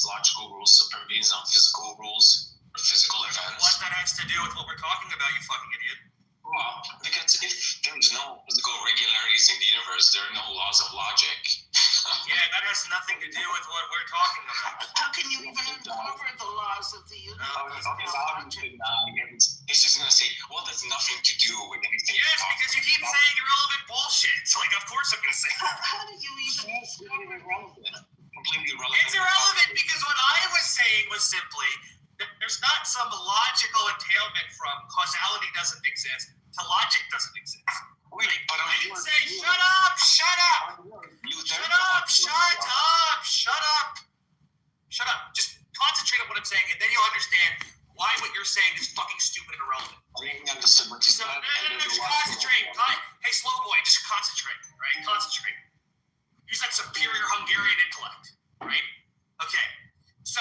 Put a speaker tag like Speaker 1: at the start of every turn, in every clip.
Speaker 1: logical rules supervenes on physical rules or physical events.
Speaker 2: What that has to do with what we're talking about, you fucking idiot?
Speaker 1: Well, because if there's no physical regularities in the universe, there are no laws of logic.
Speaker 2: Yeah, that has nothing to do with what we're talking about.
Speaker 3: How can you even uncover the laws of the universe?
Speaker 1: Okay, now he's just going to say, well, that's nothing to do with anything.
Speaker 2: Yes, because you keep saying irrelevant bullshit. So, like, of course I'm going to say
Speaker 3: How do you even...
Speaker 1: Completely irrelevant.
Speaker 2: It's irrelevant because what I was saying was simply that there's not some logical entailment from causality doesn't exist to logic doesn't exist.
Speaker 1: Wait, but
Speaker 2: I didn't say shut up! Shut up! Just concentrate on what I'm saying, and then you'll understand why what you're saying is fucking stupid and irrelevant.
Speaker 1: I think I understood what you said.
Speaker 2: No, just concentrate. Hey, slow boy, just concentrate, right? Concentrate. Use that superior Hungarian intellect, right? Okay. So,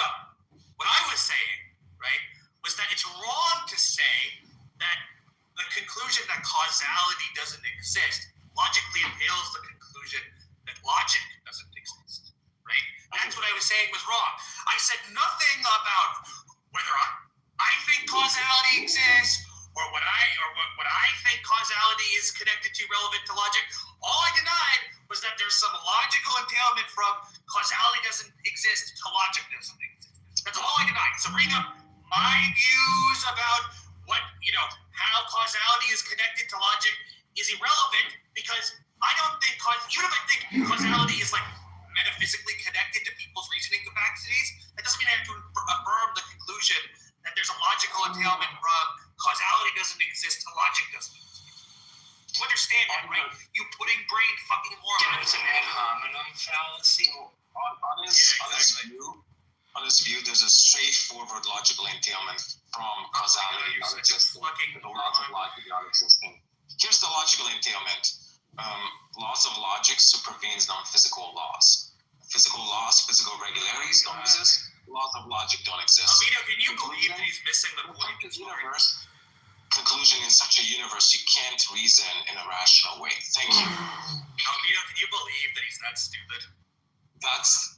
Speaker 2: what I was saying, right, was that it's wrong to say that the conclusion that causality doesn't exist logically entails the conclusion that logic doesn't exist, right? That's what I was saying was wrong. I said nothing about whether I think causality exists or what I think causality is connected to relevant to logic. All I denied was that there's some logical entailment from causality doesn't exist to logic doesn't exist. That's all I denied. So bring up my views about what, how causality is connected to logic is irrelevant because I don't think even if I think causality is like metaphysically connected to people's reasoning capacities, that doesn't mean I have to affirm the conclusion that there's a logical entailment from causality doesn't exist to logic doesn't exist. You understand that, right? You pudding brain fucking moron.
Speaker 4: It's an ad hominem fallacy.
Speaker 1: On this view, there's a straightforward logical entailment from causality not existing. The laws of logic not existing. Here's the logical entailment. Laws of logic supervenes non-physical laws. Physical laws, physical regularities don't exist. Laws of logic don't exist.
Speaker 2: Alvito, can you believe that he's missing the point?
Speaker 1: Conclusion in such a universe, you can't reason in a rational way. Thank you.
Speaker 2: Alvito, can you believe that he's that stupid?
Speaker 1: That's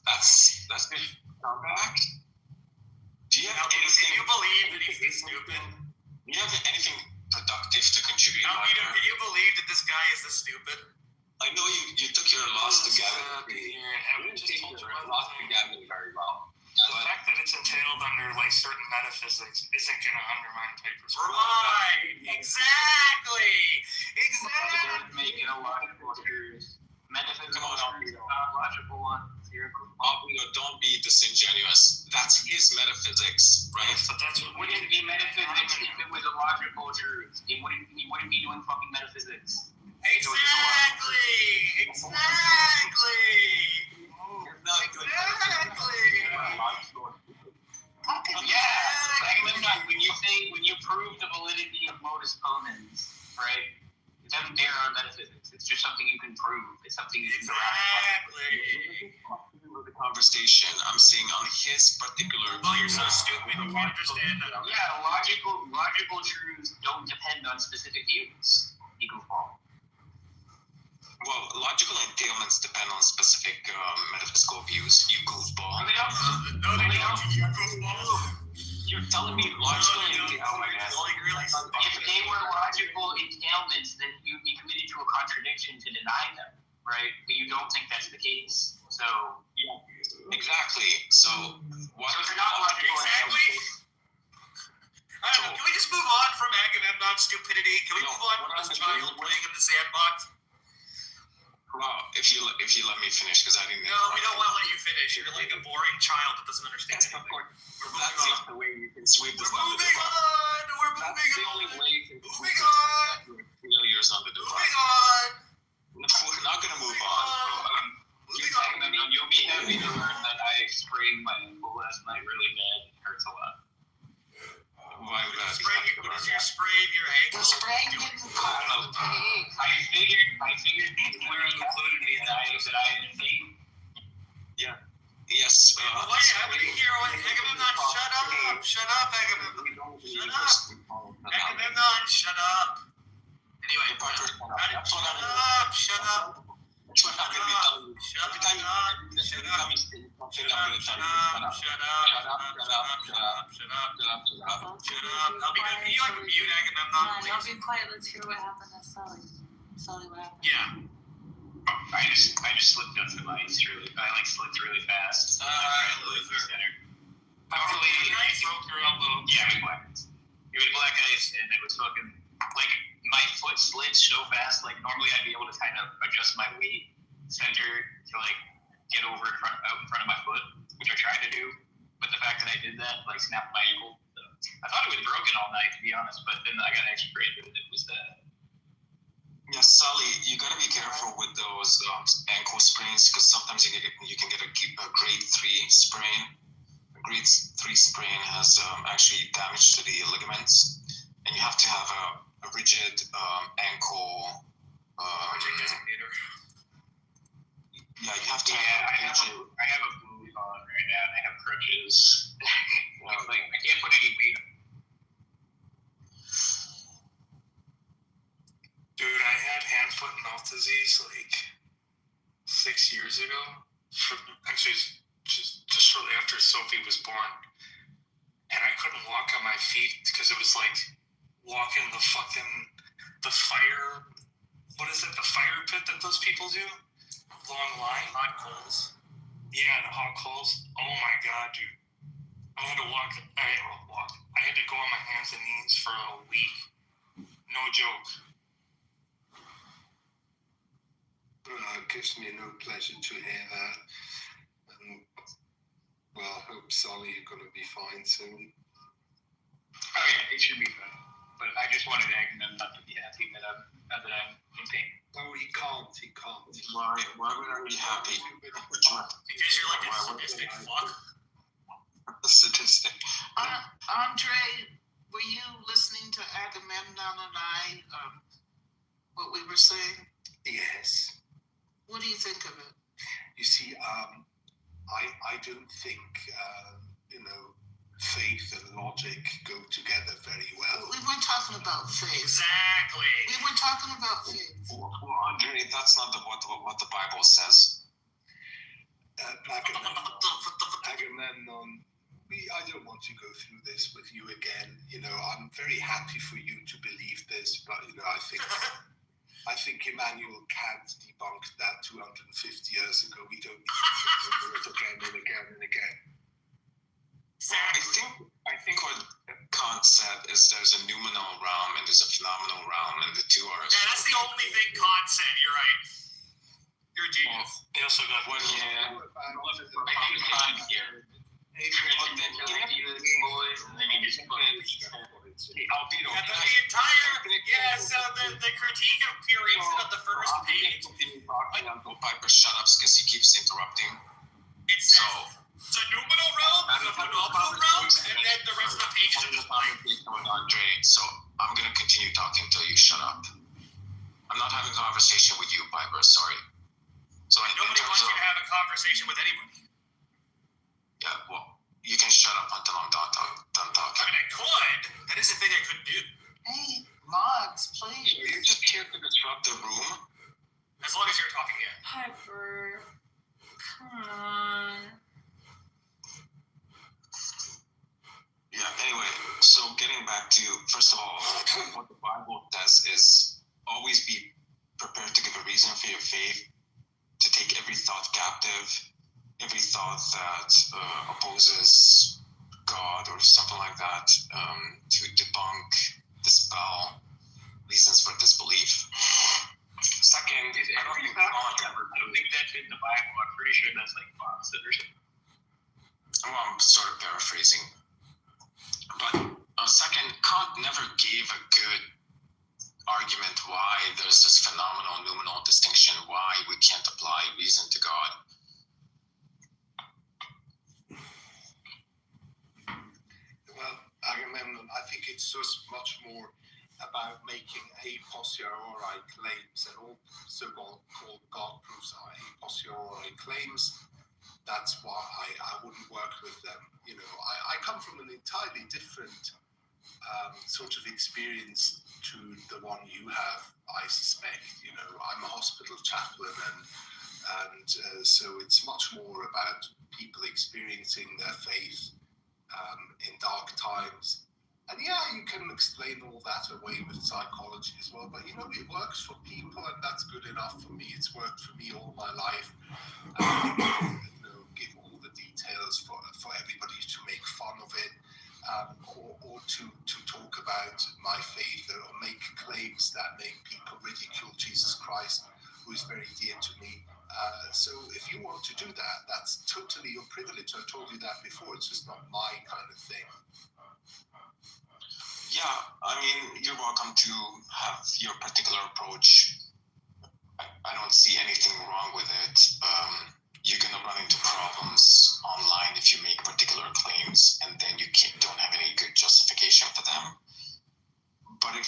Speaker 1: good. Come back. Do you have anything?
Speaker 2: Can you believe that he's this stupid?
Speaker 1: Do you have anything productive to contribute?
Speaker 2: Alvito, can you believe that this guy is this stupid?
Speaker 1: I know you took your loss together.
Speaker 4: I just told you
Speaker 1: loss together very well.
Speaker 4: The fact that it's entailed under certain metaphysics isn't going to undermine papers.
Speaker 2: Right, exactly.
Speaker 1: Make it a logical truth. Metaphysical truth, not logical one. Don't be disingenuous. That's his metaphysics, right?
Speaker 4: But that's what
Speaker 5: wouldn't it be metaphysics if it was a logical truth? He wouldn't be doing fucking metaphysics.
Speaker 2: Exactly.
Speaker 5: When you prove the validity of modus ponens, right? It doesn't bear on metaphysics. It's just something you can prove. It's something you can
Speaker 1: The conversation I'm seeing on his particular.
Speaker 2: Oh, you're so stupid. You can't understand that.
Speaker 5: Yeah, logical truths don't depend on specific views. You goofball.
Speaker 1: Well, logical entailments depend on specific metaphysical views. You goofball.
Speaker 2: No, they don't. You goofball.
Speaker 1: You're telling me logical entailments.
Speaker 5: If they were logical entailments, then you'd be committed to a contradiction to deny them, right? But you don't think that's the case. So
Speaker 1: yeah, exactly. So what?
Speaker 5: So if you're not logical,
Speaker 2: exactly. I don't know. Can we just move on from Agamemnon's stupidity? Can we move on from this child playing in the sandbox?
Speaker 1: Well, if you let me finish, because I didn't.
Speaker 2: No, we don't want to let you finish. You're like a boring child that doesn't understand anything.
Speaker 1: That's the only way you can sweep this.
Speaker 2: We're moving on.
Speaker 1: That's the only way you can sweep this failures under the rug.
Speaker 2: Moving on.
Speaker 1: No, we're not going to move on.
Speaker 5: You'll be happy to learn that I sprained my ankle last night really bad. It hurts a lot.
Speaker 1: Why would that?
Speaker 2: What is your sprain? Your ankle?
Speaker 3: The sprain didn't cause pain.
Speaker 5: I figured people would have included me in the items that I had taken.
Speaker 1: Yeah. Yes.
Speaker 2: Wait, I want to hear Agamemnon. Shut up, Agamemnon. Shut up. Agamemnon, shut up. Anyway, shut up.
Speaker 1: Every time
Speaker 2: Shut up.
Speaker 1: you say something,
Speaker 2: Shut
Speaker 1: I'm
Speaker 2: up,
Speaker 1: gonna tell
Speaker 2: shut
Speaker 1: you,
Speaker 2: up, shut up, shut up. Can you like mute Agamemnon,
Speaker 3: I'll
Speaker 2: please?
Speaker 3: be quiet. Let's hear what happened to Sully. Sully, what happened?
Speaker 2: Yeah.
Speaker 5: I just slipped up the lights I slipped really fast. Hopefully,
Speaker 4: I broke your elbow.
Speaker 5: yeah, it was black ice. It was black ice, and it was fucking like my foot slid so fast. Like normally, I'd be able to kind of adjust my weight center to like get over out in front of my foot, which I tried to do. But the fact that I did that like snapped my ankle. I thought it was broken all night, to be honest. But then I got x-rayed, and it was that.
Speaker 1: Yeah, Sally, you gotta be careful with those ankle sprains because sometimes you can get a grade 3 sprain. A grade 3 sprain has actually damage to the ligaments, and you have to have a rigid ankle.
Speaker 2: Project designator.
Speaker 1: Yeah, you have to
Speaker 5: Yeah,
Speaker 1: have
Speaker 5: I have a blue on right now, and I have crutches. Like I can't put any weight on.
Speaker 4: Dude, I had hand, foot, and mouth disease like 6 years ago. Actually, just shortly after Sophie was born, and I couldn't walk on my feet because it was like walking the fire. What is it? The fire pit that those people do? Long line.
Speaker 2: Hot coals.
Speaker 4: Yeah, the hot coals. Oh my god, dude! I had to walk. I had to go on my hands and knees for a week. No joke.
Speaker 6: It gives me no pleasure to hear that. Well, I hope, Sully, you're going to be fine soon.
Speaker 5: Oh yeah, it should be fun. But I just wanted Agamemnon not to be happy that I'm in pain.
Speaker 6: No, he can't.
Speaker 1: Why would I be happy?
Speaker 2: Because you're like a sadistic fuck.
Speaker 1: A statistic.
Speaker 3: Andre, were you listening to Agamemnon and I? What we were saying?
Speaker 6: Yes.
Speaker 3: What do you think of it?
Speaker 6: You see, I don't think, faith and logic go together very well.
Speaker 3: We weren't talking about faith.
Speaker 2: Exactly.
Speaker 3: We weren't talking about faith.
Speaker 1: Well, Andre, that's not what the Bible says.
Speaker 6: Agamemnon, I don't want to go through this with you again. I'm very happy for you to believe this, but I think Immanuel Kant debunked that 250 years ago. We don't need to do it again and again and again.
Speaker 2: Exactly.
Speaker 1: I think what Kant said is there's a noumenal realm and there's a phenomenal realm, and the two are.
Speaker 2: Yeah, that's the only thing Kant said. You're right. You're a genius.
Speaker 4: They also got
Speaker 1: What? Yeah.
Speaker 5: Boys, and then he just
Speaker 2: So the critique appears on the first page.
Speaker 1: Uncle Piper, shut up, because he keeps interrupting.
Speaker 2: It says the noumenal realm, the phenomenal realm, and then the rest of the pages are just blank.
Speaker 1: Andre, so I'm gonna continue talking until you shut up. I'm not having a conversation with you, Piper. Sorry. So
Speaker 2: Nobody wants you to have a conversation with anybody.
Speaker 1: Yeah, well, you can shut up until I'm done
Speaker 2: I
Speaker 1: talking.
Speaker 2: mean, I could. That is the thing I couldn't do.
Speaker 3: Hey, mods, please.
Speaker 1: You're just here to disrupt the room.
Speaker 2: As long as you're talking, yeah.
Speaker 3: Piper, come on.
Speaker 1: Yeah, anyway, so getting back to, first of all, what the Bible says is always be prepared to give a reason for your faith, to take every thought captive, every thought that opposes God or something like that, to debunk, dispel reasons for disbelief. Second, I don't think
Speaker 5: that's in the Bible. I'm pretty sure that's like Fox or something.
Speaker 1: well, I'm sort of paraphrasing. But second, Kant never gave a good argument why there's this phenomenal noumenal distinction, why we can't apply reason to God.
Speaker 6: Well, Agamemnon, I think it's just much more about making a posteriori claims, and all so-called God proofs are a posteriori claims. That's why I wouldn't work with them. I come from an entirely different sort of experience to the one you have, I suspect. I'm a hospital chaplain, and And so it's much more about people experiencing their faith in dark times. And yeah, you can explain all that away with psychology as well, but it works for people, and that's good enough for me. It's worked for me all my life. Give all the details for everybody to make fun of it, or to talk about my faith, or make claims that make people ridicule Jesus Christ, who is very dear to me. So if you want to do that, that's totally your privilege. I told you that before. It's just not my kind of thing.
Speaker 1: Yeah, I mean, you're welcome to have your particular approach. I don't see anything wrong with it. You're gonna run into problems online if you make particular claims and then you don't have any good justification for them. But of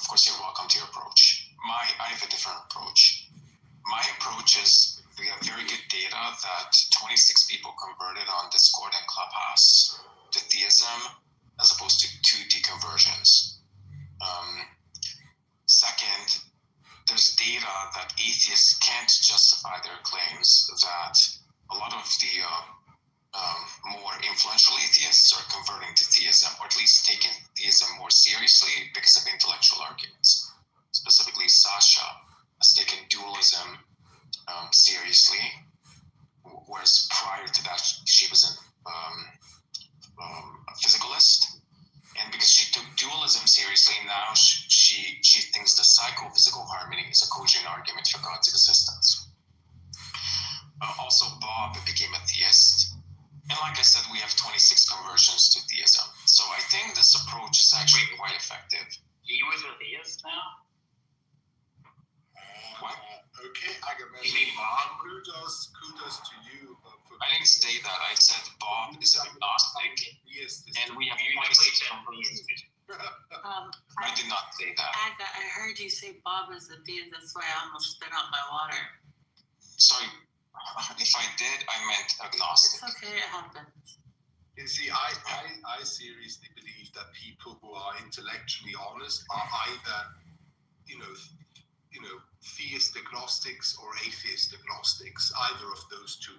Speaker 1: course you're welcome to your approach. I have a different approach. My approach is we have very good data that 26 people converted on Discord and Clubhouse to theism as opposed to 2 deconversions. Second, there's data that atheists can't justify their claims, that a lot of the more influential atheists are converting to theism, or at least taking theism more seriously because of intellectual arguments. Specifically, Sasha has taken dualism seriously, whereas prior to that, she was a physicalist. And because she took dualism seriously, now she thinks the psychophysical harmony is a cogent argument for God's existence. Also, Bob became a theist. And like I said, we have 26 conversions to theism. So I think this approach is actually quite effective.
Speaker 5: He was a theist now?
Speaker 1: What?
Speaker 6: Okay, Agamemnon.
Speaker 5: You mean Bob?
Speaker 6: Kudos to you.
Speaker 1: I didn't say that. I said Bob is an agnostic.
Speaker 6: Yes,
Speaker 1: And we have
Speaker 5: You
Speaker 1: 26
Speaker 5: said
Speaker 1: conversions.
Speaker 7: Um,
Speaker 1: I did not say that.
Speaker 7: Aga, I heard you say Bob is a deity. That's why I almost spit out my water.
Speaker 1: Sorry, if I did, I meant agnostic.
Speaker 7: It's okay. It happens.
Speaker 6: You see, I seriously believe that people who are intellectually honest are either, theist agnostics or atheist agnostics, either of those two.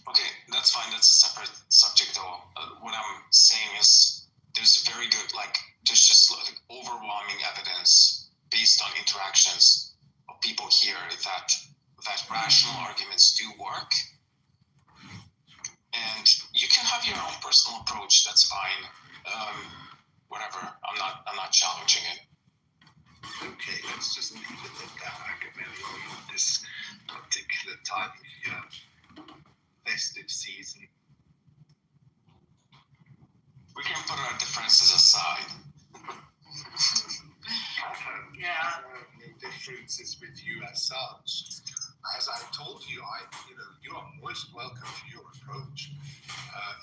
Speaker 1: Okay, that's fine. That's a separate subject, though. What I'm saying is there's there's just overwhelming evidence based on interactions of people here that rational arguments do work. And you can have your own personal approach. That's fine. Whatever. I'm not challenging it.
Speaker 6: Okay, let's just leave it at that, Agamemnon, this particular time of festive season.
Speaker 1: We can put our differences aside.
Speaker 7: Yeah.
Speaker 6: No differences with you as such. As I told you, you are most welcome to your approach.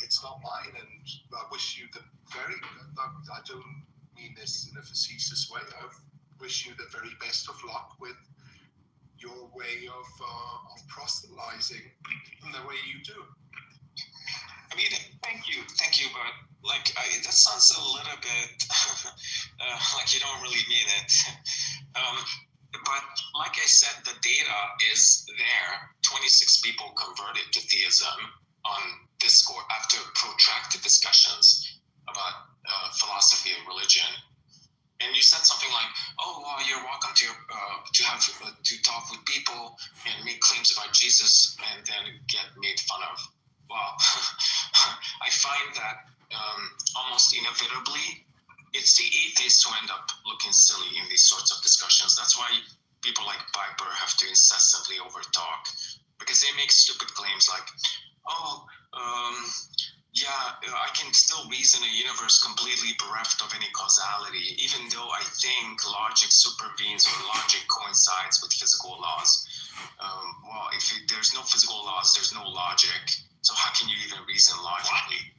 Speaker 6: It's not mine, and I wish you the very. I don't mean this in a facetious way. I wish you the very best of luck with your way of proselytizing in the way you do.
Speaker 1: I mean, thank you, but that sounds a little bit like you don't really mean it. But like I said, the data is there. 26 people converted to theism on Discord after protracted discussions about philosophy and religion. And you said something like, "Oh, well, you're welcome to talk with people and make claims about Jesus and then get made fun of." Well, I find that almost inevitably, it's the atheists who end up looking silly in these sorts of discussions. That's why people like Piper have to incessantly overtalk, because they make stupid claims like, I can still reason a universe completely bereft of any causality, even though I think logic supervenes or logic coincides with physical laws. If there's no physical laws, there's no logic. So how can you even reason logically?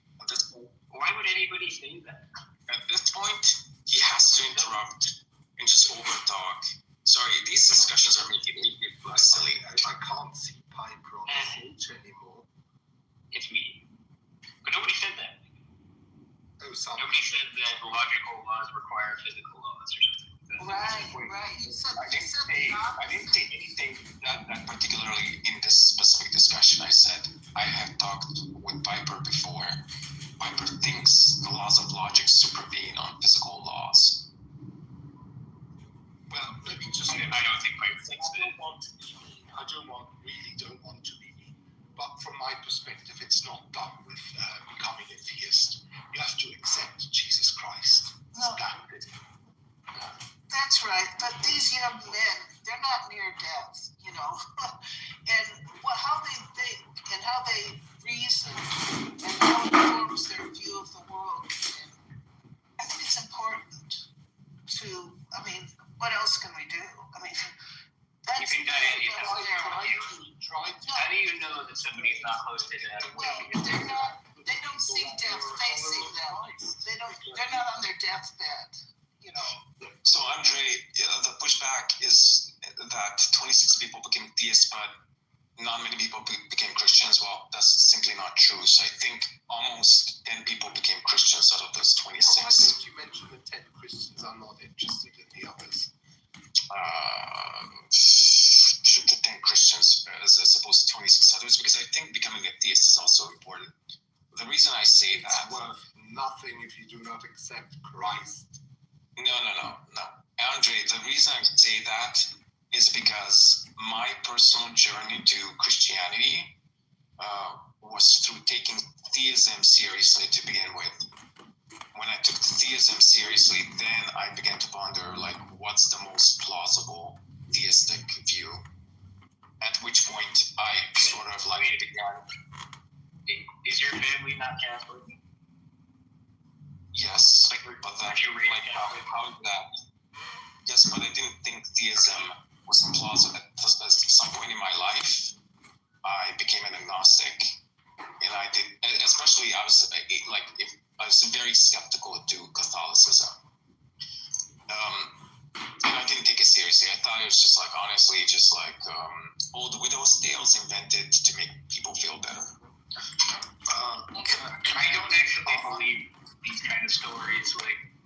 Speaker 5: Why would anybody say that?
Speaker 1: At this point, he has to interrupt and just overtalk. Sorry, these discussions are making me silly.
Speaker 6: I can't see Piper on stage anymore.
Speaker 5: It's me. But nobody said that.
Speaker 6: Oh, sorry.
Speaker 5: Nobody said that logical laws require physical laws or something like
Speaker 3: Right. You said
Speaker 1: I didn't
Speaker 3: the
Speaker 1: say
Speaker 3: opposite.
Speaker 1: anything that particularly in this specific discussion. I said I have talked with Piper before. Piper thinks the laws of logic supervene on physical laws.
Speaker 6: Well, let me just.
Speaker 5: I don't think Piper thinks that.
Speaker 6: I really don't want to be mean. But from my perspective, it's not done with becoming a theist. You have to accept Jesus Christ.
Speaker 3: No. That's right. But these young men, they're not near death, you know. And how they think and how they reason and how it forms their view of the world. And I think it's important to, what else can we do? That's
Speaker 5: You think that any
Speaker 3: how
Speaker 5: How do you know that somebody's not close to death?
Speaker 3: Well, they don't see death facing them. They're not on their deathbed, you know.
Speaker 1: So Andre, the pushback is that 26 people became theists, but not many people became Christians. Well, that's simply not true. So I think almost 10 people became Christians out of those 26.
Speaker 6: Why don't you mention the 10 Christians? I'm not interested in the others.
Speaker 1: The 10 Christians as opposed to 26 others, because I think becoming a theist is also important. The reason I say
Speaker 6: It's
Speaker 1: that...
Speaker 6: worth nothing if you do not accept Christ.
Speaker 1: No. Andre, the reason I say that is because my personal journey to Christianity was through taking theism seriously to begin with. When I took theism seriously, then I began to ponder, what's the most plausible theistic view? At which point I sort of began.
Speaker 5: Is your family not Catholic?
Speaker 1: Yes, but that,
Speaker 5: you raised
Speaker 1: how is that? Yes, but I didn't think theism was plausible. At some point in my life, I became an agnostic, and I did. Especially, I was very skeptical to Catholicism, and I didn't take it seriously. I thought it was honestly, old widows' tales invented to make people feel better.
Speaker 5: I don't actually believe these kind of stories.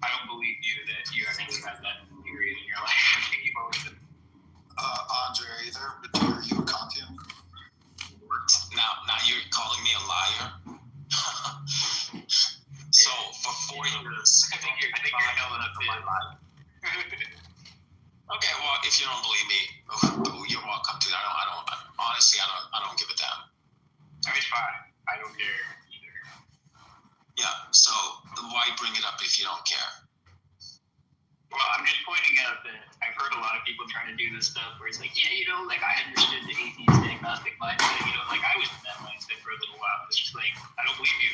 Speaker 5: I don't believe you that you actually had that period in your life. I think you've always been.
Speaker 6: Andre, are you there? Are you a Kantian?
Speaker 1: Now you're calling me a liar. So for 4 years,
Speaker 5: I think you're telling us my life.
Speaker 1: Okay, well, if you don't believe me, you're welcome to. Honestly, I don't give a damn.
Speaker 5: It's fine. I don't care either.
Speaker 1: Yeah. So why bring it up if you don't care?
Speaker 5: Well, I'm just pointing out that I've heard a lot of people trying to do this stuff where it's I understood the atheist agnostic mindset. I was in that mindset for a little while. It's just I don't believe you.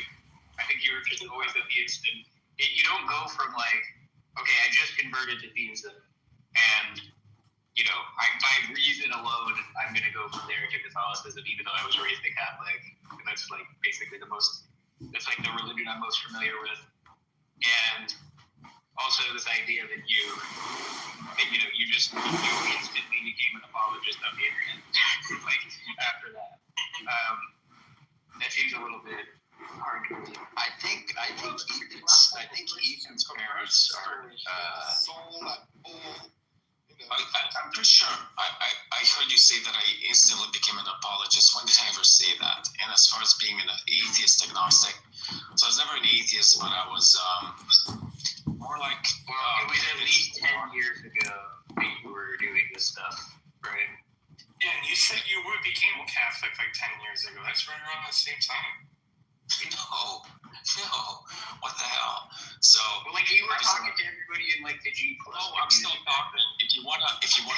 Speaker 5: I think you were just always a theist, and you don't go from okay, I just converted to theism, and by reason alone, I'm going to go from there to Catholicism, even though I was raised a Catholic. And that's basically that's the religion I'm most familiar with. And also this idea that you instantly became an apologist on the internet, after that. That seems a little bit hard to believe.
Speaker 8: I think Ethan's parents are
Speaker 6: soul and all.
Speaker 1: I'm pretty sure I heard you say that I instantly became an apologist. When did I ever say that? And as far as being an atheist agnostic, so I was never an atheist, but I was more like...
Speaker 5: it was at least 10 years ago that you were doing this stuff, right?
Speaker 4: Yeah, and you said you became Catholic 10 years ago. That's right around the same time.
Speaker 1: No. What the hell? So
Speaker 5: you were talking to everybody in the G+.
Speaker 1: Oh, I'm still talking. If you wanna understand,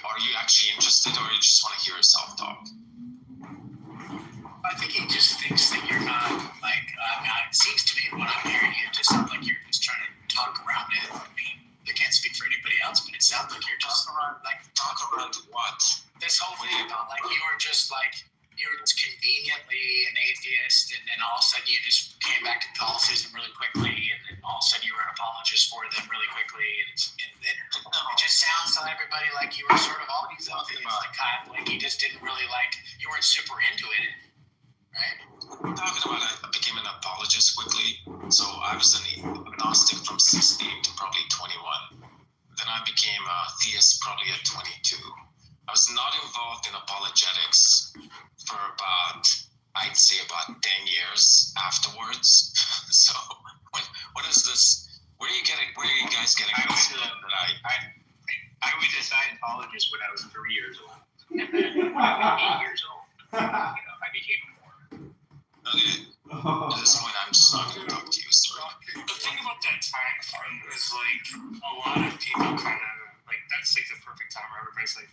Speaker 1: are you actually interested, or you just want to hear yourself talk?
Speaker 2: I think he just thinks that you're not it seems to me what I'm hearing you just sound like you're just trying to talk around it. I can't speak for anybody else, but it sounds like you're just
Speaker 1: Talk around what?
Speaker 2: This whole thing about you were just you were just conveniently an atheist, and then all of a sudden you just came back to Catholicism really quickly, and then all of a sudden you were an apologist for them really quickly, and then it just sounds to everybody like you were sort of always atheist, you just didn't really you weren't super into it, right?
Speaker 1: I'm talking about I became became an apologist quickly. So I was an agnostic from 16 to probably 21. Then I became a theist probably at 22. I was not involved in apologetics for about, I'd say about 10 years afterwards. So what is this? Where are you guys getting this?
Speaker 5: I was a Scientologist when I was 3 years old, and then when I was 8 years old, I became more.
Speaker 1: Okay. At this point, I'm just not going to talk to you. Sorry.
Speaker 4: The thing about that time frame is like a lot of people kind of like that's like the perfect time where everybody's like,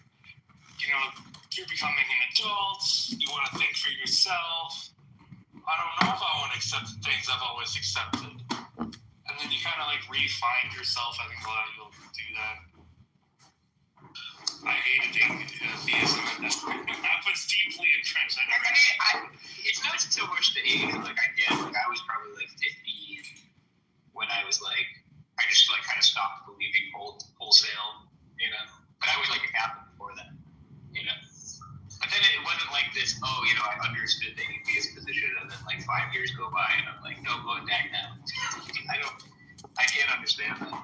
Speaker 4: you're becoming an adult. You want to think for yourself. I don't know if I want to accept the things I've always accepted. And then you kind of like re-find yourself. I think a lot of people do that. I hated theism at that point. I was deeply entrenched.
Speaker 5: It's not so much the age. Like I get, like I was probably like 15 when I was like, I just like kind of stopped believing wholesale, But I was like a Catholic before that, But then it wasn't like this. Oh, I understood the atheist position, and then like 5 years go by, and I'm like, no, going back now. I can't understand that.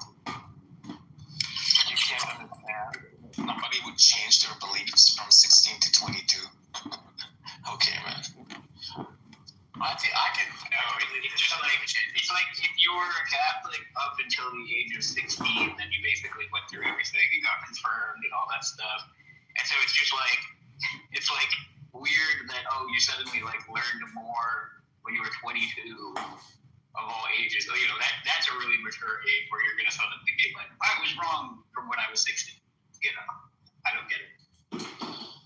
Speaker 1: You can't understand. Nobody would change their beliefs from 16 to 22. Okay, man.
Speaker 5: I can. No, it's just like it's like if you were a Catholic up until the age of 16, then you basically went through everything and got confirmed and all that stuff. And so it's just like weird that you suddenly like learned more when you were 22 of all ages. So that's a really mature age where you're gonna suddenly be like, I was wrong from when I was 16. I don't get it.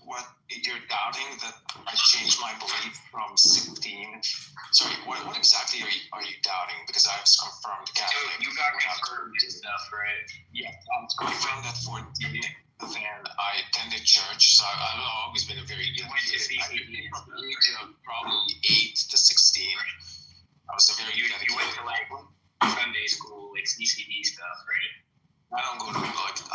Speaker 1: What, you're doubting that I changed my belief from 16? Sorry, what exactly are you doubting? Because I was confirmed Catholic.
Speaker 5: So you got confirmed and stuff, right?
Speaker 1: Yeah, I was confirmed at 14. Then I attended church, so I've always been a very good kid. From the age of probably 8 to 16. I was a very good kid.
Speaker 5: You went to like Sunday school, like CCD stuff, right?
Speaker 1: I don't go to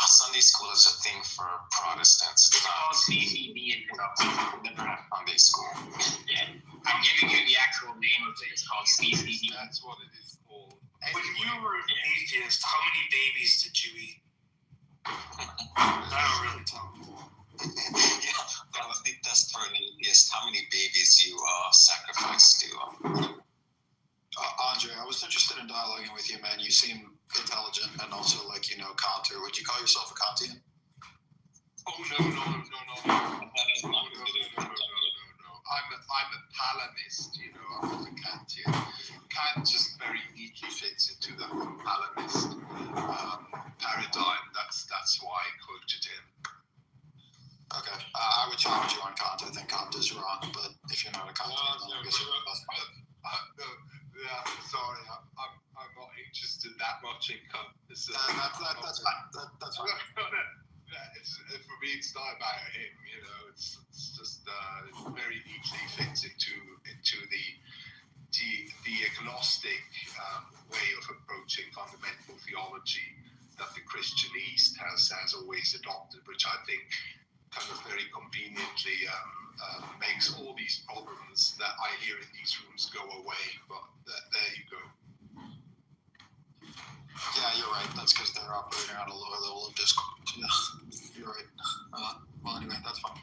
Speaker 1: Sunday school is a thing for Protestants.
Speaker 5: It's called CCD in Kitover.
Speaker 1: Never had Sunday school.
Speaker 5: Yeah, I'm giving you the actual name of it. It's called CCD.
Speaker 6: That's what it is called.
Speaker 4: When you were an atheist, how many babies did you eat? That'll really tell me.
Speaker 1: Yeah, that was the test for an atheist. How many babies you sacrificed to?
Speaker 8: Andre, I was interested in dialoguing with you, man. You seem intelligent and also Kanter. Would you call yourself a Kantian?
Speaker 6: Oh no. I'm a Palinist, I'm not a Kantian. Kant just very neatly fits into the Palinist paradigm. That's why I quoted him.
Speaker 8: Okay. I would challenge you on Kant. I think Kant is wrong, but if you're not a Kantian, I guess you're
Speaker 6: sorry, I'm not interested that much in Kant.
Speaker 8: that's fine. That's fine.
Speaker 6: For me, it's not about him. It's just very neatly fits into the agnostic way of approaching fundamental theology that the Christian East has always adopted, which I think kind of very conveniently makes all these problems that I hear in these rooms go away. But there you go.
Speaker 8: Yeah, you're right. That's because they're operating on a lower level of discourse. Yeah, you're right. Well, anyway, that's fine.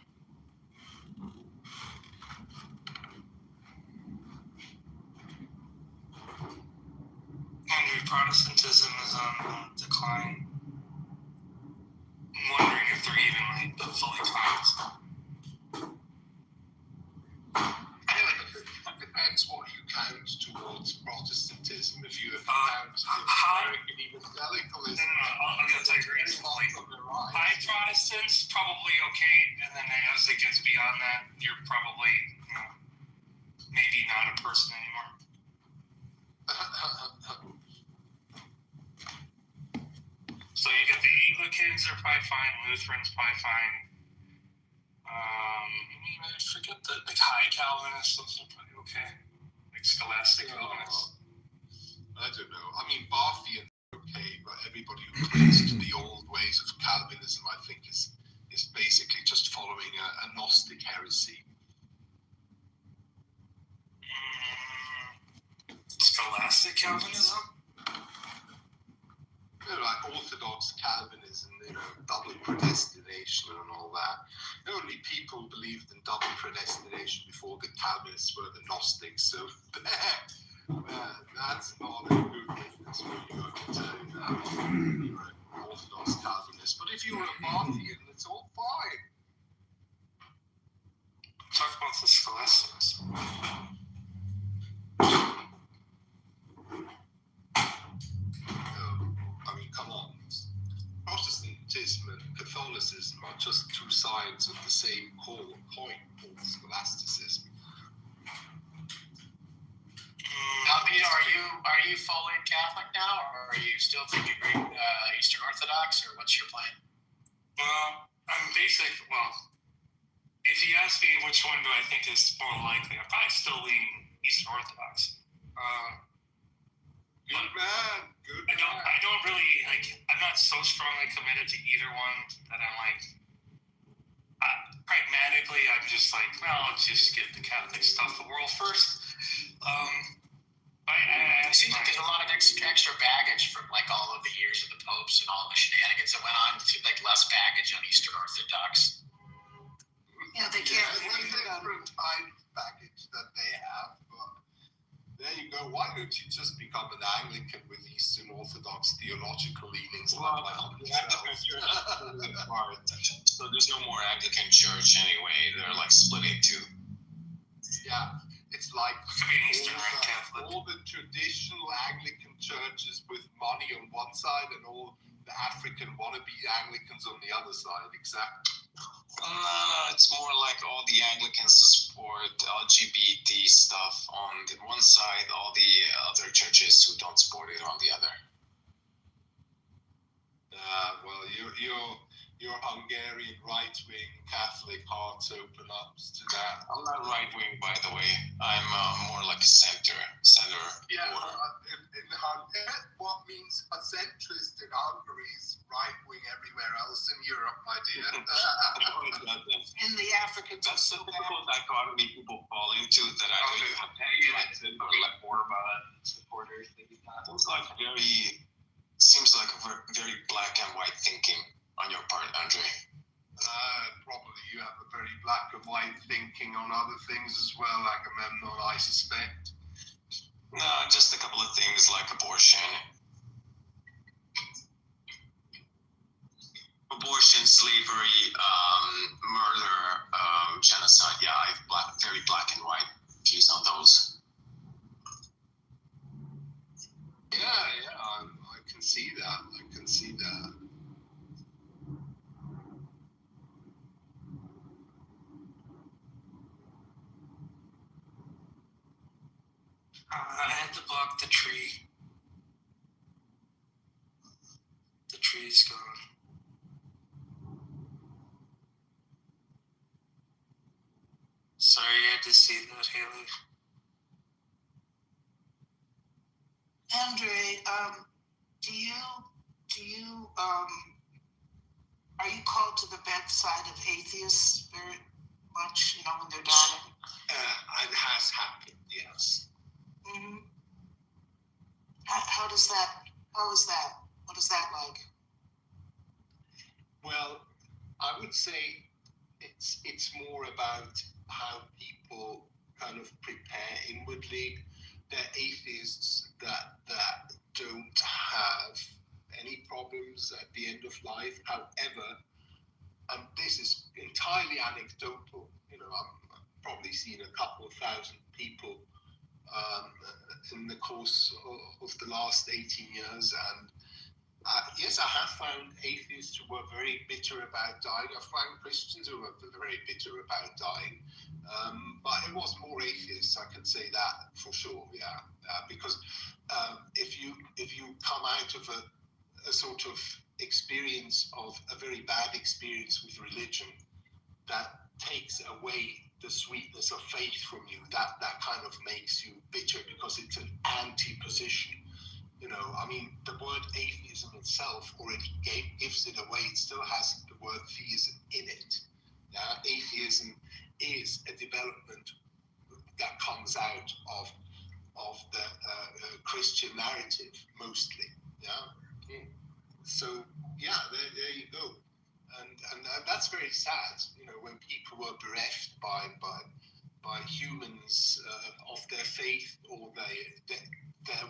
Speaker 4: Andrew, Protestantism is on decline. I'm wondering if they're even fully cleansed.
Speaker 6: Depends what you count towards Protestantism. If you count American evangelicalism,
Speaker 4: I'm going to take your high Protestants, probably okay, and then as it gets beyond that, you're probably maybe not a person anymore. So you get the Anglicans, they're probably fine. Lutherans, probably fine. I forget that high Calvinists, those are probably okay. Like Scholastic Calvinists.
Speaker 6: I don't know. I mean, Barthian okay, but everybody who clings to the old ways of Calvinism, I think, is basically just following a Gnostic heresy.
Speaker 4: Scholastic Calvinism?
Speaker 6: Like Orthodox Calvinism, double predestination and all that. Only people believed in double predestination before the Calvinists were the Gnostics, so that's not a good witness when you go to tell you that you're an Orthodox Calvinist. But if you're a Martian, it's all fine.
Speaker 4: Talk about the Scholastics.
Speaker 6: Come on. Protestantism and Catholicism are just two sides of the same coin called scholasticism.
Speaker 2: Are you fully Catholic now, or are you still thinking Eastern Orthodox, or what's your plan?
Speaker 4: I'm basically, if you ask me which one do I think is more likely, I'm probably still leaning Eastern Orthodox.
Speaker 6: Good man.
Speaker 4: I don't really, I'm not so strongly committed to either one that I'm pragmatically, I'm just let's just get the Catholic stuff the world first.
Speaker 2: It seems like there's a lot of extra baggage from all of the years of the popes and all the shenanigans that went on. It seems like less baggage on Eastern Orthodox.
Speaker 3: Yeah, they can't
Speaker 6: It's a different kind of baggage that they have, but there you go. Why don't you just become an Anglican with Eastern Orthodox theological leanings?
Speaker 1: So there's no more Anglican church anyway. They're split in two.
Speaker 6: Yeah, it's like all the traditional Anglican churches with money on one side and all the African wannabe Anglicans on the other side. Exactly.
Speaker 1: No, it's more like all the Anglicans support LGBT stuff on the one side, all the other churches who don't support it on the other.
Speaker 6: Well, your Hungarian right-wing Catholic hearts open up to that.
Speaker 1: I'm not right-wing, by the way. I'm more like a center.
Speaker 6: Yeah, in Hungary, what means a centrist in Hungary is right-wing everywhere else in Europe, my dear.
Speaker 3: in the African.
Speaker 1: That's the typical dichotomy people fall into that I know you have or Orba supporters. Seems like very black and white thinking on your part, Andre.
Speaker 6: Probably you have a very black and white thinking on other things as well, Agamemnon, I suspect.
Speaker 1: No, just a couple of things like abortion. Abortion, slavery, murder, genocide. Yeah, I have very black and white views on those.
Speaker 6: Yeah, I can see that.
Speaker 4: I had to block the tree. The tree's gone. Sorry you had to see that, Haley.
Speaker 3: Andre, are you called to the bedside of atheists very much, when they're dying?
Speaker 6: It has happened, yes.
Speaker 3: Mm-hmm. How is that? What is that like?
Speaker 6: Well, I would say it's more about how people kind of prepare inwardly. They're atheists that don't have any problems at the end of life. However, and this is entirely anecdotal, I've probably seen a couple of thousand people in the course of the last 18 years, and yes, I have found atheists who were very bitter about dying. I've found Christians who were very bitter about dying, but it was more atheists, I can say that for sure, because if you come out of a sort of experience of a very bad experience with religion, that takes away the sweetness of faith from you, that kind of makes you bitter because it's an anti-position. The word atheism itself already gives it away. It still has the word theism in it. Atheism is a development that comes out the Christian narrative mostly. Yeah. So yeah, there you go, and that's very sad. You know, when people were bereft by humans of their faith or their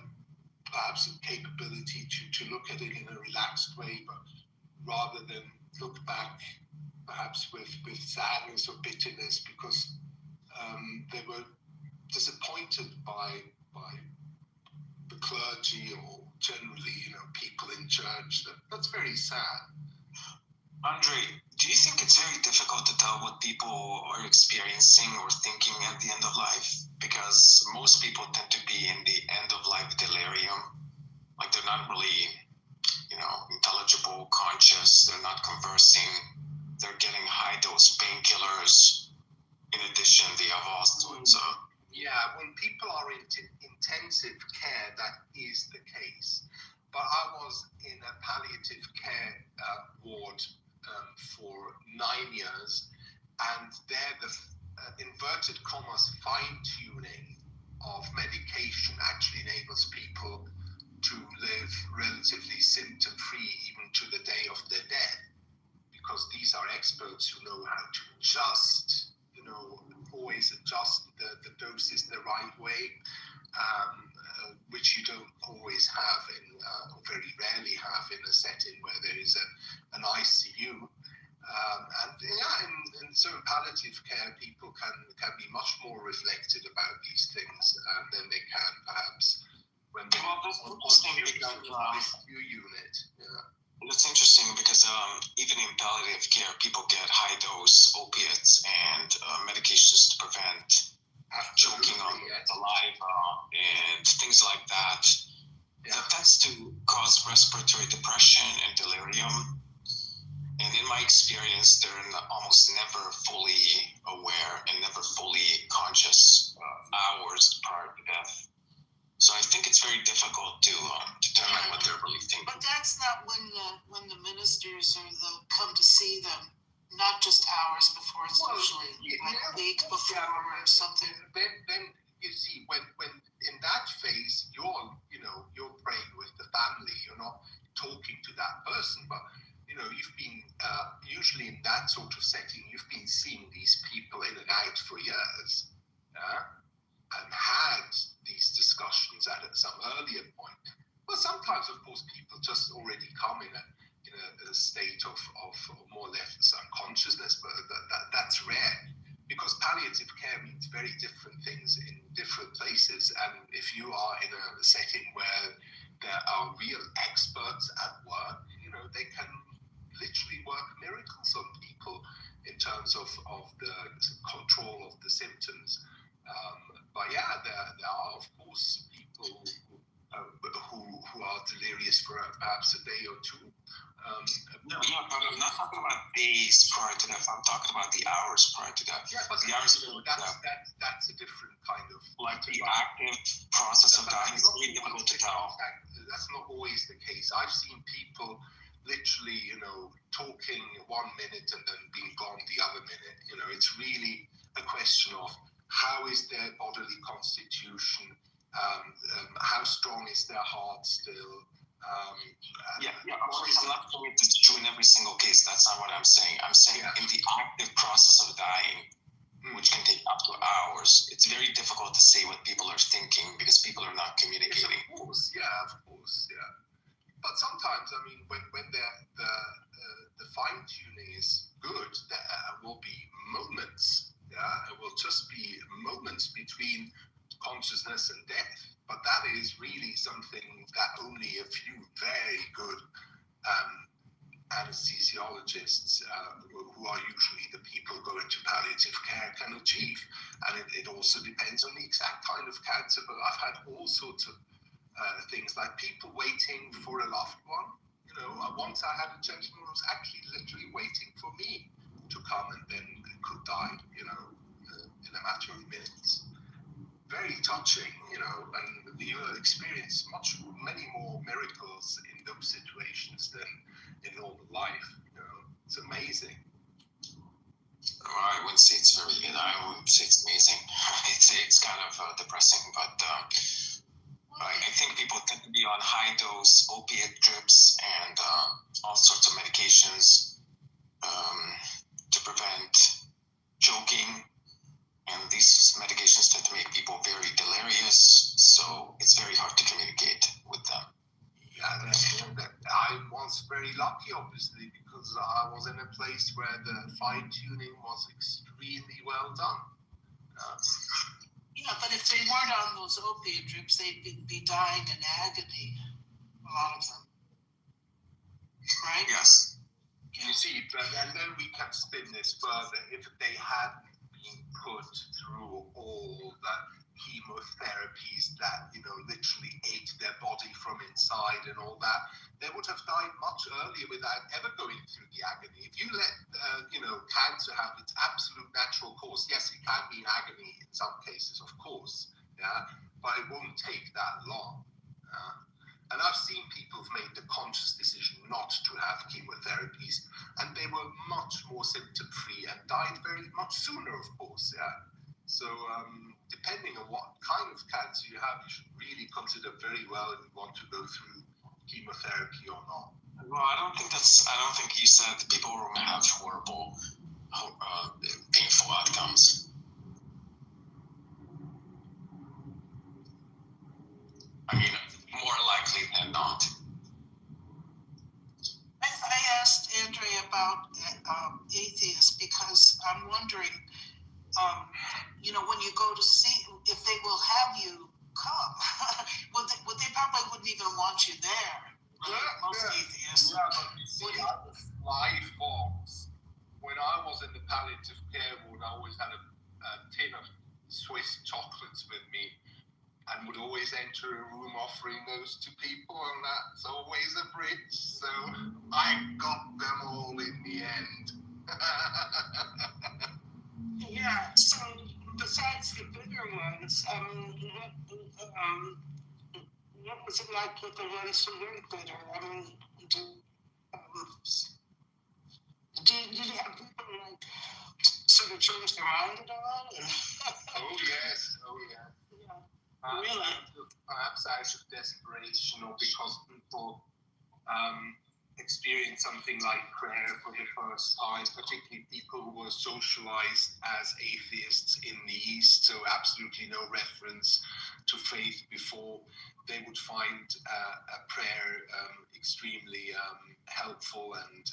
Speaker 6: perhaps capability to look at it in a relaxed way, but rather than look back perhaps with sadness or bitterness because they were disappointed by the clergy or generally, you know, people in church. That's very sad.
Speaker 1: Andre, do you think it's very difficult to tell what people are experiencing or thinking at the end of life? Because most people tend to be in the end of life delirium. Like they're not really, you know, intelligible, conscious, they're not conversing, they're getting high dose painkillers. In addition, they have all sorts of.
Speaker 6: Yeah, when people are in intensive care, that is the case. But I was in a palliative care ward for 9 years, and there the inverted commas fine-tuning of medication actually enables people to live relatively symptom-free even to the day of their death, because these are experts who know how to adjust, you know, always adjust the doses the right way, which you don't always have or very rarely have in a setting where there is an ICU. And yeah, in certain palliative care, people can be much more reflected about these things than they can perhaps when they're on the ICU unit. Yeah.
Speaker 1: That's interesting because even in palliative care, people get high dose opiates and medications to prevent choking on the saliva and things like that. Yeah. That tends to cause respiratory depression and delirium. And in my experience, they're almost never fully aware and never fully conscious hours prior to death. So I think it's very difficult to determine what they're really thinking.
Speaker 3: But that's not when the ministers come to see them. Not just hours before, it's usually like a week before or something.
Speaker 6: Then you see when in that phase you're praying with the family. You're not talking to that person, but you know you've been usually in that sort of setting. You've been seeing these people in and out for years. And had these discussions at some earlier point. Well, sometimes, of course, people just already come in a state of more or less unconsciousness, but that's rare because palliative care means very different things in different places. And if you are in a setting where there are real experts at work, you know, they can literally work miracles on people in terms of the control of the symptoms. But yeah, there are of course people who are delirious for perhaps a day or two.
Speaker 1: No, but I'm not talking about days prior to death. I'm talking about the hours prior to death.
Speaker 6: Yeah, but
Speaker 1: the hours
Speaker 6: that's a different kind of
Speaker 1: like the active process of dying is very difficult to tell.
Speaker 6: That's not always the case. I've seen people literally, you know, talking 1 minute and then being gone the other minute. You know, it's really a question of how is their bodily constitution, how strong is their heart still.
Speaker 1: Of course, I'm not saying it's true in every single case. That's not what I'm saying. I'm saying in the active process of dying, which can take up to hours, it's very difficult to say what people are thinking because people are not communicating.
Speaker 6: Yes, of course, yeah. But sometimes, I mean, when the fine tuning is good, there will be moments. Yeah, it will just be moments between consciousness and death. But that is really something that only a few very good anesthesiologists, who are usually the people going to palliative care, can achieve. And it also depends on the exact kind of cancer. But I've had all sorts of things like people waiting for a loved one. You know, once I had a gentleman who was actually literally waiting for me to come and then could die, you know, in a matter of minutes. Very touching, you know, and you experience many more miracles in those situations than in normal life. You know, it's amazing.
Speaker 1: All right, when wouldn't say it's very good. I wouldn't say it's amazing. It's kind of depressing, but I think people tend to be on high dose opiate drips and all sorts of medications to prevent choking. And these medications tend to make people very delirious, so it's very hard to communicate with them.
Speaker 6: Yeah, I was very lucky, obviously, because I was in a place where the fine tuning was extremely well done.
Speaker 3: Yeah, but if they weren't on those opiate drips, they'd be dying in agony. A lot of them, right?
Speaker 1: Yes.
Speaker 6: You see, and then we can spin this further. If they hadn't been put through all the chemotherapies that, literally ate their body from inside and all that, they would have died much earlier without ever going through the agony. If you let, cancer have its absolute natural course, yes, it can be agony in some cases, of course, yeah, but it won't take that long. And I've seen people who've made the conscious decision not to have chemotherapies, and they were much more symptom-free and died very much sooner, of course, yeah. So depending on what kind of cancer you have, you should really consider very well if you want to go through chemotherapy or not.
Speaker 1: Well, I don't think you said people will have horrible, painful outcomes. I mean, more likely than not.
Speaker 3: I asked Andrea about atheists because I'm wondering, when you go to see, if they will have you come, they probably wouldn't even want you there. Right? Most atheists.
Speaker 6: Yeah, but you see, I was live box. When I was in the palliative care ward, I always had a tin of Swiss chocolates with me, and would always enter a room offering those to people, and that's always a bridge. So I got them all in the end.
Speaker 3: Yeah. So besides the bigger ones, what was it like with the ones who weren't bitter? I mean, did you have people like sort of change their mind at all?
Speaker 6: Oh yes.
Speaker 3: Really?
Speaker 6: Perhaps out of desperation, or because people experience something like prayer for the first time, particularly people who were socialized as atheists in the East, so absolutely no reference to faith before, they would find a prayer extremely helpful, and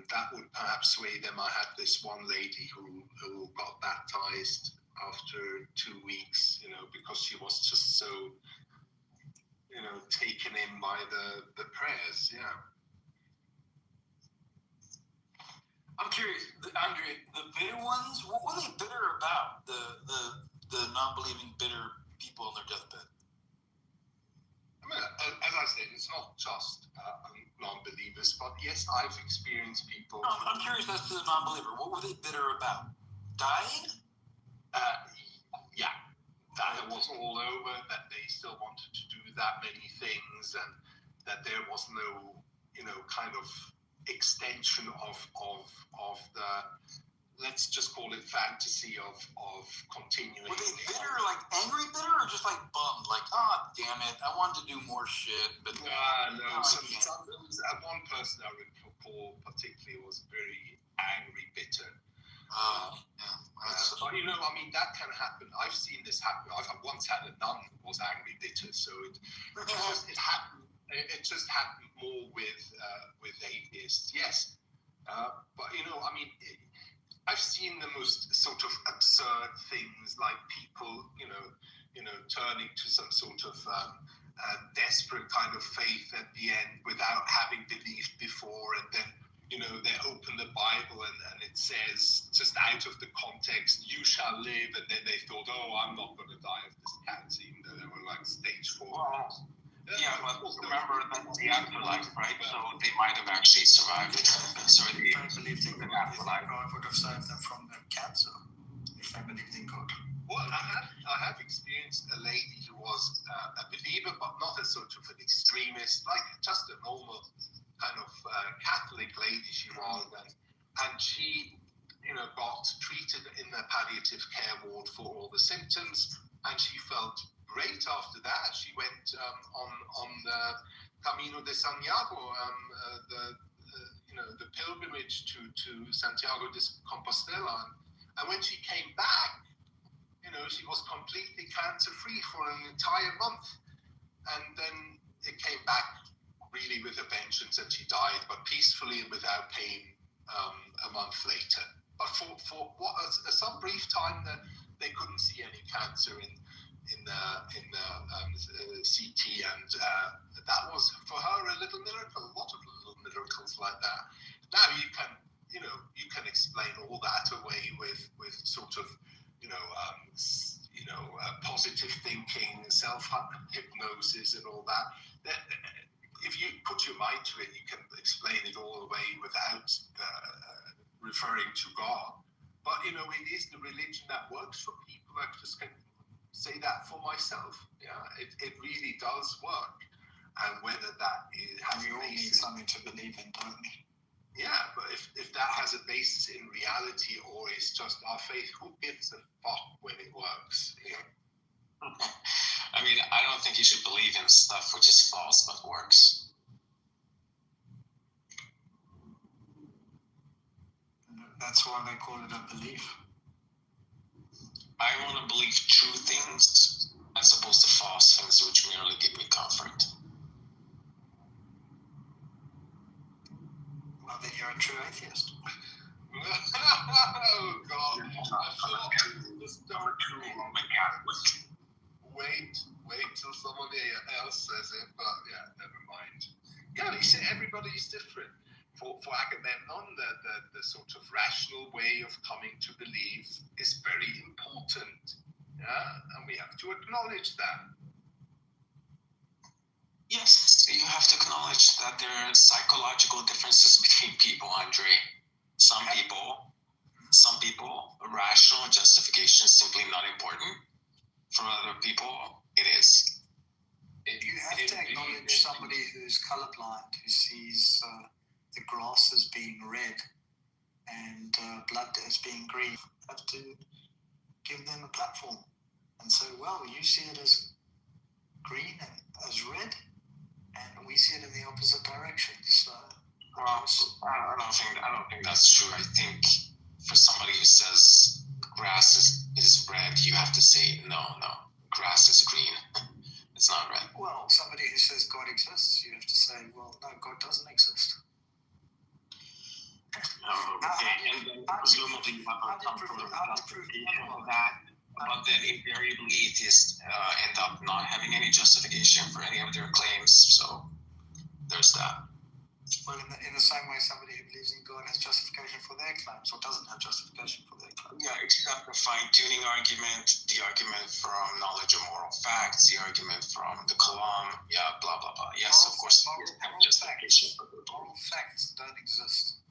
Speaker 6: that would perhaps sway them. I had this one lady who got baptized after 2 weeks, because she was just so, taken in by the prayers, yeah.
Speaker 9: I'm curious, Andre, the bitter ones, what were they bitter about? The non-believing bitter people on their deathbed?
Speaker 6: I mean, as I said, it's not just non-believers, but yes, I've experienced people.
Speaker 9: No, I'm curious as to the non-believer. What were they bitter about? Dying?
Speaker 6: Yeah, that it was all over, that they still wanted to do that many things, and that there was no, kind of extension of the, let's just call it fantasy of continuing.
Speaker 9: Were they bitter, like angry bitter, or just like bummed, like, damn it, I wanted to do more shit, but
Speaker 6: no. One person I recall particularly was very angry, bitter. But that can happen. I've seen this happen. I've once had a nun who was angry, bitter. So it happened. It just happened more with atheists. Yes, but I've seen the most sort of absurd things, like people, turning to some sort of desperate kind of faith at the end without having believed before, and then they open the Bible and it says, just out of the context, you shall live, and then they thought, I'm not going to die of this cancer, even though they were like stage 4.
Speaker 1: Yeah, but remember that the afterlife, right? So they might have actually survived. So they believed in the afterlife.
Speaker 9: God would have saved them from their cancer if they believed in God.
Speaker 6: Well, I have experienced a lady who was a believer, but not a sort of an extremist, like just a normal kind of Catholic lady she was, and she got treated in the palliative care ward for all the symptoms, and she felt great after that. She went on the Camino de Santiago, the pilgrimage to Santiago de Compostela, and when she came back, she was completely cancer-free for an entire month, and then it came back really with a vengeance, and she died, but peacefully and without pain a month later. But for some brief time, they couldn't see any cancer in the CT, and that was for her a little miracle. A lot of little miracles like that. Now you can explain all that away with sort of positive thinking, self-hypnosis, and all that. If you put your mind to it, you can explain it all away without referring to God. But it is the religion that works for people. I just can say that for myself. Yeah, it really does work. And whether that has
Speaker 8: We
Speaker 6: a
Speaker 8: all need
Speaker 6: basis,
Speaker 8: something to believe in, don't we?
Speaker 6: yeah, but if that has a basis in reality or it's just our faith, who gives a fuck when it works?
Speaker 1: I mean, I don't think you should believe in stuff which is false but works.
Speaker 8: That's why they call it a belief.
Speaker 1: I want to believe true things as opposed to false things which merely give me comfort.
Speaker 8: Well, then you're a true atheist.
Speaker 6: Oh God! I thought the story.
Speaker 1: Roman Catholic.
Speaker 6: Wait till someone else says it, but yeah, never mind. Yeah, you see, everybody's different. For Agamemnon, the sort of rational way of coming to believe is very important. Yeah, and we have to acknowledge that.
Speaker 1: Yes, you have to acknowledge that there are psychological differences between people, Andre. Some people, rational justification is simply not important. For other people, it is.
Speaker 8: You have to acknowledge somebody who's colorblind, who sees the grass as being red and blood as being green. You have to give them a platform and say, well, you see it as green and as red, and we see it in the opposite direction. So,
Speaker 1: well, I don't think that's true. I think for somebody who says grass is red, you have to say no, grass is green. It's not red.
Speaker 8: Well, somebody who says God exists, you have to say, well, no, God doesn't exist.
Speaker 1: And then presumably you have some sort of justification for that, but then invariably atheists end up not having any justification for any of their claims, so there's that.
Speaker 8: Well, in the same way somebody who believes in God has justification for their claims or doesn't have justification for their claims.
Speaker 1: Yeah, except the fine-tuning argument, the argument from knowledge of moral facts, the argument from the Kalam, yeah, blah, blah, blah. Yes, of course,
Speaker 8: moral
Speaker 1: justification.
Speaker 8: Moral facts don't exist.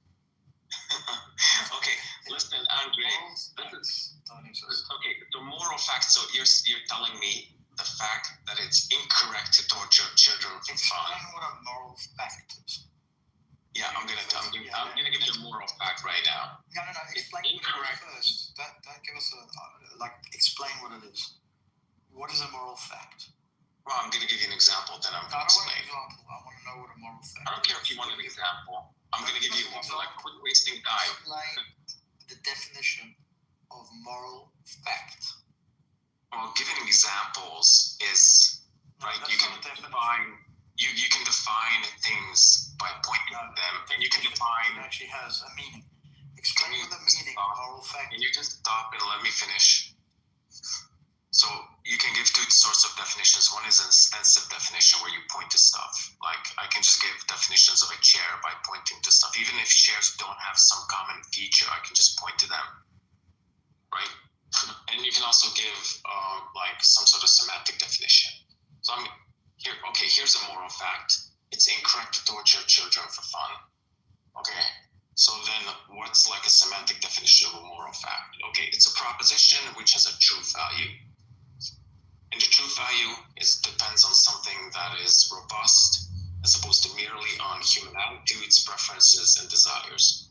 Speaker 1: Okay, listen, Andre.
Speaker 8: Moral facts don't exist.
Speaker 1: Okay, the moral fact. So you're telling me the fact that it's incorrect to torture children for fun.
Speaker 8: Explain what a moral fact is.
Speaker 1: Yeah, I'm gonna give you a moral fact right now.
Speaker 8: No. Explain
Speaker 1: incorrect.
Speaker 8: What it is first. Don't give us explain what it is. What is a moral fact?
Speaker 1: Well, I'm gonna give you an example, then I'm
Speaker 8: I
Speaker 1: gonna
Speaker 8: don't want
Speaker 1: explain.
Speaker 8: an example. I want to know what a moral fact is.
Speaker 1: I don't care if you want an example. I'm gonna give you one, like quick wasting time.
Speaker 8: Explain the definition of moral fact.
Speaker 1: Well, giving examples is right. You can define things by pointing to them, and you can define.
Speaker 8: It actually has a meaning. Explain what the meaning of moral fact.
Speaker 1: Can you just stop and let me finish? So you can give two sorts of definitions. One is an extensive definition where you point to stuff. Like I can just give definitions of a chair by pointing to stuff. Even if chairs don't have some common feature, I can just point to them, right? And you can also give like some sort of semantic definition. So I'm here. Okay, here's a moral fact. It's incorrect to torture children for fun. Okay. So then what's like a semantic definition of a moral fact? Okay, it's a proposition which has a truth value. And the truth value depends on something that is robust as opposed to merely on human attitudes, preferences, and desires.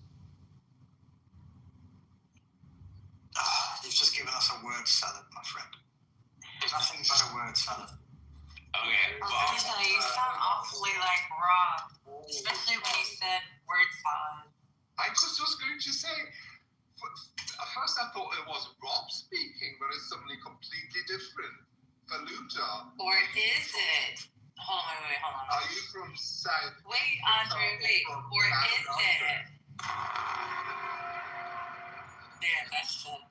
Speaker 8: just a word salad, my friend. Nothing but a word salad.
Speaker 5: Okay,
Speaker 7: Oh,
Speaker 5: well,
Speaker 7: you sound awfully like Rob, especially when you said word salad.
Speaker 6: I was just going to say, at first I thought it was Rob speaking, but it's something completely different. Faluta.
Speaker 7: Or is it? Hold on, wait, hold on.
Speaker 6: Are you from South?
Speaker 7: Wait, Andre, wait. Or is it? Yeah, that's it.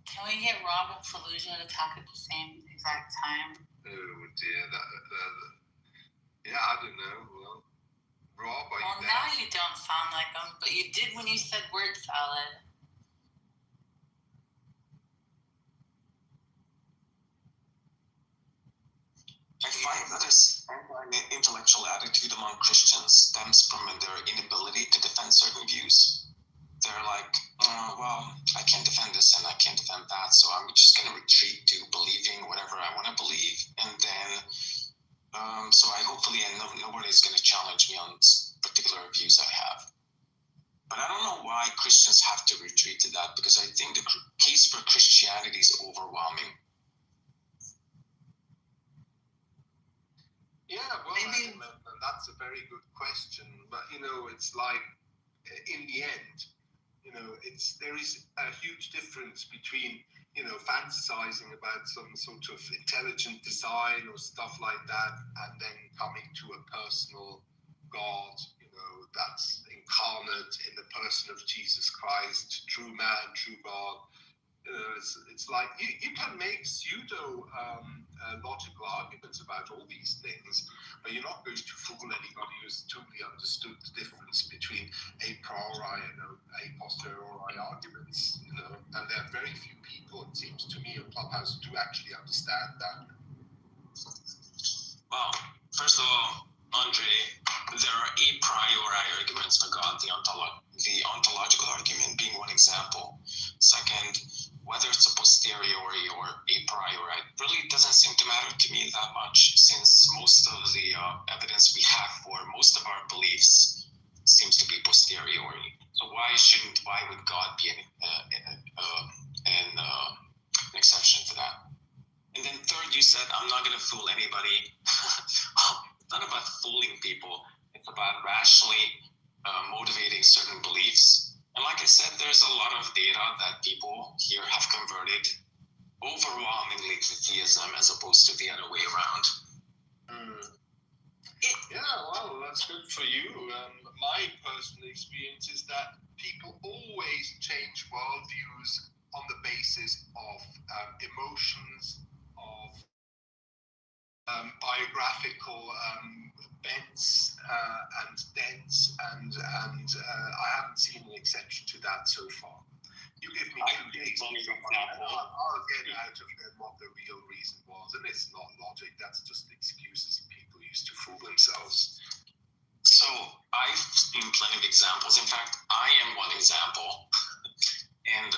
Speaker 7: Can we get Rob and Fallujah to talk at the same exact time?
Speaker 6: Oh dear, yeah, I don't know. Well, Rob, are you
Speaker 7: Well,
Speaker 6: there?
Speaker 7: now you don't sound like him, but you did when you said word salad.
Speaker 1: I find that this intellectual attitude among Christians stems from their inability to defend certain views. They're like, well, I can't defend this and I can't defend that, so I'm just going to retreat to believing whatever I want to believe. And then, so nobody's going to challenge me on particular views I have. But I don't know why Christians have to retreat to that, because I think the case for Christianity is overwhelming.
Speaker 6: Yeah, well,
Speaker 3: Maybe-
Speaker 6: that's a very good question. But it's like, in the end, there is a huge difference between fantasizing about some sort of intelligent design or stuff like that, and then coming to a personal God, that's incarnate in the person of Jesus Christ, true man, true God. It's like you can make pseudo logical arguments about all these things, but you're not going to fool anybody who's totally understood the difference between a priori and a posteriori arguments. And there are very few people, it seems to me, on Clubhouse who actually understand that.
Speaker 1: Well, first of all, Andre, there are a priori arguments for God, the ontological argument being one example. Second, whether it's a posteriori or a priori, it really doesn't seem to matter to me that much, since most of the evidence we have for most of our beliefs seems to be posteriori. So why would God be an exception for that? And then third, you said, I'm not going to fool anybody. It's not about fooling people. It's about rationally motivating certain beliefs. And like I said, there's a lot of data that people here have converted overwhelmingly to theism as opposed to the other way around.
Speaker 6: Yeah, well, that's good for you. My personal experience is that people always change worldviews on the basis of emotions, of biographical bents and dents, and I haven't seen an exception to that so far. You give me 2 days, I'll get out of them what the real reason was, and it's not logic, that's just excuses people use to fool themselves.
Speaker 1: So I've seen plenty of examples. In fact, I am one example. And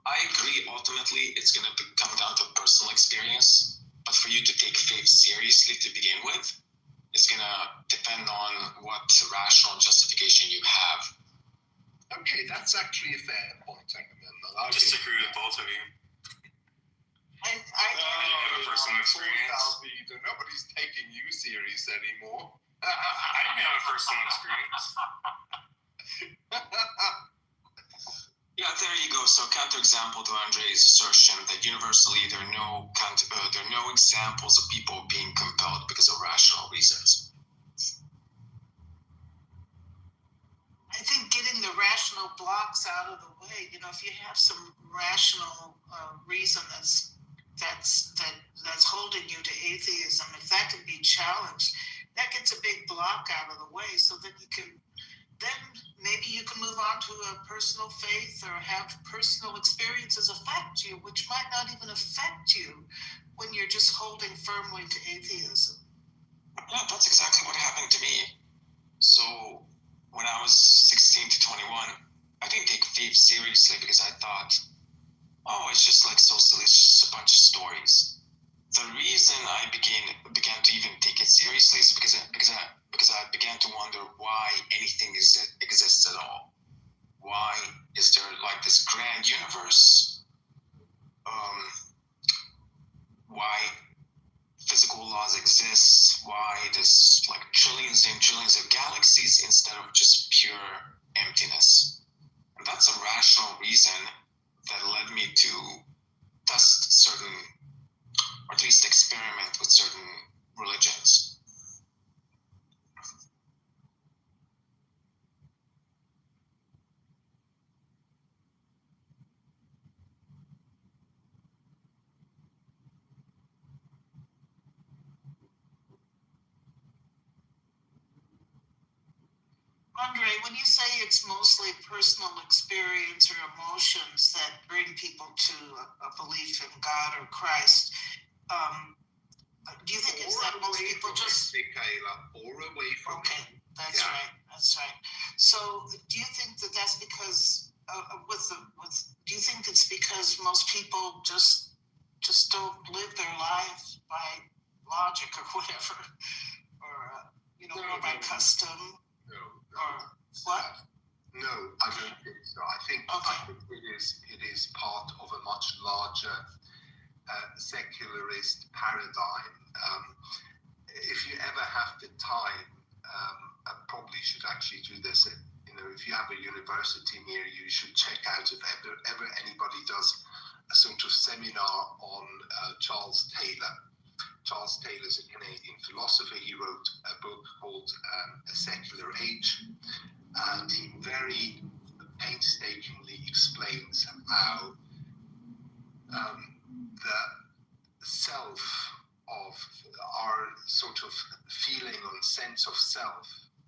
Speaker 1: I agree, ultimately, it's going to come down to personal experience. But for you to take faith seriously to begin with, it's going to depend on what rational justification you have.
Speaker 6: Okay, that's actually a fair point,
Speaker 4: I disagree with both of you.
Speaker 3: I
Speaker 4: have a personal experience.
Speaker 6: Nobody's taking you serious anymore.
Speaker 4: I didn't have a personal experience.
Speaker 1: Yeah, there you go. So counterexample to Andre's assertion that universally there are no examples of people being compelled because of rational reasons.
Speaker 3: I think getting the rational blocks out of the way, if you have some rational reason that's holding you to atheism, if that can be challenged, that gets a big block out of the way, so that then maybe you can move on to a personal faith or have personal experiences affect you, which might not even affect you when you're just holding firmly to atheism.
Speaker 1: Yeah, that's exactly what happened to me. So when I was 16 to 21, I didn't take faith seriously because I thought, oh, it's just like so silly, it's just a bunch of stories. The reason I began to even take it seriously is because I began to wonder why anything exists at all. why is there like this grand universe? Why physical laws exist? Why there's like trillions and trillions of galaxies instead of just pure emptiness? And that's a rational reason that led me to test certain, or at least experiment with certain religions.
Speaker 3: Andre, when you say it's mostly personal experience or emotions that bring people to a belief in God or Christ, do you think it's that most people just...
Speaker 6: Michaela, or away from
Speaker 3: Okay, that's
Speaker 6: Yeah.
Speaker 3: right, that's right. So do you think that that's because, do you think it's because most people just don't live their lives by logic or whatever, or, or by custom?
Speaker 6: No.
Speaker 3: Or what?
Speaker 6: No, I don't think so. I think it is part of a much larger secularist paradigm. If you ever have the time, I probably should actually do this. If you have a university near you, you should check out if ever anybody does a sort of seminar on Charles Taylor. Charles Taylor is a Canadian philosopher. He wrote a book called A Secular Age, and he very painstakingly explains how the self of our sort of feeling and sense of self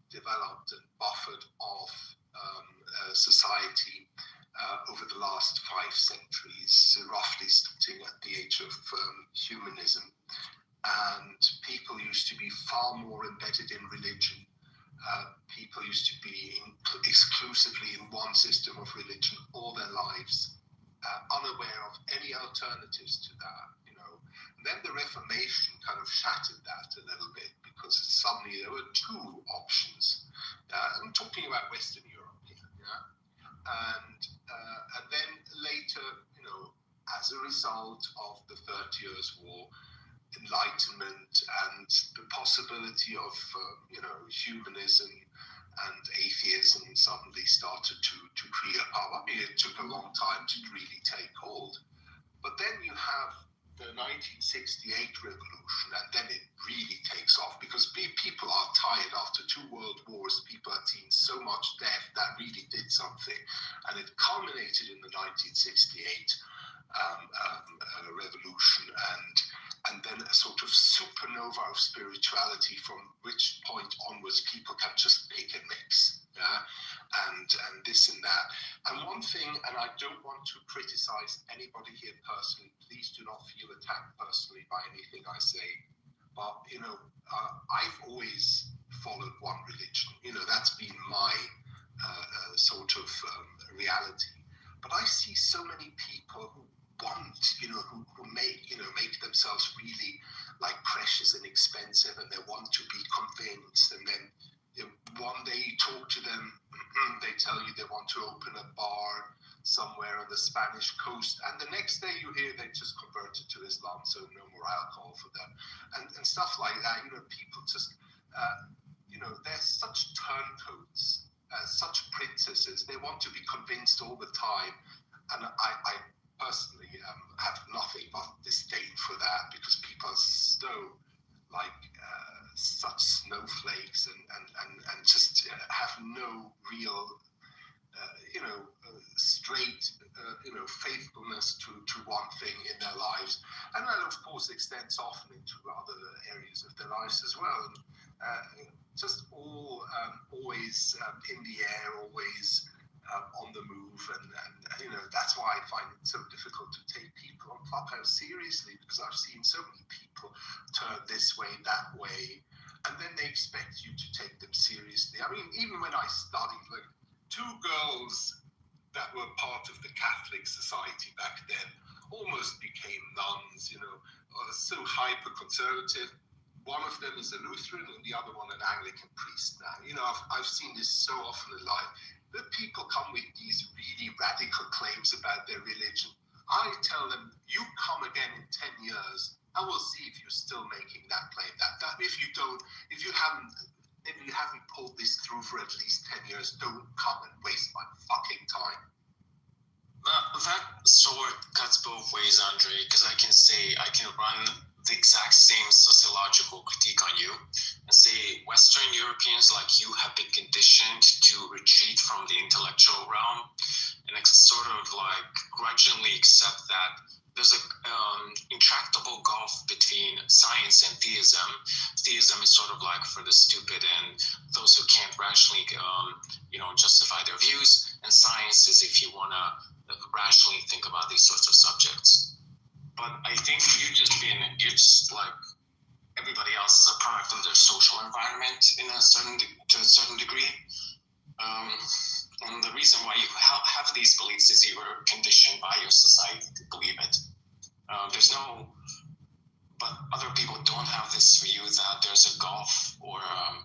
Speaker 6: developed and buffered off society over the last 5 centuries, roughly starting at the age of humanism. And people used to be far more embedded in religion. People used to be exclusively in one system of religion all their lives, unaware of any alternatives to that, And then the Reformation kind of shattered that a little bit, because suddenly there were 2 options. I'm talking about Western Europe here, And then later, as a result of the 30 Years' War, Enlightenment and the possibility of humanism and atheism suddenly started to creep up. I mean, it took a long time to really take hold, but then you have the 1968 revolution, and then it really takes off, because people are tired. After 2 world wars, people had seen so much death that really did something, and it culminated in the 1968 revolution, and then a sort of supernova of spirituality, from which point onwards people can just pick and mix, and this and that. And one thing, and I don't want to criticize anybody here personally, please do not feel attacked personally by anything I say, but I've always followed one religion. That's been my sort of reality. But I see so many people who want, who make themselves really like precious and expensive, and they want to be convinced, and then one day you talk to them, they tell you they want to open a bar somewhere on the Spanish coast, and the next day you hear they just converted to Islam, so no more alcohol for them, and stuff like that. People just, they're such turncoats, such princesses. They want to be convinced all the time, and I personally have nothing but disdain for that, because people are so such snowflakes and just have no real straight faithfulness to one thing in their lives, and that of course extends often into other areas of their lives as well. Just all always in the air, always on the move, and that's why I find it so difficult to take people on Clubhouse seriously, because I've seen so many people turn this way, that way, and then they expect you to take them seriously. I mean, even when I studied, 2 girls that were part of the Catholic Society back then almost became nuns, so hyper conservative. one of them is a Lutheran and the other one an Anglican priest. Now, you know, I've seen this so often in life that people come with these really radical claims about their religion. I tell them, you come again in 10 years, and we'll see if you're still making that claim. That if you haven't pulled this through for at least 10 years, don't come and waste my fucking time.
Speaker 1: That sword cuts both ways, Andre, because I can run the exact same sociological critique on you and say Western Europeans like you have been conditioned to retreat from the intellectual realm and sort of like grudgingly accept that there's a intractable gulf between science and theism. Theism is sort of like for the stupid and those who can't rationally justify their views, and science is if you want to rationally think about these sorts of subjects. But I think you're just like everybody else, a product of their social environment to a certain degree. And the reason why you have these beliefs is you were conditioned by your society to believe it. But other people don't have this view that there's a gulf or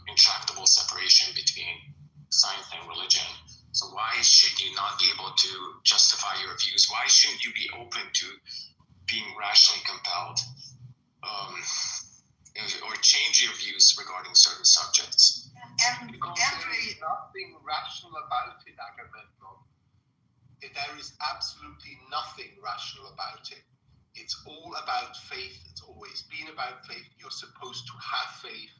Speaker 1: intractable separation between science and religion. So why should you not be able to justify your views? Why shouldn't you be open to being rationally compelled or change your views regarding certain subjects?
Speaker 3: And
Speaker 6: Because there is nothing rational about it, Agamemnon. There is absolutely nothing rational about it. It's all about faith. It's always been about faith. You're supposed to have faith.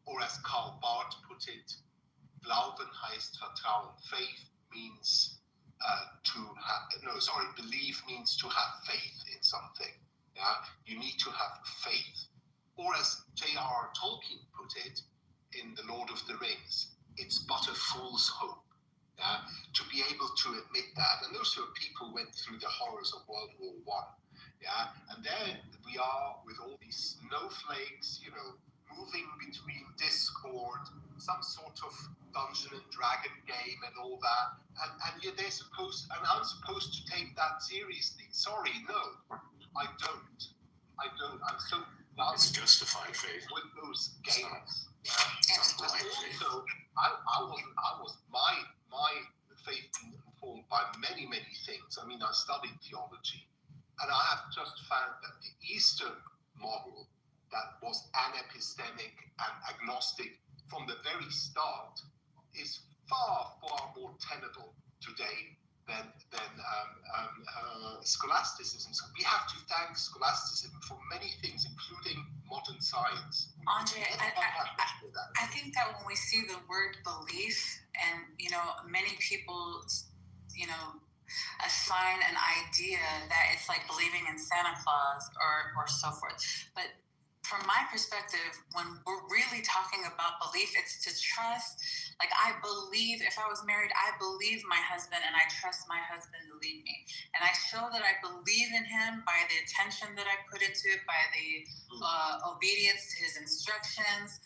Speaker 6: Or as Karl Barth put it, Glauben heißt Vertrauen. Faith means belief means to have faith in something. Yeah, you need to have faith. Or as J.R.R. Tolkien put it in The Lord of the Rings, it's but a fool's hope. Yeah, to be able to admit that, and those are people who went through the horrors of World War I. Yeah, and there we are with all these snowflakes, moving between discord, some sort of Dungeon and Dragon game and all that, and I'm supposed to take that seriously. Sorry, no, I don't. I'm so
Speaker 9: It's justified faith.
Speaker 6: with those games. Yeah. Also, my faith being informed by many things. I mean, I studied theology, and I have just found that the Eastern model that was anepistemic and agnostic from the very start is far more tenable today than scholasticism. So we have to thank scholasticism for many things, including modern science.
Speaker 7: Andre, I think that when we see the word belief, and many people, assign an idea that it's like believing in Santa Claus or so forth. But from my perspective, when we're really talking about belief, it's to trust. Like, I believe, if I was married, I believe my husband and I trust my husband to lead me. And I show that I believe in him by the attention that I put into it, by the obedience to his instructions.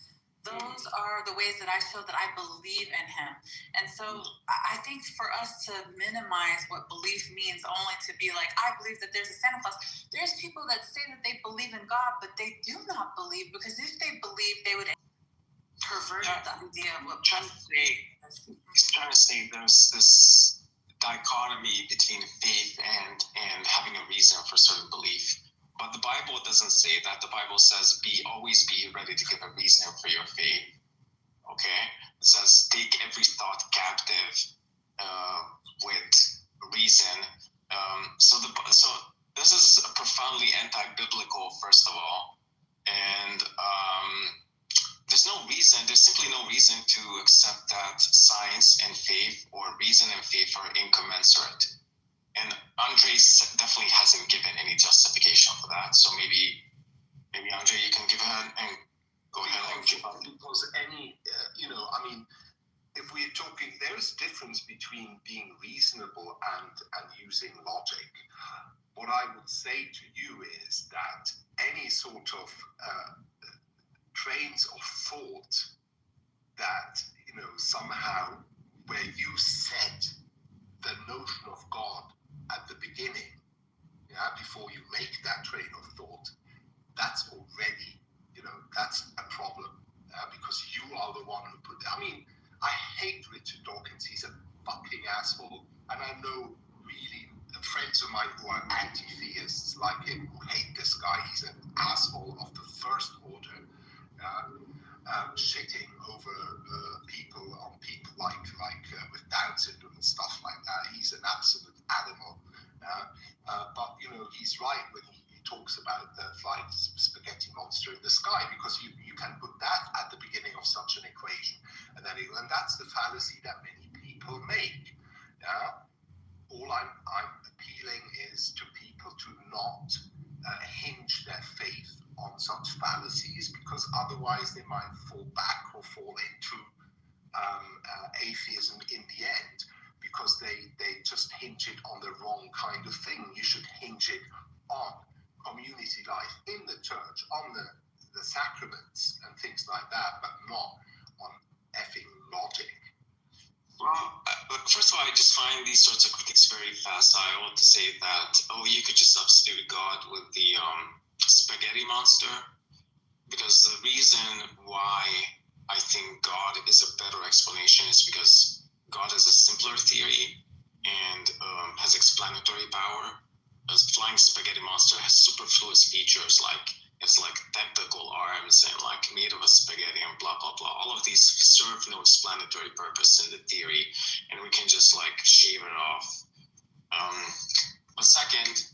Speaker 7: Those are the ways that I show that I believe in him. And so I think for us to minimize what belief means only to be like, I believe that there's a Santa Claus. There's people that say that they believe in God, but they do not believe, because if they believe, they would pervert the idea of what
Speaker 1: He's trying to say there's this dichotomy between faith and having a reason for certain belief. But the Bible doesn't say that. The Bible says always be ready to give a reason for your faith. Okay? It says take every thought captive with reason. So this is profoundly anti-biblical, first of all. And there's simply no reason to accept that science and faith or reason and faith are incommensurate. And Andre definitely hasn't given any justification for that. So maybe Andre, you can give her and go ahead and give her.
Speaker 6: Because if we're talking, there's a difference between being reasonable and using logic. What I would say to you is that any sort of trains of thought that, somehow where you set the notion of God at the beginning, before you make that train of thought, that's already, that's are the one who put. I mean, I hate Richard Dawkins. He's a fucking asshole, and I know really friends of mine who are anti-theists like him who hate this guy. He's an asshole of the first order, shitting over people like with Down syndrome and stuff like that. He's an absolute animal. But he's right when he talks about the flying spaghetti monster in the sky, because you can put that at the beginning of such an equation, and that's the fallacy that many people make. All I'm appealing is to people to not hinge their faith on such fallacies, because otherwise they might fall back or fall into atheism in the end, because they just hinge it on the wrong kind of thing. You should hinge it on community life in the church, on the sacraments and things like that, but not on effing logic.
Speaker 1: Well, first of all, I just find these sorts of critiques very facile to say that, you could just substitute God with the spaghetti monster, because the reason why I think God is a better explanation is because God is a simpler theory and has explanatory power. A flying spaghetti monster has superfluous features, like it's like tentacle arms and like made of a spaghetti and blah blah blah. All of these serve no explanatory purpose in the theory, and we can just like shave it off. But second,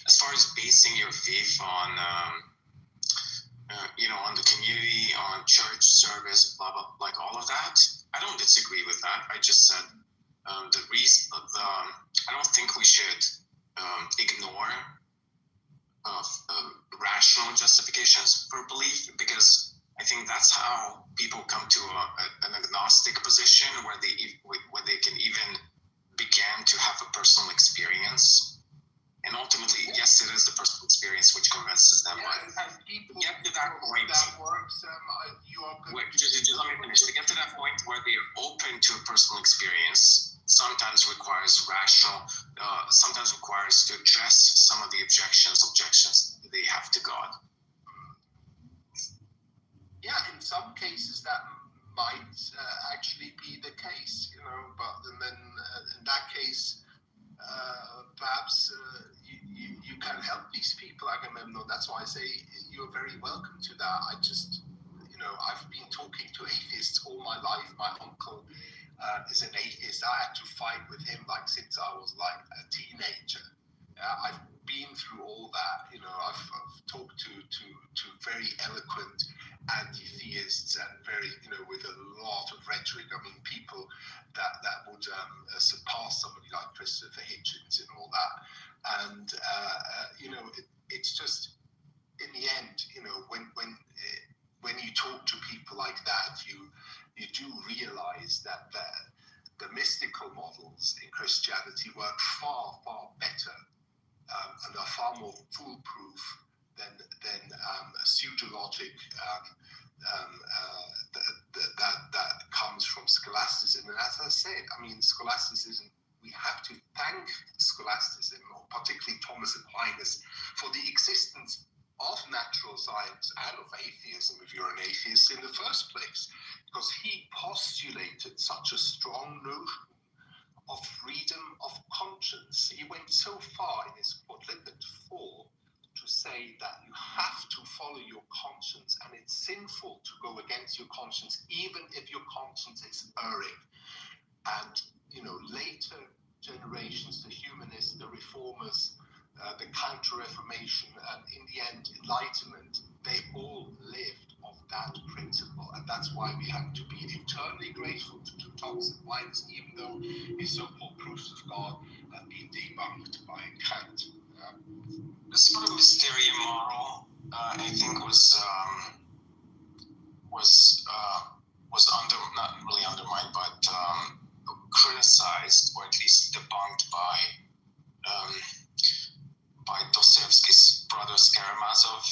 Speaker 1: as far as basing your faith on on the community, on church service, blah blah, like all of that, I don't disagree with that. I just said I don't think we should ignore rational justifications for belief, because I think that's how people come to an agnostic position where they can even begin to have a personal experience. And ultimately, yes, it is the personal experience which convinces them.
Speaker 6: Yeah, and people
Speaker 1: get to that point.
Speaker 6: That works. You are good.
Speaker 1: Just let me finish. To get to that point where they are open to a personal experience, sometimes requires sometimes requires to address some of the objections they have to God.
Speaker 6: Yeah, in some cases that might actually be the case, but then in that case, perhaps you can help these people, Agamemnon. That's why I say you're very welcome to that. I just, I've been talking to atheists all my life. My uncle is an atheist. I had to fight with him since I was a teenager. I've been through all that. I've talked to very eloquent anti-theists and very, with a lot of rhetoric. I mean, people that would surpass somebody like Christopher Hitchens and all that. And it's just, in the end, when you talk to people like that, you do realize that the mystical models in Christianity work far, far better and are far more foolproof than pseudologic that comes from scholasticism. And as I said, scholasticism, we have to thank scholasticism, or particularly Thomas Aquinas, for the existence of natural science and of atheism, if you're an atheist, in the first place, because he postulated such a strong notion of freedom of conscience. He went so far in his Quodlibet 4 to say that you have to follow your conscience, and it's sinful to go against your conscience, even if your conscience is erring. And, later generations, the humanists, the reformers, the Counter-Reformation, and in the end, Enlightenment, they all lived of that principle. And that's why we have to be eternally grateful to Thomas Aquinas, even though his so-called proofs of God have been debunked by Kant.
Speaker 1: This sort of mysterium model, I think, was not really undermined, but criticized, or at least debunked by Dostoevsky's brother Karamazov,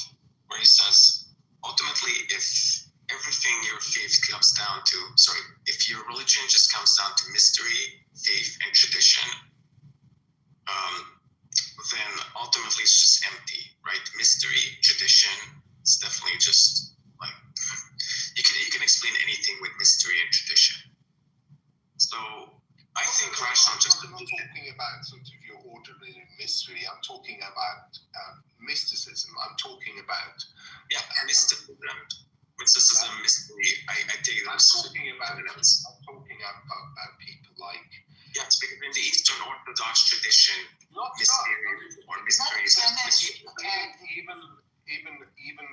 Speaker 1: where he says, ultimately, if everything your faith comes down to, if your religion just comes down to mystery, faith, and tradition, then ultimately it's just empty, right? Mystery, tradition, it's definitely just you can explain anything with mystery and tradition. So I think rational just.
Speaker 6: I'm not talking about sort of your ordinary mystery. I'm talking about mysticism. I'm talking about
Speaker 1: mysticism, mystery. I take
Speaker 6: I'm
Speaker 1: those.
Speaker 6: talking about people like
Speaker 1: Yes, because in the Eastern Orthodox tradition, mystery or mystery is
Speaker 6: even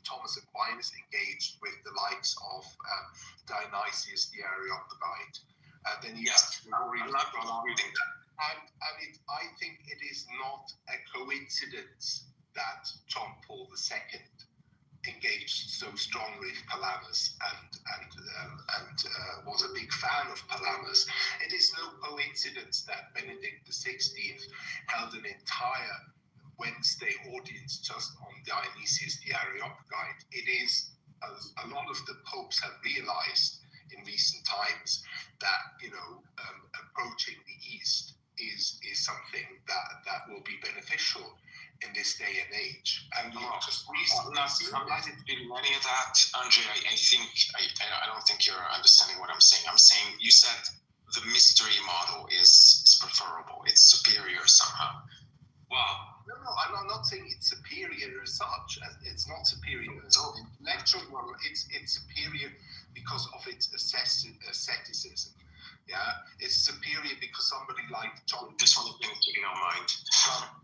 Speaker 6: Thomas Aquinas engaged with the likes of Dionysius the Areopagite. Then you
Speaker 1: I'm not reading that.
Speaker 6: And I think it is not a coincidence that John Paul II engaged so strongly with Palamas and was a big fan of Palamas. It is no coincidence that Benedict XVI held an entire Wednesday audience just on Dionysius the Areopagite. It is a lot of the popes have realized in recent times that approaching the East is something that will be beneficial in this day and age. And just recently,
Speaker 1: I'm not feeling any of that, Andre. I don't think you're understanding what I'm saying. I'm saying you said the mystery model is preferable. It's superior somehow. Well,
Speaker 6: no, I'm not saying it's superior as such. It's not superior as an intellectual model. It's superior because of its asceticism. Yeah, it's superior because somebody like John.
Speaker 1: Just one thing to keep in mind.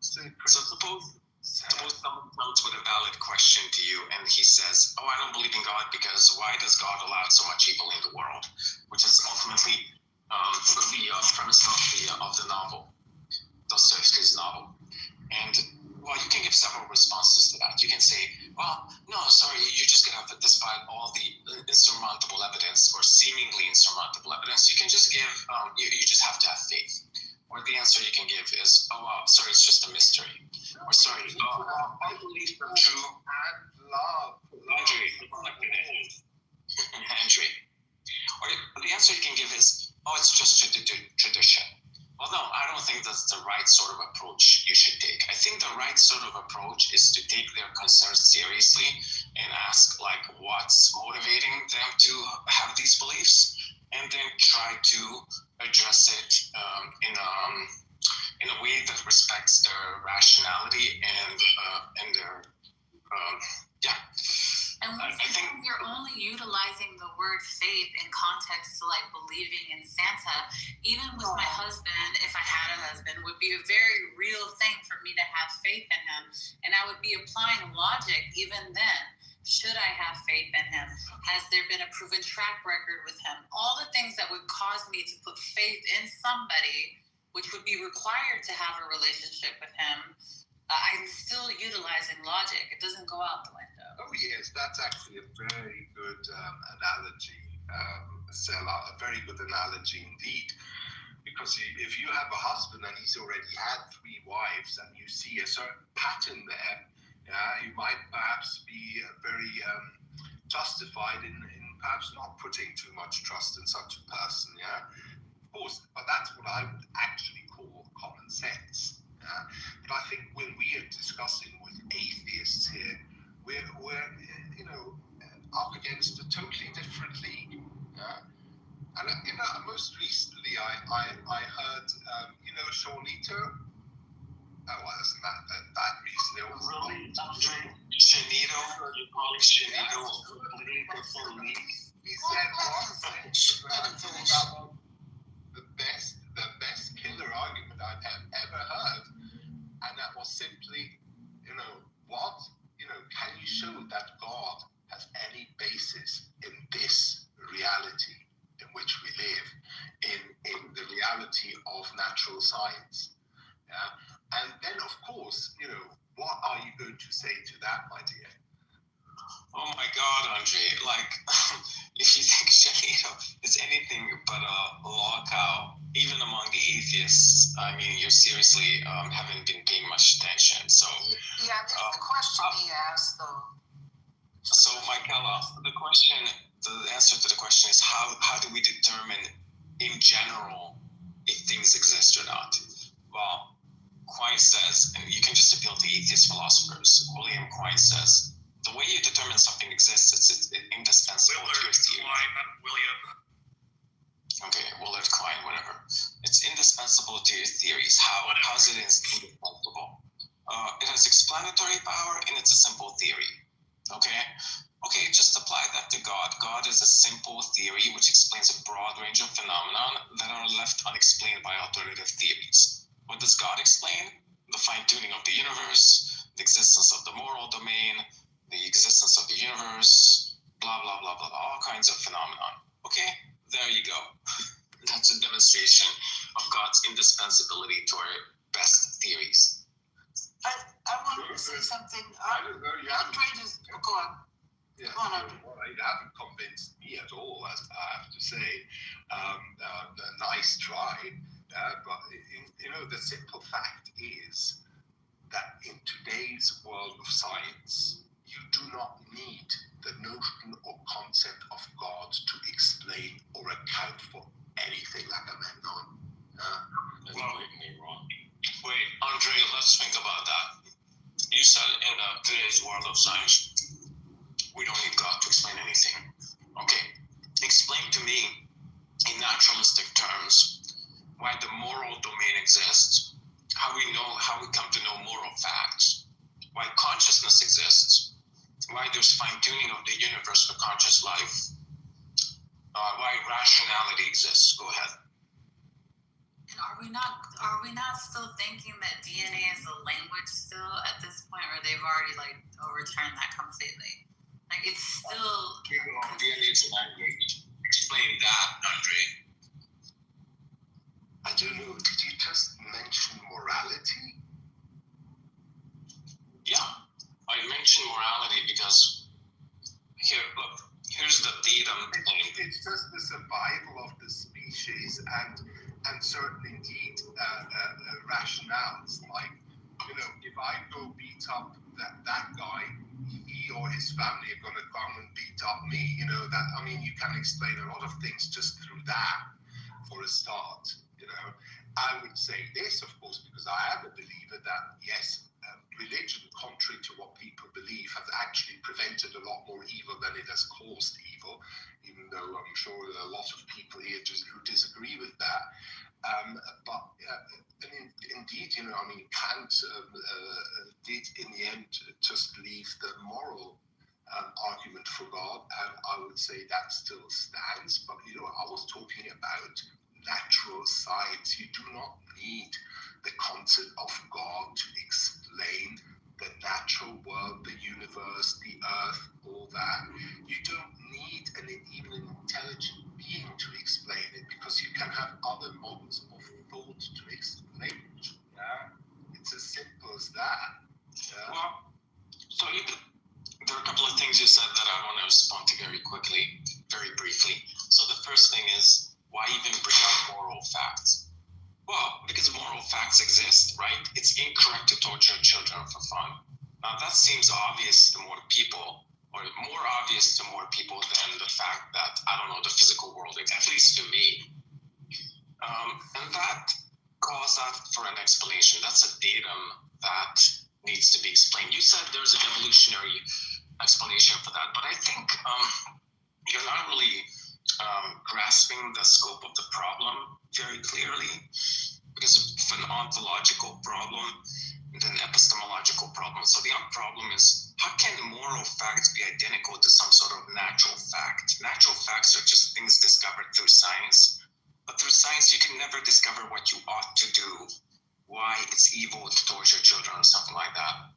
Speaker 1: So suppose someone comes with a valid question to you, and he says, "Oh, I don't believe in God because why does God allow so much evil in the world?" Which is ultimately the premise of the novel, Dostoevsky's novel. And well, you can give several responses to that. You can say, well, no, sorry, you're just going to have to, despite all the insurmountable evidence or seemingly insurmountable evidence, you can just give, you just have to have faith. Or the answer you can give is, oh, wow, sorry, it's just a mystery. Or sorry, I believe you're true.
Speaker 6: And love.
Speaker 1: Andre. Or the answer you can give is, oh, it's just tradition. Well, no, I don't think that's the right sort of approach you should take. I think the right sort of approach is to take their concerns seriously and ask, like, what's motivating them to have these beliefs, and then try to address it in a way that respects their rationality and their
Speaker 7: And I think you're only utilizing the word faith in context to like believing in Santa. Even with my husband, if I had a husband, would be a very real thing for me to have faith in him. And I would be applying logic even then. Should I have faith in him? Has there been a proven track record with him? All the things that would cause me to put faith in somebody, which would be required to have a relationship with him, I'm still utilizing logic. It doesn't go out the window.
Speaker 6: Oh yes, that's actually a very good analogy, Sela, a very good analogy indeed. Because if you have a husband and he's already had 3 wives and you see a certain pattern there, you might perhaps be very justified in perhaps not putting too much trust in such a person. Yeah, of course, but that's what I would actually call common sense. But I think when we are discussing with atheists here, we're up against a totally different league. And most recently I heard Shawnito. Oh, well, isn't that recently? It was
Speaker 1: really Shanito, or you call it Shanito?
Speaker 6: He said one the best killer argument I've ever heard, and that was simply, can you show that God has any basis in this reality in which we live, in the reality of natural science? And then, of course, what are you going to say to that, my dear?
Speaker 1: Oh my God, Andre! Like, if you think Shanito is anything but a law cow, even among the atheists, I mean, you seriously haven't been paying much attention. So
Speaker 3: yeah, that's the question he asked, though.
Speaker 1: So, Michaela, the answer to the question is how do we determine in general if things exist or not? Well, Quine says, and you can just appeal to atheist philosophers. William Quine says, The way you determine something exists, it's indispensable to your theory.
Speaker 2: William.
Speaker 1: Okay, Willard Klein, whatever. It's indispensable to your theories. How's it indispensable? It has explanatory power and it's a simple theory. Okay, just apply that to God. God is a simple theory which explains a broad range of phenomena that are left unexplained by alternative theories. What does God explain? The fine-tuning of the universe, the existence of the moral domain, the existence of the universe, blah, blah, blah, blah, blah, all kinds of phenomena. Okay, there you go. That's a demonstration of God's indispensability to our best theories.
Speaker 3: I wanted to say something.
Speaker 6: I don't know. You haven't.
Speaker 3: Andre just go on.
Speaker 6: Yeah,
Speaker 3: Go on, Andre.
Speaker 6: well, you haven't convinced me at all, as I have to say. A nice try, but the simple fact is that in today's world of science, you do not need the notion or concept of God to explain or account for anything like a man.
Speaker 9: That's blatantly wrong.
Speaker 1: Wait, Andre, let's think about that. You said in today's world of science, we don't need God to explain anything. Okay, explain to me in naturalistic terms why the moral domain exists, how we come to know moral facts, why consciousness exists, why there's fine-tuning of the universe for conscious life, why rationality exists. Go ahead.
Speaker 7: And are we not still thinking that DNA is a language still at this point, or they've already overturned that completely? Like it's still
Speaker 1: DNA is a language. Explain that, Andre.
Speaker 6: I don't know. Did you just mention morality?
Speaker 1: Yeah, I mentioned morality because here's the datum.
Speaker 6: It's just the survival of the species and certain indeed rationales. Like, if I go beat up that guy, he or his family are going to come and beat up me. You can explain a lot of things just through that for a start. I would say this, of course, because I am a believer that yes, religion, contrary to what people believe, has actually prevented a lot more evil than it has caused evil, even though I'm sure there are a lot of people here who disagree with that. Indeed, Kant did in the end just leave the moral argument for God, and I would say that still stands. But I was talking about natural science. You do not need the concept of God to explain the natural world, the universe, the earth, all that. You don't need even an intelligent being to explain it, because you can have other models of thought to explain it. Yeah, it's as simple as that. Yeah.
Speaker 1: Well, so there are a couple of things you said that I want to respond to very quickly, very briefly. So the first thing is, why even bring up moral facts? Well, because moral facts exist, right? It's incorrect to torture children for fun. Now that seems obvious to more people, or more obvious to more people than the fact that, the physical world, at least to me. And that calls out for an explanation. That's a datum that needs to be explained. You said there's an evolutionary explanation for that, but I think you're not really grasping the scope of the problem very clearly, because of an ontological problem and an epistemological problem. So the problem is, how can moral facts be identical to some sort of natural fact? Natural facts are just things discovered through science, but through science you can never discover what you ought to do, why it's evil to torture children or something like that.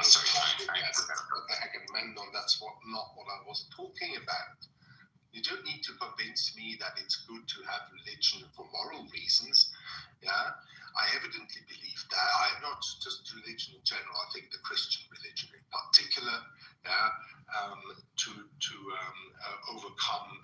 Speaker 1: Sorry,
Speaker 6: I can amend on that's not what I was talking about. You don't need to convince me that it's good to have religion for moral reasons. Yeah, I evidently believe that. Not just religion in general. I think the Christian religion in particular, to overcome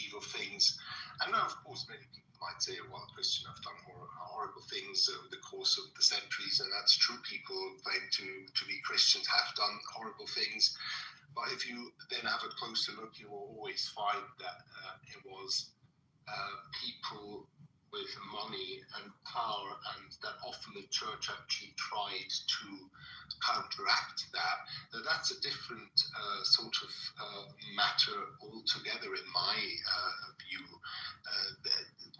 Speaker 6: evil things. And now, of course, many people might say, well, Christians have done horrible things over the course of the centuries, and that's true. People who claim to be Christians have done horrible things. But if you then have a closer look, you will always find that it was people with money and power, and that often the church actually tried to counteract that. Now, that's a different sort of matter altogether, in my view.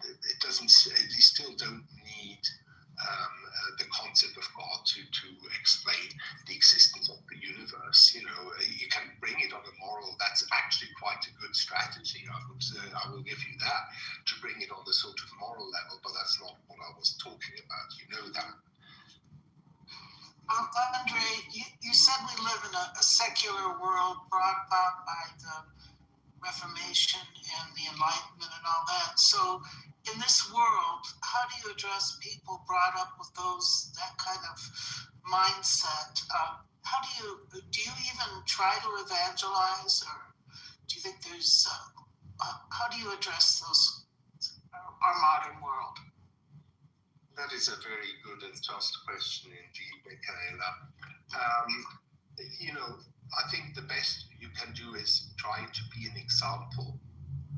Speaker 6: It doesn't. You still don't need the concept of God to explain the existence of the universe. You know, you can bring it on a moral. That's actually quite a good strategy. I will give you that, to bring it on the sort of moral level. But that's not what I was talking about. You know that.
Speaker 3: Andre, you said we live in a secular world brought about by the Reformation and the Enlightenment and all that. So, in this world, how do you address people brought up with that kind of mindset? How do you even try to evangelize, or do you think there's how do you address our modern world?
Speaker 6: That is a very good and just question indeed, Michaela. You know, I think the best you can do is try to be an example,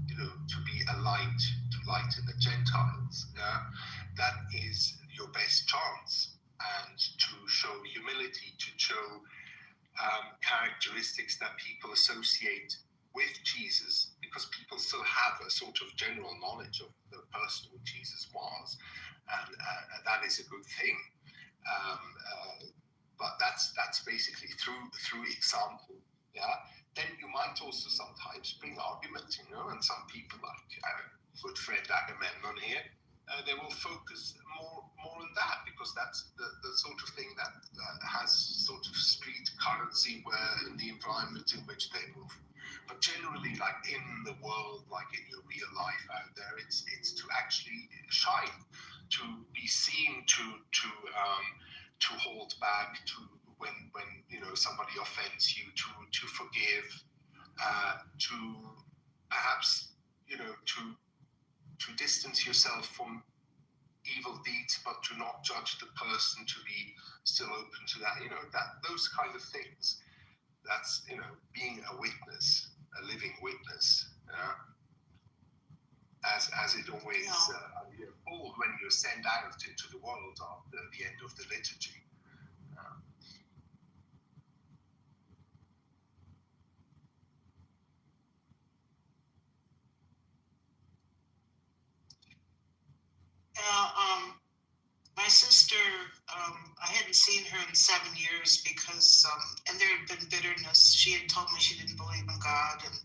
Speaker 6: you know, to be a light to lighten the Gentiles. Yeah? That is your best chance. And to show humility, to show characteristics that people associate with Jesus, because people still have a sort of general knowledge of the person who Jesus was, and that is a good thing. But that's basically through example. Yeah. Then you might also sometimes bring arguments, you know, and some people like good friend Agamemnon here, they will focus more on that, because that's the sort of thing that has sort of street currency where in the environment in which they move. But generally, like in the world, like in your real life out there, it's to actually shine, to be seen, to hold back, to when you know somebody offends you, to forgive, to perhaps, you know, to distance yourself from evil deeds, but to not judge the person, to be still open to that, you know, that those kind of things. That's, you know, being a witness, a living witness. As it always unfolds when you're sent out into the world after the end of the liturgy.
Speaker 3: My sister, I hadn't seen her in 7 years because, and there had been bitterness. She had told me she didn't believe in God, and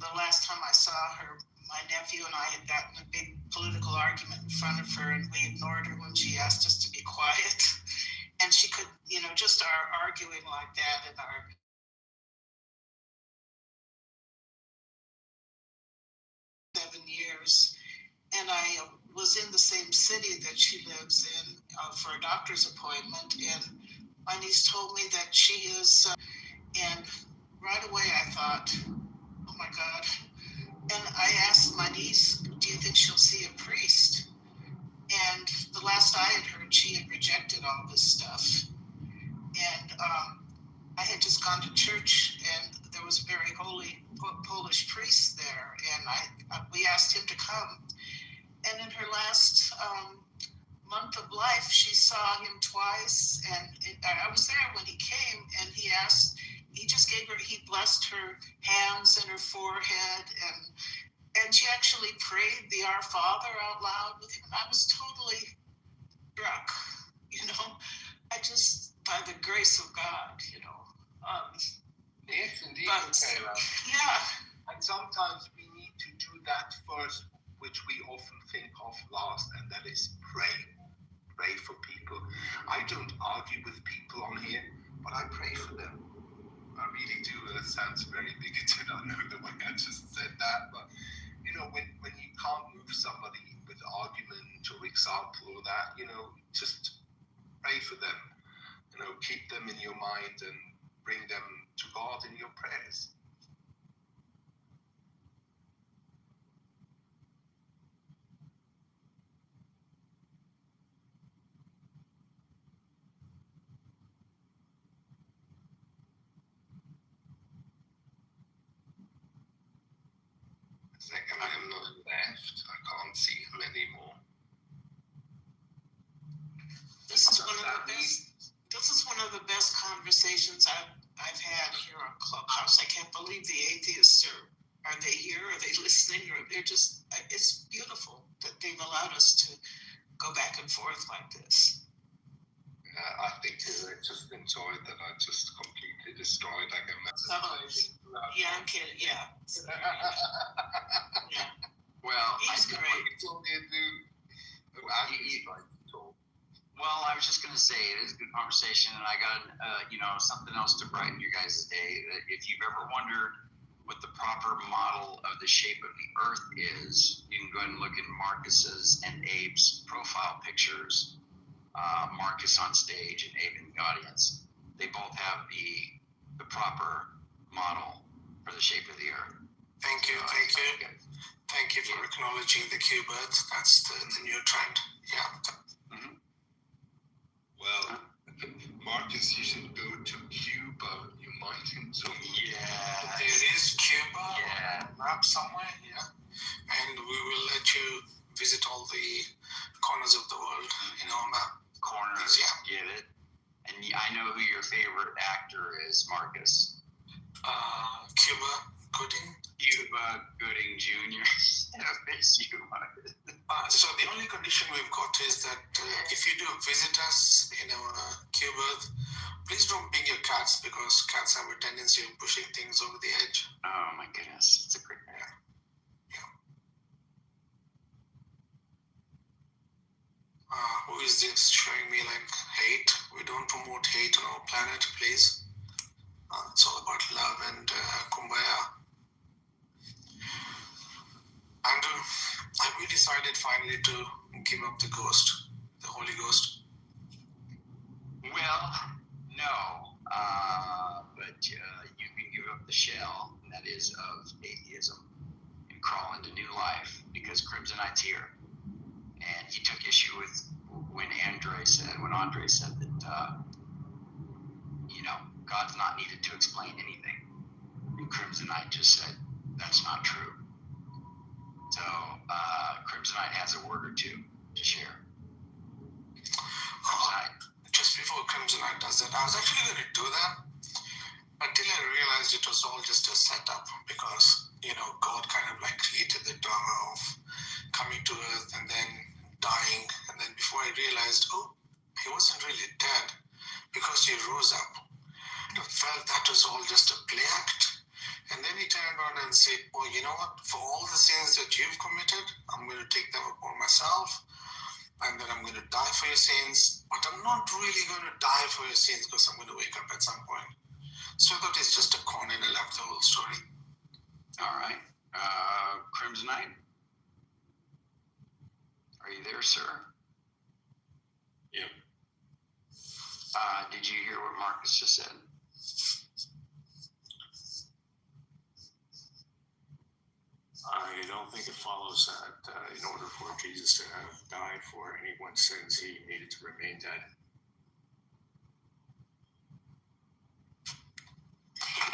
Speaker 3: the last time I saw her, my nephew and I had gotten a big political argument in front of her, and we ignored her when she asked us to be quiet. And she could, you know, just our arguing like that in our 7 years. And I was in the same city that she lives in for a doctor's appointment, and my niece told me that she is, and right away I thought, oh my God. And I asked my niece, do you think she'll see a priest? And the last I had heard, she had rejected all this stuff. And I had just gone to church, and there was a very holy Polish priest there, and we asked him to come. And in her last month of life, she saw him twice, and I was there when he came, and he just gave her, he blessed her hands and her forehead, and she actually prayed the Our Father out loud with him. I was totally struck, you know, by the grace of God, you know.
Speaker 6: Yes, indeed.
Speaker 3: Yeah.
Speaker 6: And sometimes we need to do that first, which we often think of last, and that is pray. Pray for people. I don't argue with people on here, but I pray for them. I really do. That sounds very bigoted. I know the way I just said that, but you know, when you can't move somebody with argument or example or that, you know, just pray for them. You know, keep them in your mind and bring them to God in your prayers. Second Amendment left. I can't see him anymore.
Speaker 3: This is one of the best. This is one of the best conversations I've had here on Clubhouse. I can't believe the atheists are they here? Are they listening? Or they're just. It's beautiful that they've allowed us to go back and forth like this.
Speaker 6: I think I just enjoyed that I just completely destroyed
Speaker 3: Yeah, I'm kidding. Yeah. Yeah.
Speaker 1: Well,
Speaker 3: He's great.
Speaker 1: Well, I was just going to say it is a good conversation, and I got something else to brighten your guys' day. If you've ever wondered what the proper model of the shape of the Earth is, you can go ahead and look at Marcus's and Abe's profile pictures. Marcus on stage and Abe in the audience. They both have the proper model for the shape of the Earth.
Speaker 4: Thank you. Thank you for acknowledging the Q-Bird. That's the new trend. Yeah.
Speaker 1: Mm-hmm.
Speaker 6: Well, Marcus, you should go to Cuba. You might enjoy.
Speaker 1: Yeah.
Speaker 4: There is Cuba
Speaker 1: Yeah.
Speaker 4: map somewhere. Yeah. And we will let you visit all the corners of the world in our map.
Speaker 1: Corners,
Speaker 4: Yeah.
Speaker 1: get it? And I know who your favorite actor is, Marcus.
Speaker 4: Cuba Gooding.
Speaker 1: Cuba Gooding Jr.
Speaker 4: So the only condition we've got is that if you do visit us in our Q-Bird, please don't bring your cats because cats have a tendency of pushing things over the edge.
Speaker 1: Oh my goodness, it's a great name.
Speaker 4: Who is this showing me like hate? We don't promote hate on our planet, please. It's all about love and kumbaya. Andrew, have we decided finally to give up the ghost, the Holy Ghost?
Speaker 1: Well, no, but you can give up the shell, and that is of atheism, and crawl into new life because Crimsonite's here. And he took issue with when Andre said that, God's not needed to explain anything. And Crimsonite just said, that's not true. So, Crimsonite has a word or two to share.
Speaker 4: Just before Crimsonite does that, I was actually going to do that until I realized it was all just a setup because, God kind of like created the drama of coming to Earth and then dying. And then before I realized, he wasn't really dead because he rose up. I felt that was all just a play act. And then he turned around and said, you know what? For all the sins that you've committed, I'm going to take them upon myself. And then I'm going to die for your sins. But I'm not really going to die for your sins because I'm going to wake up at some point. So that is just a con and I left the whole story.
Speaker 1: All right. Crimsonite? Are you there, sir?
Speaker 9: Yeah.
Speaker 1: Did you hear what Marcus just said?
Speaker 9: I don't think it follows that in order for Jesus to have died for anyone's sins, he needed to remain dead.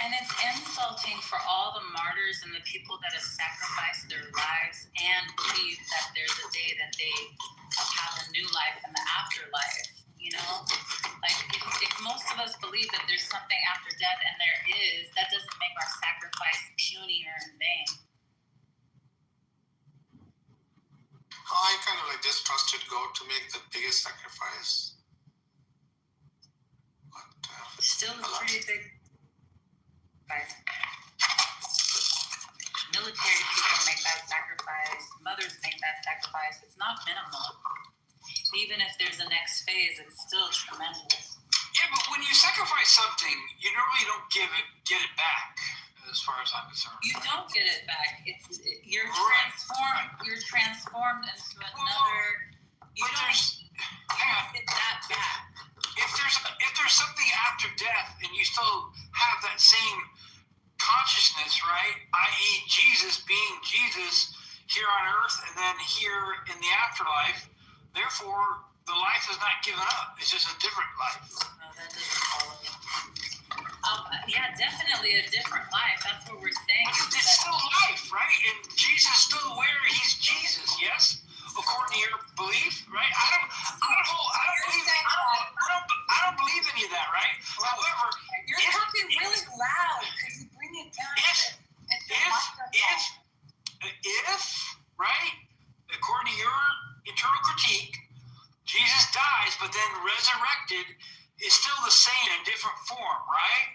Speaker 7: And it's insulting for all the martyrs and the people that have sacrificed their lives and believe that there's a day that they have a new life in the afterlife. Like if most of us believe that there's something after death, and there is, that doesn't make our sacrifice puny or in vain.
Speaker 4: I kind of like just trusted God to make the biggest sacrifice. But
Speaker 7: still a pretty big sacrifice. Military people make that sacrifice. Mothers make that sacrifice. It's not minimal. Even if there's a next phase, it's still tremendous.
Speaker 2: Yeah, but when you sacrifice something, you normally don't get it back. As far as I'm concerned,
Speaker 7: you don't get it back. You're
Speaker 2: right.
Speaker 7: transformed. You're transformed into another. You don't get that back.
Speaker 2: If there's something after death, and you still have that same consciousness, right? I.e., Jesus being Jesus here on earth, and then here in the afterlife. Therefore, the life is not given up. It's just a different life.
Speaker 7: No, that doesn't follow. Yeah, definitely a different life. That's what we're saying.
Speaker 2: But it's still life, right? And Jesus is still where he's Jesus, yes? According to your belief, right? I don't believe any of that, right? However,
Speaker 7: You're talking really loud. Could you bring it down?
Speaker 2: If, right, according to your internal critique, Jesus dies but then resurrected is still the same in different form, right?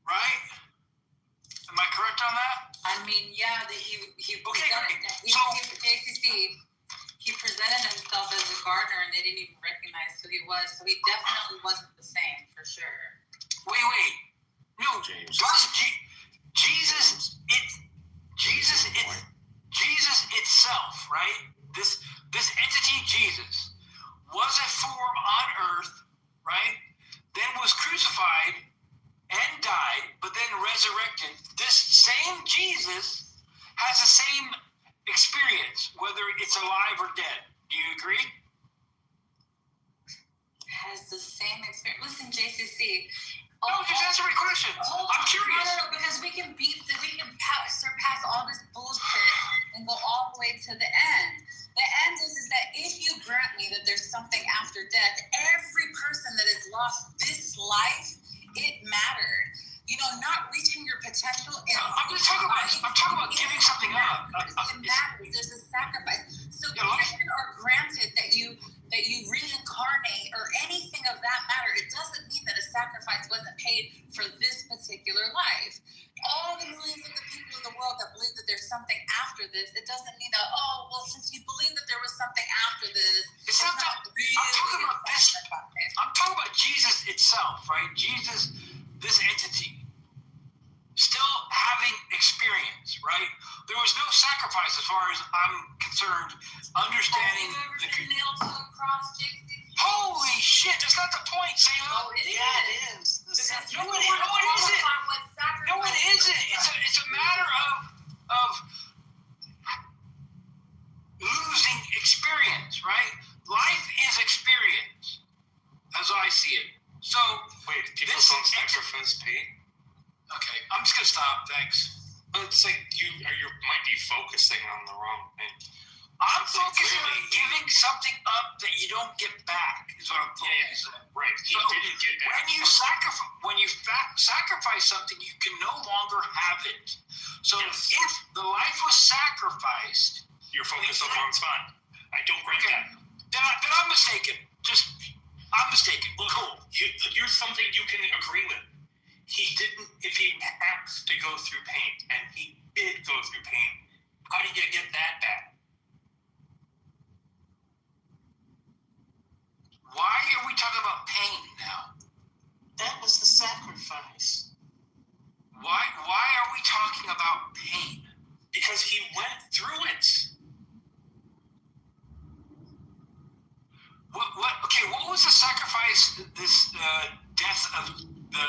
Speaker 2: Right? Am I correct on that?
Speaker 7: I mean, yeah, he
Speaker 2: Okay, great.
Speaker 7: JCC, he presented himself as a gardener and they didn't even recognize who he was. So he definitely wasn't the same, for sure.
Speaker 2: Wait. No,
Speaker 9: James.
Speaker 2: Jesus itself, right? This entity, Jesus, was a form on earth, right? Then was crucified and died, but then resurrected. This same Jesus has the same experience, whether it's alive or dead. Do you agree?
Speaker 7: Has the same experience. Listen, JCC.
Speaker 2: No, just answer my question. I'm curious.
Speaker 7: No, because we can surpass all this bullshit and go all the way to the end. The end is that if you grant me that there's something after death, every person that has lost this life, it mattered. You know, not reaching your potential.
Speaker 2: I'm talking about giving something up.
Speaker 7: It matters. There's a sacrifice. So if you are granted that you reincarnate or anything of that matter, it doesn't mean that a sacrifice wasn't paid for this particular life. All the millions of the people in the world that believe that there's something after this, it doesn't mean that, oh, well, since you believe that there was something after this,
Speaker 2: it's not really I'm talking about this. I'm talking about Jesus itself, right? Jesus, this entity, still having experience, right? There was no sacrifice as far as I'm concerned, understanding
Speaker 7: Have you ever been nailed to a cross, JC?
Speaker 2: Holy shit, that's not the point, Sailor.
Speaker 3: Yeah, it is.
Speaker 2: No, it isn't. No, it isn't. It's a matter of losing experience, right? Life is experience, as I see it. So
Speaker 4: Wait, people don't sacrifice pain?
Speaker 2: Okay, I'm just gonna stop. Thanks.
Speaker 4: It's like you might be focusing on the wrong thing.
Speaker 2: I'm focusing on giving something up that you don't get back. Is what I'm focusing on.
Speaker 4: Right.
Speaker 2: So
Speaker 4: didn't get that.
Speaker 2: when you sacrifice something, you can no longer have it. So if the life was sacrificed,
Speaker 4: You're focused on the wrong spot. I don't grant that.
Speaker 2: then I'm mistaken. I'm mistaken.
Speaker 4: Cool. Here's something you can agree with. He didn't, if he has to go through pain, and he did go through pain, how do you get that back?
Speaker 2: Why are we talking about pain now?
Speaker 3: That was the sacrifice.
Speaker 2: Why are we talking about pain?
Speaker 4: Because he went through it.
Speaker 2: What was the sacrifice, this death of the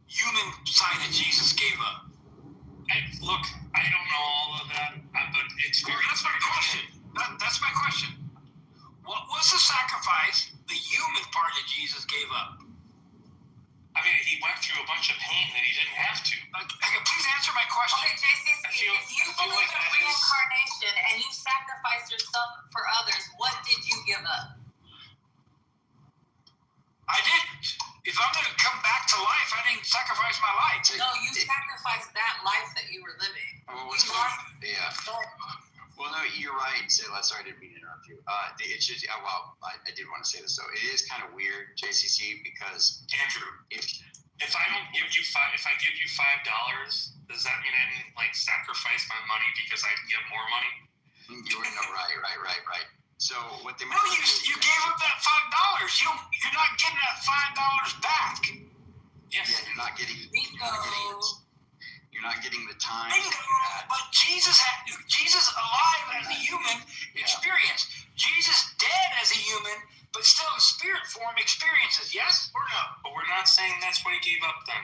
Speaker 2: human side that Jesus gave up?
Speaker 4: Look, I don't know all of that, but it's very...
Speaker 2: That's my question. That's my question. What was the sacrifice, the human part that Jesus gave up?
Speaker 4: I mean, he went through a bunch of pain that he didn't have to.
Speaker 2: Please answer my question.
Speaker 7: Okay, JCC, if you believe in reincarnation and you sacrifice yourself for others, what did you give up?
Speaker 2: I didn't. If I'm going to come back to life, I didn't sacrifice my life.
Speaker 7: No, you sacrificed that life that you were living.
Speaker 10: Well, no, you're right. Sorry, I didn't mean to interrupt you. It's just, I did want to say this. So it is kind of weird, JCC, because
Speaker 4: Andrew,
Speaker 10: if
Speaker 4: I don't give you if I give you $5, does that mean I didn't sacrifice my money because I get more money?
Speaker 10: right. So what they
Speaker 2: No, you gave up that $5. You're not getting that $5 back.
Speaker 4: Yes.
Speaker 10: Yeah, you're not getting the time.
Speaker 2: But Jesus alive as a human experience. Jesus dead as a human, but still in spirit form experiences. Yes or no?
Speaker 4: But we're not saying that's what he gave up then.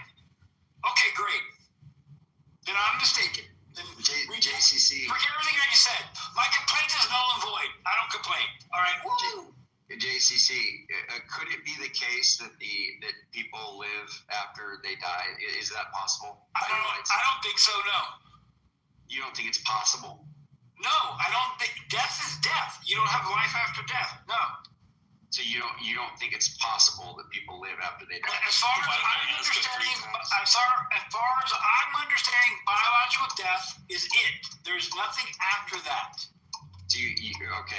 Speaker 2: Okay, great. Then I'm mistaken. Then
Speaker 10: JCC.
Speaker 2: Forget everything that you said. My complaint is null and void. I don't complain. All right. Woo!
Speaker 10: JCC, could it be the case that that people live after they die? Is that possible?
Speaker 2: I don't think so. No.
Speaker 10: You don't think it's possible?
Speaker 2: No, I don't think death is death. You don't have life after death. No.
Speaker 10: So you don't think it's possible that people live after they die?
Speaker 2: As far as I'm understanding, biological death is it. There's nothing after that.
Speaker 10: So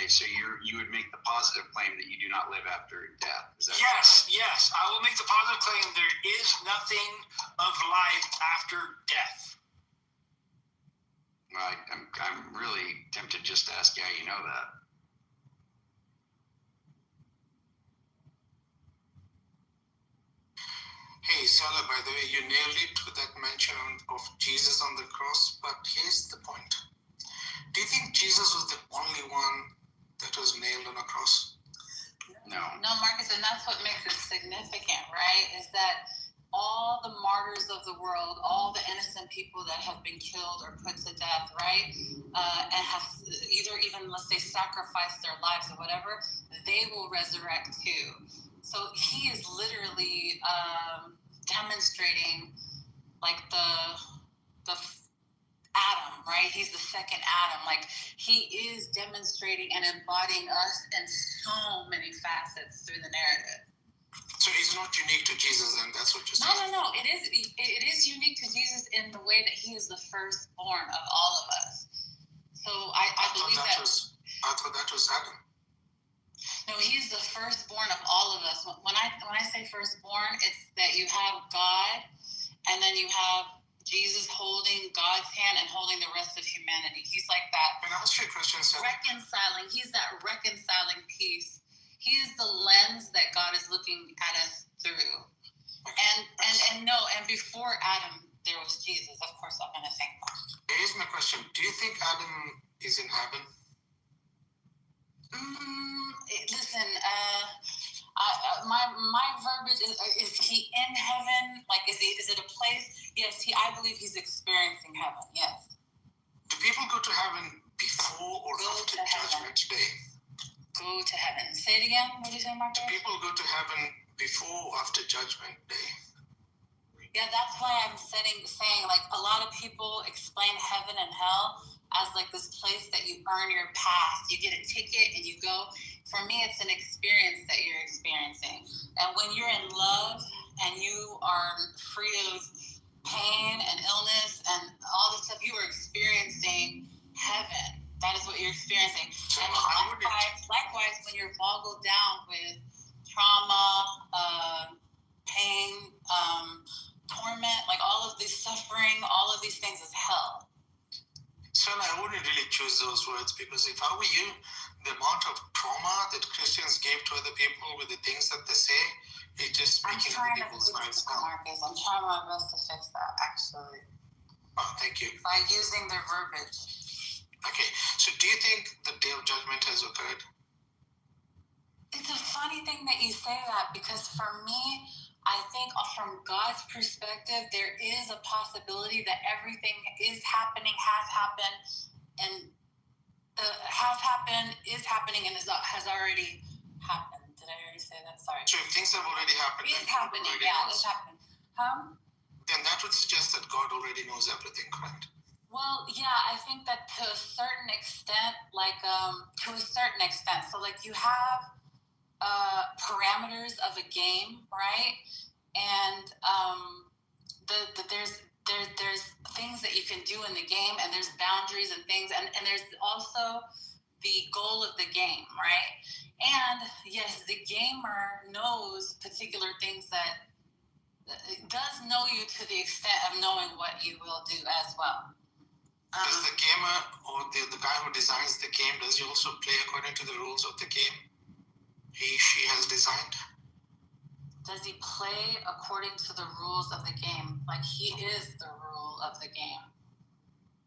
Speaker 10: so you would make the positive claim that you do not live after death. Is that
Speaker 2: Yes. I will make the positive claim there is nothing of life after death.
Speaker 10: Right. I'm really tempted just to ask you how you know that.
Speaker 6: Hey, Salah, by the way, you nailed it with that mention of Jesus on the cross, but here's the point. Do you think Jesus was the only one that was nailed on a cross?
Speaker 10: No.
Speaker 7: No, Marcus, and that's what makes it significant, right? Is that all the martyrs of the world, all the innocent people that have been killed or put to death, right? And have either even, let's say, sacrificed their lives or whatever, they will resurrect too. So he is literally demonstrating like the Adam, right? He's the second Adam. Like he is demonstrating and embodying us in so many facets through the narrative.
Speaker 6: So he's not unique to Jesus, then? That's what you're saying?
Speaker 7: No. It is unique to Jesus in the way that he is the firstborn of all of us. So I believe that.
Speaker 6: I thought that was Adam.
Speaker 7: No, he's the firstborn of all of us. When I say firstborn, it's that you have God, and then you have Jesus holding God's hand and holding the rest of humanity. He's like that.
Speaker 6: Can I ask you a question, sir?
Speaker 7: Reconciling. He's that reconciling piece. He is the lens that God is looking at us through. And before Adam, there was Jesus. Of course, I'm going to think that.
Speaker 6: Here's my question. Do you think Adam is in heaven?
Speaker 7: Listen, my verbiage is he in heaven? Like, is it a place? Yes, I believe he's experiencing heaven. Yes.
Speaker 6: Do people go to heaven before or after Judgment Day?
Speaker 7: Go to heaven. Say it again. What did you say, Marcus?
Speaker 6: Do people go to heaven before or after Judgment Day?
Speaker 7: Yeah, that's why I'm saying like a lot of people explain heaven and hell as like this place that you earn your pass. You get a ticket and you go. For me, it's an experience that you're experiencing. And when you're in love and you are free of pain and illness and all this stuff, you are experiencing heaven. That is what you're experiencing.
Speaker 6: So
Speaker 7: and likewise, when you're boggled down with trauma, pain, torment, like all of this suffering, all of these things is hell.
Speaker 6: So I wouldn't really choose those words, because if I were you, the amount of trauma that Christians gave to other people with the things that they say, it's just making other people's lives hell.
Speaker 7: Marcus, I'm trying my best to fix that, actually.
Speaker 6: Oh, thank you.
Speaker 7: By using their verbiage.
Speaker 6: Okay, so do you think the Day of Judgment has occurred?
Speaker 7: It's a funny thing that you say that, because for me, I think from God's perspective, there is a possibility that everything is happening, has happened, and is happening, and has already happened. Did I already say that? Sorry.
Speaker 6: So if things have already happened,
Speaker 7: It's happening, yeah, it's happening.
Speaker 6: Then that would suggest that God already knows everything, correct?
Speaker 7: Well, yeah, I think that to a certain extent, so like you have parameters of a game, right? And there's things that you can do in the game, and there's boundaries and things, and there's also the goal of the game, right? And yes, the gamer knows particular things that does know you to the extent of knowing what you will do as well.
Speaker 6: Does the gamer or the guy who designs the game, does he also play according to the rules of the game she has designed?
Speaker 7: Does he play according to the rules of the game? Like he is the rule of the game.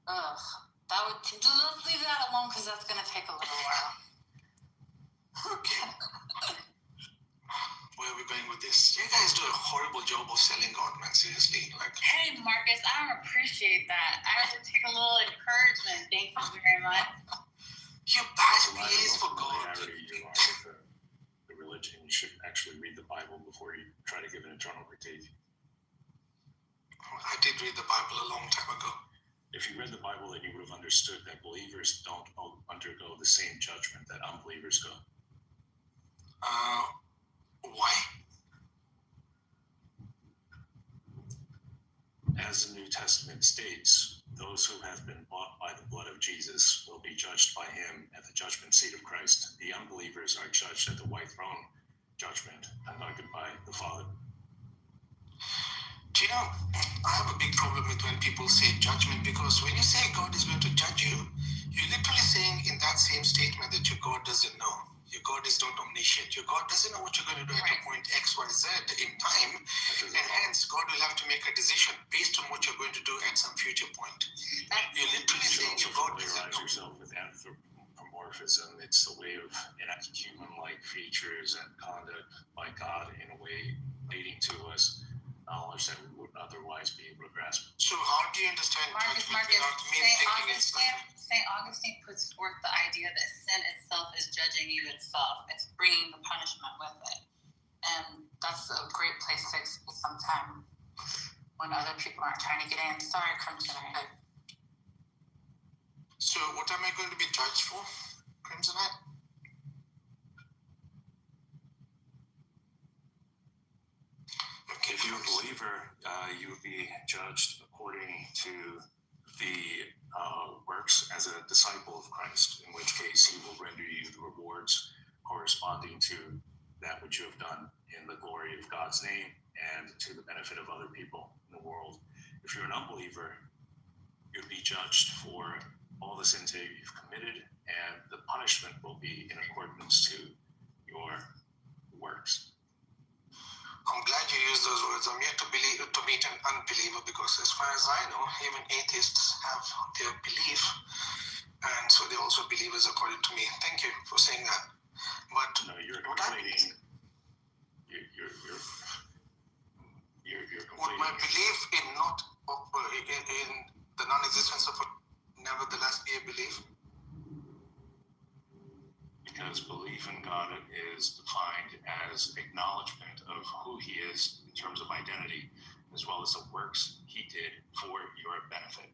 Speaker 7: Let's leave that alone, because that's gonna take a little while.
Speaker 6: Okay. Where are we going with this? You guys do a horrible job of selling God, man. Seriously, like.
Speaker 7: Hey, Marcus, I don't appreciate that. I have to take a little encouragement. Thank you very much.
Speaker 6: You're bad PAs for God.
Speaker 11: judge, and you should actually read the Bible before you try to give an eternal critique.
Speaker 4: I did read the Bible a long time ago.
Speaker 11: If you read the Bible, then you would have understood that believers don't undergo the same judgment that unbelievers go.
Speaker 4: Why?
Speaker 11: As the New Testament states, those who have been bought by the blood of Jesus will be judged by him at the judgment seat of Christ. The unbelievers are judged at the white throne judgment, conducted by the Father.
Speaker 4: Do you know, I have a big problem with when people say judgment, because when you say God is going to judge you, you're literally saying in that same statement that your God doesn't know. Your God is not omniscient. Your God doesn't know what you're going to do at a point X, Y, Z in time. And hence, God will have to make a decision based on what you're going to do at some future point. You're literally saying your God doesn't know.
Speaker 11: Yourself with anthropomorphism. It's the way of enacting human-like features and conduct by God in a way leading to us knowledge that we wouldn't otherwise be able to grasp.
Speaker 4: So how do you understand
Speaker 7: Marcus,
Speaker 4: judgment without me thinking it's like...
Speaker 7: St. Augustine puts forth the idea that sin itself is judging you itself. It's bringing the punishment with it. And that's a great place to explain sometime when other people aren't trying to get in. Sorry, Crimsonite.
Speaker 4: So what am I going to be judged for, Crimsonite? Okay,
Speaker 11: if you're a believer, you would be judged according to the works as a disciple of Christ, in which case he will render you the rewards corresponding to that which you have done in the glory of God's name and to the benefit of other people in the world. If you're an unbeliever, you'll be judged for all the sins that you've committed, and the punishment will be in accordance to your works.
Speaker 4: I'm glad you used those words. I'm yet to meet an unbeliever, because as far as I know, even atheists have their belief, and so they're also believers according to me. Thank you for saying that. But
Speaker 11: no, you're conflating. You're conflating.
Speaker 4: Would my belief in the non-existence of a nevertheless be a belief?
Speaker 11: Because belief in God is defined as acknowledgement of who he is in terms of identity, as well as the works he did for your benefit,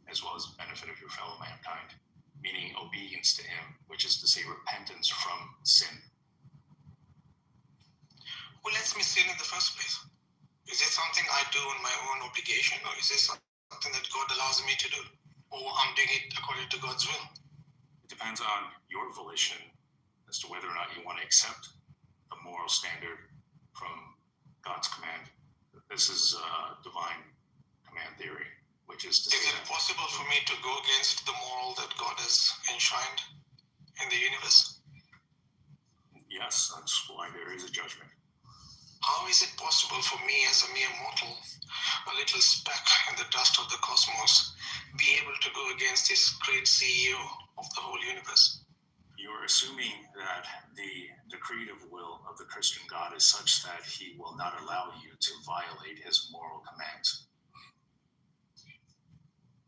Speaker 11: as well as the benefit of your fellow mankind, meaning obedience to him, which is to say repentance from sin.
Speaker 4: Who lets me sin in the first place? Is it something I do on my own obligation, or is this something that God allows me to do? Or I'm doing it according to God's will?
Speaker 11: It depends on your volition as to whether or not you want to accept the moral standard from God's command. This is divine command theory, which is to say...
Speaker 4: Is it possible for me to go against the moral that God has enshrined in the universe?
Speaker 11: Yes, that's why there is a judgment.
Speaker 4: How is it possible for me as a mere mortal, a little speck in the dust of the cosmos, be able to go against this great CEO of the whole universe?
Speaker 11: You're assuming that the decretive will of the Christian God is such that he will not allow you to violate his moral commands.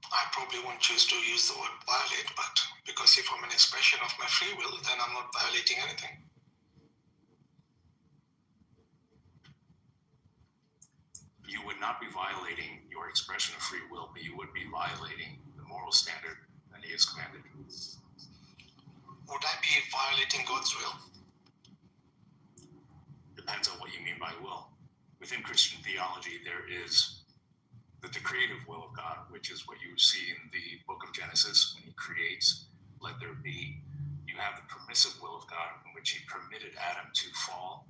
Speaker 4: I probably won't choose to use the word violate, but because if I'm an expression of my free will, then I'm not violating anything.
Speaker 11: You would not be violating your expression of free will, but you would be violating the moral standard that he has commanded.
Speaker 4: Would I be violating God's will?
Speaker 11: Depends on what you mean by will. Within Christian theology, there is the decretive will of God, which is what you see in the book of Genesis when he creates, let there be. You have the permissive will of God, in which he permitted Adam to fall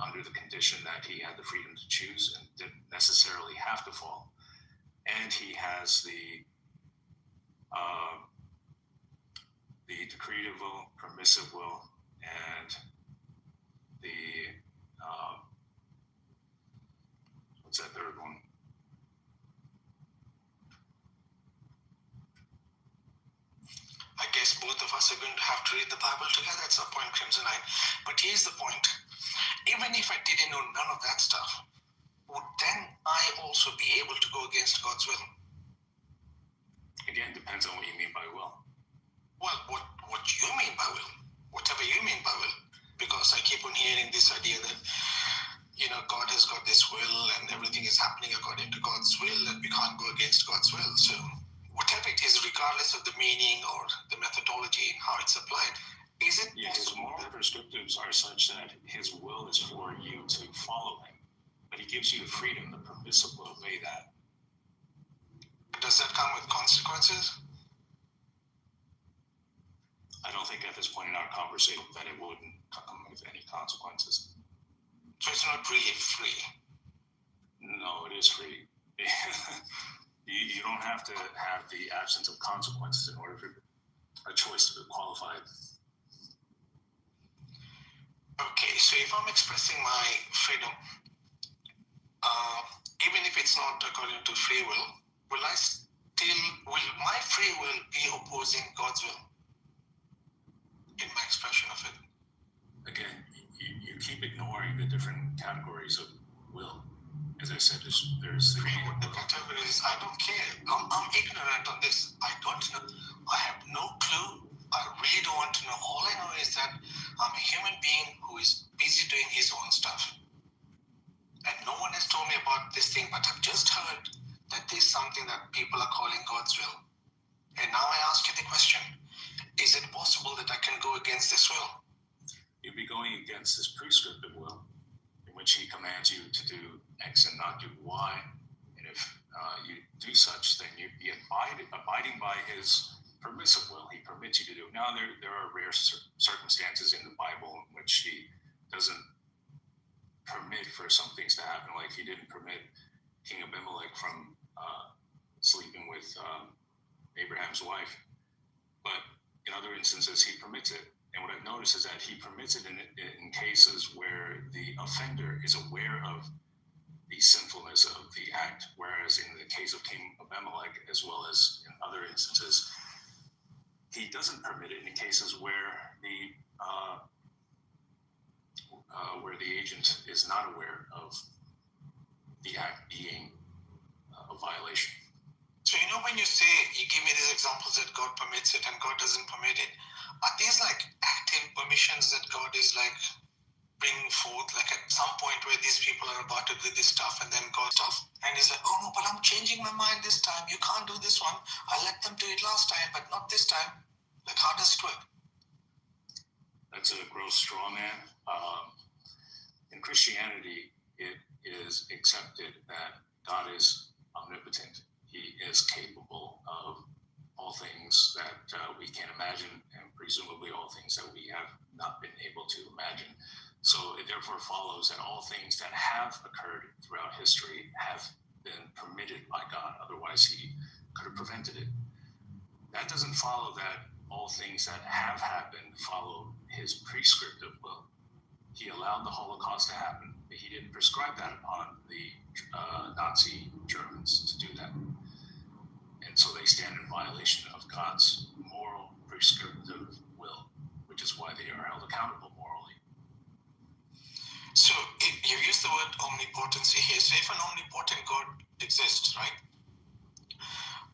Speaker 11: under the condition that he had the freedom to choose and didn't necessarily have to fall. And he has the decretive will, permissive will, and the what's that third one?
Speaker 4: I guess both of us are going to have to read the Bible together at some point, Crimsonite. But here's the point. Even if I didn't know none of that stuff, would then I also be able to go against God's will?
Speaker 11: Again, depends on what you mean by will.
Speaker 4: Well, what you mean by will, whatever you mean by will.
Speaker 6: because I keep on hearing this idea that, God has got this will and everything is happening according to God's will and we can't go against God's will. So whatever it is, regardless of the meaning or the methodology and how it's applied, is it
Speaker 11: His moral prescriptives are such that his will is for you to follow him, but he gives you the freedom, the permissive will, obey that.
Speaker 6: Does that come with consequences?
Speaker 11: I don't think at this point in our conversation that it wouldn't come with any consequences.
Speaker 6: So it's not really free.
Speaker 11: No, it is free. You don't have to have the absence of consequences in order for a choice to be qualified.
Speaker 6: Okay, so if I'm expressing my freedom, even if it's not according to free will my free will be opposing God's will in my expression of it?
Speaker 11: Again, you keep ignoring the different categories of will. As I said, there's
Speaker 6: free will. The categories, I don't care. I'm ignorant on this. I don't know. I have no clue. I really don't want to know. All I know is that I'm a human being who is busy doing his own stuff. And no one has told me about this thing, but I've just heard that there's something that people are calling God's will. And now I ask you the question, is it possible that I can go against this will?
Speaker 11: You'd be going against this prescriptive will, in which he commands you to do X and not do Y. And if you do such, then you'd be abiding by his permissive will. He permits you to do. Now, there are rare circumstances in the Bible in which he doesn't permit for some things to happen, like he didn't permit King Abimelech from sleeping with Abraham's wife. But in other instances, he permits it. And what I've noticed is that he permits it in cases where the offender is aware of the sinfulness of the act, whereas in the case of King Abimelech, as well as in other instances, he doesn't permit it in cases where the agent is not aware of the act being a violation.
Speaker 6: So when you say, you give me these examples that God permits it and God doesn't permit it, are these like active permissions that God is like bringing forth, like at some point where these people are about to do this stuff and then God stuff, and he's like, oh no, but I'm changing my mind this time, you can't do this one, I let them do it last time but not this time? Like, how does it work?
Speaker 11: That's a gross straw man. In Christianity, it is accepted that God is omnipotent. He is capable of all things that we can imagine, and presumably all things that we have not been able to imagine. So it therefore follows that all things that have occurred throughout history have been permitted by God. Otherwise, he could have prevented it. That doesn't follow that all things that have happened follow his prescriptive will. He allowed the Holocaust to happen, but he didn't prescribe that upon the Nazi Germans to do that. And so they stand in violation of God's moral prescriptive will, which is why they are held accountable morally.
Speaker 6: So you use the word omnipotency here. So if an omnipotent God exists, right,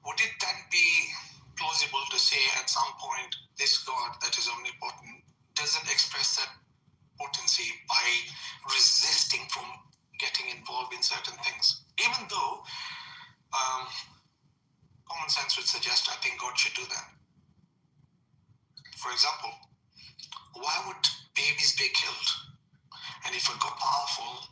Speaker 6: would it then be plausible to say at some point this God that is omnipotent doesn't express that potency by resisting from getting involved in certain things? Even though common sense would suggest I think God should do that. For example, why would babies be killed? And if God is powerful,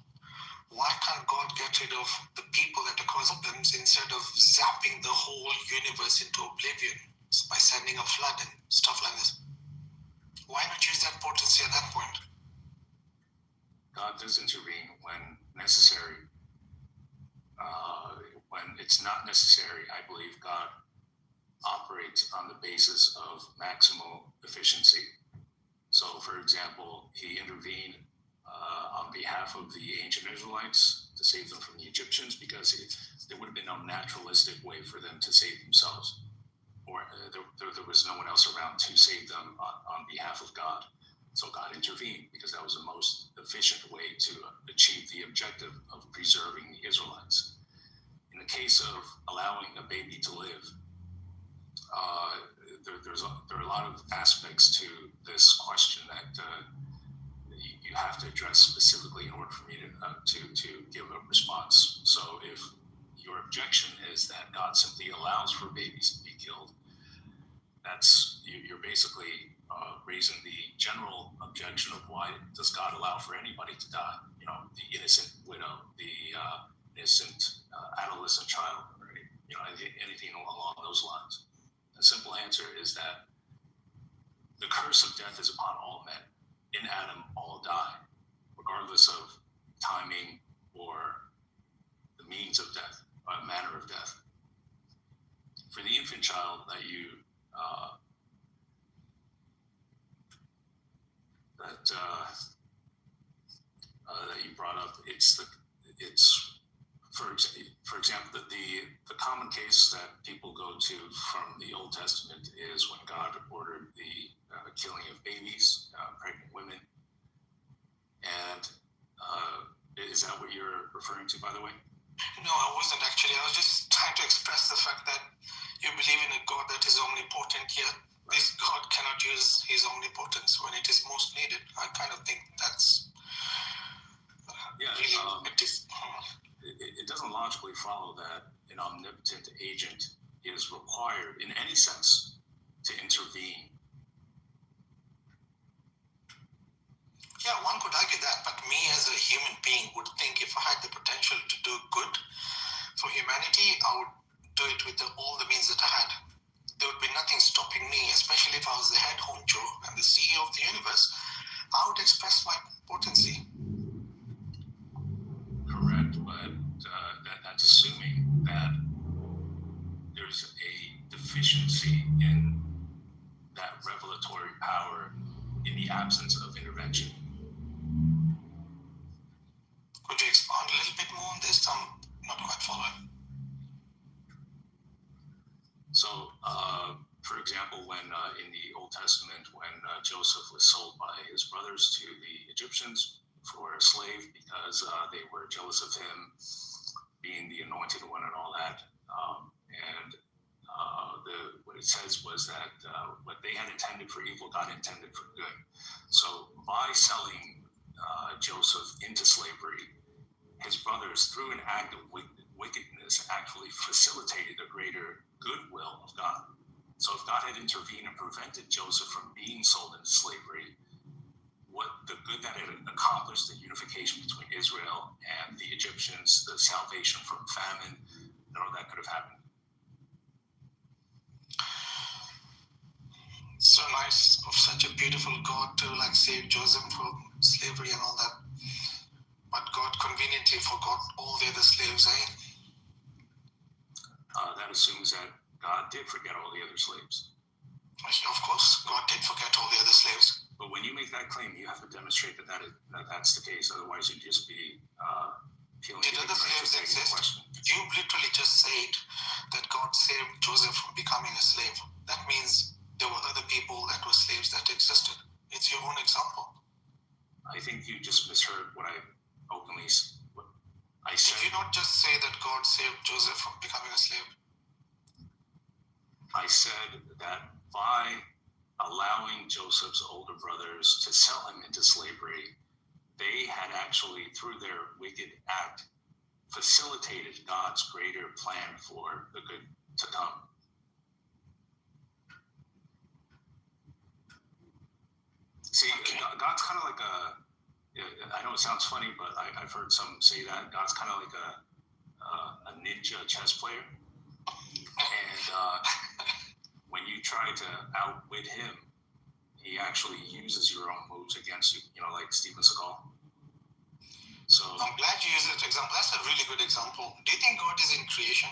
Speaker 6: why can't God get rid of the people that are causing them instead of zapping the whole universe into oblivion by sending a flood and stuff like this? Why not use that potency at that point?
Speaker 11: God does intervene when necessary. When it's not necessary, I believe God operates on the basis of maximal efficiency. So, for example, he intervened on behalf of the ancient Israelites to save them from the Egyptians because there would have been no naturalistic way for them to save themselves, or there was no one else around to save them on behalf of God. So God intervened because that was the most efficient way to achieve the objective of preserving the Israelites. In the case of allowing a baby to live, there are a lot of aspects to this question that you have to address specifically in order for me to give a response. So if your objection is that God simply allows for babies to be killed, you're basically raising the general objection of why does God allow for anybody to die? The innocent widow, the innocent adolescent child, or anything along those lines. The simple answer is that the curse of death is upon all men. In Adam, all die, regardless of timing or the means of death, or manner of death. For the infant child that you that you brought up, it's for example the common case that people go to from the Old Testament is when God ordered the killing of babies, pregnant women, and is that what you're referring to, by the way?
Speaker 6: No, I wasn't actually. I was just trying to express the fact that you believe in a God that is omnipotent, yet this God cannot use his omnipotence when it is most needed. I kind of think that's
Speaker 11: it doesn't logically follow that an omnipotent agent is required in any sense to intervene.
Speaker 6: Yeah, one could argue that, but me as a human being would think if I had the potential to do good for humanity, I would do it with all the means that I had. There would be nothing stopping me, especially if I was the head honcho and the CEO of the universe. I would express my potency.
Speaker 11: Correct, but that's assuming that there's a deficiency in that revelatory power in the absence of intervention.
Speaker 6: Could you expand a little bit more on this? I'm not quite following.
Speaker 11: So, for example, when in the Old Testament, when Joseph was sold by his brothers to the Egyptians for a slave because they were jealous of him being the anointed one and all that, what it says was that what they had intended for evil, God intended for good. So by selling Joseph into slavery, his brothers, through an act of wickedness, actually facilitated a greater goodwill of God. So if God had intervened and prevented Joseph from being sold into slavery, what the good that it accomplished, the unification between Israel and the Egyptians, the salvation from famine, none of that could have happened.
Speaker 6: So nice of such a beautiful God to save Joseph from slavery and all that. But God conveniently forgot all the other slaves, eh?
Speaker 11: That assumes that God did forget all the other slaves.
Speaker 6: Of course, God did forget all the other slaves.
Speaker 11: But when you make that claim, you have to demonstrate that's the case. Otherwise, you'd just be peeling.
Speaker 6: Did other slaves exist? You literally just said that God saved Joseph from becoming a slave. That means there were other people that were slaves that existed. It's your own example.
Speaker 11: I think you just misheard what I said.
Speaker 6: Did you not just say that God saved Joseph from becoming a slave?
Speaker 11: I said that by allowing Joseph's older brothers to sell him into slavery, they had actually, through their wicked act, facilitated God's greater plan for the good to come. See, God's kind of like I know it sounds funny, but I've heard some say that God's kind of like a ninja chess player. And when you try to outwit him, he actually uses your own moves against you, like Steven Seagal. So
Speaker 6: I'm glad you used that example. That's a really good example. Do you think God is in creation?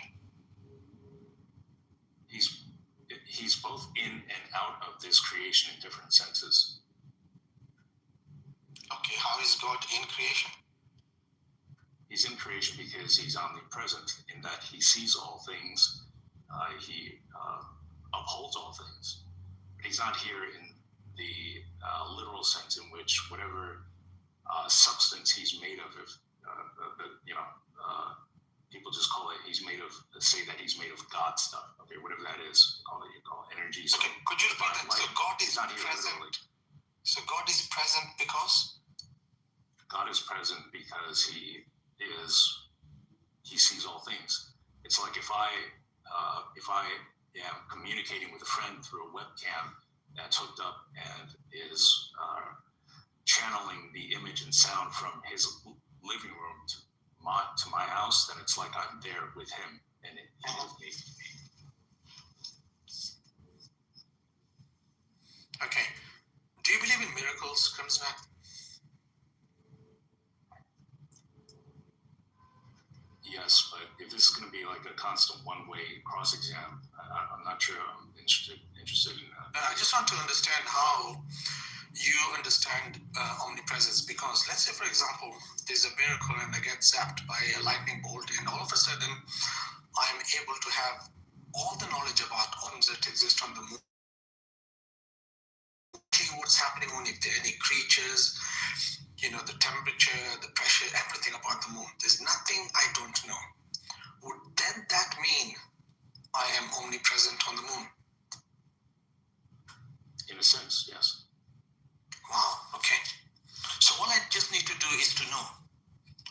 Speaker 11: He's both in and out of this creation in different senses.
Speaker 6: Okay, how is God in creation?
Speaker 11: He's in creation because he's omnipresent in that he sees all things. He upholds all things. He's not here in the literal sense in which whatever substance he's made of, people just call it, say that he's made of God stuff. Okay, whatever that is, you call it energy.
Speaker 6: Okay, could you repeat that? So God is
Speaker 11: not here
Speaker 6: present.
Speaker 11: literally.
Speaker 6: So God is present because?
Speaker 11: God is present because He sees all things. It's like if I am communicating with a friend through a webcam that's hooked up and is channeling the image and sound from his living room to my house, then it's like I'm there with him and he with me.
Speaker 4: Okay. Do you believe in miracles, Congressman?
Speaker 11: Yes, but if this is going to be like a constant one-way cross-exam, I'm not sure I'm interested in that.
Speaker 4: I just want to understand how you understand omnipresence, because let's say, for example, there's a miracle and I get zapped by a lightning bolt, and all of a sudden I'm able to have all the knowledge about atoms that exist on the moon, what's happening on, if there are any creatures, the temperature, the pressure, everything about the moon. There's nothing I don't know. Would then that mean I am omnipresent on the moon?
Speaker 11: In a sense, yes.
Speaker 4: Wow, okay. So all I just need to do is to know.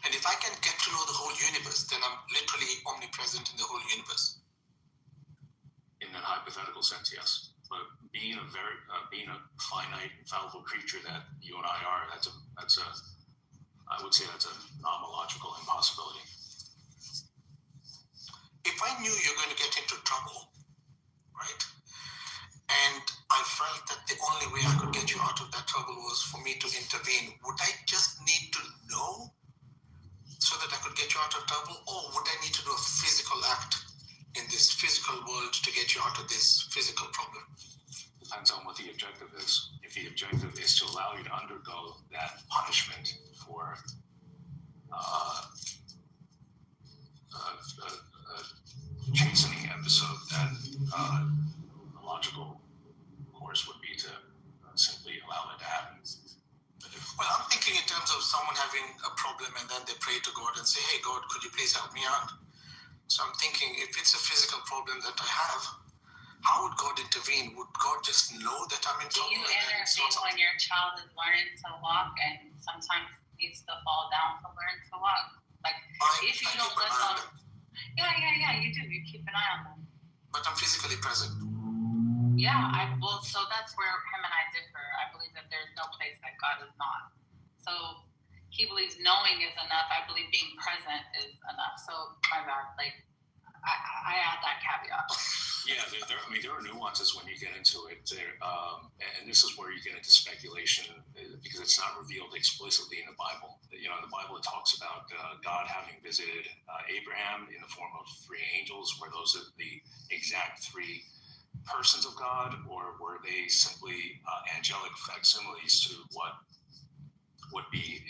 Speaker 4: And if I can get to know the whole universe, then I'm literally omnipresent in the whole universe.
Speaker 11: In a hypothetical sense, yes. But being a finite, fallible creature that you and I are, I would say that's a nomological impossibility.
Speaker 4: If I knew you're going to get into trouble, right, and I felt that the only way I could get you out of that trouble was for me to intervene, would I just need to know so that I could get you out of trouble, or would I need to do a physical act in this physical world to get you out of this physical problem?
Speaker 11: Depends on what the objective is. If the objective is to allow you to undergo that punishment for a chastening episode, then the logical course would be to simply allow it to happen.
Speaker 4: Well, I'm thinking in terms of someone having a problem and then they pray to God and say, hey, God, could you please help me out? So I'm thinking, if it's a physical problem that I have, how would God intervene? Would God just know that I'm in trouble?
Speaker 7: Do you intervene when your child is learning to walk and sometimes needs to fall down to learn to walk? Like, if you don't let them. Yeah, you do. You keep an eye on them.
Speaker 4: But I'm physically present.
Speaker 7: Yeah, so that's where him and I differ. I believe that there's no place that God is not. So he believes knowing is enough. I believe being present is enough. So my bad. Like, I add that caveat.
Speaker 11: Yeah, there are nuances when you get into it. And this is where you get into speculation because it's not revealed explicitly in the Bible. In the Bible it talks about God having visited Abraham in the form of 3 angels. Were those the exact 3 persons of God, or were they simply angelic facsimiles to what would be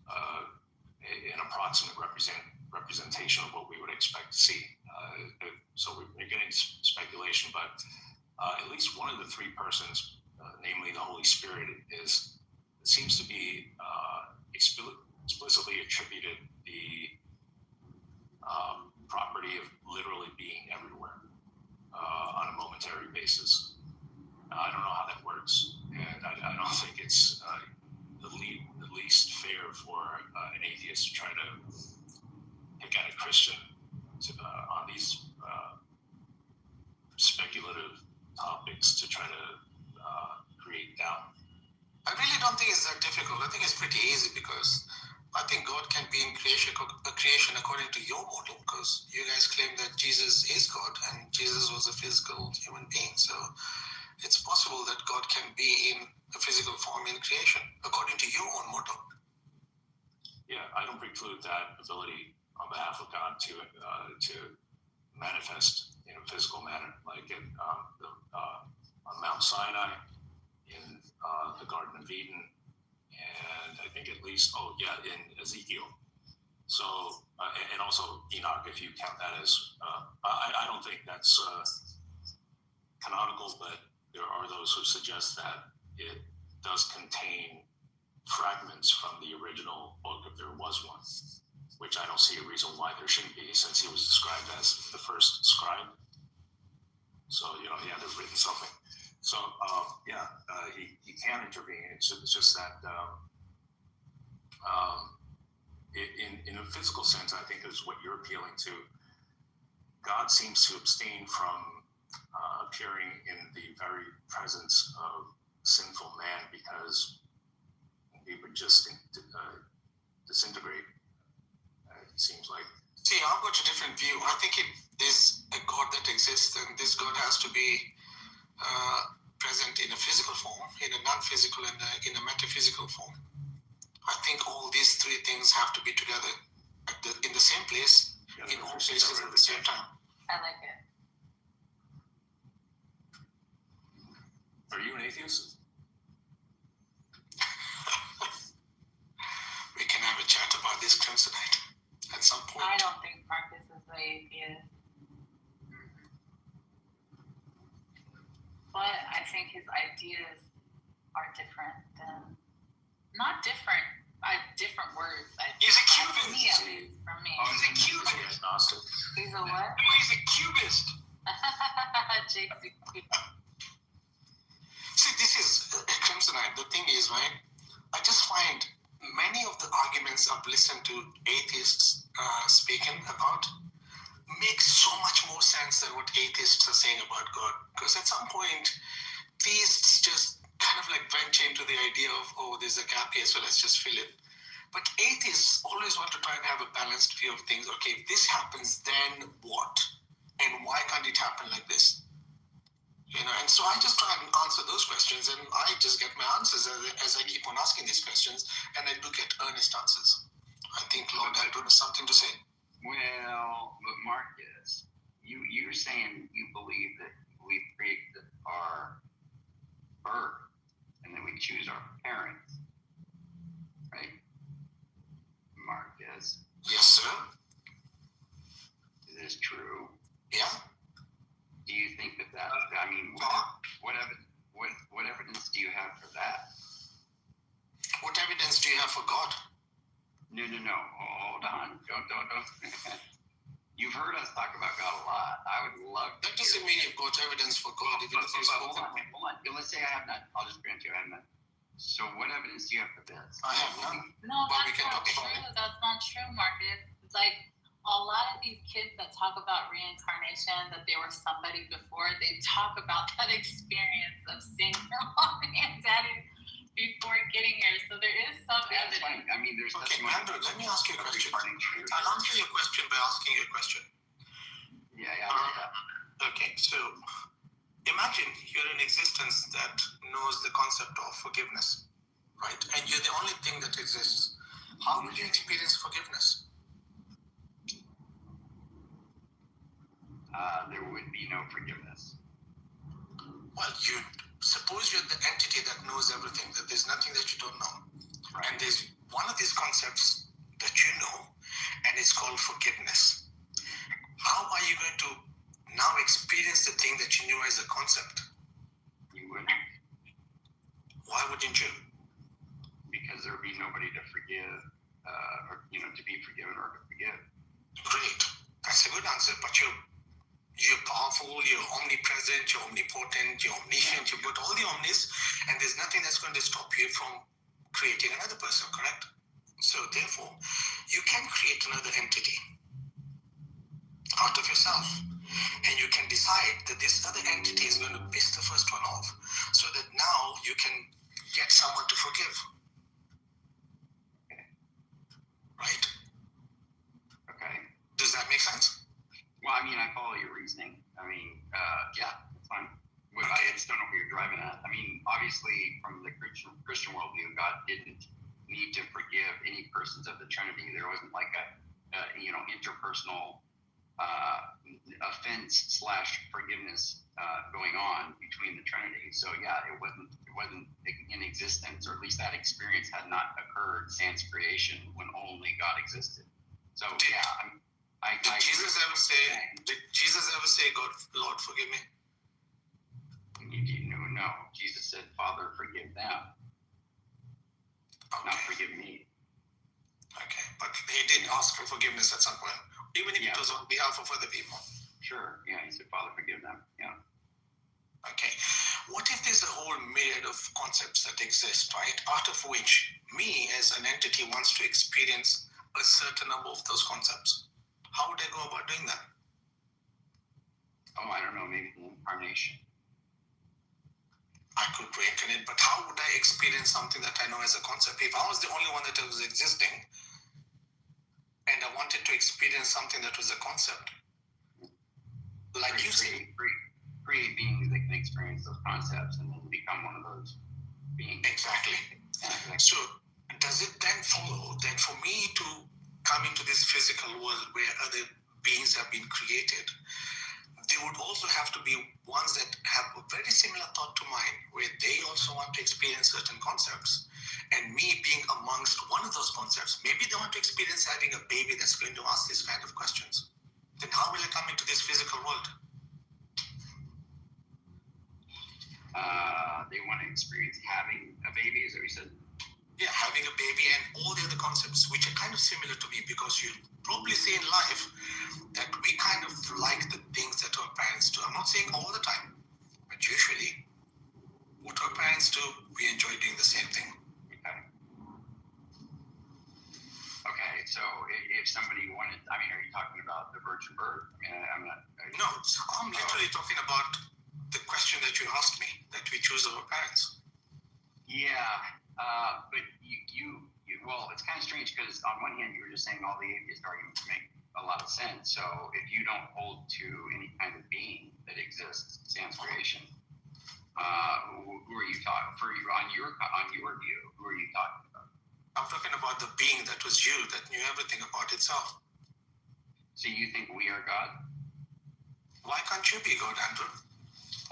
Speaker 11: an approximate representation of what we would expect to see? So we're getting speculation, but at least one of the 3 persons, namely the Holy Spirit, seems to be explicitly attributed the property of literally being everywhere on a momentary basis. I don't know how that works, and I don't think it's the least fair for an atheist to try to pick at a Christian on these speculative topics to try to create doubt.
Speaker 4: I really don't think it's that difficult. I think it's pretty easy, because I think God can be in creation according to your model, because you guys claim that Jesus is God and Jesus was a physical human being. So it's possible that God can be in a physical form in creation according to your own model.
Speaker 11: Yeah, I don't preclude that ability on behalf of God to manifest in a physical manner, like on Mount Sinai, in the Garden of Eden, and I think at least, in Ezekiel. So, and also Enoch, if you count that as, I don't think that's canonical, but there are those who suggest that it does contain fragments from the original book if there was one, which I don't see a reason why there shouldn't be, since he was described as the first scribe. So, he had to have written something. So he can intervene. It's just that in a physical sense, I think is what you're appealing to. God seems to abstain from appearing in the very presence of sinful man because he would just disintegrate. It seems like.
Speaker 6: See, I've got a different view. I think it is a God that exists, and this God has to be present in a physical form, in a non-physical, and in a metaphysical form. I think all these three things have to be together in the same place, in all places at the same time.
Speaker 7: I like it.
Speaker 11: Are you an atheist?
Speaker 6: We can have a chat about this Crimsonite at some point.
Speaker 7: I don't think Marcus is an atheist. But I think his ideas are different than, not different, different words.
Speaker 2: He's a Cuban.
Speaker 7: Me, at least, from me.
Speaker 2: Oh, he's a Cuban.
Speaker 11: Agnostic.
Speaker 7: He's a what?
Speaker 2: No, he's a Cubist.
Speaker 7: JC.
Speaker 6: See, this is a Crimsonite. The thing is, right, I just find many of the arguments I've listened to atheists speaking about make so much more sense than what atheists are saying about God. Because at some point, theists just kind of like venture into the idea of, oh, there's a gap here, so let's just fill it. But atheists always want to try and have a balanced view of things. Okay, if this happens, then what? And why can't it happen like this? You know, and so I just try and answer those questions, and I just get my answers as I keep on asking these questions, and I do get earnest answers. I think Lord Eldon has something to say.
Speaker 10: Well, but Marcus, you're saying you believe that we create our birth and that we choose our parents, right? Marcus.
Speaker 6: Yes, sir.
Speaker 10: Is this true?
Speaker 6: Yeah.
Speaker 10: Do you think that I mean, what evidence do you have for that?
Speaker 6: What evidence do you have for God?
Speaker 10: No. Hold on. Don't. You've heard us talk about God a lot. I would love to.
Speaker 6: That doesn't mean you've got evidence for God.
Speaker 10: Hold on. Let's say I have none. I'll just grant you I have none. So what evidence do you have for this?
Speaker 6: I have none.
Speaker 7: No,
Speaker 6: But we
Speaker 7: that's
Speaker 6: can
Speaker 7: not
Speaker 6: talk about
Speaker 7: true. That's not true, Marcus. It's like a lot of these kids that talk about reincarnation, that they were somebody before, they talk about that experience of seeing their mommy and daddy before getting here. So there is some evidence.
Speaker 10: Fine. I mean, there's
Speaker 6: Okay, Andrew, let me ask you a question. I'll answer your question by asking you a question.
Speaker 10: Yeah.
Speaker 6: Okay, so imagine you're in existence that knows the concept of forgiveness, right? And you're the only thing that exists. How will you experience forgiveness?
Speaker 10: There would be no forgiveness.
Speaker 6: Well, you suppose you're the entity that knows everything, that there's nothing that you don't know.
Speaker 10: Right.
Speaker 6: And there's one of these concepts that you know, and it's called forgiveness. How are you going to now experience the thing that you knew as a concept?
Speaker 10: You wouldn't,
Speaker 6: Why wouldn't you?
Speaker 10: because there would be nobody to forgive, or to be forgiven or to forgive.
Speaker 6: Great. That's a good answer. But you're powerful, you're omnipresent, you're omnipotent, you're omniscient, you've got all the omnis, and there's nothing that's going to stop you from creating another person, correct? So therefore, you can create another entity out of yourself. And you can decide that this other entity is going to piss the first one off, so that now you can get someone to forgive. Right?
Speaker 10: Okay.
Speaker 6: Does that make sense?
Speaker 10: Well, I mean, I follow your reasoning. I mean, yeah, that's fine. Well, I just don't know where you're driving at. I mean, obviously, from the Christian worldview, God didn't need to forgive any persons of the Trinity. There wasn't like a interpersonal offense / forgiveness going on between the Trinity. So yeah, it wasn't in existence, or at least that experience had not occurred since creation, when only God existed. So yeah,
Speaker 6: Did Jesus ever say, God, Lord, forgive me?
Speaker 10: No. Jesus said, Father, forgive them, not forgive me.
Speaker 6: Okay, but he did ask for forgiveness at some point, even if it was on behalf of other people.
Speaker 10: Sure, yeah, he said, Father, forgive them, yeah.
Speaker 6: Okay. What if there's a whole myriad of concepts that exist, right? Out of which me as an entity wants to experience a certain number of those concepts. How would I go about doing that?
Speaker 10: Oh, I don't know, maybe the incarnation.
Speaker 6: I could reincarnate, but how would I experience something that I know as a concept? If I was the only one that was existing and I wanted to experience something that was a concept, like you say,
Speaker 10: create beings that can experience those concepts and then become one of those beings.
Speaker 6: Exactly. So does it then follow that for me to come into this physical world where other beings have been created, there would also have to be ones that have a very similar thought to mine, where they also want to experience certain concepts, and me being amongst one of those concepts, maybe they want to experience having a baby that's going to ask these kind of questions. Then how will I come into this physical world?
Speaker 10: They want to experience having a baby, is that what you said?
Speaker 6: Yeah, having a baby and all the other concepts, which are kind of similar to me, because you probably see in life that we kind of like the things that our parents do. I'm not saying all the time, but usually what our parents do, we enjoy doing the same thing.
Speaker 10: Okay, so if somebody wanted, I mean, are you talking about the virgin birth? I mean, I'm not.
Speaker 6: No, I'm literally talking about the question that you asked me, that we choose our parents.
Speaker 10: Yeah, but you well, it's kind of strange because on one hand you were just saying all the atheist arguments make a lot of sense. So if you don't hold to any kind of being that exists sans creation, who are you talking for? You on your view, who are you talking about?
Speaker 6: I'm talking about the being that was you, that knew everything about itself.
Speaker 10: So you think we are God?
Speaker 6: Why can't you be God, Andrew?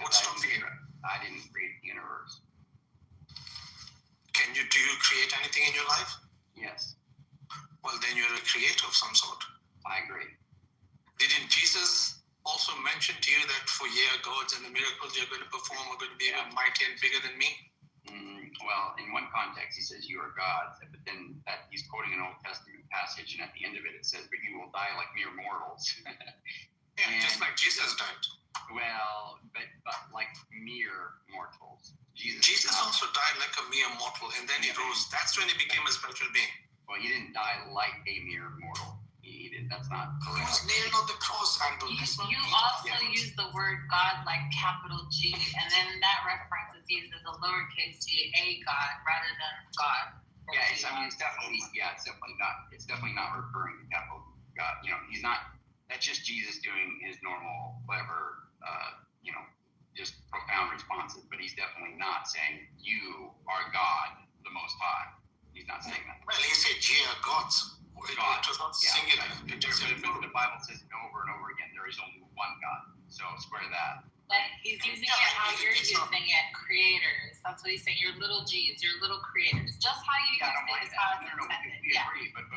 Speaker 6: What's stopping you?
Speaker 10: I didn't create the universe.
Speaker 6: Do you create anything in your life?
Speaker 10: Yes.
Speaker 6: Well, then you're a creator of some sort.
Speaker 10: I agree.
Speaker 6: Didn't Jesus also mention to you that for gods and the miracles you're going to perform are going to be even mightier and bigger than me?
Speaker 10: Well, in one context, he says you are God, but then he's quoting an Old Testament passage, and at the end of it, it says, "But you will die like mere mortals."
Speaker 6: Just like Jesus died.
Speaker 10: Well, but like mere mortals.
Speaker 6: Jesus also died like a mere mortal, and then he rose. That's when he became a spiritual being.
Speaker 10: Well, he didn't die like a mere mortal. He did. That's not correct.
Speaker 6: He was nailed on the cross, Andrew.
Speaker 7: You also use the word God like capital G, and then that reference is used as a lowercase g, a God, rather than God.
Speaker 10: Yeah, it's definitely not referring to capital God. He's not. That's just Jesus doing his normal, clever, just profound responses. But he's definitely not saying you are God, the Most High. He's not saying that.
Speaker 6: Well, he said, "Ye are gods."
Speaker 10: God.
Speaker 6: It was not singular.
Speaker 10: But the Bible says it over and over again. There is only one God. So square that.
Speaker 7: But he's using it how you're using it, creators. That's what he's saying. Your little G's, your little creators. Just how you use it is how it's intended.
Speaker 10: We agree. But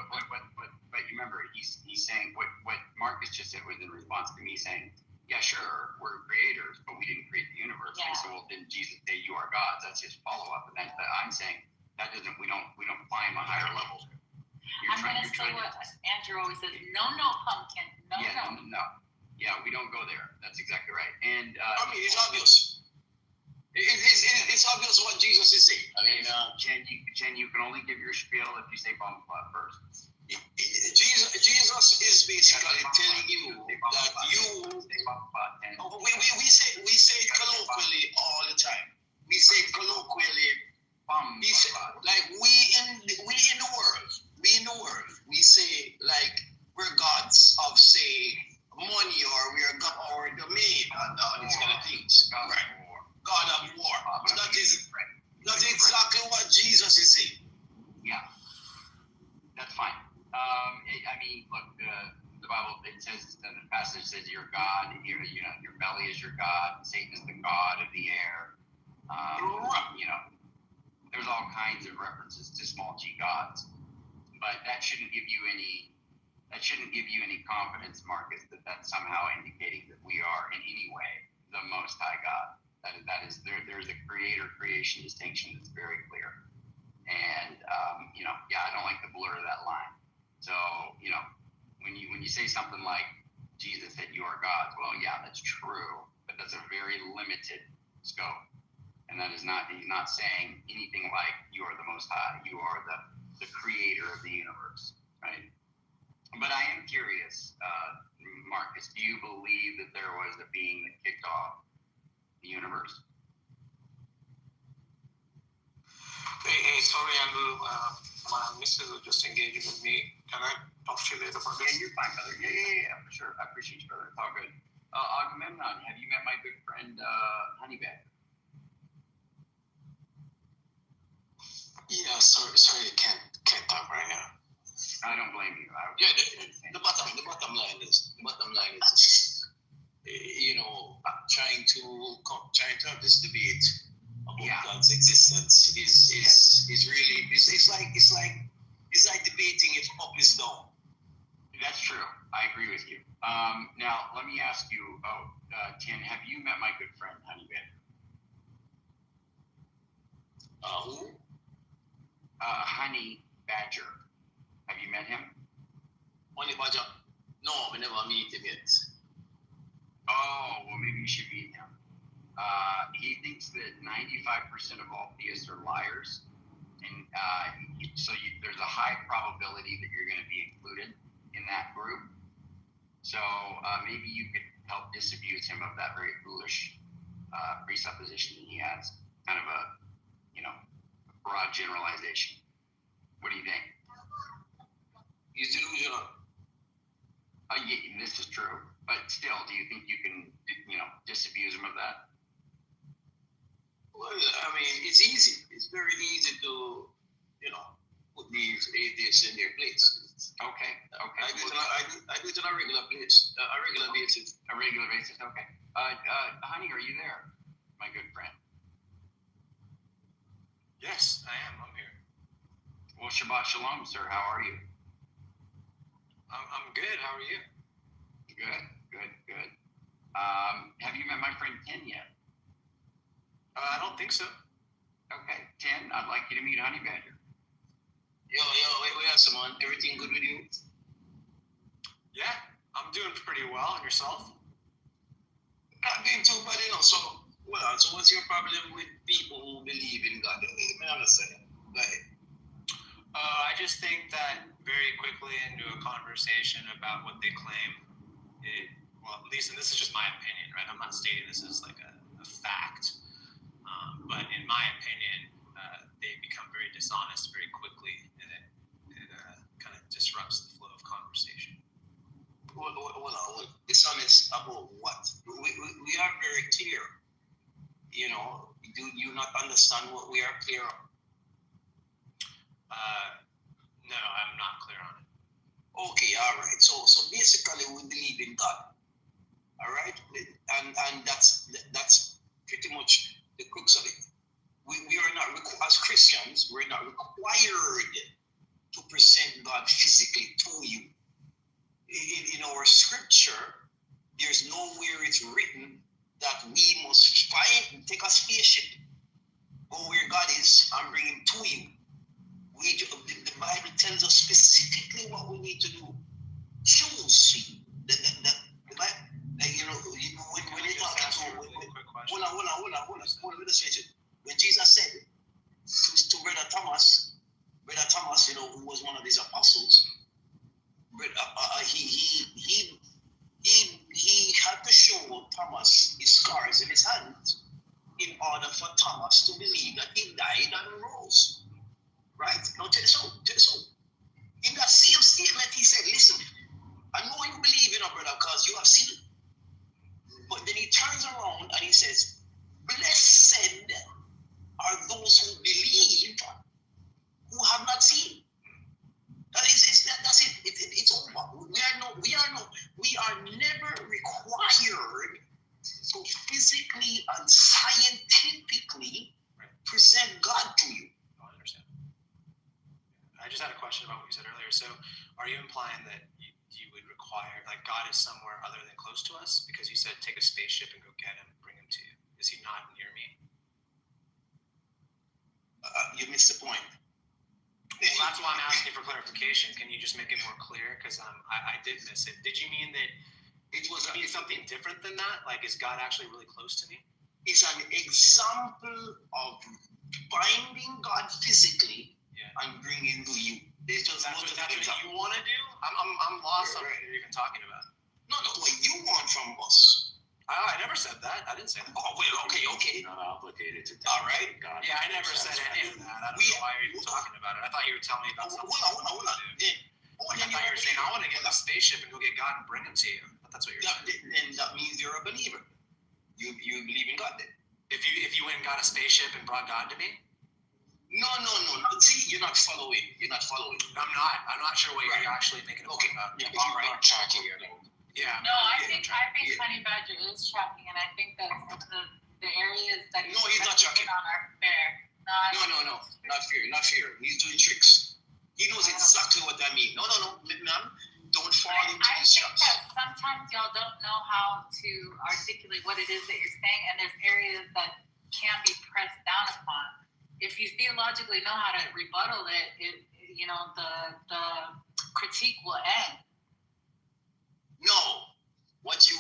Speaker 10: remember, he's saying what Marcus just said was in response to me saying, yeah, sure, we're creators, but we didn't create the universe.
Speaker 7: Yeah.
Speaker 10: So well, didn't Jesus say you are gods? That's his follow up, and I'm saying that doesn't. We don't climb a higher level.
Speaker 7: I'm going to say what Andrew always says: no, pumpkin, no.
Speaker 10: Yeah, we don't go there. That's exactly right. And
Speaker 12: it's obvious. It's obvious what Jesus is saying.
Speaker 10: You can only give your spiel if you say bum first.
Speaker 12: Jesus is basically telling you that we say it colloquially all the time. We say it colloquially. We say, like we in the world, we say like we're gods of say money, or we're God or domain, and all these kind of things. God of war. That's exactly what Jesus is saying.
Speaker 10: Yeah, that's fine. Look, the Bible, it says, the passage says you're God, and your belly is your God, Satan is the God of the air. There's all kinds of references to small g gods, but that shouldn't give you any confidence, Marcus, that that's somehow indicating that we are in any way the Most High God. That is there's a creator-creation distinction that's very clear. And I don't like to blur that line. So when you say something like Jesus said you are God, well, yeah, that's true, but that's a very limited scope. And that is not, he's not saying anything like you are the most high, you are the creator of the universe, right? But I am curious, Marcus, do you believe that there was a being that kicked off the universe?
Speaker 4: Hey, sorry, Andrew. My missus was just engaging with me. Can I talk to you later about this?
Speaker 10: Yeah, you're fine, brother. Yeah, for sure. I appreciate you, brother. It's all good. Agamemnon, have you met my good friend, Honeybag?
Speaker 12: Yeah, sorry, I can't talk right now.
Speaker 10: I don't blame you.
Speaker 12: The bottom line is, trying to have this debate about God's existence is really it's like debating if up is down.
Speaker 10: That's true. I agree with you. Now let me ask you, Tim, have you met my good friend Honeybag?
Speaker 12: Who?
Speaker 10: Honey Badger. Have you met him?
Speaker 12: Honey Badger? No, we never meet him yet.
Speaker 10: Oh, well, maybe you should meet him. He thinks that 95% of all theists are liars, and there's a high probability that you're going to be included in that group. So maybe you could help disabuse him of that very foolish presupposition that he has. Kind of a, broad generalization. What do you think?
Speaker 12: He's delusional.
Speaker 10: Yeah, this is true. But still, do you think you can, disabuse him of that?
Speaker 12: Well, I mean, it's easy. It's very easy to, put these atheists in their place.
Speaker 10: Okay.
Speaker 12: I do it on a regular basis.
Speaker 10: A regular basis. Okay. Honey, are you there, my good friend?
Speaker 9: Yes, I am. I'm here.
Speaker 10: Well, Shabbat Shalom, sir. How are you?
Speaker 9: I'm good. How are you?
Speaker 10: Good. Have you met my friend Ken yet?
Speaker 9: I don't think so.
Speaker 10: Okay, Ken, I'd like you to meet Honey Badger.
Speaker 12: Yo, wait, man. Everything good with you?
Speaker 9: Yeah, I'm doing pretty well. And yourself?
Speaker 12: Not doing too bad, So what's your problem with people who believe in God? I understand. Go ahead.
Speaker 9: I just think that very quickly into a conversation about what they claim, at least, and this is just my opinion, right? I'm not stating this as like a fact, but in my opinion, they become very dishonest very quickly, and it kind of disrupts the flow of conversation.
Speaker 12: Well, dishonest about what? We are very clear. Do you not understand what we are clear on?
Speaker 9: No, I'm not clear on it.
Speaker 12: Okay, all right. So basically, we believe in God. All right, and that's pretty much the crux of it. We are not as Christians. We're not required to present God physically to you. In our scripture, there's nowhere it's written that we must take a spaceship, go where God is, and bring Him to you. The Bible tells us specifically what we need to do. Choose. The Bible, when you're talking hold on, when Jesus said to Brother Thomas, who was one of his apostles, he had to show Thomas his scars in his hands in order for Thomas to believe that he died and rose. Right? Now check this out. In that same statement, he said, listen, I know you believe in a brother because you have seen. But then he turns around and he says, blessed are those who believe who have not seen. That's it. It's over. We are never required to physically and scientifically present God to you.
Speaker 9: I understand. I just had a question about what you said earlier. So, are you implying that you would require, like, God is somewhere other than close to us? Because you said take a spaceship and go get him and bring him to you. Is he not near me?
Speaker 12: You missed the point.
Speaker 9: Well, that's why I'm asking for clarification. Can you just make it more clear? Because I did miss it. Did you mean that it was something different than that? Like, is God actually really close to me?
Speaker 12: is an example of finding God physically and bringing to you.
Speaker 9: That's what you want to do? I'm lost on what you're even talking about.
Speaker 12: No, what you want from us.
Speaker 9: I never said that. I didn't say that.
Speaker 12: Oh, well, okay.
Speaker 11: You're not obligated to
Speaker 12: All right.
Speaker 11: God.
Speaker 9: Yeah, I never said any of that. I don't know why you're even talking about it. I thought you were telling me about something.
Speaker 12: Hold on.
Speaker 9: I thought you were saying, I want to get in a spaceship and go get God and bring him to you. That's what you're saying.
Speaker 12: Then that means you're a believer. You believe in God then.
Speaker 9: If you went and got a spaceship and brought God to me?
Speaker 12: No. See, you're not following.
Speaker 9: I'm not sure what you're actually thinking about.
Speaker 1: Yeah, all right. Tracking it.
Speaker 9: Yeah.
Speaker 7: No, I think Honey Badger is tracking, and I think that the areas that
Speaker 12: No, he's not tracking
Speaker 7: on are fair.
Speaker 12: No, not fear. He's doing tricks. He knows exactly what that means. No, ma'am, don't fall into
Speaker 7: I
Speaker 12: these
Speaker 7: think
Speaker 12: traps.
Speaker 7: that sometimes y'all don't know how to articulate what it is that you're saying, and there's areas that can be pressed down upon. If you theologically know how to rebuttal it, the critique will end.
Speaker 12: No, what you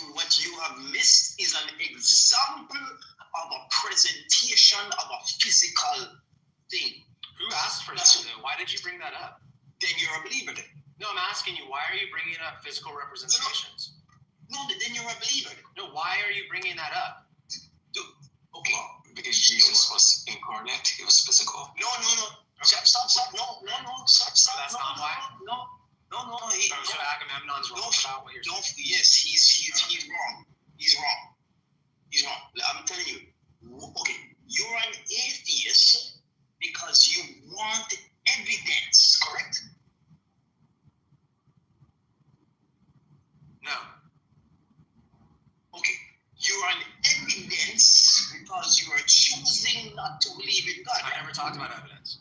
Speaker 12: have missed is an example of a presentation of a physical thing.
Speaker 9: Who asked for that? Why did you bring that up?
Speaker 12: Then you're a believer then.
Speaker 9: No, I'm asking you, why are you bringing up physical representations?
Speaker 12: No, then you're a believer.
Speaker 9: No, why are you bringing that up?
Speaker 12: Okay.
Speaker 1: Well, because Jesus was incarnate, he was physical.
Speaker 12: No. Stop. No. Stop.
Speaker 9: That's not why?
Speaker 12: No.
Speaker 9: So Agamemnon's wrong about what you're saying?
Speaker 12: Yes, he's wrong. He's wrong. I'm telling you. Okay, you're an atheist because you want evidence, correct?
Speaker 9: No.
Speaker 12: Okay, you're an evidence because you are choosing not to believe in God.
Speaker 9: I never talked about evidence.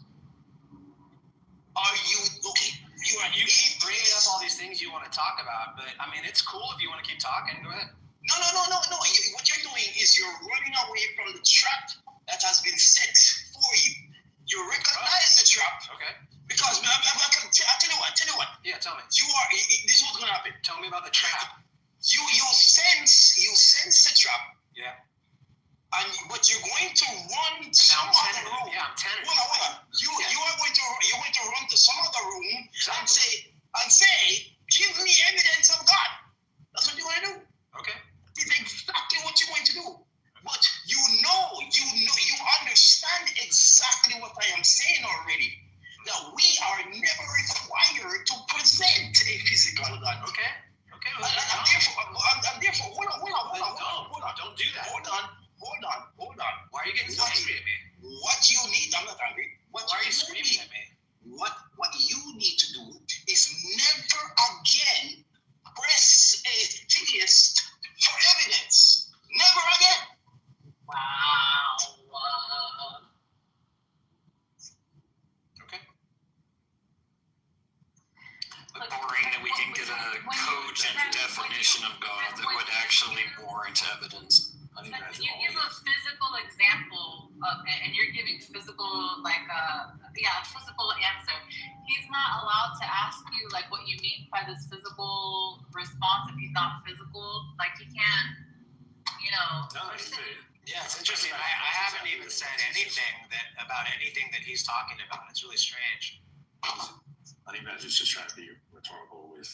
Speaker 12: Are you okay?
Speaker 9: You keep bringing up all these things you want to talk about, but I mean, it's cool if you want to keep talking. Go ahead.
Speaker 12: No. What you're doing is you're running away from the trap that has been set for you. You recognize the trap.
Speaker 9: Okay.
Speaker 12: Because I'll tell you what.
Speaker 9: Yeah, tell me.
Speaker 12: This is what's gonna happen.
Speaker 9: Tell me about the trap.
Speaker 12: You sense the trap.
Speaker 9: Yeah.
Speaker 12: But you're going to run to some other room.
Speaker 9: Yeah, I'm tentative.
Speaker 12: Hold on. You're going to run to some other room and say, give me evidence of God. That's what you want to do.
Speaker 9: Okay.
Speaker 12: It's exactly what you're going to do. But you understand exactly what I am saying already. That we are never required to present a physical God.
Speaker 9: Okay.
Speaker 12: I'm therefore, hold on.
Speaker 9: Don't do that.
Speaker 12: Hold on.
Speaker 9: Why are you getting so angry at me?
Speaker 12: What you need, I'm not angry.
Speaker 9: Why are you screaming at me?
Speaker 12: What you need to do is never again press a theist for evidence. Never again.
Speaker 7: Wow.
Speaker 9: Okay.
Speaker 11: Boring that we can get a cogent definition of God that would actually warrant evidence.
Speaker 7: You give a physical example, and you're giving physical answer. He's not allowed to ask you what you mean by this physical response if he's not physical. He can't,
Speaker 9: No, yeah, it's interesting. I haven't even said anything about anything that he's talking about. It's really strange.
Speaker 11: I think that's just trying to be rhetorical with.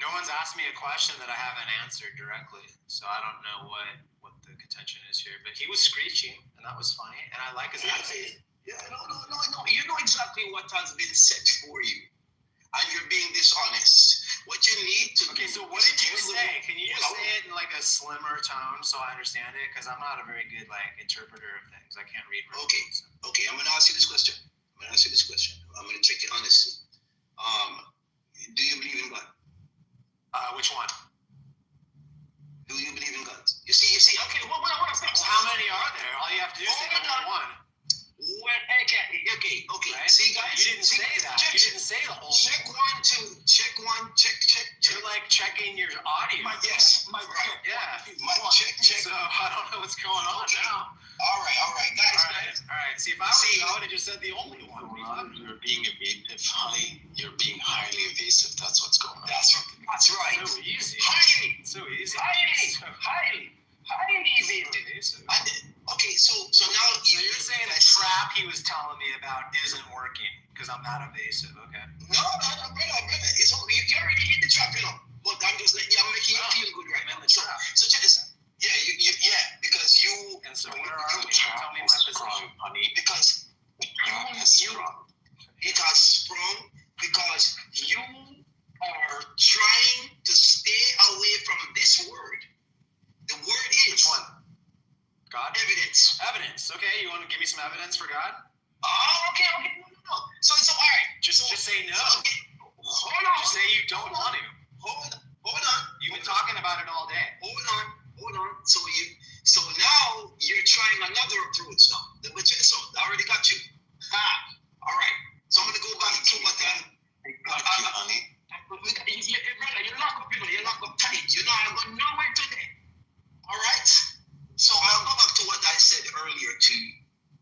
Speaker 9: No one's asked me a question that I haven't answered directly, so I don't know what the contention is here. But he was screeching, and that was funny, and I like his attitude.
Speaker 12: Yeah, no. You know exactly what has been set for you, and you're being dishonest. What you need to
Speaker 9: Okay, so what did you say? Can you just say it in a slimmer tone so I understand it? Because I'm not a very good interpreter of things. I can't read.
Speaker 12: Okay. I'm going to ask you this question. I'm going to check your honesty. Do you believe in God?
Speaker 9: Which one?
Speaker 12: Do you believe in God? You see. Okay. Well,
Speaker 9: how many are there? All you have to do is say one.
Speaker 12: Okay.
Speaker 9: Right?
Speaker 12: See, guys.
Speaker 9: You didn't say that. You didn't say the whole.
Speaker 12: Check one, two. Check one. Check.
Speaker 9: You're checking your audio.
Speaker 12: Yes.
Speaker 9: Yeah.
Speaker 12: Check.
Speaker 9: So I don't know what's going on now.
Speaker 12: All right, guys.
Speaker 9: All right. See, if I were you, I would have just said the only one.
Speaker 1: You're being highly evasive. That's what's going on.
Speaker 12: That's right.
Speaker 9: So easy.
Speaker 12: Highly.
Speaker 9: So easy.
Speaker 12: Highly evasive. And
Speaker 9: about isn't working because I'm that evasive. Okay.
Speaker 12: No, brother. It's okay. You already hit the trap, you know. But I'm just letting you, I'm making you feel good right now. So check this out. Yeah, because you.
Speaker 9: And so where are we? Tell me my position.
Speaker 12: Honey, because it has sprung because you are trying to stay away from this word. The word is
Speaker 9: Which one? God?
Speaker 12: evidence.
Speaker 9: Evidence. Okay, you want to give me some evidence for God?
Speaker 12: Oh, okay. No. So it's all right.
Speaker 9: Just say no.
Speaker 12: Okay. Hold on.
Speaker 9: Just say you don't want to.
Speaker 12: Hold on.
Speaker 9: You've been talking about it all day.
Speaker 12: Hold on. So now you're trying another approach now. So I already got you. All right. So I'm gonna go back to what
Speaker 1: I got you, honey.
Speaker 12: Brother, you lock up people. You lock up tight. You're not going nowhere today. All right. So I'll go back to what I said earlier to you.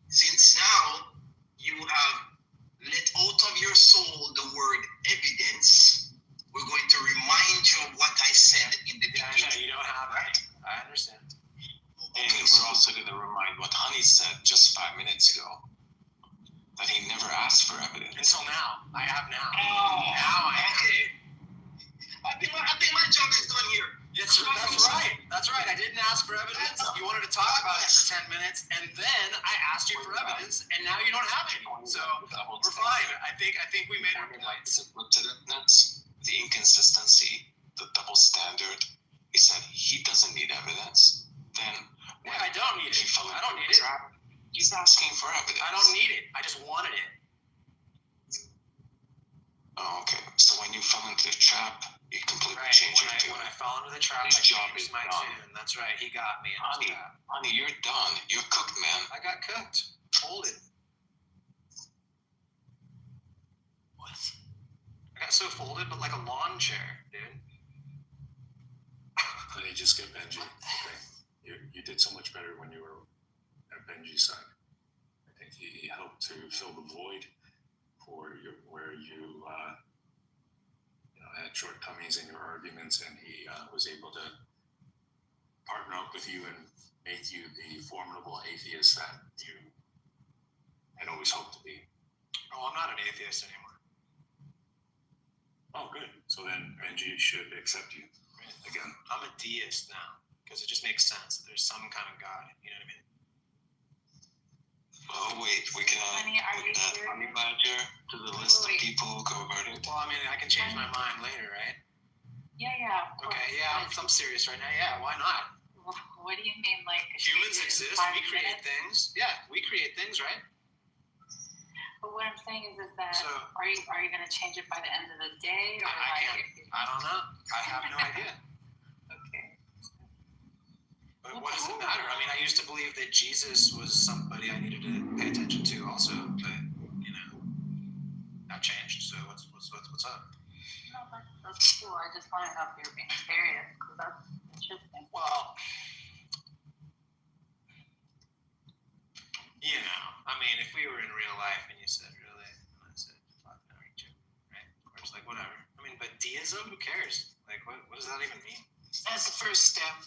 Speaker 12: Since now you have let out of your soul the word evidence, we're going to remind you of what I said in the beginning.
Speaker 9: Yeah, you don't have it. I understand.
Speaker 1: And we're also going to remind what Honey said just 5 minutes ago, that he never asked for evidence.
Speaker 9: Until now. I have now.
Speaker 12: Oh,
Speaker 9: Now I have.
Speaker 12: okay. I think my job is done here.
Speaker 9: That's right. That's right. I didn't ask for evidence. You wanted to talk about it for 10 minutes, and then I asked you for evidence, and now you don't have any. So we're fine. I think we made our points.
Speaker 1: The inconsistency, the double standard. He said he doesn't need evidence. Then
Speaker 9: Yeah, I don't need it. I don't need it.
Speaker 1: He's asking for evidence.
Speaker 9: I don't need it. I just wanted it.
Speaker 1: Oh, okay. So when you fell into the trap, you completely
Speaker 9: Right.
Speaker 1: changed your tune.
Speaker 9: When I fell into the trap,
Speaker 1: His
Speaker 9: I
Speaker 1: job
Speaker 9: changed
Speaker 1: is
Speaker 9: my
Speaker 1: done.
Speaker 9: tune. That's right. He got me.
Speaker 1: Honey, you're done. You're cooked, man.
Speaker 9: I got cooked. Folded. What? I got so folded, but like a lawn chair, dude.
Speaker 11: Honey, just get Benji. Okay. You did so much better when you were at Benji's side. I think he helped to fill the void for where you had shortcomings in your arguments, and he was able to partner up with you and make you the formidable atheist that you had always hoped to be.
Speaker 9: Oh, I'm not an atheist anymore.
Speaker 11: Oh, good. So then Benji should accept you again.
Speaker 9: I'm a deist now because it just makes sense that there's some kind of God. You know what I mean?
Speaker 1: Oh, wait. We can
Speaker 7: Honey, are
Speaker 1: put
Speaker 7: you
Speaker 1: that
Speaker 7: serious?
Speaker 1: honey badger to the list of people who converted.
Speaker 9: Well, I mean, I can change my mind later, right?
Speaker 7: Yeah, of course.
Speaker 9: Okay, yeah, I'm serious right now. Yeah, why not?
Speaker 7: What do you mean, like
Speaker 9: Humans exist. We create things. Yeah, we create things, right?
Speaker 7: But what I'm saying is that
Speaker 9: So-
Speaker 7: are you going to change it by the end of the day, or
Speaker 9: I can't. I don't know. I have no idea.
Speaker 7: Okay.
Speaker 9: But what does it matter? I mean, I used to believe that Jesus was somebody I needed to pay attention to also, but that changed. So what's up?
Speaker 7: No, that's cool. I just want to know if you're being serious, because that's interesting.
Speaker 9: Well, I mean, if we were in real life and you said, really, and I said, fuck, no, you too, right? Of course, like, whatever. I mean, but deism, who cares? Like, what does that even mean?
Speaker 3: That's the first step.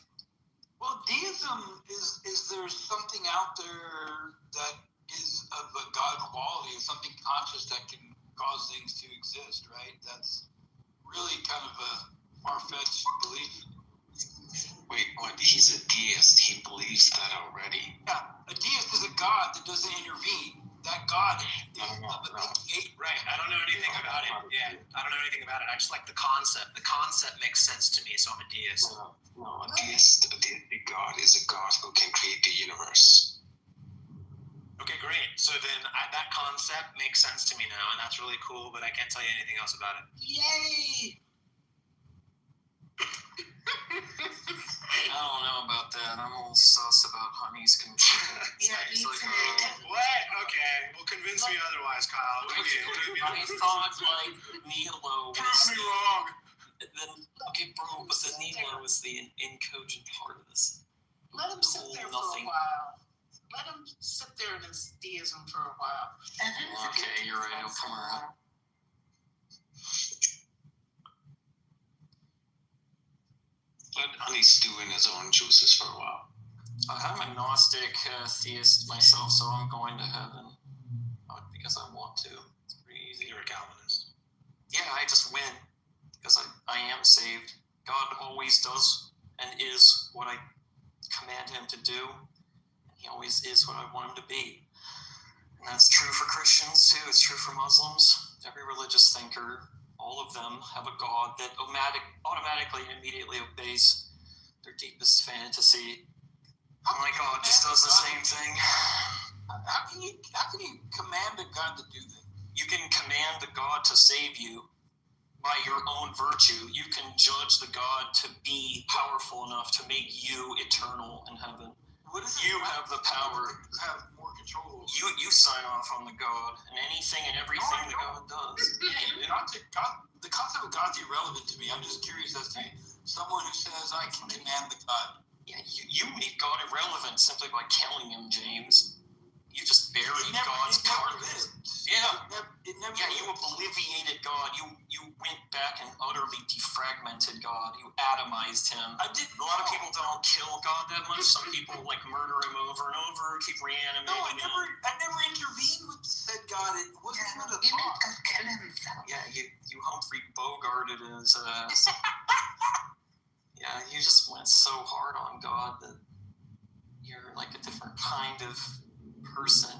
Speaker 3: Well, deism is there something out there that is of a God quality, something conscious that can cause things to exist, right? That's really kind of a far-fetched belief.
Speaker 1: Wait, what? He's a deist. He believes that already.
Speaker 3: Yeah, a deist is a God that doesn't intervene. That God is
Speaker 1: No.
Speaker 9: Right. I don't know anything about it. Yeah, I don't know anything about it. I just like the concept. The concept makes sense to me, so I'm a deist.
Speaker 1: No, a deist, a God is a God who can create the universe.
Speaker 9: Okay, great. So then that concept makes sense to me now, and that's really cool, but I can't tell you anything else about it.
Speaker 3: Yay!
Speaker 13: I don't know about that. I'm a little sus about Honey's conversion.
Speaker 9: What? Okay, well, convince me otherwise, Kyle.
Speaker 13: I thought like Nilo was
Speaker 9: Prove me wrong.
Speaker 13: okay, bro, but the Nilo was the incogent part of this.
Speaker 3: Let him sit there for a while. Let him sit there in his deism for a while.
Speaker 13: Okay, you're right. I'll come around.
Speaker 1: Let Honey stew in his own juices for a while.
Speaker 13: I'm a Gnostic theist myself, so I'm going to heaven. because I want to.
Speaker 9: It's pretty easy. You're a Calvinist.
Speaker 13: Yeah, I just win because I am saved. God always does and is what I command him to do. And he always is what I want him to be. And that's true for Christians too. It's true for Muslims. Every religious thinker, all of them have a God that automatically and immediately obeys their deepest fantasy. My God just does the same thing.
Speaker 12: How can you command a God to do that?
Speaker 13: You can command the God to save you by your own virtue. You can judge the God to be powerful enough to make you eternal in heaven.
Speaker 12: What is it?
Speaker 13: You have the power.
Speaker 12: Have more control.
Speaker 13: You sign off on the God and anything and everything the God does.
Speaker 12: The concept of God's irrelevant to me. I'm just curious as to someone who says I can command the God.
Speaker 13: Yeah, you make God irrelevant simply by killing him, James. You just buried God's power. Yeah.
Speaker 12: It never
Speaker 13: Yeah, you obliviated God. You went back and utterly defragmented God. You atomized him.
Speaker 12: I didn't.
Speaker 13: A lot of people don't kill God that much. Some people like murder him over and over, keep reanimating
Speaker 12: No, I
Speaker 13: him.
Speaker 12: never intervened with the said God. It wasn't even a
Speaker 7: He
Speaker 12: thought.
Speaker 7: meant to kill himself.
Speaker 13: Yeah, you Humphrey Bogarted his ass. Yeah, you just went so hard on God that you're like a different kind of person.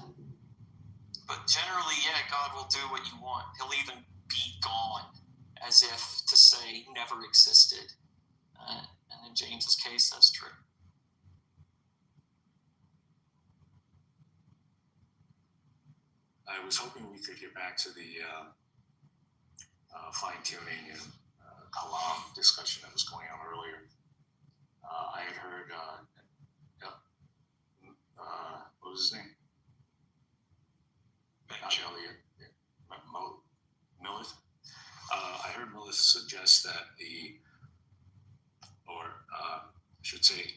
Speaker 13: But generally, yeah, God will do what you want. He'll even be gone, as if to say never existed. And in James's case, that's true.
Speaker 11: I was hoping we could get back to the fine-tuning and kalam discussion that was going on earlier. I had heard, what was his name? Not Elliot. Millith. I heard Millith suggest that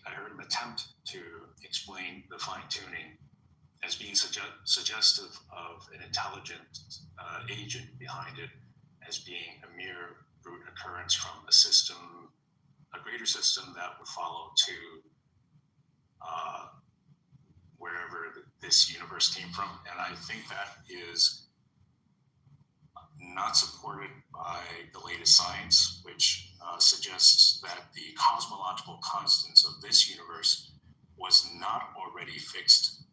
Speaker 11: I heard him attempt to explain the fine-tuning as being suggestive of an intelligent agent behind it, as being a mere brute occurrence from a system, a greater system that would follow to wherever this universe came from. And I think that is not supported by the latest science, which suggests that the cosmological constants of this universe was not already fixed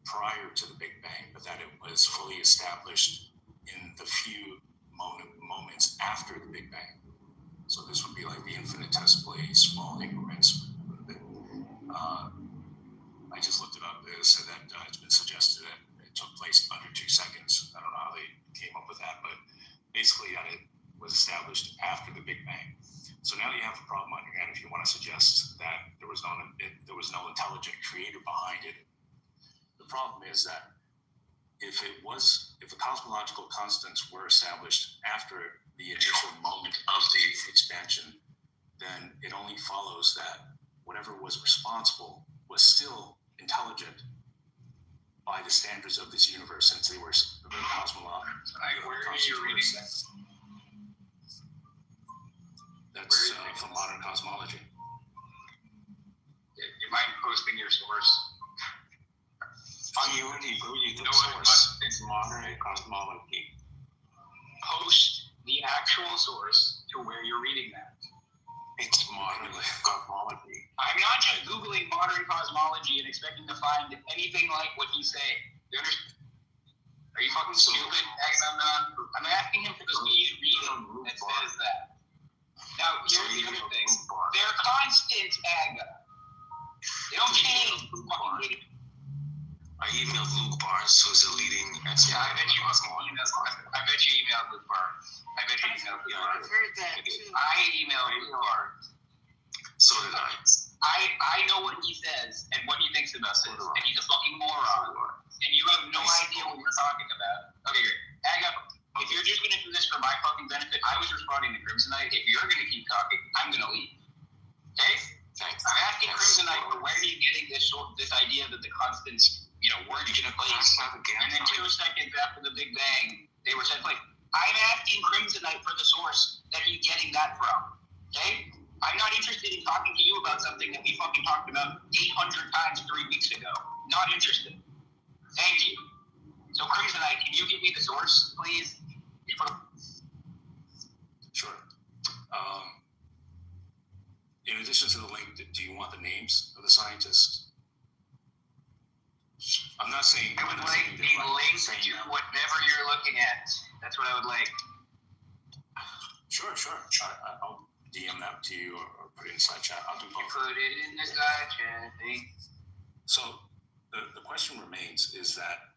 Speaker 11: prior to the Big Bang, but that it was fully established in the few moments after the Big Bang. So this would be like the infinitesimally small increments. I just looked it up. It said that it's been suggested that it took place under 2 seconds. I don't know how they came up with that, but basically that it was established after the Big Bang. So now you have a problem on your hand if you want to suggest that there was no intelligent creator behind it. The problem is that if the cosmological constants were established after the initial moment of the expansion, then it only follows that whatever was responsible was still intelligent by the standards of this universe, since they were the cosmological.
Speaker 5: Where are you reading that?
Speaker 11: That's from modern cosmology.
Speaker 5: Do you mind posting your source?
Speaker 11: You already agreed the
Speaker 5: No,
Speaker 11: source. It's modern cosmology.
Speaker 5: Post the actual source to where you're reading that.
Speaker 11: It's modern cosmology.
Speaker 5: I'm not just Googling modern cosmology and expecting to find anything like what he's saying. You understand? Are you fucking stupid? I'm asking him for the speed reading that says that. Now, here's the other thing. They're constant, Aga. They don't change.
Speaker 1: I emailed Luke Barnes, who's a leading expert.
Speaker 5: Yeah, I bet you emailed Luke Barnes.
Speaker 3: I've heard that too.
Speaker 5: I emailed Luke Barnes.
Speaker 1: So did I.
Speaker 5: I know what he says and what he thinks about this, and he's a fucking moron. And you have no idea what we're talking about. Okay, great. Aga, if you're just gonna do this for my fucking benefit, I was responding to Crimsonite. If you're gonna keep talking, I'm gonna leave. Okay?
Speaker 1: Thanks.
Speaker 5: I'm asking Crimsonite for where he's getting this idea that the constants, weren't in place. And then 2 seconds after the Big Bang, they were said, like, I'm asking Crimsonite for the source that he's getting that from. Okay? I'm not interested in talking to you about something that we fucking talked about 800 times 3 weeks ago. Not interested. Thank you. So Crimsonite, can you give me the source, please?
Speaker 11: Sure. In addition to the link, do you want the names of the scientists? I'm not saying.
Speaker 5: I would like the link to whatever you're looking at. That's what I would like.
Speaker 11: Sure. I'll DM that to you or put it in side chat. I'll do both.
Speaker 5: Put it in the side chat.
Speaker 11: So the question remains is that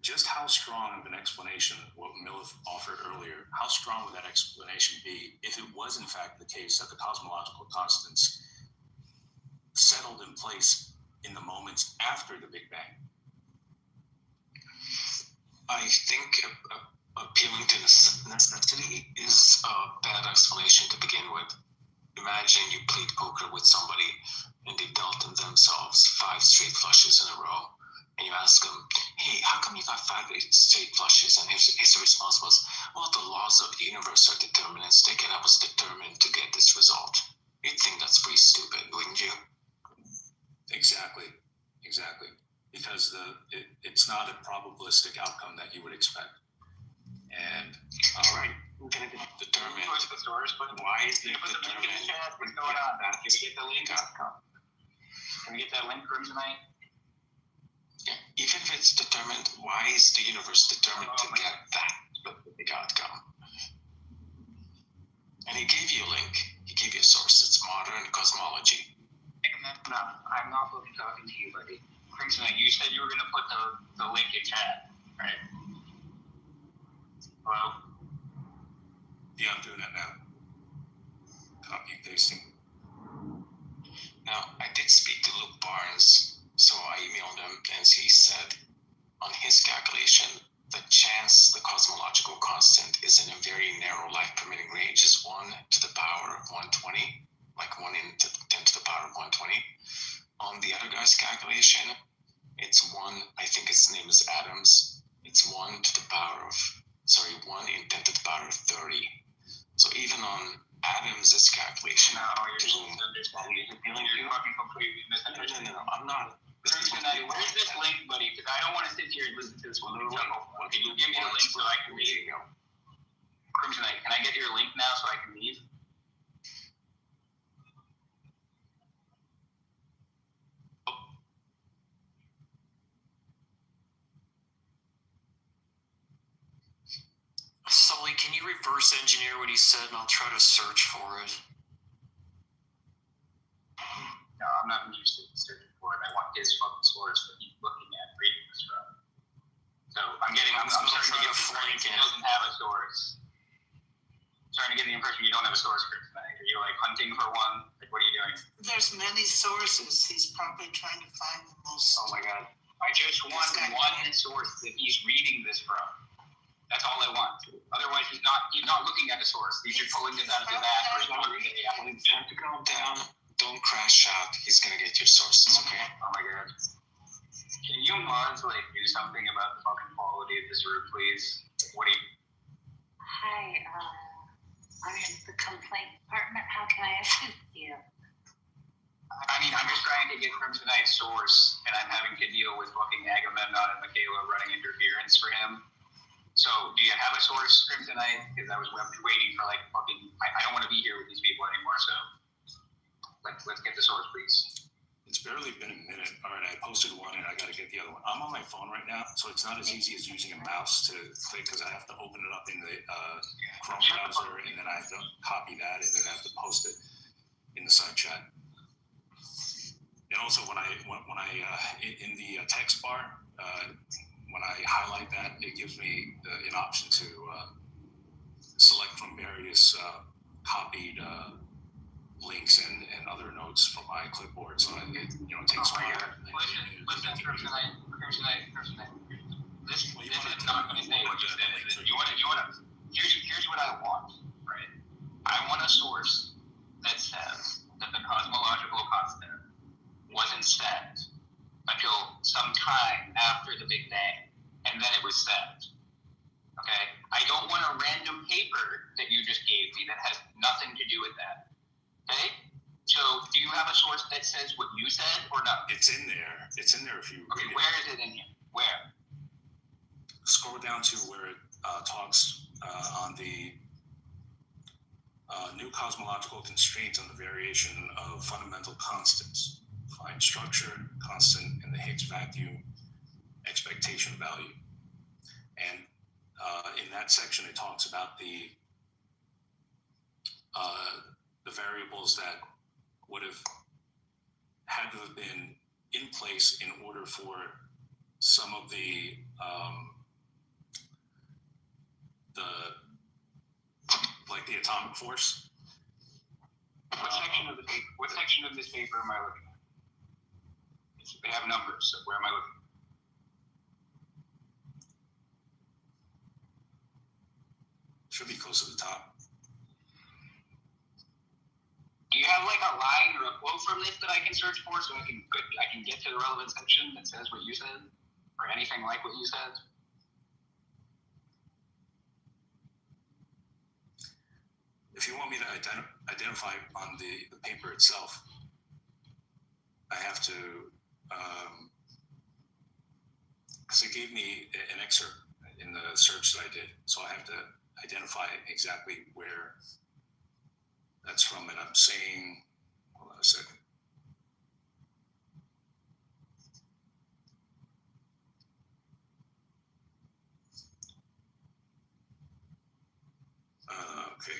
Speaker 11: just how strong of an explanation, what Millith offered earlier, how strong would that explanation be if it was in fact the case that the cosmological constants settled in place in the moments after the Big Bang?
Speaker 1: I think appealing to necessity is a bad explanation to begin with. Imagine you played poker with somebody and they dealt themselves 5 straight flushes in a row. And you ask them, hey, how come you got 5 straight flushes? And his response was, well, the laws of the universe are deterministic and I was determined to get this result. You'd think that's pretty stupid, wouldn't you?
Speaker 11: Exactly. Because it's not a probabilistic outcome that you would expect. And
Speaker 1: right, we're going to determine
Speaker 5: what's the source, but
Speaker 1: why is it
Speaker 5: put the link in the
Speaker 1: determined?
Speaker 5: chat. What's going on? Can we get the link? Can we get that link, Crimsonite?
Speaker 1: Yeah, even if it's determined, why is the universe determined to get that specific outcome? And he gave you a link. He gave you a source. It's modern cosmology.
Speaker 5: No, I'm not talking to you, buddy. Crimsonite, you said you were going to put the link in chat, right? Hello?
Speaker 11: yeah, I'm doing that now. Copy and pasting.
Speaker 1: Now, I did speak to Luke Barnes, so I emailed him, and he said on his calculation, the chance the cosmological constant is in a very narrow life permitting range is 1 to the power of 120, like 1 in 10 to the power of 120. On the other guy's calculation, it's 1, I think his name is Adams, it's 1 in 10 to the power of 30. So even on Adams's calculation,
Speaker 5: No, you're just misunderstanding. You're fucking completely misunderstanding.
Speaker 1: No, I'm not.
Speaker 5: Crimsonite, where's this link, buddy? Because I don't want to sit here and listen to this one. Can you give me the link so I can leave? Crimsonite, can I get your link now so I can leave?
Speaker 13: Sully, can you reverse engineer what he said and I'll try to search for it?
Speaker 5: No, I'm not interested in searching for it. I want his fucking source that he's looking at reading this from. So I'm starting to get the impression he doesn't have a source. Starting to get the impression you don't have a source for tonight. Are you like hunting for one? Like, what are you doing?
Speaker 3: There's many sources. He's probably trying to find the most.
Speaker 5: Oh my god. I just want one source that he's reading this from. That's all I want. Otherwise, he's not looking at a source. He's just pulling this out of his ass or he's not reading it.
Speaker 1: You have to calm down. Don't crash out. He's gonna get your sources, okay?
Speaker 5: Oh my god. Can you mods do something about the fucking quality of this room, please? What do you?
Speaker 14: Hi, I'm in the complaint department. How can I assist you?
Speaker 5: I mean, I'm just trying to get Crimsonite's source, and I'm having to deal with fucking Agamemnon and Michaela running interference for him. So, do you have a source, Crimsonite? Because I've been waiting for fucking. I don't want to be here with these people anymore. So, let's get the source, please.
Speaker 11: It's barely been a minute. All right, I posted one and I got to get the other one. I'm on my phone right now, so it's not as easy as using a mouse to click because I have to open it up in the Chrome browser and then I have to copy that and then I have to post it in the side chat. And also, when I in the text bar, when I highlight that, it gives me an option to select from various copied links and other notes from my clipboard. So it takes a while.
Speaker 5: Listen, Crimsonite. This is not going to say what you said. Here's what I want, right? I want a source that says that the cosmological constant wasn't set until some time after the Big Bang, and then it was set. Okay? I don't want a random paper that you just gave me that has nothing to do with that. Okay? So, do you have a source that says what you said or not?
Speaker 11: It's in there. It's in there if you.
Speaker 5: Okay, where is it in here? Where?
Speaker 11: scroll down to where it talks on the new cosmological constraints on the variation of fundamental constants. Find structure, constant in the Higgs vacuum, expectation value. And in that section, it talks about the variables that would have had to have been in place in order for some of the atomic force.
Speaker 5: What section of this paper am I looking at? They have numbers, so where am I looking?
Speaker 11: Should be close to the top.
Speaker 5: Do you have like a line or a quote from this that I can search for so I can get to the relevant section that says what you said, or anything like what you said?
Speaker 11: If you want me to identify on the paper itself, I have to, because it gave me an excerpt in the search that I did, so I have to identify exactly where that's from. And I'm saying, hold on a second. Okay.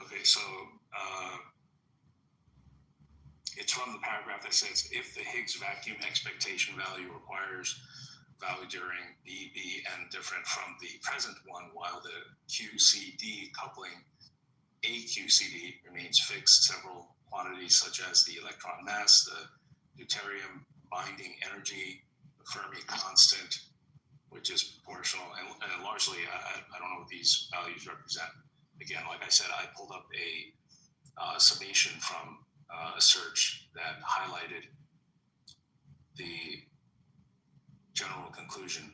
Speaker 11: Okay, so it's from the paragraph that says, if the Higgs vacuum expectation value requires value during BB and different from the present one, while the QCD coupling AQCD remains fixed, several quantities such as the electron mass, the deuterium binding energy, the Fermi constant, which is proportional, and largely, I don't know what these values represent. Again, like I said, I pulled up a summation from a search that highlighted the general conclusion.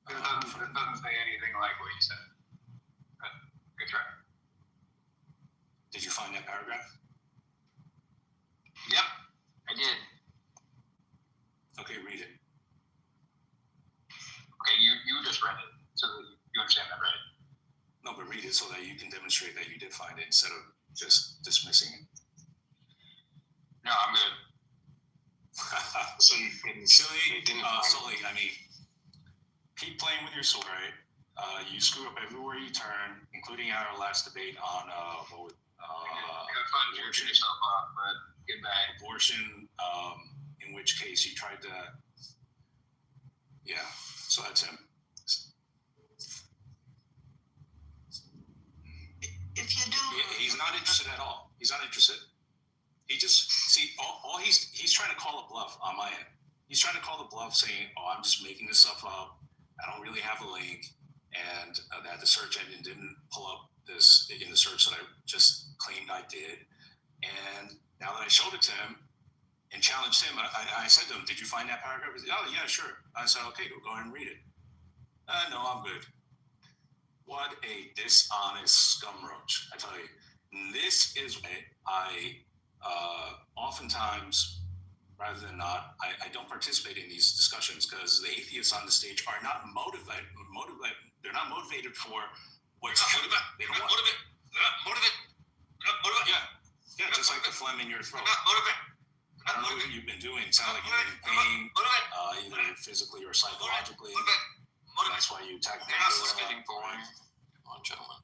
Speaker 5: It doesn't say anything like what you said. But good try.
Speaker 11: Did you find that paragraph?
Speaker 5: Yep, I did.
Speaker 11: Okay, read it.
Speaker 5: Okay, you just read it, so you understand that, right?
Speaker 11: No, but read it so that you can demonstrate that you did find it instead of just dismissing it.
Speaker 5: No, I'm good.
Speaker 11: So you didn't. Silly. Sully, I mean, keep playing with your sword. You screw up everywhere you turn, including our last debate on
Speaker 5: have fun jerking yourself off, but get back.
Speaker 11: Abortion. In which case you tried to. Yeah. So that's him.
Speaker 3: If you do,
Speaker 11: he's not interested at all. He's not interested. He just all he's trying to call a bluff on my end. He's trying to call the bluff, saying, "Oh, I'm just making this stuff up. I don't really have a link, and that the search engine didn't pull up this in the search that I just claimed I did." And now that I showed it to him and challenged him, I said to him, "Did you find that paragraph?" He said, "Oh yeah, sure." I said, "Okay, go ahead and read it." No, I'm good. What a dishonest scum roach, I tell you. This is what I oftentimes, rather than not, I don't participate in these discussions because the atheists on the stage are not motivated. They're not motivated for what's true. They're not motivated. Yeah, just like the phlegm in your throat. I don't know what you've been doing. It sounds like you've been in pain, either physically or psychologically. That's why you attack them.
Speaker 13: This is getting boring. Come on, gentlemen.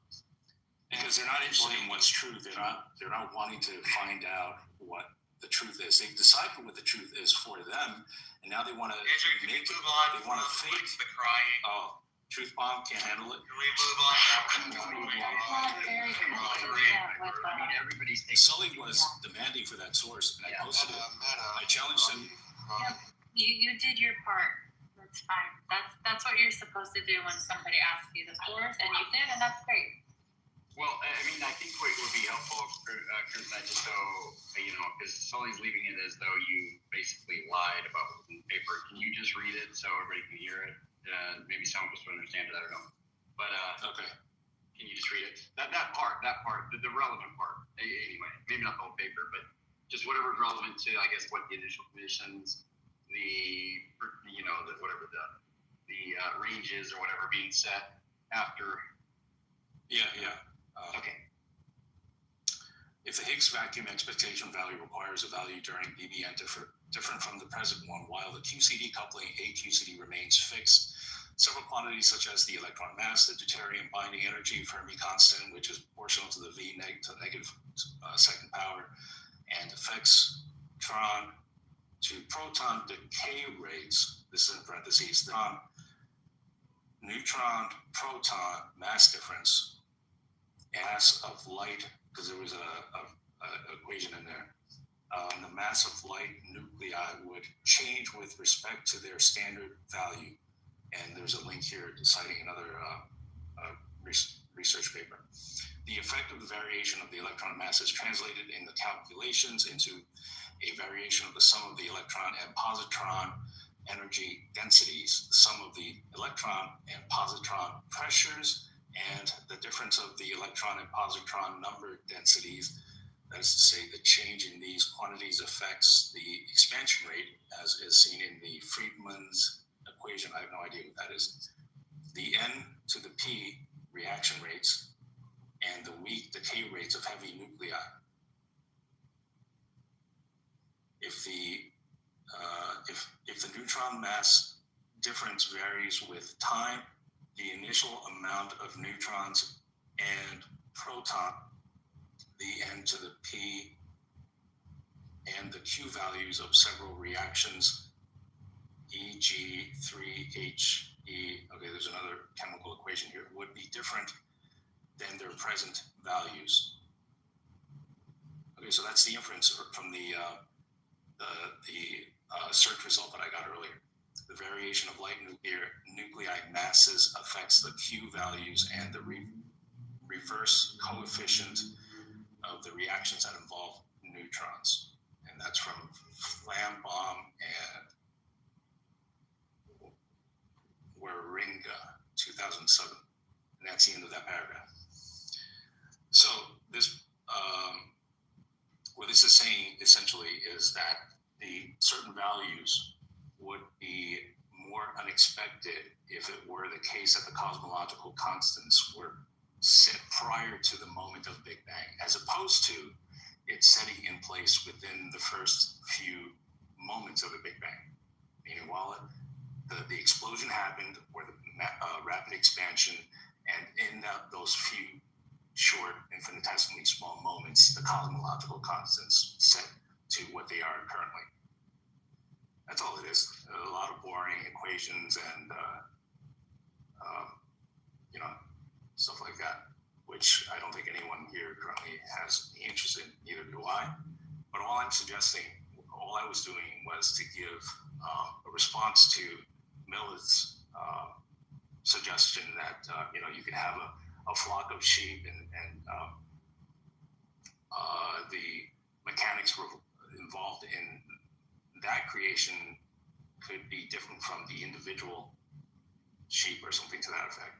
Speaker 11: Because they're not interested in what's true. They're not wanting to find out what the truth is. They've decided what the truth is for them, and now they want to
Speaker 2: Andrew, can you move on?
Speaker 11: They want to fake
Speaker 2: the crying.
Speaker 11: Oh, truth bomb can't handle it.
Speaker 2: Can we move on now?
Speaker 10: Everybody's taking.
Speaker 11: Sully was demanding for that source, and I posted it. I challenged him.
Speaker 14: You did your part. That's fine. That's what you're supposed to do when somebody asks you the source, and you did, and that's great.
Speaker 10: Well, I mean, I think what would be helpful, Chris, just so, because Sully's leaving it as though you basically lied about what was in the paper. Can you just read it so everybody can hear it? Maybe some of us would understand it, I don't know. But,
Speaker 11: okay.
Speaker 10: Can you just read it? That part, the relevant part. Anyway, maybe not the whole paper, but just whatever's relevant to, I guess, what the initial conditions, the ranges or whatever being set after.
Speaker 11: Yeah.
Speaker 10: Okay.
Speaker 11: If the Higgs vacuum expectation value requires a value during BBN different from the present one, while the QCD coupling AQCD remains fixed, several quantities such as the electron mass, the deuterium binding energy, Fermi constant, which is proportional to the V negative second power, and effects to proton decay rates, this is in parentheses, the neutron proton mass difference, mass of light, because there was a equation in there, the mass of light nuclei would change with respect to their standard value. And there's a link here citing another research paper. The effect of the variation of the electron mass is translated in the calculations into a variation of the sum of the electron and positron energy densities, the sum of the electron and positron pressures, and the difference of the electron and positron number densities. That is to say, the change in these quantities affects the expansion rate, as is seen in the Friedman's equation. I have no idea what that is. The N to the P reaction rates and the weak decay rates of heavy nuclei. If the neutron mass difference varies with time, the initial amount of neutrons and proton, the N to the P, and the Q values of several reactions, EG3HE, okay, there's another chemical equation here, would be different than their present values. Okay, so that's the inference from the search result that I got earlier. The variation of light nuclei masses affects the Q values and the reverse coefficient of the reactions that involve neutrons. And that's from Flambaum and Waringa, 2007. And that's the end of that paragraph. So this, what this is saying essentially is that the certain values would be more unexpected if it were the case that the cosmological constants were set prior to the moment of Big Bang, as opposed to it setting in place within the first few moments of the Big Bang. Meaning, while the explosion happened, or the rapid expansion, and in those few short, infinitesimally small moments, the cosmological constants set to what they are currently. That's all it is. A lot of boring equations and stuff like that, which I don't think anyone here currently has any interest in. Neither do I. But all I'm suggesting, all I was doing was to give a response to Millet's suggestion that you can have a flock of sheep and the mechanics involved in that creation could be different from the individual sheep or something to that effect.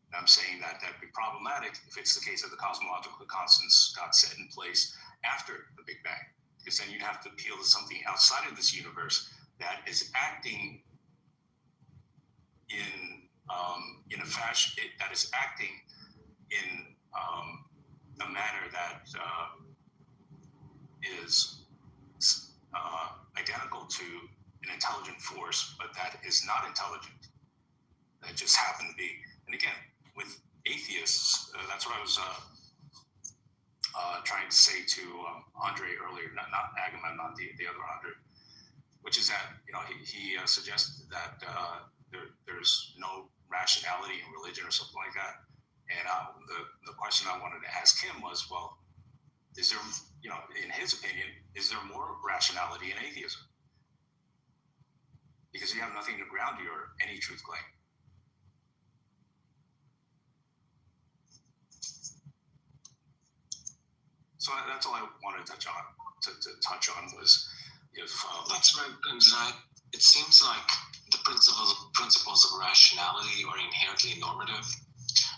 Speaker 11: And I'm saying that that'd be problematic if it's the case that the cosmological constants got set in place after the Big Bang, because then you'd have to appeal to something outside of this universe that is acting in a fashion that is acting in a manner that is identical to an intelligent force, but that is not intelligent. That just happened to be. And again, with atheists, that's what I was trying to say to Andre earlier, not Agamemnon, the other Andre, which is that he suggested that there's no rationality in religion or something like that. And the question I wanted to ask him was, well, is there, in his opinion, is there more rationality in atheism? Because you have nothing to ground any truth claim. So that's all I wanted to touch on was if
Speaker 1: that's right, right. It seems like the principles of rationality are inherently normative.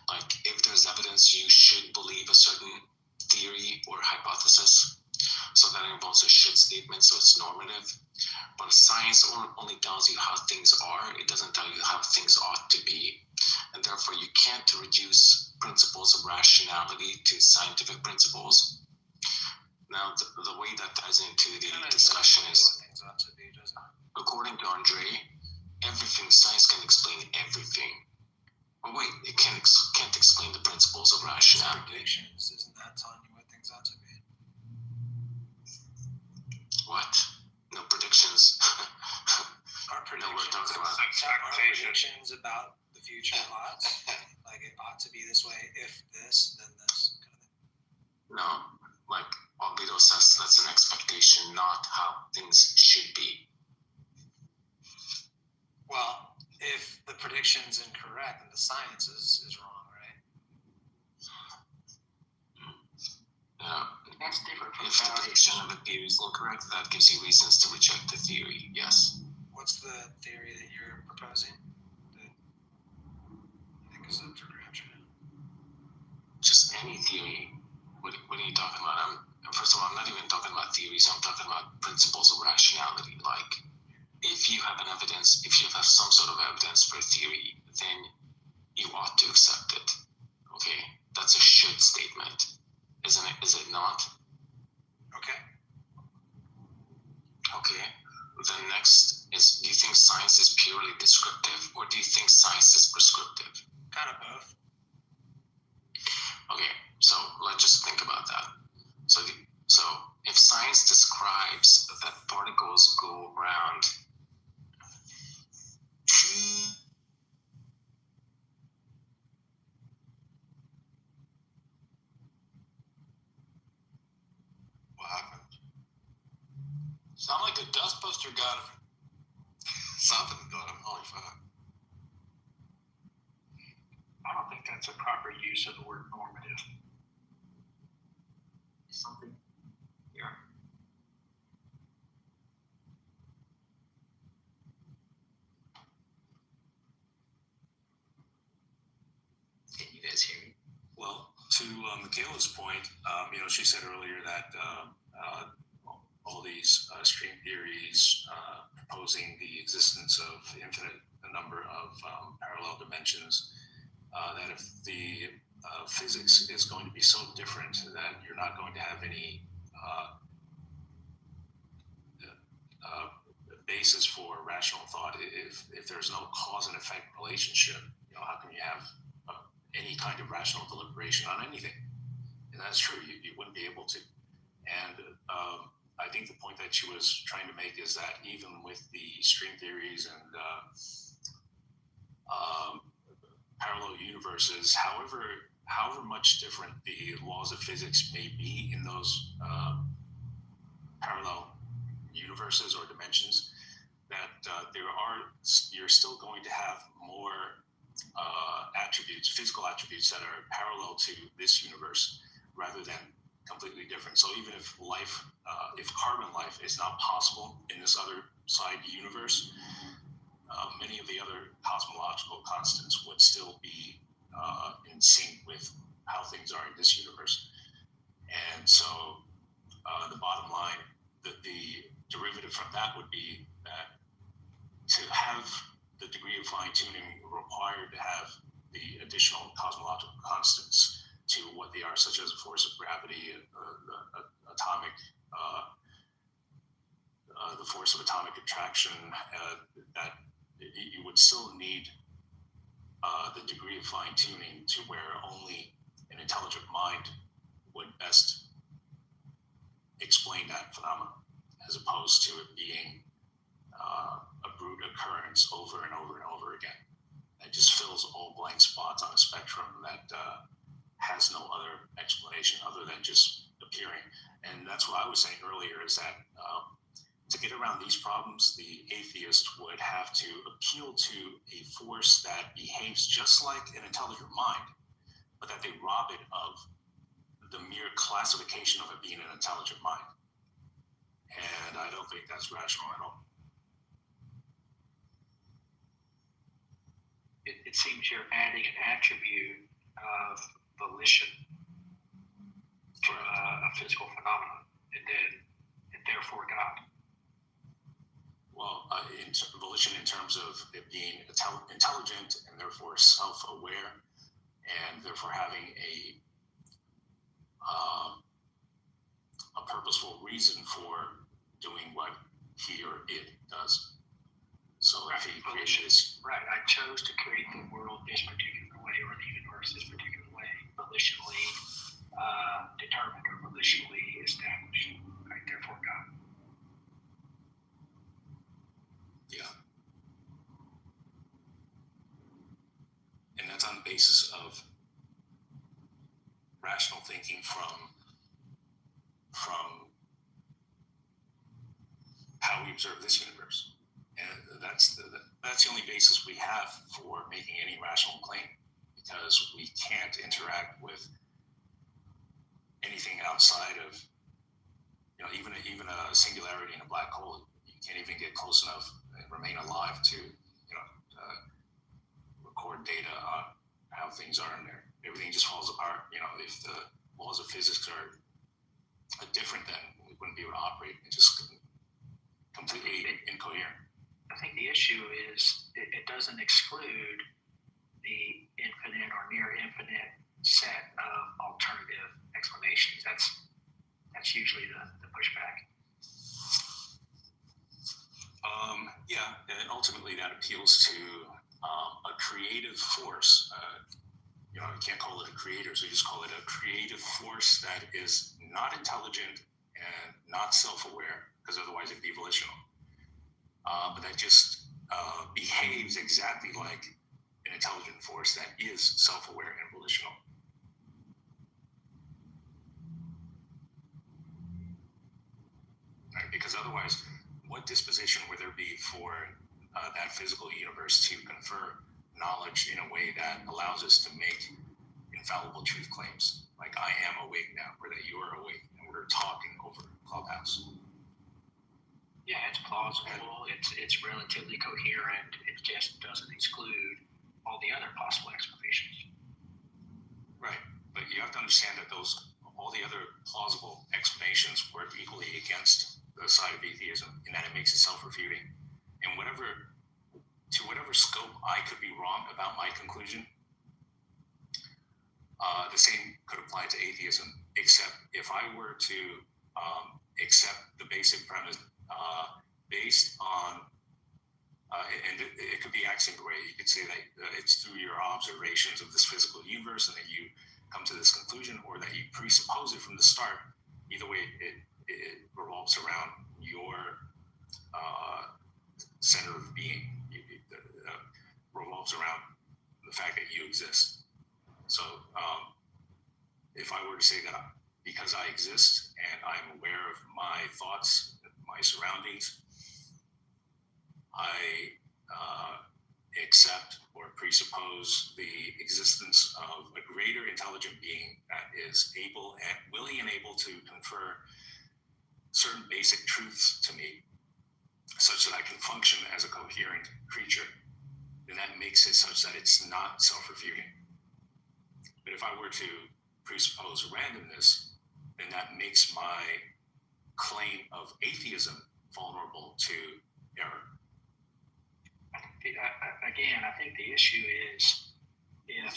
Speaker 1: Like if there's evidence, you should believe a certain theory or hypothesis. So that involves a should statement, so it's normative. But science only tells you how things are. It doesn't tell you how things ought to be. And therefore, you can't reduce principles of rationality to scientific principles. Now, the way that ties into the discussion is, according to Andre, science can explain everything. But wait, it can't explain the principles of rationality.
Speaker 9: Predictions, isn't that telling you what things ought to be?
Speaker 1: What? No predictions.
Speaker 9: Our predictions,
Speaker 1: we're talking about
Speaker 9: our predictions about the future ought, like it ought to be this way, if this, then this kind of thing.
Speaker 1: No, like Albedo says, that's an expectation, not how things should be.
Speaker 9: Well, if the prediction's incorrect, then the science is wrong, right?
Speaker 1: Yeah.
Speaker 10: That's different from
Speaker 1: If the prediction of the theory is incorrect, that gives you reasons to reject the theory, yes.
Speaker 9: What's the theory that you're proposing that you think is up for grabs right now?
Speaker 1: Just any theory. What are you talking about? First of all, I'm not even talking about theories. I'm talking about principles of rationality. Like, if you have some sort of evidence for a theory, then you ought to accept it. Okay? That's a should statement. Isn't it? Is it not?
Speaker 9: Okay.
Speaker 1: Okay. The next is, do you think science is purely descriptive, or do you think science is prescriptive?
Speaker 9: Kind of both.
Speaker 1: Okay, so let's just think about that. So if science describes that particles go around
Speaker 6: What happened?
Speaker 2: Sound like a dustbuster got him.
Speaker 6: Something got him. Holy fuck.
Speaker 12: I don't think that's a proper use of the word normative.
Speaker 10: Something here. Can you guys hear me?
Speaker 11: Well, to Michaela's point, she said earlier that all these string theories proposing the existence of infinite number of parallel dimensions, that if the physics is going to be so different that you're not going to have any basis for rational thought, if there's no cause and effect relationship, how can you have any kind of rational deliberation on anything? And that's true, you wouldn't be able to. And I think the point that she was trying to make is that even with the string theories and parallel universes, however much different the laws of physics may be in those parallel universes or dimensions, that you're still going to have more physical attributes that are parallel to this universe rather than completely different. So even if if carbon life is not possible in this other side universe, many of the other cosmological constants would still be in sync with how things are in this universe. And so the bottom line, the derivative from that would be that to have the degree of fine-tuning required to have the additional cosmological constants to what they are, such as a force of gravity, the force of atomic attraction, that you would still need the degree of fine-tuning to where only an intelligent mind would best explain that phenomenon, as opposed to it being a brute occurrence over and over and over again. It just fills all blank spots on a spectrum that has no other explanation other than just appearing. And that's what I was saying earlier, is that to get around these problems, the atheist would have to appeal to a force that behaves just like an intelligent mind, but that they rob it of the mere classification of it being an intelligent mind. And I don't think that's rational at all.
Speaker 15: It seems you're adding an attribute of volition to a physical phenomenon, and therefore God.
Speaker 11: Well, volition in terms of it being intelligent and therefore self-aware, and therefore having a purposeful reason for doing what he or it does. So
Speaker 15: right.
Speaker 11: if he created this...
Speaker 15: Right, I chose to create the world this particular way, or the universe this particular way, volitionally determined or volitionally established. Right, therefore God.
Speaker 11: Yeah. And that's on the basis of rational thinking from how we observe this universe. And that's the only basis we have for making any rational claim, because we can't interact with anything outside of, even a singularity in a black hole. You can't even get close enough and remain alive to record data on how things are in there. Everything just falls apart. If the laws of physics are different, then we wouldn't be able to operate. It's just completely incoherent.
Speaker 15: I think the issue is it doesn't exclude the infinite or near infinite set of alternative explanations. That's usually the pushback.
Speaker 11: Yeah, and ultimately that appeals to a creative force. You can't call it a creator, so you just call it a creative force that is not intelligent and not self-aware, because otherwise it'd be volitional. But that just behaves exactly like an intelligent force that is self-aware and volitional. Right? Because otherwise, what disposition would there be for that physical universe to confer knowledge in a way that allows us to make infallible truth claims, like I am awake now, or that you are awake, and we're talking over Clubhouse?
Speaker 15: Yeah, it's plausible. It's relatively coherent. It just doesn't exclude all the other possible explanations.
Speaker 11: Right, but you have to understand that all the other plausible explanations work equally against the side of atheism, in that it makes it self-refuting. And to whatever scope I could be wrong about my conclusion, the same could apply to atheism, except if I were to accept the basic premise based on, and it could be acting the way you could say that it's through your observations of this physical universe and that you come to this conclusion, or that you presuppose it from the start. Either way, it revolves around your center of being. It revolves around the fact that you exist. So if I were to say that because I exist and I'm aware of my thoughts, my surroundings, I accept or presuppose the existence of a greater intelligent being that is able and willing and able to confer certain basic truths to me, such that I can function as a coherent creature, then that makes it such that it's not self-refuting. But if I were to presuppose randomness, then that makes my claim of atheism vulnerable to error.
Speaker 15: Again, I think the issue is, if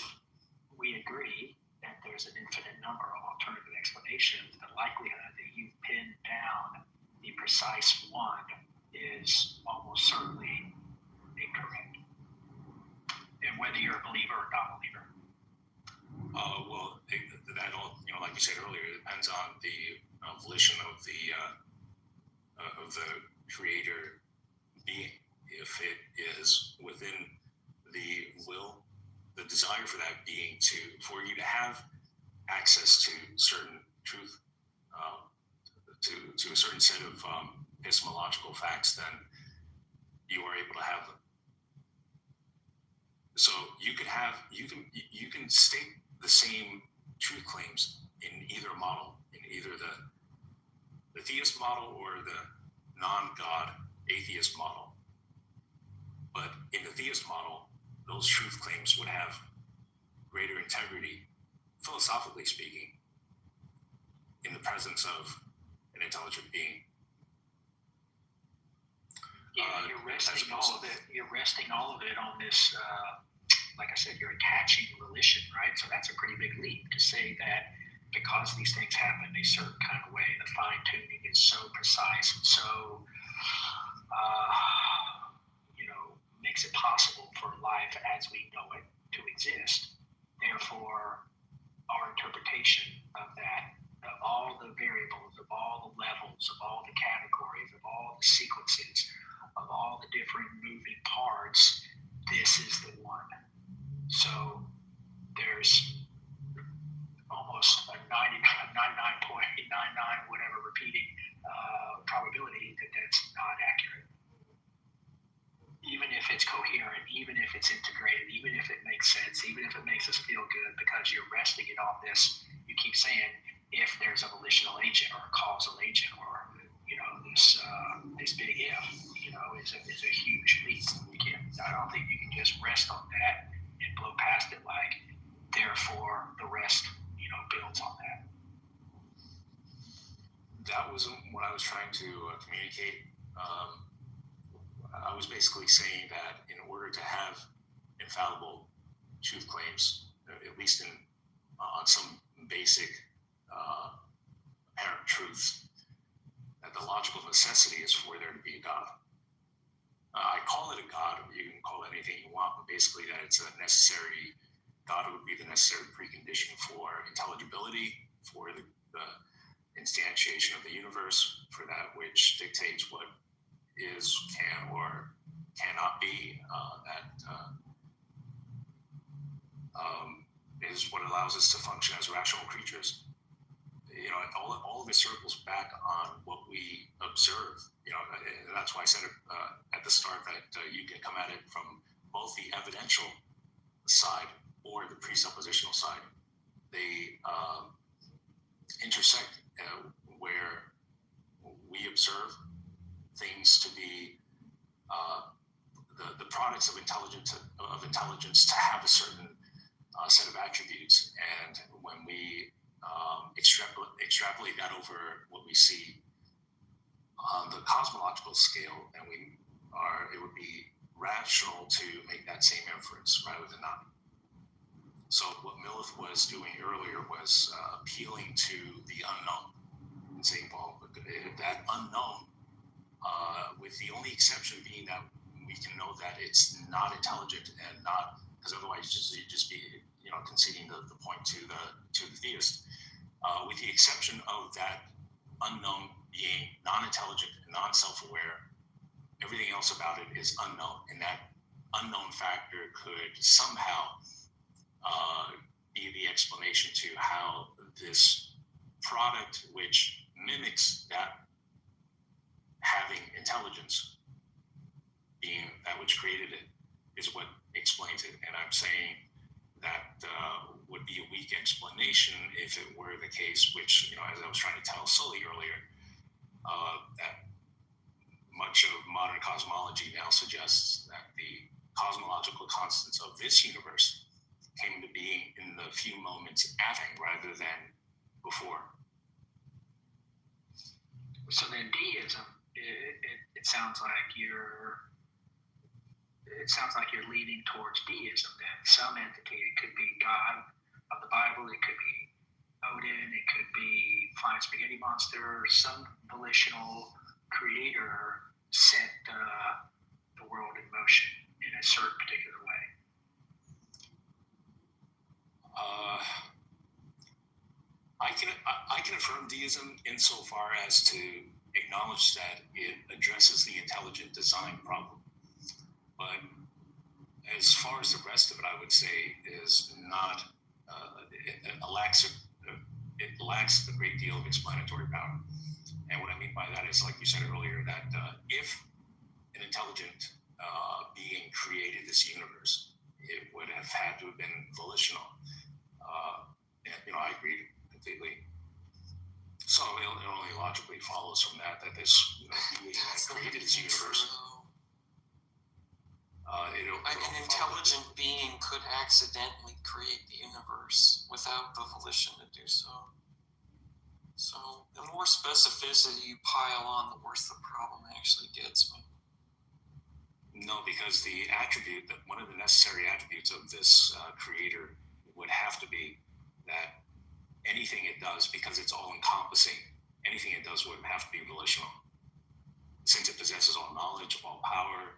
Speaker 15: we agree that there's an infinite number of alternative explanations, the likelihood that you've pinned down the precise one is almost certainly incorrect. And whether you're a believer or not believer.
Speaker 11: Well, that all, like you said earlier, it depends on the volition of the creator being. If it is within the will, the desire for that being for you to have access to certain truth, to a certain set of epistemological facts, then you are able to have them. So you can state the same truth claims in either model, in either the theist model or the non-God atheist model. But in the theist model, those truth claims would have greater integrity, philosophically speaking, in the presence of an intelligent being.
Speaker 15: You're resting all of it. You're resting all of it on this. Like I said, you're attaching volition, right? So that's a pretty big leap to say that because these things happen a certain kind of way, the fine tuning is so precise and so, makes it possible for life as we know it to exist. Therefore, our interpretation of that, of all the variables, of all the levels, of all the categories, of all the sequences, of all the different moving parts, this is the one. So there's almost a 99.99 whatever repeating probability that that's not accurate. Even if it's coherent, even if it's integrated, even if it makes sense, even if it makes us feel good, because you're resting it on this, you keep saying, if there's a volitional agent or a causal agent or, this big if, is a huge leap. I don't think you can just rest on that and blow past it like, therefore the rest, builds on that.
Speaker 11: That wasn't what I was trying to communicate. I was basically saying that in order to have infallible truth claims, at least on some basic apparent truths, that the logical necessity is for there to be a God. I call it a God, or you can call it anything you want, but basically that it's a necessary, God would be the necessary precondition for intelligibility, for the instantiation of the universe, for that which dictates what is, can, or cannot be. Is what allows us to function as rational creatures. All of it circles back on what we observe. And that's why I said at the start that you can come at it from both the evidential side or the presuppositional side. They intersect where we observe things to be the products of intelligence to have a certain set of attributes, and when we extrapolate that over what we see on the cosmological scale, and it would be rational to make that same inference rather than not. So what Millith was doing earlier was appealing to the unknown and saying, well, that unknown, with the only exception being that we can know that it's not intelligent and not, because otherwise you'd just be conceding the point to the theist. With the exception of that unknown being non-intelligent and non-self-aware, everything else about it is unknown, and that unknown factor could somehow be the explanation to how this product, which mimics that having intelligence, being that which created it, is what explains it. And I'm saying that would be a weak explanation if it were the case, which, as I was trying to tell Sully earlier, that much of modern cosmology now suggests that the cosmological constants of this universe came to being in the few moments after rather than before.
Speaker 15: So then deism, it sounds like you're leaning towards deism then. Some entity, it could be God of the Bible, it could be Odin, it could be Flying Spaghetti Monster, some volitional creator set the world in motion in a certain particular way.
Speaker 11: I can affirm deism insofar as to acknowledge that it addresses the intelligent design problem. But as far as the rest of it, I would say is not, it lacks a great deal of explanatory power. And what I mean by that is, like you said earlier, that if an intelligent being created this universe, it would have had to have been volitional. And, I agree completely. So it only logically follows from that this being that created this universe.
Speaker 13: An intelligent being could accidentally create the universe without the volition to do so. So the more specificity you pile on, the worse the problem actually gets.
Speaker 11: No, because the attribute, that one of the necessary attributes of this creator would have to be that anything it does, because it's all encompassing, anything it does would have to be volitional. Since it possesses all knowledge, all power,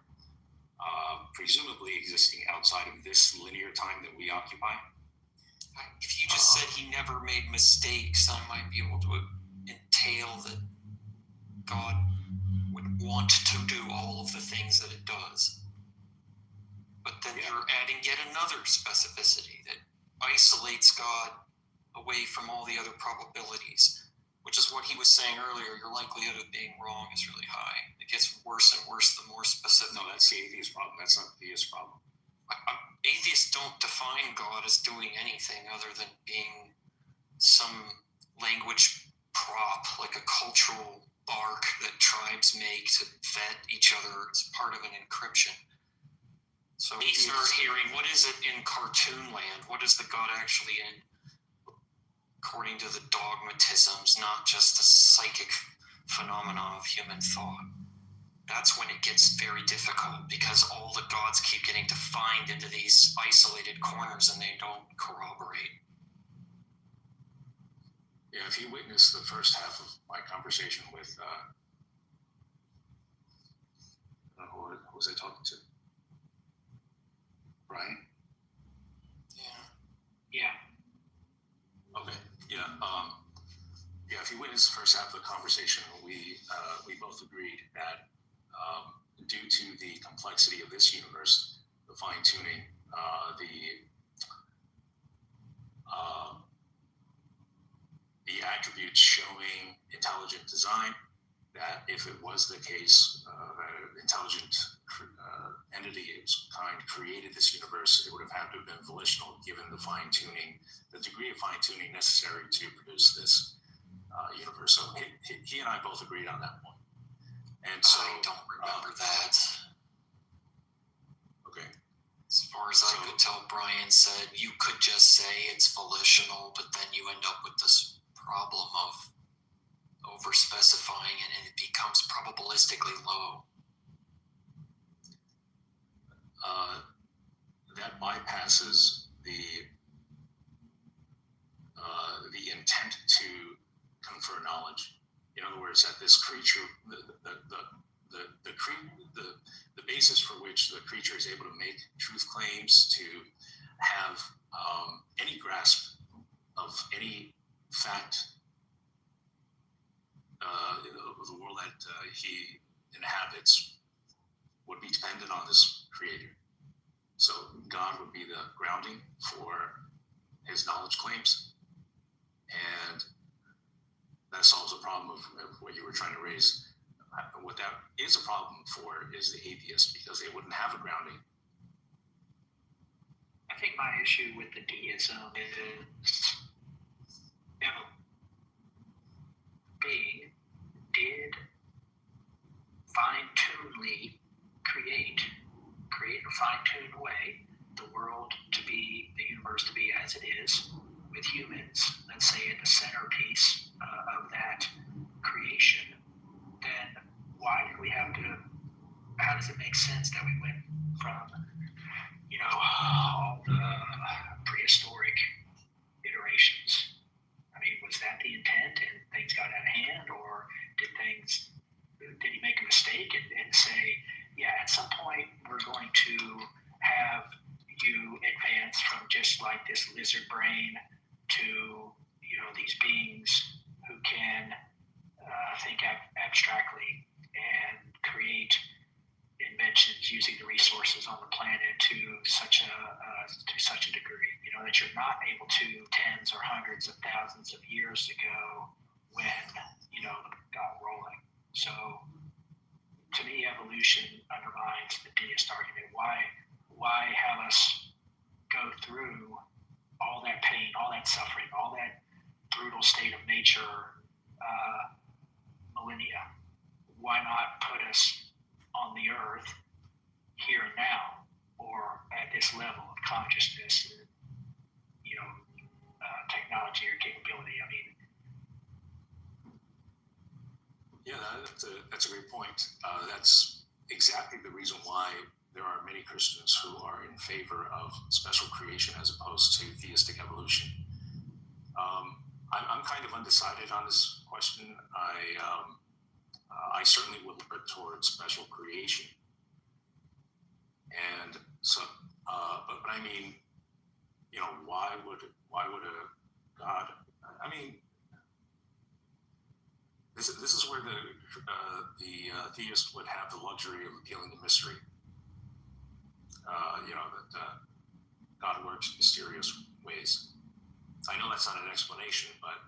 Speaker 11: presumably existing outside of this linear time that we occupy.
Speaker 13: If you just said he never made mistakes, I might be able to entail that God would want to do all of the things that it does. But then you're adding yet another specificity that isolates God away from all the other probabilities, which is what he was saying earlier. Your likelihood of being wrong is really high. It gets worse and worse the more specific.
Speaker 11: No, that's the atheist problem. That's not the theist problem.
Speaker 13: Atheists don't define God as doing anything other than being some language prop, like a cultural bark that tribes make to vet each other as part of an encryption. So we start hearing, what is it in cartoon land? What is the God actually in? According to the dogmatisms, not just the psychic phenomenon of human thought. That's when it gets very difficult, because all the gods keep getting defined into these isolated corners and they don't corroborate.
Speaker 11: Yeah, if you witnessed the first half of my conversation with, who was I talking to? Brian?
Speaker 15: Yeah.
Speaker 11: Okay. Yeah. If you witnessed the first half of the conversation, we both agreed that due to the complexity of this universe, the fine-tuning, the attributes showing intelligent design, that if it was the case that an intelligent entity of some kind created this universe, it would have had to have been volitional, given the fine-tuning, the degree of fine-tuning necessary to produce this universe. So he and I both agreed on that point. And so
Speaker 13: I don't remember that.
Speaker 11: Okay.
Speaker 13: As far as I could tell, Brian said you could just say it's volitional, but then you end up with this problem of over-specifying it, and it becomes probabilistically low.
Speaker 11: That bypasses the intent to confer knowledge. In other words, that this creature, the basis for which the creature is able to make truth claims, to have any grasp of any fact of the world that he inhabits, would be dependent on this creator. So God would be the grounding for his knowledge claims, and that solves the problem of what you were trying to raise. What that is a problem for is the atheist, because they wouldn't have a grounding.
Speaker 15: I think my issue with the deism is being did fine-tunedly create a fine-tuned way the world to be, the universe to be as it is, with humans, let's say, at the centerpiece of that creation, then why do we have to, how does it make sense that we went from, all the prehistoric iterations? I mean, was that the intent and things got out of hand, or did he make a mistake and say, yeah, at some point we're going to have you advance from just like this lizard brain to, these beings who can think abstractly and create and inventions using the resources on the planet to such a degree, you know, that you're not able to tens or hundreds of thousands of years ago when, you know, got rolling. So to me, evolution undermines the deist argument. Why have us go through all that pain, all that suffering, all that brutal state of nature millennia? Why not put us on the earth here and now, or at this level of consciousness and, you know, technology or capability? I mean,
Speaker 11: yeah, that's a great point. That's exactly the reason why there are many Christians who are in favor of special creation as opposed to theistic evolution. I'm kind of undecided on this question. I certainly will look towards special creation, and so, but I mean, you know, why would a God? I mean, this is where the theist would have the luxury of revealing the mystery. You know, that God works in mysterious ways. I know that's not an explanation, but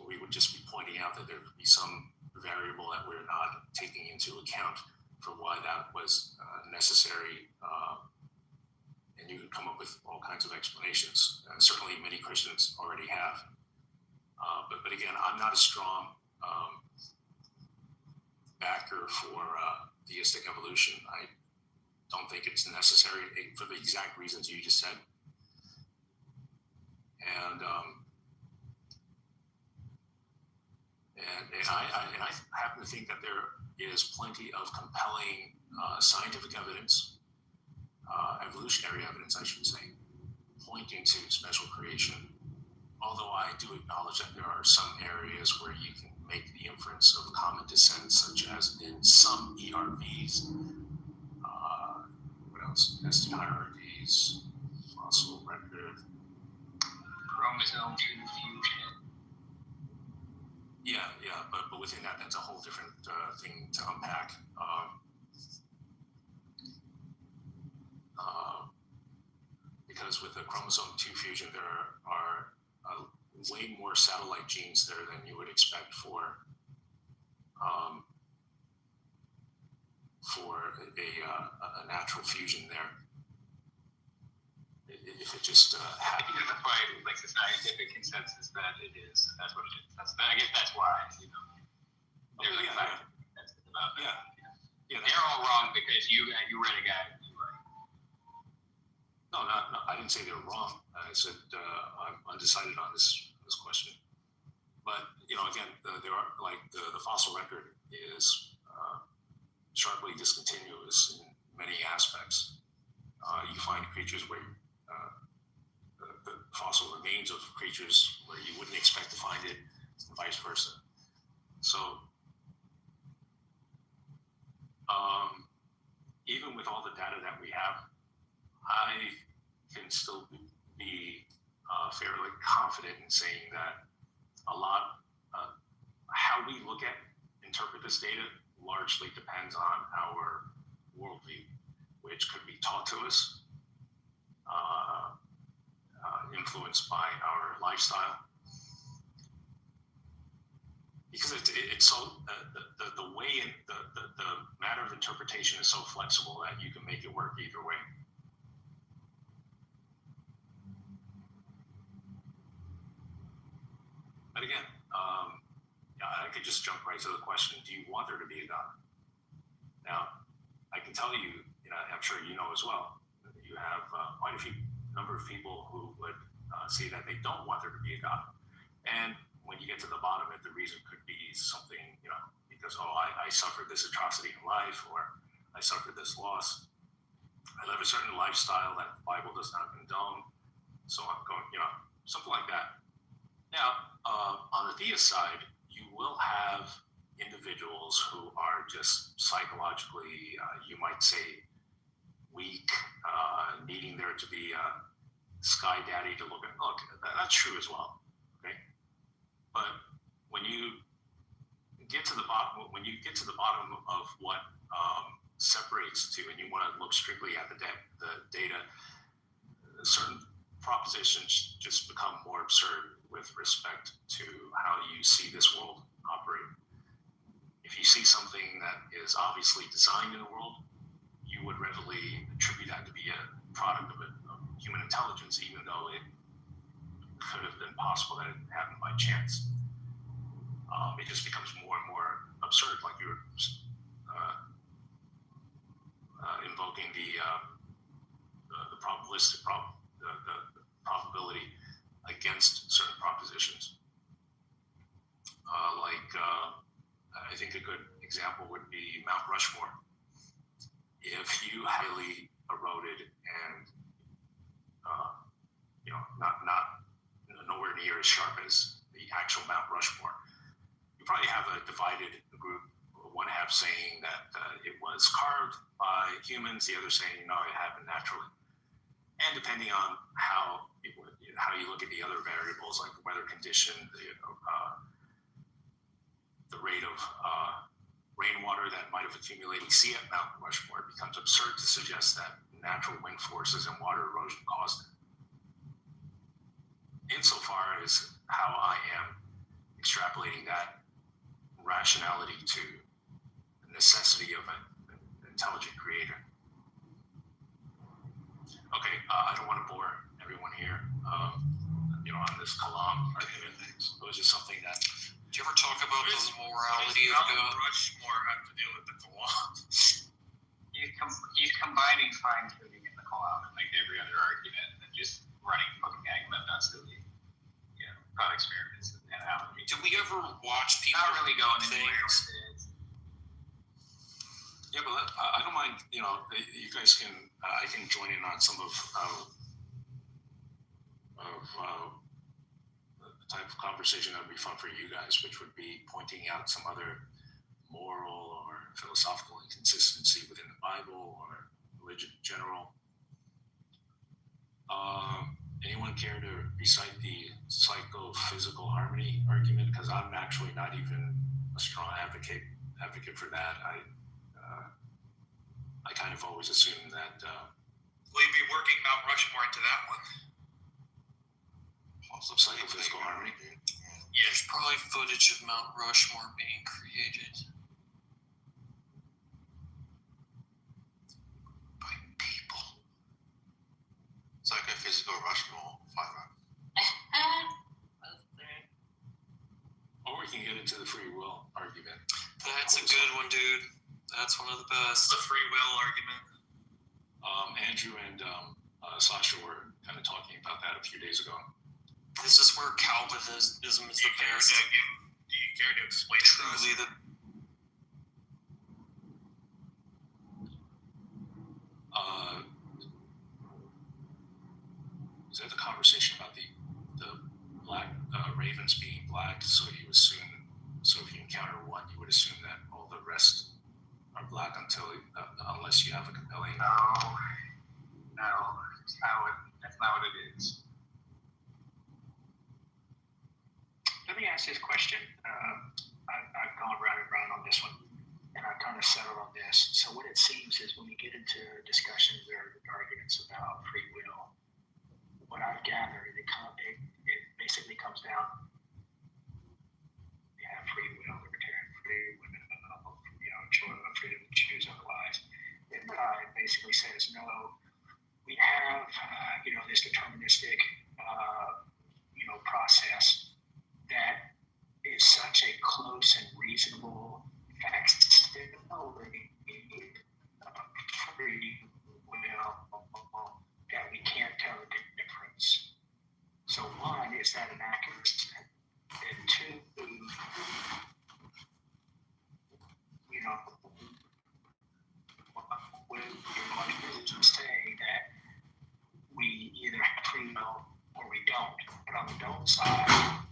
Speaker 11: we would just be pointing out that there could be some variable that we're not taking into account for why that was necessary. And you could come up with all kinds of explanations. Certainly many Christians already have. But again, I'm not a strong backer for theistic evolution. I don't think it's necessary for the exact reasons you just said. And I happen to think that there is plenty of compelling scientific evidence, evolutionary evidence, I should say, pointing to special creation. Although I do acknowledge that there are some areas where you can make the inference of common descent, such as in some ERVs. What else? Nested hierarchies, fossil record.
Speaker 5: Chromosome fusion.
Speaker 11: Yeah, but within that, that's a whole different thing to unpack. Because with the chromosome 2 fusion, there are way more satellite genes there than you would expect for a natural fusion there. If it just happened.
Speaker 5: Because that's why, like, the scientific consensus that it is. That's what it is. I guess that's why, you know. There's a fact that's about that. Yeah. They're all wrong because you read a guy.
Speaker 11: No, I didn't say they were wrong. I said I'm undecided on this question. But, you know, again, there are, like, the fossil record is sharply discontinuous in many aspects. You find creatures where the fossil remains of creatures where you wouldn't expect to find it, and vice versa. So, even with all the data that we have, I can still be fairly confident in saying that a lot how we interpret this data largely depends on our worldview, which could be taught to us, influenced by our lifestyle. Because it's so the way the matter of interpretation is so flexible that you can make it work either way. But again, I could just jump right to the question: do you want there to be a God? Now, I can tell you, I'm sure you know as well, you have quite a few number of people who would say that they don't want there to be a God. And when you get to the bottom of it, the reason could be something, because, I suffered this atrocity in life, or I suffered this loss. I live a certain lifestyle that the Bible does not condone. So I'm going, something like that. Now, on the theist side, you will have individuals who are just psychologically, you might say, weak, needing there to be a sky daddy to look at. Look, that's true as well, okay? But when you get to the bottom, when you get to the bottom of what separates the two, and you want to look strictly at the data, certain propositions just become more absurd with respect to how you see this world operate. If you see something that is obviously designed in the world, you would readily attribute that to be a product of human intelligence, even though it could have been possible that it happened by chance. It just becomes more and more absurd, like you were invoking the probabilistic the probability against certain propositions. I think a good example would be Mount Rushmore. If you highly eroded and not nowhere near as sharp as the actual Mount Rushmore, you probably have a divided group. One half saying that it was carved by humans, the other saying no, it happened naturally. And depending on how you look at the other variables like the weather condition, the rate of rainwater that might have accumulated sea at Mount Rushmore, it becomes absurd to suggest that natural wind forces and water erosion caused it. Insofar as how I am extrapolating that rationality to the necessity of an intelligent creator. Okay, I don't want to bore everyone here, on this Kalam argument. It was just something that.
Speaker 13: Do you ever talk about the morality of God?
Speaker 2: Rushmore have to deal with the Kalam?
Speaker 5: He's combining fine tuning in the Kalam and like every other argument and just running fucking Agamemnon's really, thought experiments and analogy.
Speaker 13: Do we ever watch people?
Speaker 5: Not really going anywhere.
Speaker 11: Yeah, but I don't mind. You guys can. I can join in on some of the type of conversation that would be fun for you guys, which would be pointing out some other moral or philosophical inconsistency within the Bible or religion in general. Anyone care to recite the psychophysical harmony argument? Because I'm actually not even a strong advocate for that. I kind of always assume that.
Speaker 2: Will you be working Mount Rushmore into that one?
Speaker 11: Also, psychophysical harmony.
Speaker 13: Yeah, there's probably footage of Mount Rushmore being created by people.
Speaker 6: Psychophysical Rushmore, 5 rounds.
Speaker 11: Or we can get into the free will argument.
Speaker 13: That's a good one, dude. That's one of the best.
Speaker 2: The free will argument.
Speaker 11: Andrew and Sasha were kind of talking about that a few days ago.
Speaker 13: This is where Calvinism is the best.
Speaker 2: Do you care to explain it?
Speaker 13: Truly the.
Speaker 11: Is that the conversation about the black ravens being black? So you assume, if you encounter one, you would assume that all the rest are black unless you have a compelling.
Speaker 5: No, that's not what it is.
Speaker 15: Let me ask this question. I've gone round and round on this one, and I've kind of settled on this. So what it seems is when you get into discussions or arguments about free will, what I've gathered, it basically comes down. You have free will, libertarian free women, freedom to choose otherwise. And it basically says no. We have, this deterministic, process that is such a close and reasonable facsimile of free will that we can't tell the difference. So one, is that an accurate statement? And two, when you're going to say that we either have free will or we don't. But on the don't side,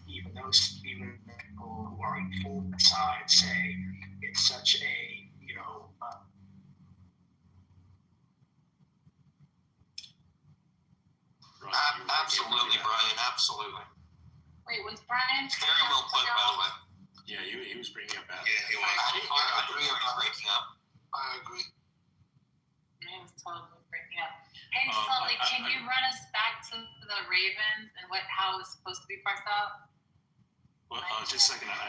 Speaker 15: even people who are informed side say it's such a,
Speaker 12: Absolutely, Brian. Absolutely.
Speaker 14: Wait, was Brian?
Speaker 12: Very well put, by the way.
Speaker 11: Yeah, he was bringing up that.
Speaker 12: Yeah, he was.
Speaker 1: I agree about breaking up.
Speaker 12: I agree.
Speaker 14: It was totally breaking up. Hey,
Speaker 11: Um,
Speaker 14: Sully, can you run us back to the Ravens and how it's supposed to be parsed out?
Speaker 11: Well, just a second.
Speaker 5: The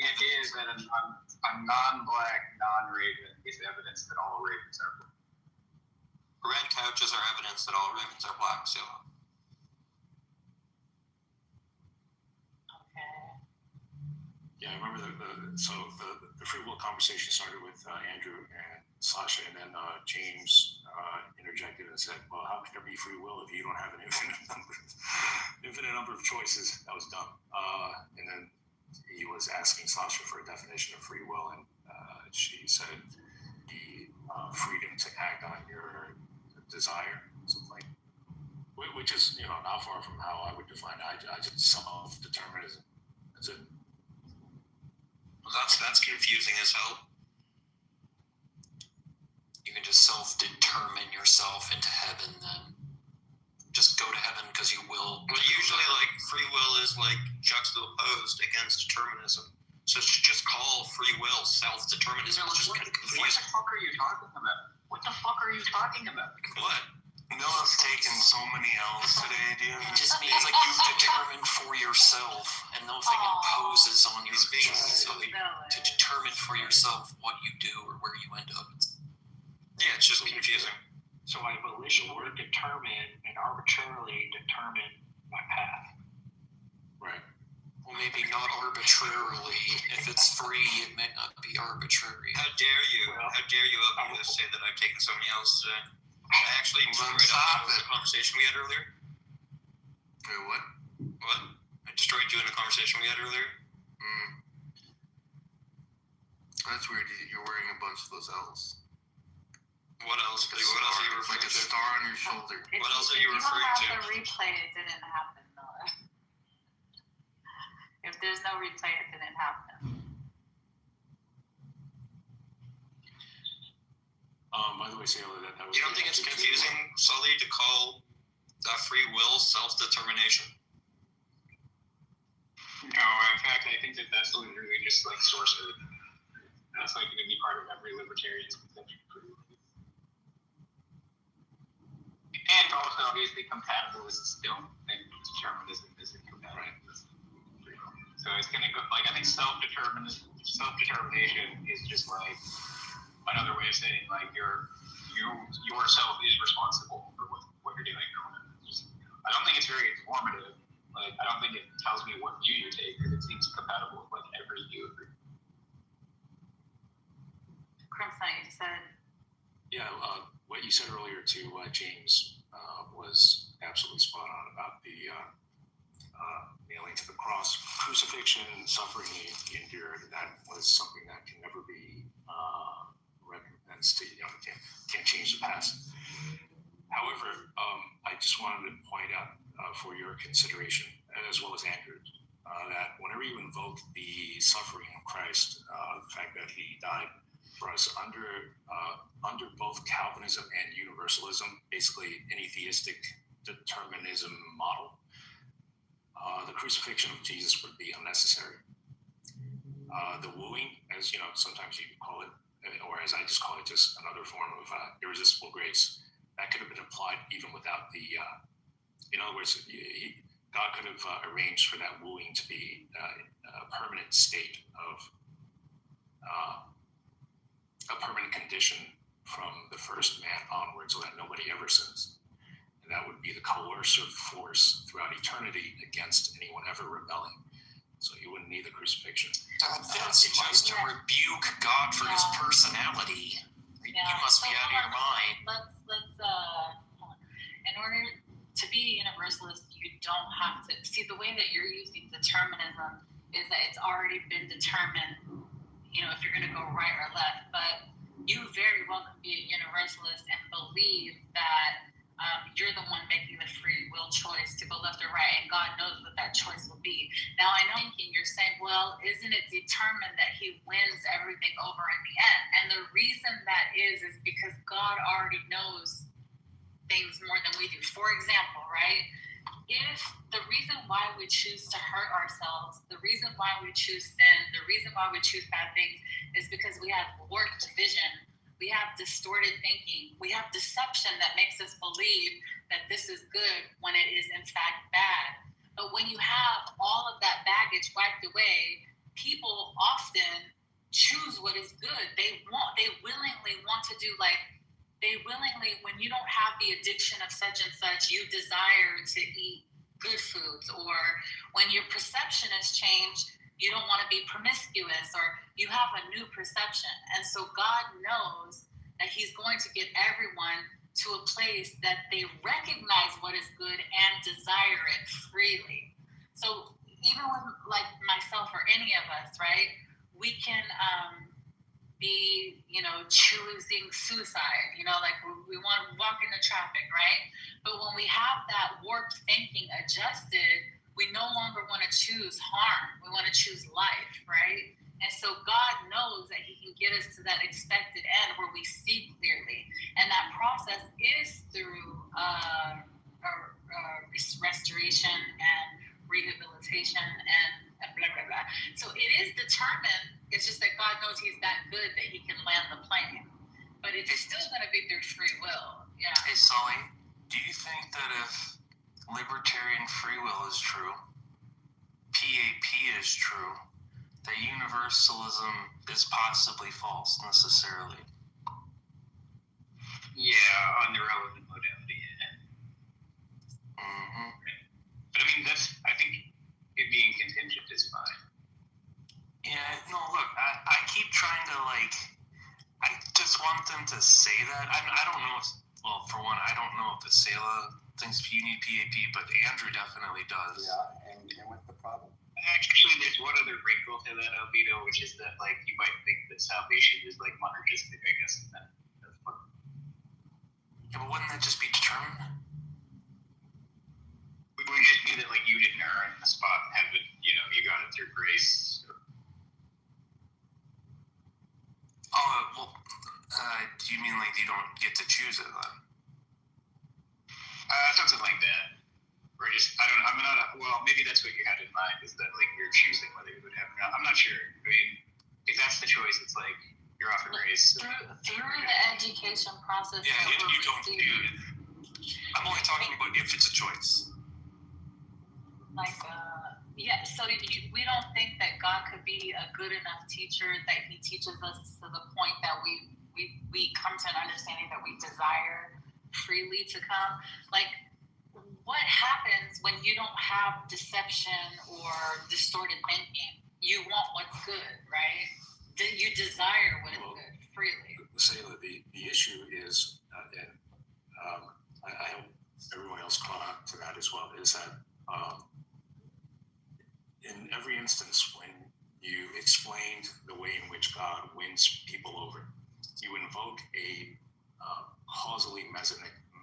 Speaker 5: idea is that a non-black, non-Raven is evidence that all Ravens are black.
Speaker 1: Red couches are evidence that all Ravens are black, so.
Speaker 14: Okay.
Speaker 11: Yeah, I remember the free will conversation started with Andrew and Sasha, and then James interjected and said, "Well, how can there be free will if you don't have an infinite number of choices?" That was dumb. And then he was asking Sasha for a definition of free will, and she said the freedom to act on your desire, something like, which is not far from how I would define it. I just self-determinism. That's it.
Speaker 1: That's confusing as hell.
Speaker 13: You can just self-determine yourself into heaven, then just go to heaven because you will.
Speaker 1: But usually, like, free will is like juxtaposed against determinism. So just call free will self-determinism. It's just kind of confusing.
Speaker 5: What the fuck are you talking about? What the fuck are you talking about?
Speaker 1: What?
Speaker 4: Noah's taken so many L's today, dude.
Speaker 13: It just means like you determine for yourself, and nothing imposes on your choice to determine for yourself what you do or where you end up.
Speaker 1: Yeah, it's just confusing.
Speaker 15: So I volitionally determine and arbitrarily determine my path.
Speaker 11: Right.
Speaker 13: Well, maybe not arbitrarily. If it's free, it may not be arbitrary.
Speaker 1: How dare you? How dare you up here say that I've taken somebody else today? I actually destroyed the conversation we had earlier.
Speaker 12: Wait, what?
Speaker 1: What? I destroyed you in a conversation we had earlier.
Speaker 12: That's weird. You're wearing a bunch of those L's.
Speaker 1: What else? What else are you referring
Speaker 12: like a
Speaker 1: to?
Speaker 12: star on your shoulder.
Speaker 1: What else are you referring to?
Speaker 14: If you don't have the replay, it didn't happen, though. If there's no replay, it didn't happen.
Speaker 11: By the way, Sailor, that was.
Speaker 1: You don't think it's confusing, Sully, to call free will self-determination?
Speaker 5: No, in fact, I think that's literally just like source code. That's like going to be part of every libertarian's conception. And also, obviously, compatibilists don't think determinism is incompatible with free will. So it's going to go like I think self-determination is just like another way of saying like yourself is responsible for what you're doing. I don't think it's very informative. Like I don't think it tells me what view you take because it seems compatible with like every view.
Speaker 7: Crimson, you said.
Speaker 11: Yeah, what you said earlier to James was absolutely spot on about the nailing to the cross, crucifixion, suffering he endured. That was something that can never be recompensed. Can't change the past. However, I just wanted to point out for your consideration, as well as Andrew's, that whenever you invoke the suffering of Christ, the fact that he died for us under both Calvinism and Universalism, basically any theistic determinism model, the crucifixion of Jesus would be unnecessary. The wooing, as sometimes you call it, or as I just call it, just another form of irresistible grace, that could have been applied even without the. In other words, God could have arranged for that wooing to be a permanent state of. A permanent condition from the first man onward, so that nobody ever sins. And that would be the coercive force throughout eternity against anyone ever rebelling. So you wouldn't need the crucifixion.
Speaker 13: That's just to rebuke God for his personality. You must be out of your mind.
Speaker 7: Let's in order to be a universalist, you don't have to see the way that you're using determinism is that it's already been determined. If you're going to go right or left, but you very well can be a universalist and believe that you're the one making the free will choice to go left or right, and God knows what that choice will be. Now, I know you're saying, well, isn't it determined that he wins everything over in the end? And the reason that is because God already knows things more than we do. For example, right? if the reason why we choose to hurt ourselves, the reason why we choose sin, the reason why we choose bad things is because we have warped vision, we have distorted thinking, we have deception that makes us believe that this is good when it is in fact bad. But when you have all of that baggage wiped away, people often choose what is good. They willingly want to do, like, when you don't have the addiction of such and such, you desire to eat good foods. Or when your perception has changed, you don't want to be promiscuous, or you have a new perception. And so God knows that he's going to get everyone to a place that they recognize what is good and desire it freely. So even with, like, myself or any of us, right, we can be, choosing suicide, like we want to walk into traffic, right? But when we have that warped thinking adjusted, we no longer want to choose harm. We want to choose life, right? And so God knows that he can get us to that expected end where we see clearly. And that process is through restoration and rehabilitation and blah, blah, blah. So it is determined. It's just that God knows he's that good that he can land the plane. But it's still going to be through free will. Yeah.
Speaker 9: Hey, Sully, do you think that if libertarian free will is true, PAP is true, that universalism is possibly false necessarily?
Speaker 5: Yeah, on the relevant modality, yeah.
Speaker 9: Mm-hmm.
Speaker 5: But I mean, I think it being contingent is fine.
Speaker 9: Yeah, no, look, I keep trying to, I just want them to say that. I don't know if, well, for one, I don't know if the Sela thinks you need PAP, but Andrew definitely does.
Speaker 6: Yeah, and what's the problem?
Speaker 5: Actually, there's one other wrinkle to that, Albedo, which is that, you might think that salvation is, monergistic, I guess.
Speaker 9: Yeah, but wouldn't that just be determined?
Speaker 5: We just mean that, you didn't earn a spot in heaven, you got it through grace.
Speaker 9: Oh, well, do you mean, you don't get to choose it, then?
Speaker 5: Something like that. Or just, I don't know, maybe that's what you had in mind, is that, you're choosing whether you would have or not. I'm not sure. I mean, if that's the choice, it's you're offered grace.
Speaker 7: Through the education process.
Speaker 9: Yeah, you don't do it. I'm only talking about if it's a choice.
Speaker 7: So we don't think that God could be a good enough teacher that he teaches us to the point that we come to an understanding that we desire freely to come. What happens when you don't have deception or distorted thinking? You want what's good, right? You desire what is good freely.
Speaker 11: Sayla, the issue is, and I hope everyone else caught on to that as well, is that in every instance when you explained the way in which God wins people over, you invoke a causally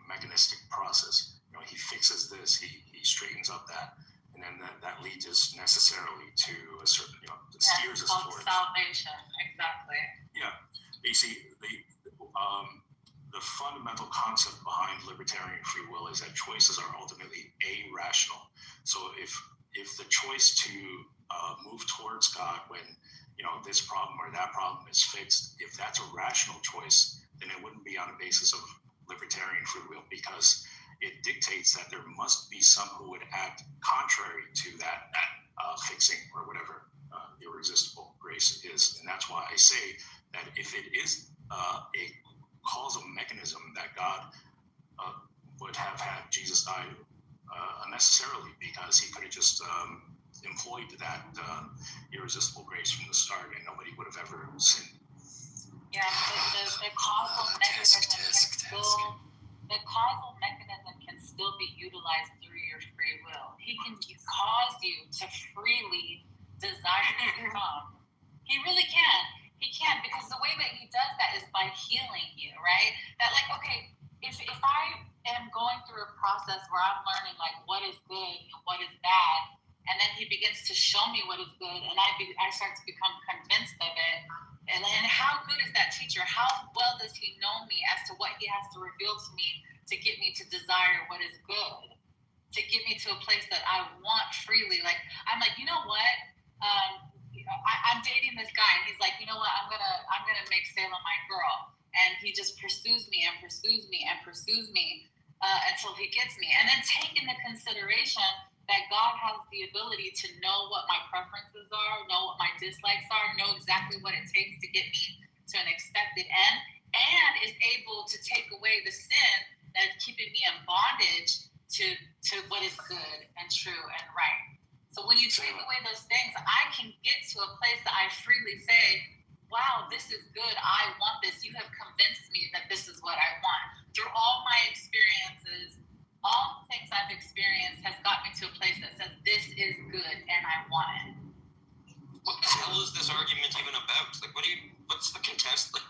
Speaker 11: mechanistic process. He fixes this, he straightens up that, and then that leads us necessarily to a certain, steers us towards
Speaker 7: salvation. Exactly.
Speaker 11: Yeah, you see, the fundamental concept behind libertarian free will is that choices are ultimately irrational. So if the choice to move towards God when this problem or that problem is fixed, if that's a rational choice, then it wouldn't be on a basis of libertarian free will, because it dictates that there must be some who would act contrary to that fixing or whatever irresistible grace is. And that's why I say that if it is a causal mechanism that God would have had Jesus die unnecessarily, because he could have just employed that irresistible grace from the start and nobody would have ever sinned.
Speaker 7: Yeah, the causal mechanism can still be utilized through your free will. He can cause you to freely desire to come. He really can. He can, because the way that he does that is by healing you, right? That if I am going through a process where I'm learning what is good and what is bad, and then he begins to show me what is good, and I start to become convinced of it. And how good is that teacher? How well does he know me as to what he has to reveal to me to get me to desire what is good, to get me to to a place that I want freely. Like, I'm like, you know what? I'm dating this guy, and he's like, you know what? I'm gonna make Salem my girl, and he just pursues me and pursues me and pursues me until he gets me. And then take into consideration that God has the ability to know what my preferences are, know what my dislikes are, know exactly what it takes to get me to an expected end, and is able to take away the sin that is keeping me in bondage to what is good and true and right. So when you take away those things, I can get to a place that I freely say, wow, this is good. I want this. You have convinced me that this is what I want. Through all my experiences, all the things I've experienced has got me to a place that says, this is good and I want it.
Speaker 13: What the hell is this argument even about? Like, what's the contest? Like,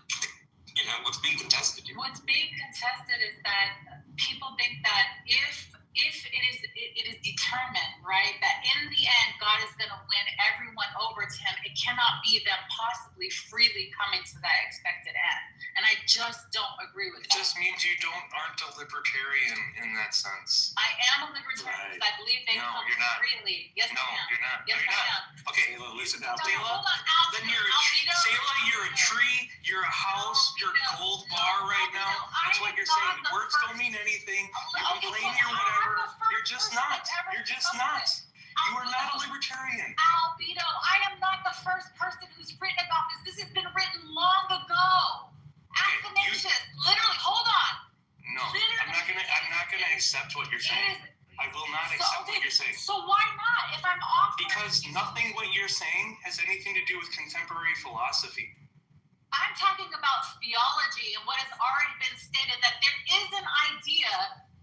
Speaker 13: what's being contested here?
Speaker 7: What's being contested is that people think that if it is determined, right, that in the end God is going to win everyone over to him, it cannot be them possibly freely coming to that expected end. And I just don't agree with that.
Speaker 4: It just means you aren't a libertarian in that sense.
Speaker 7: I am a libertarian because I believe they come freely. Yes,
Speaker 4: no,
Speaker 7: I am.
Speaker 4: You're not.
Speaker 7: Yes,
Speaker 4: no, you're
Speaker 7: I
Speaker 4: not.
Speaker 7: am.
Speaker 4: Okay, listen now,
Speaker 7: Hold on,
Speaker 4: then you're a tree, you're a house, you're a gold bar right now. That's what you're saying. Words don't mean anything. You complain or whatever. You're just not. You're just not. You are not a libertarian.
Speaker 7: Albedo, I am not the first person who's written about this. This has been written long ago. Athanasius, literally, hold on.
Speaker 4: No, I'm not gonna accept what you're saying. I will not accept what you're saying.
Speaker 7: So why not? If I'm off.
Speaker 4: Because nothing what you're saying has anything to do with contemporary philosophy.
Speaker 7: I'm talking about theology and what has already been stated, that there is an idea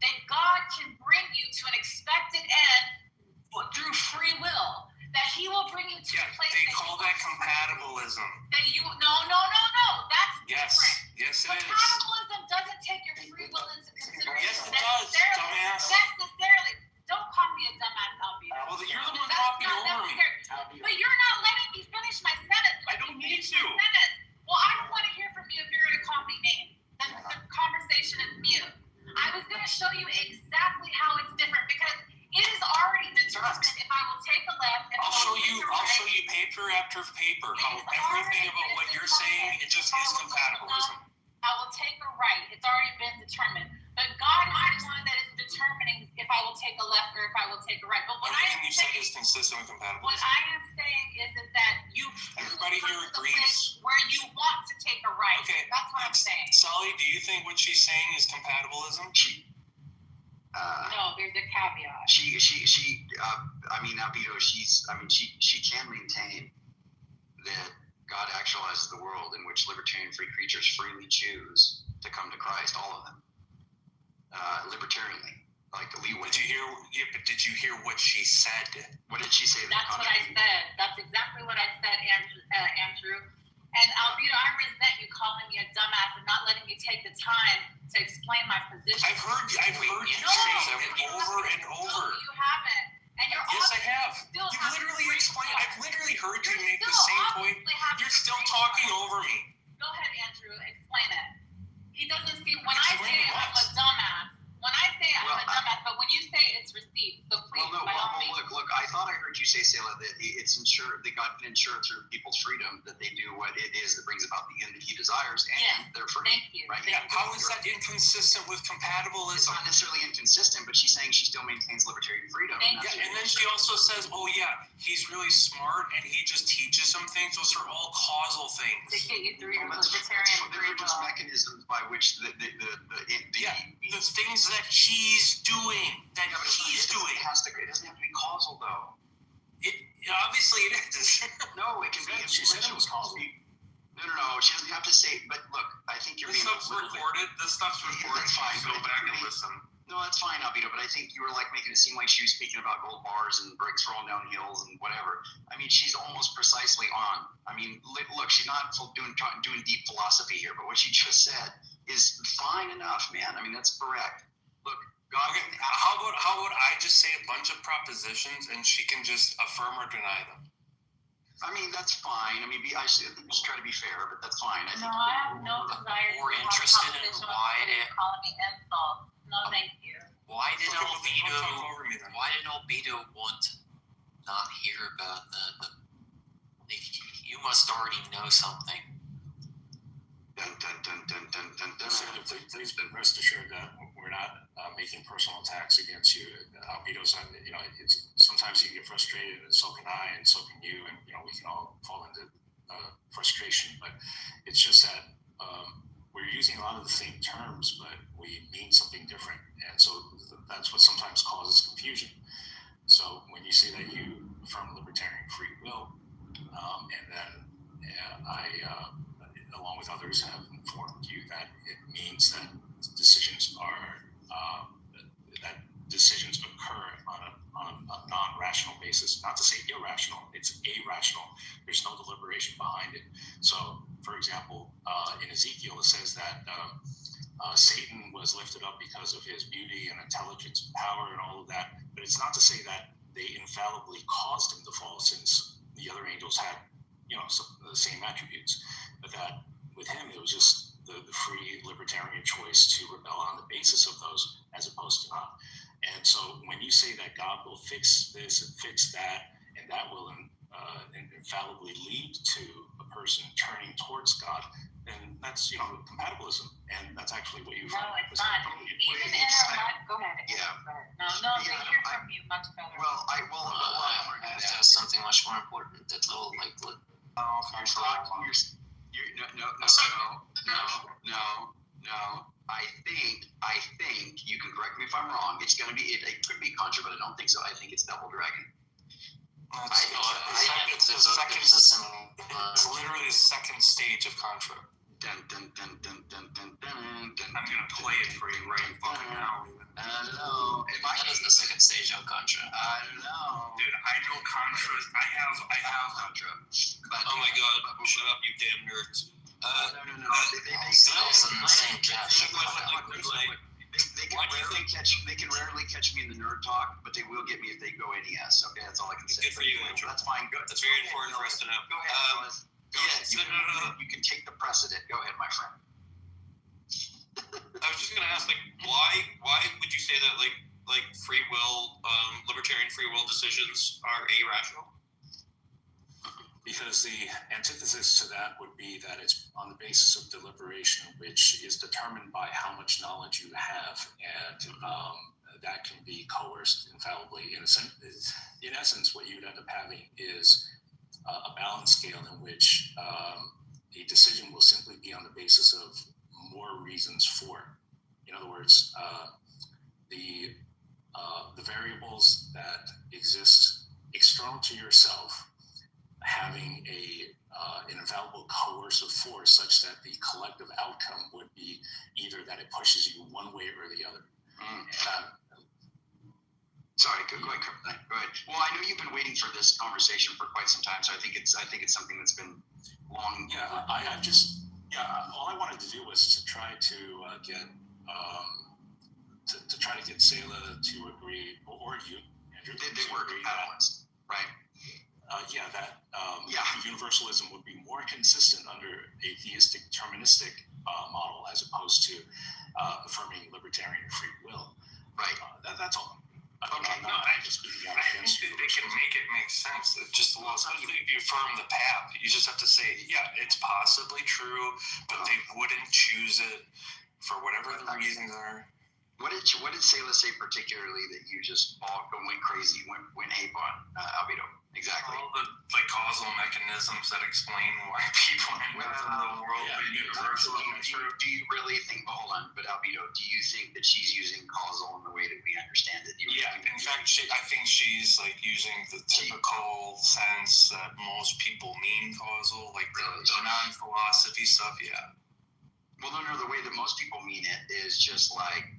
Speaker 7: that God can bring you to an expected end through free will. That he will bring you to a place
Speaker 4: they call that compatibilism.
Speaker 7: That you no. That's different.
Speaker 4: Yes, it is.
Speaker 7: Compatibilism doesn't take your free will into consideration.
Speaker 4: Yes, it does, dumbass.
Speaker 7: Necessarily. Don't call me a dumbass, Albedo.
Speaker 4: Well, you're the one talking over me.
Speaker 7: But you're not letting me finish my sentence.
Speaker 4: I don't need to.
Speaker 7: Well, I don't want to hear from you if you're going to call me names. The conversation is mute. I was going to show you exactly how it's different because it is already determined if I will take a left.
Speaker 4: I'll show you paper after paper how everything about what you're saying, it just is compatibilism.
Speaker 7: I will take a right. It's already been determined. But God is the one that is determining if I will take a left or if I will take a right. But what
Speaker 4: everything you said is consistent with compatibilism.
Speaker 7: What I am saying is that
Speaker 4: everybody here agrees
Speaker 7: where you want to take a right.
Speaker 4: Okay,
Speaker 7: that's what I'm saying.
Speaker 4: Sally, do you think what she's saying is compatibilism?
Speaker 7: No, there's a caveat.
Speaker 10: Albedo, she can maintain that God actualizes the world in which libertarian free creatures freely choose to come to Christ, all of them, libertarianly, like the leeway.
Speaker 4: Did you hear what she said?
Speaker 10: What did she say?
Speaker 7: That's what I said. That's exactly what I said, Andrew. And Albedo, I resent you calling me a dumbass and not letting me take the time to explain my position.
Speaker 4: I've heard you say that over and over.
Speaker 7: No, you haven't. And you're
Speaker 4: yes, I have. You've literally explained. I've literally heard you make the same point. You're still talking over me.
Speaker 7: Go ahead, Andrew. Explain it. He doesn't see when I say I'm a dumbass. When I say I'm a dumbass, but when you say it's received, so please, by all means.
Speaker 10: Look. I thought I heard you say, Selah, that it's ensured that God can ensure through people's freedom that they do what it is that brings about the end that He desires, and they're free.
Speaker 7: Thank you.
Speaker 10: Right?
Speaker 7: Thank
Speaker 10: Yeah.
Speaker 4: How is that inconsistent with compatibilism?
Speaker 10: It's not necessarily inconsistent, but she's saying she still maintains libertarian freedom.
Speaker 4: And then she also says, "Oh yeah, he's really smart, and he just teaches some things. Those are all causal things."
Speaker 7: To get you through your libertarian free will.
Speaker 10: Mechanisms by which the
Speaker 4: things that he's doing,
Speaker 10: it doesn't have to be causal though.
Speaker 4: Obviously it is.
Speaker 10: No, it can be.
Speaker 11: She said it was causal.
Speaker 10: No. She doesn't have to say. But look, I think you're being.
Speaker 4: This stuff's recorded.
Speaker 10: That's fine.
Speaker 4: Go back and listen.
Speaker 10: No, that's fine, Albedo. But I think you were like making it seem like she was speaking about gold bars and bricks rolling down hills and whatever. I mean, she's almost precisely on. I mean, look, she's not doing deep philosophy here, but what she just said is fine enough, man. I mean, that's correct. Look, God.
Speaker 4: Okay, how about I just say a bunch of propositions and she can just affirm or deny them?
Speaker 10: I mean, that's fine. I mean, I should just try to be fair, but that's fine.
Speaker 7: I have no desire
Speaker 13: more
Speaker 7: to
Speaker 13: interested
Speaker 7: have a
Speaker 13: in
Speaker 7: conversation
Speaker 13: why
Speaker 7: with you calling me insult. No, thank you.
Speaker 13: Why did
Speaker 11: Don't talk over me then.
Speaker 13: Albedo want to not hear about the you must already know something.
Speaker 10: Dun, dun, dun, dun, dun, dun, dun.
Speaker 11: Please rest assured that we're not making personal attacks against you. Albedo's, it's sometimes you get frustrated, and so can I, and so can you, and we can all fall into frustration. But it's just that we're using a lot of the same terms, but we mean something different, and so that's what sometimes causes confusion. So when you say that you affirm libertarian free will, and then I, along with others, have informed you that it means that decisions occur on a non-rational basis. Not to say irrational; it's irrational. There's no deliberation behind it. So, for example, in Ezekiel, it says that Satan was lifted up because of his beauty and intelligence and power and all of that. But it's not to say that they infallibly caused him to fall, since the other angels had, the same attributes. But that with him, it was just the free libertarian choice to rebel on the basis of those, as opposed to not. And so when you say that God will fix this and fix that, and that will infallibly lead to a person turning towards God, then that's compatibilism, and that's actually what you.
Speaker 14: No, it's not. Even in our life, go ahead.
Speaker 10: Yeah.
Speaker 14: No, they hear from you much better.
Speaker 10: Well, I will.
Speaker 13: There's something much more important. That little
Speaker 10: No. I think you can correct me if I'm wrong. It's going to be. It could be Contra, but I don't think so. I think it's Double Dragon.
Speaker 4: It's literally the second stage of Contra.
Speaker 10: Dun, dun, dun, dun, dun, dun, dun, dun.
Speaker 4: I'm gonna play it for you right fucking now.
Speaker 10: I don't know.
Speaker 13: That is the second stage of Contra.
Speaker 10: I don't know.
Speaker 4: Dude, I know Contra. I have
Speaker 10: Contra. But,
Speaker 4: oh my god! Shut up, you damn nerds.
Speaker 10: No. They can rarely catch me in the nerd talk, but they will get me if they go NES. Okay, that's all I can say.
Speaker 4: Good for you, Andrew.
Speaker 10: That's fine. Good.
Speaker 4: That's very important for us to know.
Speaker 10: Go ahead. You can take the precedent. Go ahead, my friend.
Speaker 4: I was just gonna ask, why would you say that free will, libertarian free will decisions are irrational?
Speaker 11: Because the antithesis to that would be that it's on the basis of deliberation, which is determined by how much knowledge you have, and that can be coerced infallibly. In essence, what you'd end up having is a balance scale in which a decision will simply be on the basis of more reasons for it. In other words, the variables that exist external to yourself having an infallible coercive force such that the collective outcome would be either that it pushes you one way or the other.
Speaker 10: Sorry, go ahead. Well, I know you've been waiting for this conversation for quite some time, so I think it's something that's been long.
Speaker 11: Yeah, all I wanted to do was to try to get to try to get Selah to agree, or you, Andrew,
Speaker 10: they were compatibilists, right?
Speaker 11: Universalism would be more consistent under a theistic deterministic model as opposed to affirming libertarian free will.
Speaker 10: Right.
Speaker 11: That's all.
Speaker 4: I think they can make it make sense. It just if you affirm the path, you just have to say, yeah, it's possibly true, but they wouldn't choose it for whatever the reasons are.
Speaker 10: What did Selah say particularly that you just all went crazy, went ape on, Albedo? Exactly.
Speaker 4: All the causal mechanisms that explain why people end up in the world.
Speaker 10: Do you really think? Hold on, but Albedo, do you think that she's using causal in the way that we understand it?
Speaker 4: In fact, I think she's using the typical sense that most people mean causal, like the non-philosophy stuff. Yeah.
Speaker 10: Well, no. The way that most people mean it is just like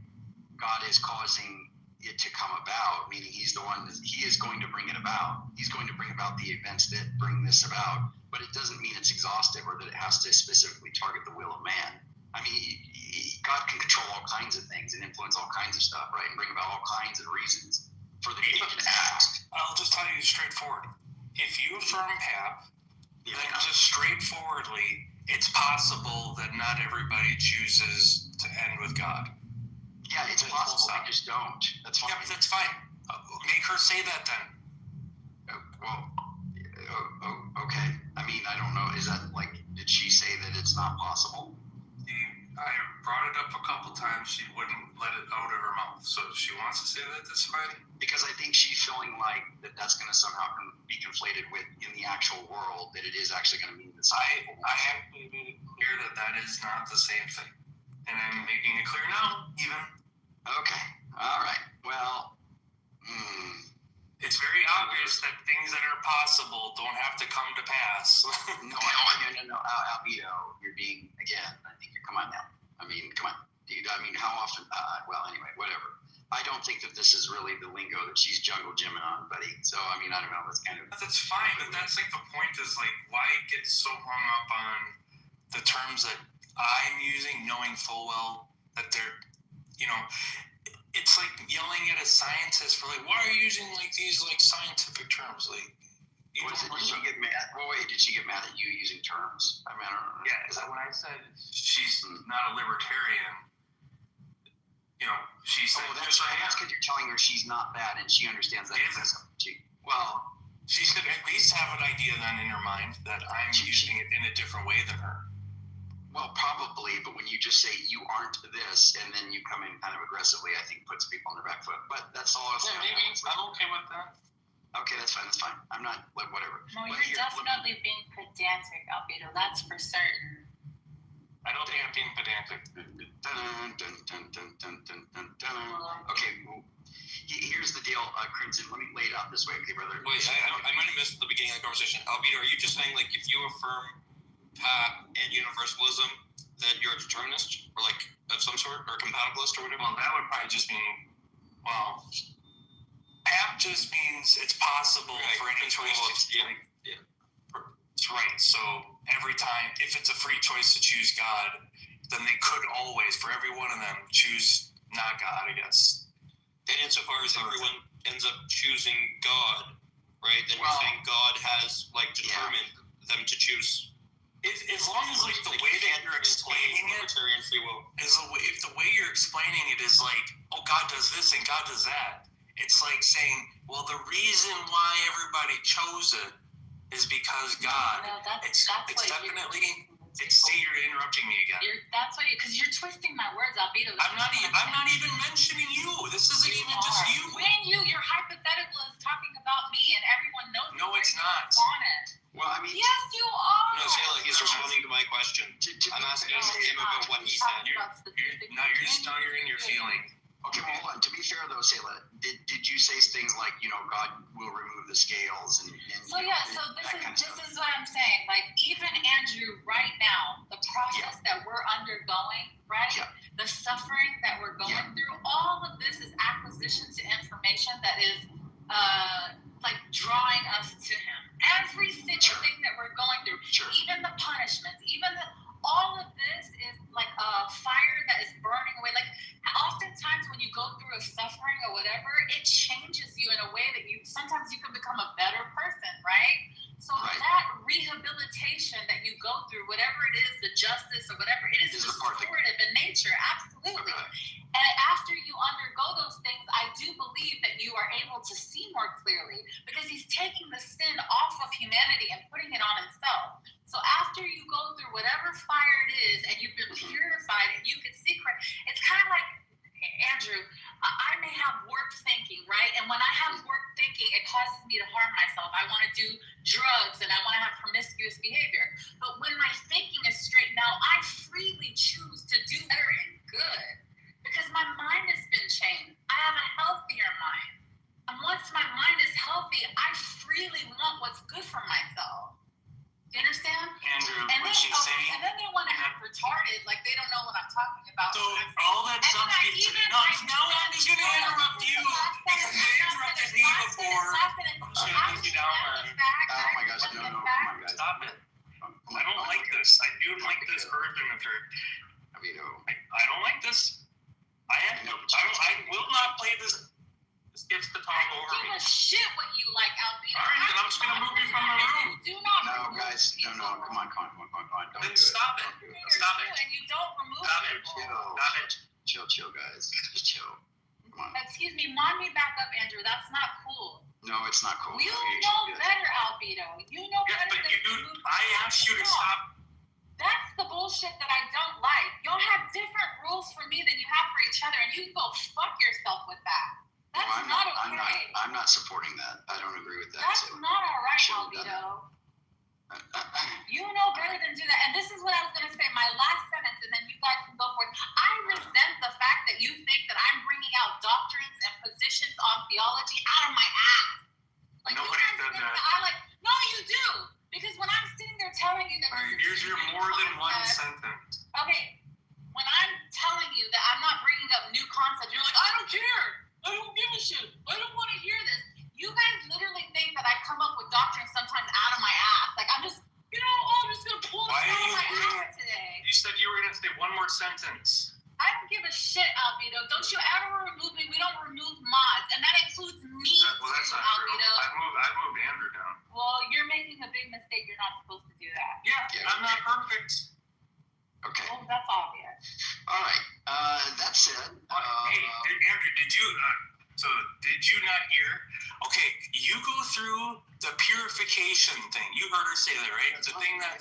Speaker 10: God is causing it to come about, meaning he is going to bring it about. He's going to bring about the events that bring this about, but it doesn't mean it's exhaustive or that it has to specifically target the will of man. I mean, God can control all kinds of things and influence all kinds of stuff, right? And bring about all kinds of reasons for the agents to act.
Speaker 4: I'll just tell you straightforward. If you affirm PAP, then just straightforwardly, it's possible that not everybody chooses to end with God.
Speaker 10: Yeah, it's possible. They just don't. That's fine.
Speaker 2: Yeah, but that's fine. Make her say that then.
Speaker 10: Okay. I mean, I don't know. Is that like, did she say that it's not possible?
Speaker 4: I brought it up a couple times. She wouldn't let it out of her mouth. So if she wants to say that, that's fine.
Speaker 10: Because I think she's feeling like that's going to somehow be conflated with in the actual world, that it is actually going to mean the same.
Speaker 4: I actually made it clear that is not the same thing. And I'm making it clear now, even.
Speaker 10: Okay. All right. Well,
Speaker 4: it's very obvious that things that are possible don't have to come to pass.
Speaker 10: No. Albedo, you're being, again, I think you're, come on now. I mean, come on. I mean, how often, well, anyway, whatever. I don't think that this is really the lingo that she's jungle gymming on, buddy. So, I mean, I don't know. That's kind of...
Speaker 4: That's fine, but that's like the point is like, why get so hung up on the terms that I'm using, knowing full well that they're, you know, it's like yelling at a scientist for like, why are you using like these like scientific terms? Like,
Speaker 10: did she get mad? Well, wait, did she get mad at you using terms? I mean, I don't know.
Speaker 4: Yeah, is that when I said she's not a libertarian? You know, she said,
Speaker 10: that's because you're telling her she's not that, and she understands that.
Speaker 4: Well, she should at least have an idea then in her mind that I'm using it in a different way than her.
Speaker 10: Well, probably, but when you just say you aren't this, and then you come in kind of aggressively, I think puts people on their back foot. But that's all I was saying.
Speaker 4: I'm okay with that.
Speaker 10: Okay, that's fine. That's fine. I'm not like whatever.
Speaker 14: No, you're definitely being pedantic, Albedo. That's for certain.
Speaker 4: I don't think I'm being pedantic.
Speaker 10: Okay, well, here's the deal, Crimson. Let me lay it out this way, okay, brother?
Speaker 16: Wait, I might have missed the beginning of the conversation. Albedo, are you just saying, like, if you affirm Pat and universalism, that you're a determinist, or like of some sort, or compatibilist, or whatever?
Speaker 4: Well, that would probably just mean, well, Pat just means it's possible for any choice to right. So every time, if it's a free choice to choose God, then they could always, for every one of them, choose not God, I guess.
Speaker 16: And insofar as everyone ends up choosing God, right, then you're saying God has, like, determined them to choose.
Speaker 4: As long as, like, the way that you're explaining it, if the way you're explaining it is like, oh, God does this and God does that, it's like saying, well, the reason why everybody chose it is because God.
Speaker 14: No,
Speaker 4: it's definitely. See, you're interrupting me again.
Speaker 14: That's why, because you're twisting my words, Albedo.
Speaker 4: I'm not even mentioning you. This isn't even just you.
Speaker 14: When your hypothetical is talking about me, and everyone knows.
Speaker 4: No, it's not.
Speaker 14: On it.
Speaker 10: Well, I mean.
Speaker 14: Yes, you are.
Speaker 16: No, Sayla, he's responding to my question. I'm asking him about what he said.
Speaker 4: Now you're in your feeling.
Speaker 10: Okay, well, hold on. To be fair, though, Sayla, did you say things like, you know, God will remove the scales and
Speaker 14: so yeah, so this is what I'm saying. Like, even Andrew, right now, the process that we're undergoing, right? Yeah. The suffering that we're going through, all of this is acquisition to information that is like drawing us to Him. Every single thing that we're going through, even the punishments, even all of this is like a fire that is burning away. Like, oftentimes when you go through a suffering or whatever, it changes you in a way that sometimes you can become a better person, right? So that rehabilitation that you go through, whatever it is, the justice or whatever, it is restorative in nature, absolutely. And after you undergo those things, I do believe that you are able to see more clearly, because He's taking the sin off of humanity and putting it on Himself. So after you go through whatever fire it is and you've been purified and you can see Christ, it's kind of like, Andrew, I may have warped thinking, right? And when I have warped thinking, it causes me to harm myself. I want to do drugs and I want to have promiscuous behavior. But when my thinking is straightened out, I freely choose to do better and good, because my mind has been changed. I have a healthier mind. And once my mind is healthy, I freely want what's good for myself. You understand?
Speaker 4: Andrew,
Speaker 14: and
Speaker 4: what she's saying.
Speaker 14: And then they want to act retarded, like they don't know what I'm talking about.
Speaker 4: So all that stuff is now I'm just going to interrupt you. Because you interrupted me before. I'm just going to put you down, man.
Speaker 10: Oh my gosh, no, come on, guys.
Speaker 4: Stop it. I don't like this. I do like this argumentative. I don't like this. I will not play this. This gets to talk over me.
Speaker 14: I don't give a shit what you like, Albedo.
Speaker 4: All right, then I'm just going to move you from my room.
Speaker 14: Do not
Speaker 10: remove guys. No, come on. Don't
Speaker 4: then stop it. Stop it.
Speaker 14: And you don't remove
Speaker 4: Stop it.
Speaker 14: people.
Speaker 4: Stop it.
Speaker 10: chill, guys. Just chill. Come on.
Speaker 14: Excuse me, mod me back up, Andrew. That's not cool.
Speaker 10: No, it's not cool.
Speaker 14: You know better, Albedo. You know better
Speaker 2: but
Speaker 14: than
Speaker 2: I asked you to stop.
Speaker 14: That's the bullshit that I don't like. Y'all have different rules for me than you have for each other, and you can go fuck yourself with that. That's not okay.
Speaker 10: I'm not supporting that. I don't agree with that.
Speaker 14: That's
Speaker 10: so
Speaker 14: not all right,
Speaker 10: shouldn't have
Speaker 14: Albedo. You know better than do that. And this is what I was going to say, my last sentence, and then you guys can go for it. I resent the fact that you think that I'm bringing out doctrines and positions on theology out of my ass. Like,
Speaker 2: Nobody
Speaker 14: you guys
Speaker 2: said
Speaker 14: think
Speaker 2: that.
Speaker 14: I like, no, you do. Because when I'm sitting there telling you that
Speaker 2: All right, here's your more than one sentence.
Speaker 14: okay, when I'm telling you that I'm not bringing up new concepts, you're like, I don't care. I don't give a shit. I don't want to hear this. You guys literally think that I come up with doctrines sometimes out of my ass. Like, I'm just, I'm just going to pull this out of my ass today.
Speaker 2: You said you were going to say one more sentence.
Speaker 14: I don't give a shit, Albedo. Don't you ever remove me. We don't remove mods. And that includes me,
Speaker 2: Well, that's
Speaker 14: too,
Speaker 2: not true.
Speaker 14: Albedo.
Speaker 2: I moved Andrew down.
Speaker 14: Well, you're making a big mistake. You're not supposed to do that.
Speaker 2: Yeah, I'm not perfect.
Speaker 10: Okay.
Speaker 14: Well, that's obvious.
Speaker 10: All right. That said,
Speaker 2: Hey, Andrew, did you not hear? Okay, you go through the purification thing. You heard her say that, right? The thing that,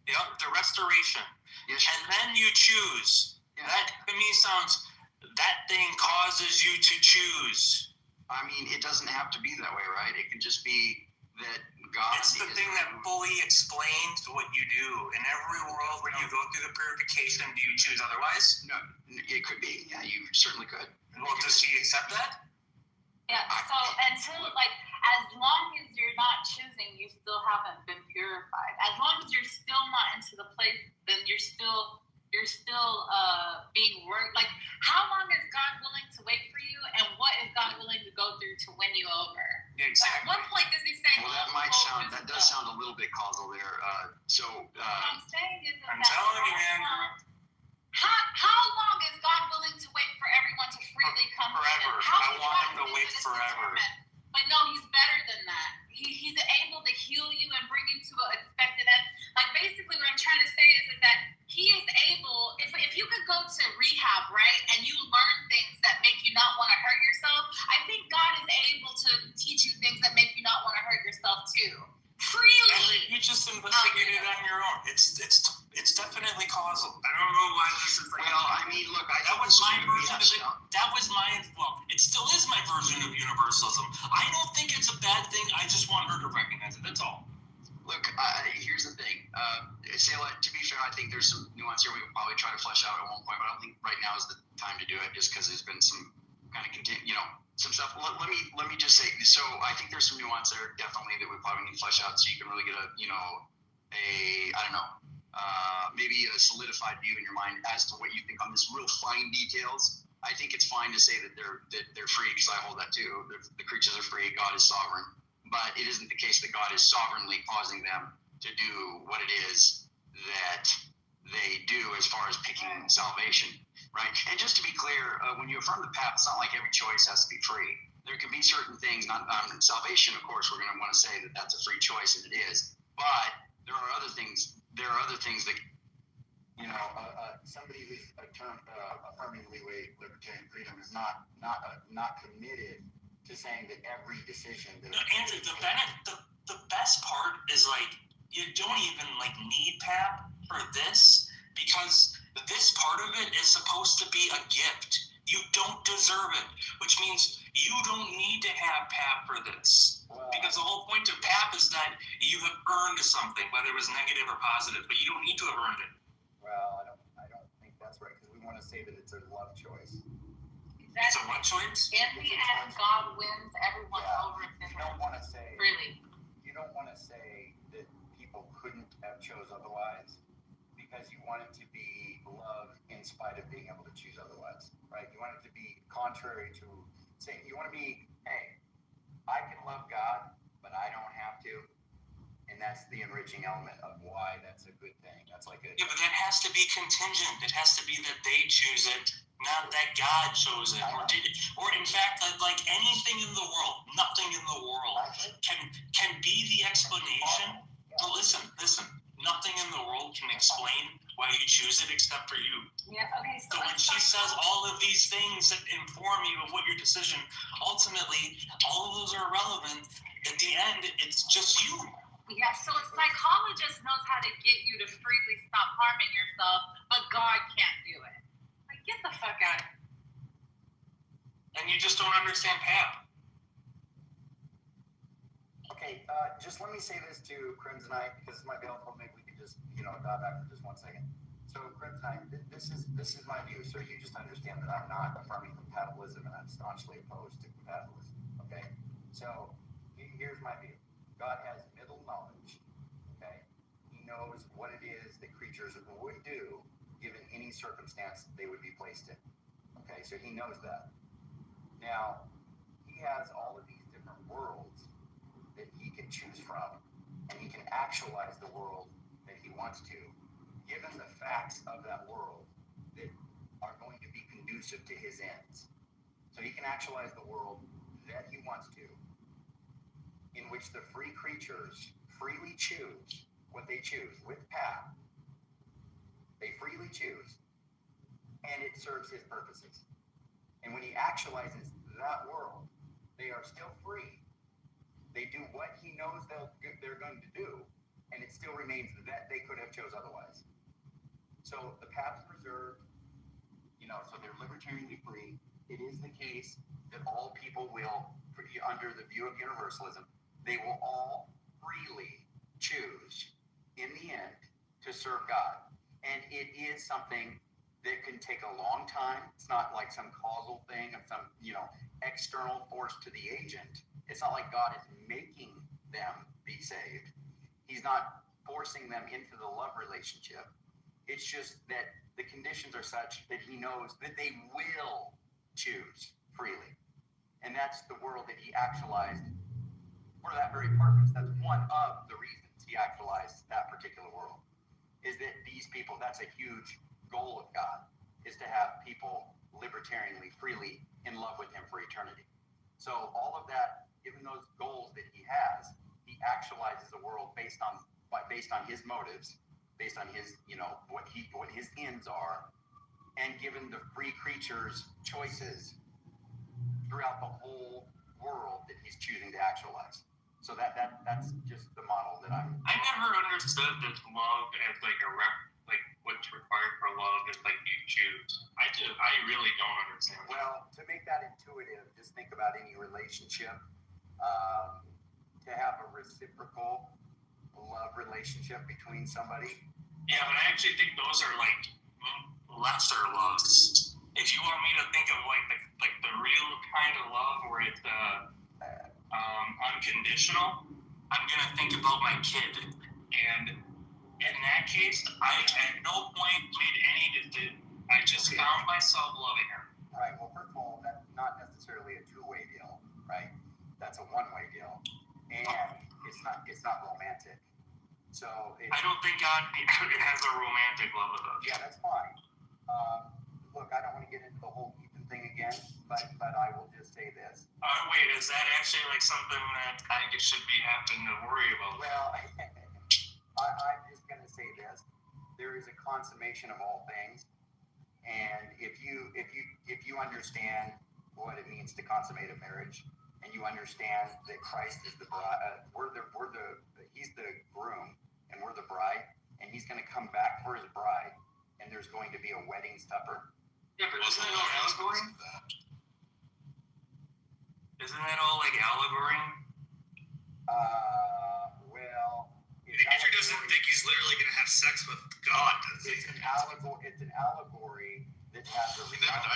Speaker 2: the restoration.
Speaker 10: Yes.
Speaker 2: And then you choose.
Speaker 10: Yeah.
Speaker 2: That to me sounds, that thing causes you to choose.
Speaker 10: I mean, it doesn't have to be that way, right? It can just be that God.
Speaker 2: It's the thing that fully explains what you do. In every world where you go through the purification, do you choose otherwise?
Speaker 10: No, it could be. Yeah, you certainly could.
Speaker 2: Well, does he accept that?
Speaker 14: Yeah, so until, as long as you're not choosing, you still haven't been purified. As long as you're still not into the place, then you're still being worked. Like, how long is God willing to wait for you, and what is God willing to go through to win you over?
Speaker 2: Yeah, exactly.
Speaker 14: At what point does he say,
Speaker 10: Well, that does sound a little bit causal there.
Speaker 14: What I'm saying is
Speaker 2: I'm telling you, Andrew.
Speaker 14: How long is God willing to wait for everyone to freely come to
Speaker 2: Forever.
Speaker 14: him? How
Speaker 2: I want him to wait forever.
Speaker 14: But no, he's better than that. He's able to heal you and bring you to an expected end. Like, basically what I'm trying to say is that he is able, if you could go to rehab, right, and you learn things that make you not want to hurt yourself, I think God is able to teach you things that make you not want to hurt yourself too. Freely.
Speaker 2: You just investigated it on your own. It's definitely causal. I don't know why this is like.
Speaker 10: Well, I mean, look,
Speaker 2: that was my version of it. That was my. Well, it still is my version of universalism. I don't think it's a bad thing. I just want her to recognize it. That's all.
Speaker 10: Look, here's the thing. To be fair, I think there's some nuance here we can probably try to flesh out at one point, but I don't think right now is the time to do it, just because there's been some kind of some stuff. Let me just say. So I think there's some nuance there, definitely, that we probably need to flesh out, so you can really get maybe a solidified view in your mind as to what you think on this real fine details. I think it's fine to say that they're free, because I hold that too. The creatures are free. God is sovereign, but it isn't the case that God is sovereignly causing them to do what it is that they do as far as picking salvation, right? And just to be clear, when you affirm the path, it's not like every choice has to be free. There can be certain things, not salvation, of course, we're going to want to say that that's a free choice, and it is. But there are other things. There are other things that,
Speaker 17: somebody who's affirming libertarian freedom is not committed to saying that every decision.
Speaker 2: Andrew, the best part is you don't even need PAP for this, because this part of it is supposed to be a gift. You don't deserve it, which means you don't need to have PAP for this. Because the whole point of PAP is that you have earned something, whether it was negative or positive, but you don't need to have earned it.
Speaker 17: Well, I don't think that's right, because we want to say that it's a love choice.
Speaker 2: It's a what choice?
Speaker 14: In the end, God wins everyone over to him.
Speaker 17: You don't want to say.
Speaker 14: Really.
Speaker 17: You don't want to say that people couldn't have chose otherwise, because you want it to be love in spite of being able to choose otherwise, right? You want it to be contrary to saying, you want to be, hey, I can love God, but I don't have to. And that's the enriching element of why that's a good thing. That's like a...
Speaker 2: Yeah, but that has to be contingent. It has to be that they choose it, not that God chose it, or did it. Or in fact, like anything in the world, nothing in the world can be the explanation. No, listen.
Speaker 9: nothing in the world can explain why you choose it except for you.
Speaker 14: Yeah, okay,
Speaker 9: So when she says all of these things that inform you of what your decision, ultimately, all of those are irrelevant. At the end, it's just you.
Speaker 14: Yeah, so a psychologist knows how to get you to freely stop harming yourself, but God can't do it. Like, get the fuck out of here.
Speaker 9: And you just don't understand Pap.
Speaker 17: Okay, just let me say this to Crimsonite, because this might be helpful. Maybe we can just, dive back for just 1 second. So, Crimsonite, this is my view. So you just understand that I'm not affirming compatibilism, and I'm staunchly opposed to compatibilism. Okay, so here's my view. God has middle knowledge. Okay, He knows what it is that creatures would do given any circumstance they would be placed in. Okay, so He knows that. Now, He has all of these different worlds that He can choose from, and He can actualize the world that He wants to, given the facts of that world that are going to be conducive to His ends. So He can actualize the world that He wants to, in which the free creatures freely choose what they choose with Pat. They freely choose, and it serves His purposes. And when He actualizes that world, they are still free. They do what He knows they're going to do, and it still remains that they could have chose otherwise. So the path's preserved, so they're libertarianly free. It is the case that all people will, under the view of universalism, they will all freely choose, in the end, to serve God. And it is something that can take a long time. It's not like some causal thing of some, external force to the agent. It's not like God is making them be saved. He's not forcing them into the love relationship. It's just that the conditions are such that He knows that they will choose freely. And that's the world that He actualized for that very purpose. That's one of the reasons He actualized that particular world, is that these people, that's a huge goal of God, is to have people libertarianly, freely in love with Him for eternity. So all of that, given those goals that He has, He actualizes the world based on His motives, based on His, what His ends are, and given the free creatures choices throughout the whole world that He's choosing to actualize. So that's just the model that I
Speaker 9: never understood that love as what's required for love is you choose. I really don't understand.
Speaker 17: Well, to make that intuitive, just think about any relationship. To have a reciprocal love relationship between somebody.
Speaker 9: Yeah, but I actually think those are lesser loves. If you want me to think of the real kind of love where it's unconditional, I'm gonna think about my kid. And in that case, I at no point made any decision. I just found myself loving her.
Speaker 17: Right. Well, first of all, that's not necessarily a two-way deal, right? That's a one-way deal, and it's not romantic. So
Speaker 9: I don't think God has a romantic love with us.
Speaker 17: Yeah, that's fine. Look, I don't want to get into the whole Ethan thing again, but I will just say this.
Speaker 9: Wait, is that actually something that I guess should be having to worry about?
Speaker 17: Well, I'm just going to say this: there is a consummation of all things, and if you understand what it means to consummate a marriage, and you understand that Christ is the bride, He's the groom, and we're the bride, and He's going to come back for His bride, and there's going to be a wedding supper.
Speaker 9: Yeah, but isn't that all allegory? Isn't that all allegory?
Speaker 17: Well,
Speaker 2: Andrew doesn't think he's literally going to have sex with God, does he?
Speaker 17: It's an allegory that has a reality.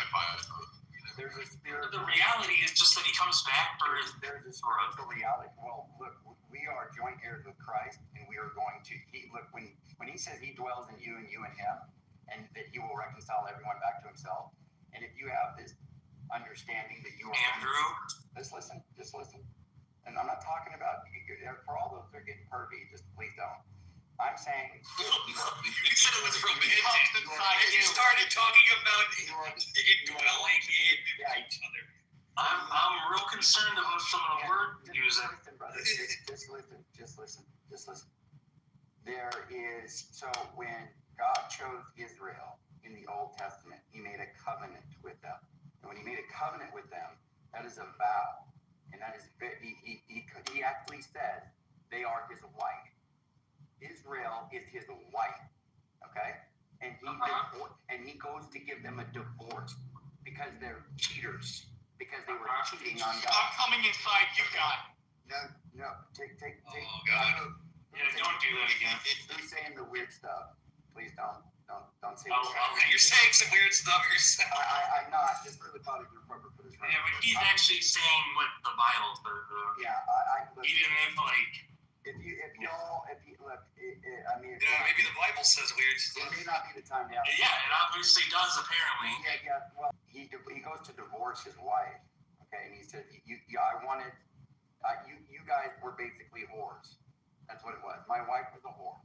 Speaker 17: There's a spirit.
Speaker 9: The reality is just that He comes back for His.
Speaker 17: There's a spiritual reality. Well, look, we are joint heirs with Christ, and we are going to. When He says He dwells in you and you in Him, and that He will reconcile everyone back to Himself. And if you have this understanding that you are
Speaker 9: Andrew,
Speaker 17: just listen. And I'm not talking about for all those that are getting pervy. Just please don't. I'm saying
Speaker 2: you said it was romantic. You started talking about dwelling in each other.
Speaker 9: I'm real concerned about some of the word using.
Speaker 17: Just listen. So when God chose Israel in the Old Testament, he made a covenant with them. And when he made a covenant with them, that is a vow. And that is, he actually said they are his wife. Israel is his wife. Okay? And he goes to give them a divorce because they're cheaters, because they were cheating on God.
Speaker 2: I'm coming inside you guys.
Speaker 17: No, take.
Speaker 2: Oh, God. Yeah, don't do that again.
Speaker 17: Who's saying the weird stuff? Please don't say.
Speaker 2: Oh, okay. You're saying some weird stuff yourself.
Speaker 17: I'm not. Just really thought it was appropriate for this.
Speaker 2: Yeah, but he's actually saying what the Bible says.
Speaker 17: Yeah,
Speaker 2: Even if like.
Speaker 17: If you look, I mean.
Speaker 2: Yeah, maybe the Bible says weird stuff.
Speaker 17: It may not be the time to have.
Speaker 2: Yeah, it obviously does. Apparently.
Speaker 17: Yeah. Well, he goes to divorce his wife. Okay, and he said, you guys were basically whores. That's what it was. My wife was a whore.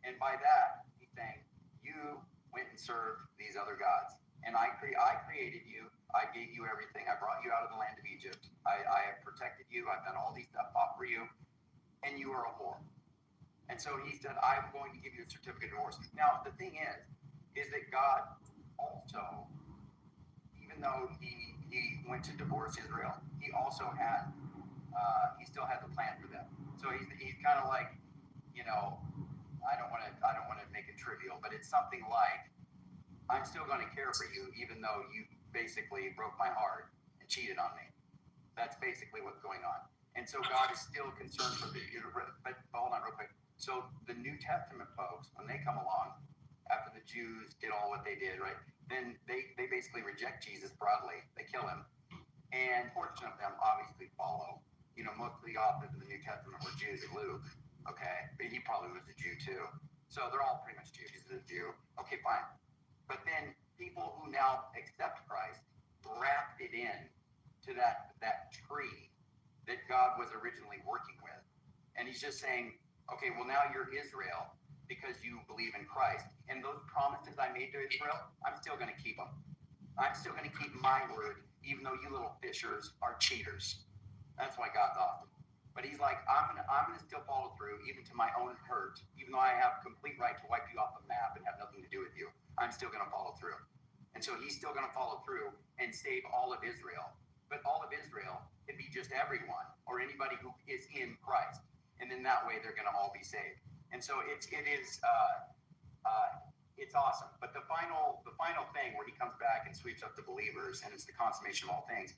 Speaker 17: And by that, he's saying, you went and served these other gods. And I created you. I gave you everything. I brought you out of the land of Egypt. I have protected you. I've done all these stuff, fought for you. And you are a whore. And so he said, I'm going to give you a certificate of divorce. Now, the thing is that God also, even though he went to divorce Israel, he also had, he still had the plan for them. So he's kind of like, I don't want to make it trivial, but it's something like, I'm still going to care for you, even though you basically broke my heart and cheated on me. That's basically what's going on. And so God is still concerned for the, but hold on real quick. So the New Testament folks, when they come along, after the Jews did all what they did, right, then they basically reject Jesus broadly. They kill him. And portion of them obviously follow. Most of the authors of the New Testament were Jews, Luke, okay? But he probably was a Jew too. So they're all pretty much Jews. He's a Jew. Okay, fine. But then people who now accept Christ wrapped it in to that tree that God was originally working with. And he's just saying, okay, well, now you're Israel because you believe in Christ. And those promises I made to Israel, I'm still going to keep them. I'm still going to keep my word, even though you little fishers are cheaters. That's why God's awesome. But he's like, I'm gonna still follow through, even to my own hurt, even though I have complete right to wipe you off the map and have nothing to do with you. I'm still gonna follow through. And so he's still gonna follow through and save all of Israel. But all of Israel can be just everyone or anybody who is in Christ. And then that way they're gonna all be saved. And so it's awesome. But the final thing where he comes back and sweeps up the believers and it's the consummation of all things,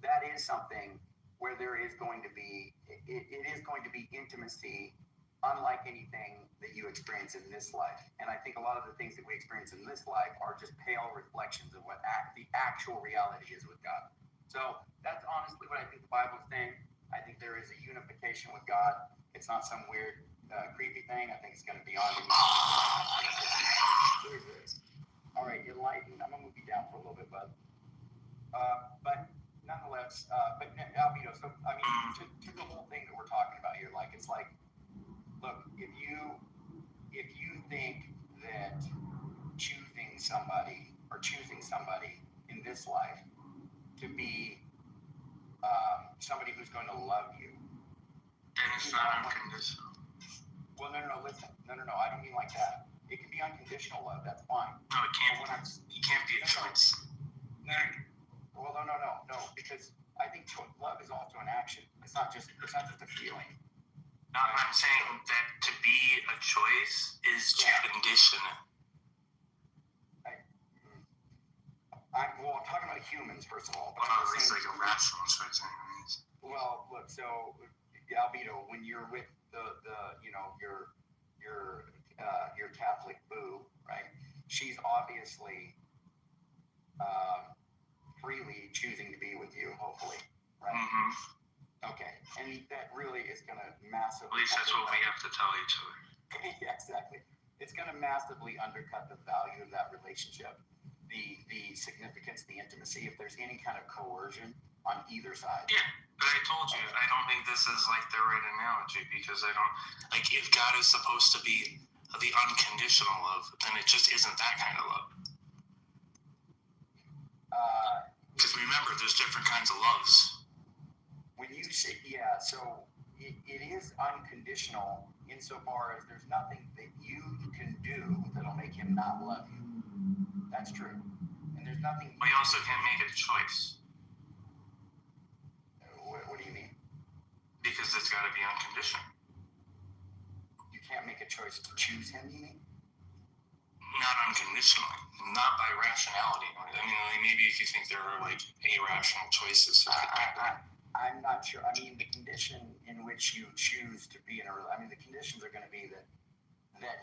Speaker 17: that is something where there is going to be, it is going to be intimacy unlike anything that you experience in this life. And I think a lot of the things that we experience in this life are just pale reflections of what the actual reality is with God. So that's honestly what I think the Bible is saying. I think there is a unification with God. It's not some weird, creepy thing. I think it's going to be on. All right, enlightened. I'm going to move you down for a little bit, bud. But nonetheless, Albedo, so I mean, to the whole thing that we're talking about here, like it's like, look, if you think that choosing somebody in this life to be somebody who's going to love you,
Speaker 2: then it's not unconditional.
Speaker 17: Well, no, listen, no, I don't mean like that. It can be unconditional love. That's fine.
Speaker 2: No, it can't. It can't be a choice.
Speaker 17: No. Well, no, because I think love is also an action. It's not just a feeling.
Speaker 2: No, I'm saying that to be a choice is to condition it.
Speaker 17: I'm talking about humans first of all.
Speaker 2: Well, not at least like a rational choice, anyways.
Speaker 17: Well, look, so Albedo, when you're with your Catholic boo, right? She's obviously freely choosing to be with you, hopefully, right?
Speaker 2: Mm-hmm.
Speaker 17: Okay, and that really is going to massively.
Speaker 2: At least that's what we have to tell each other.
Speaker 17: Yeah, exactly. It's going to massively undercut the value of that relationship, the significance, the intimacy. If there's any kind of coercion on either side.
Speaker 2: Yeah, but I told you, I don't think this is like the right analogy because I don't like if God is supposed to be the unconditional love, then it just isn't that kind of love. Because remember, there's different kinds of loves.
Speaker 17: When you say, so it is unconditional insofar as there's nothing that you can do that'll make him not love you. That's true. And there's nothing.
Speaker 16: But you also can't make a choice.
Speaker 17: What do you mean?
Speaker 16: Because it's got to be unconditional.
Speaker 17: You can't make a choice to choose him, you mean?
Speaker 16: Not unconditionally, not by rationality. I mean, like maybe if you think there are like irrational choices.
Speaker 17: I'm not sure. I mean, the condition in which you choose to be in the conditions are going to be that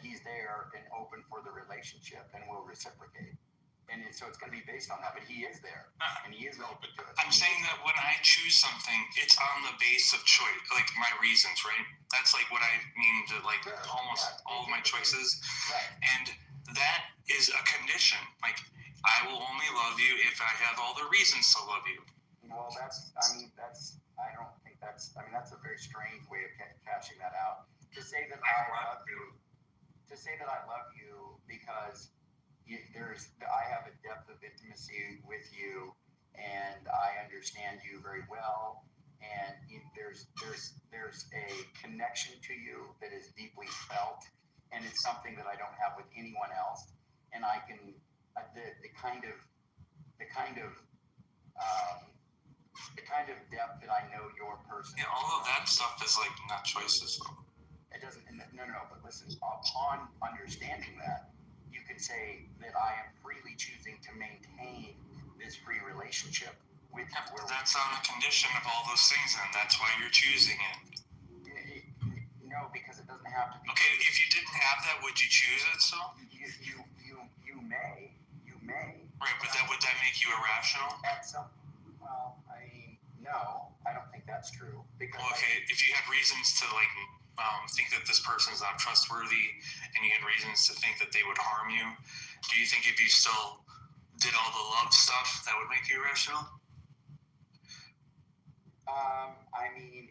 Speaker 17: he's there and open for the relationship and will reciprocate. And so it's going to be based on that, but he is there and he is open to it.
Speaker 16: I'm saying that when I choose something, it's on the base of choice, like my reasons, right? That's like what I mean to like almost all of my choices.
Speaker 17: Right.
Speaker 16: And that is a condition. Like, I will only love you if I have all the reasons to love you.
Speaker 17: Well, that's a very strange way of cashing that out. To say that I love you because I have a depth of intimacy with you and I understand you very well, and there's a connection to you that is deeply felt, and it's something that I don't have with anyone else, and I can the kind of depth that I know your person.
Speaker 16: Yeah, all of that stuff is like not choices.
Speaker 17: It doesn't. No. But listen, upon understanding that, you can say that I am freely choosing to maintain this free relationship with you.
Speaker 16: But that's on the condition of all those things, and that's why you're choosing it.
Speaker 17: No, because it doesn't have to be.
Speaker 16: Okay, if you didn't have that, would you choose it? So
Speaker 17: you may.
Speaker 16: Right, but would that make you irrational?
Speaker 17: No, I don't think that's true. Because
Speaker 16: if you had reasons to like think that this person is not trustworthy, and you had reasons to think that they would harm you, do you think if you still did all the love stuff, that would make you irrational?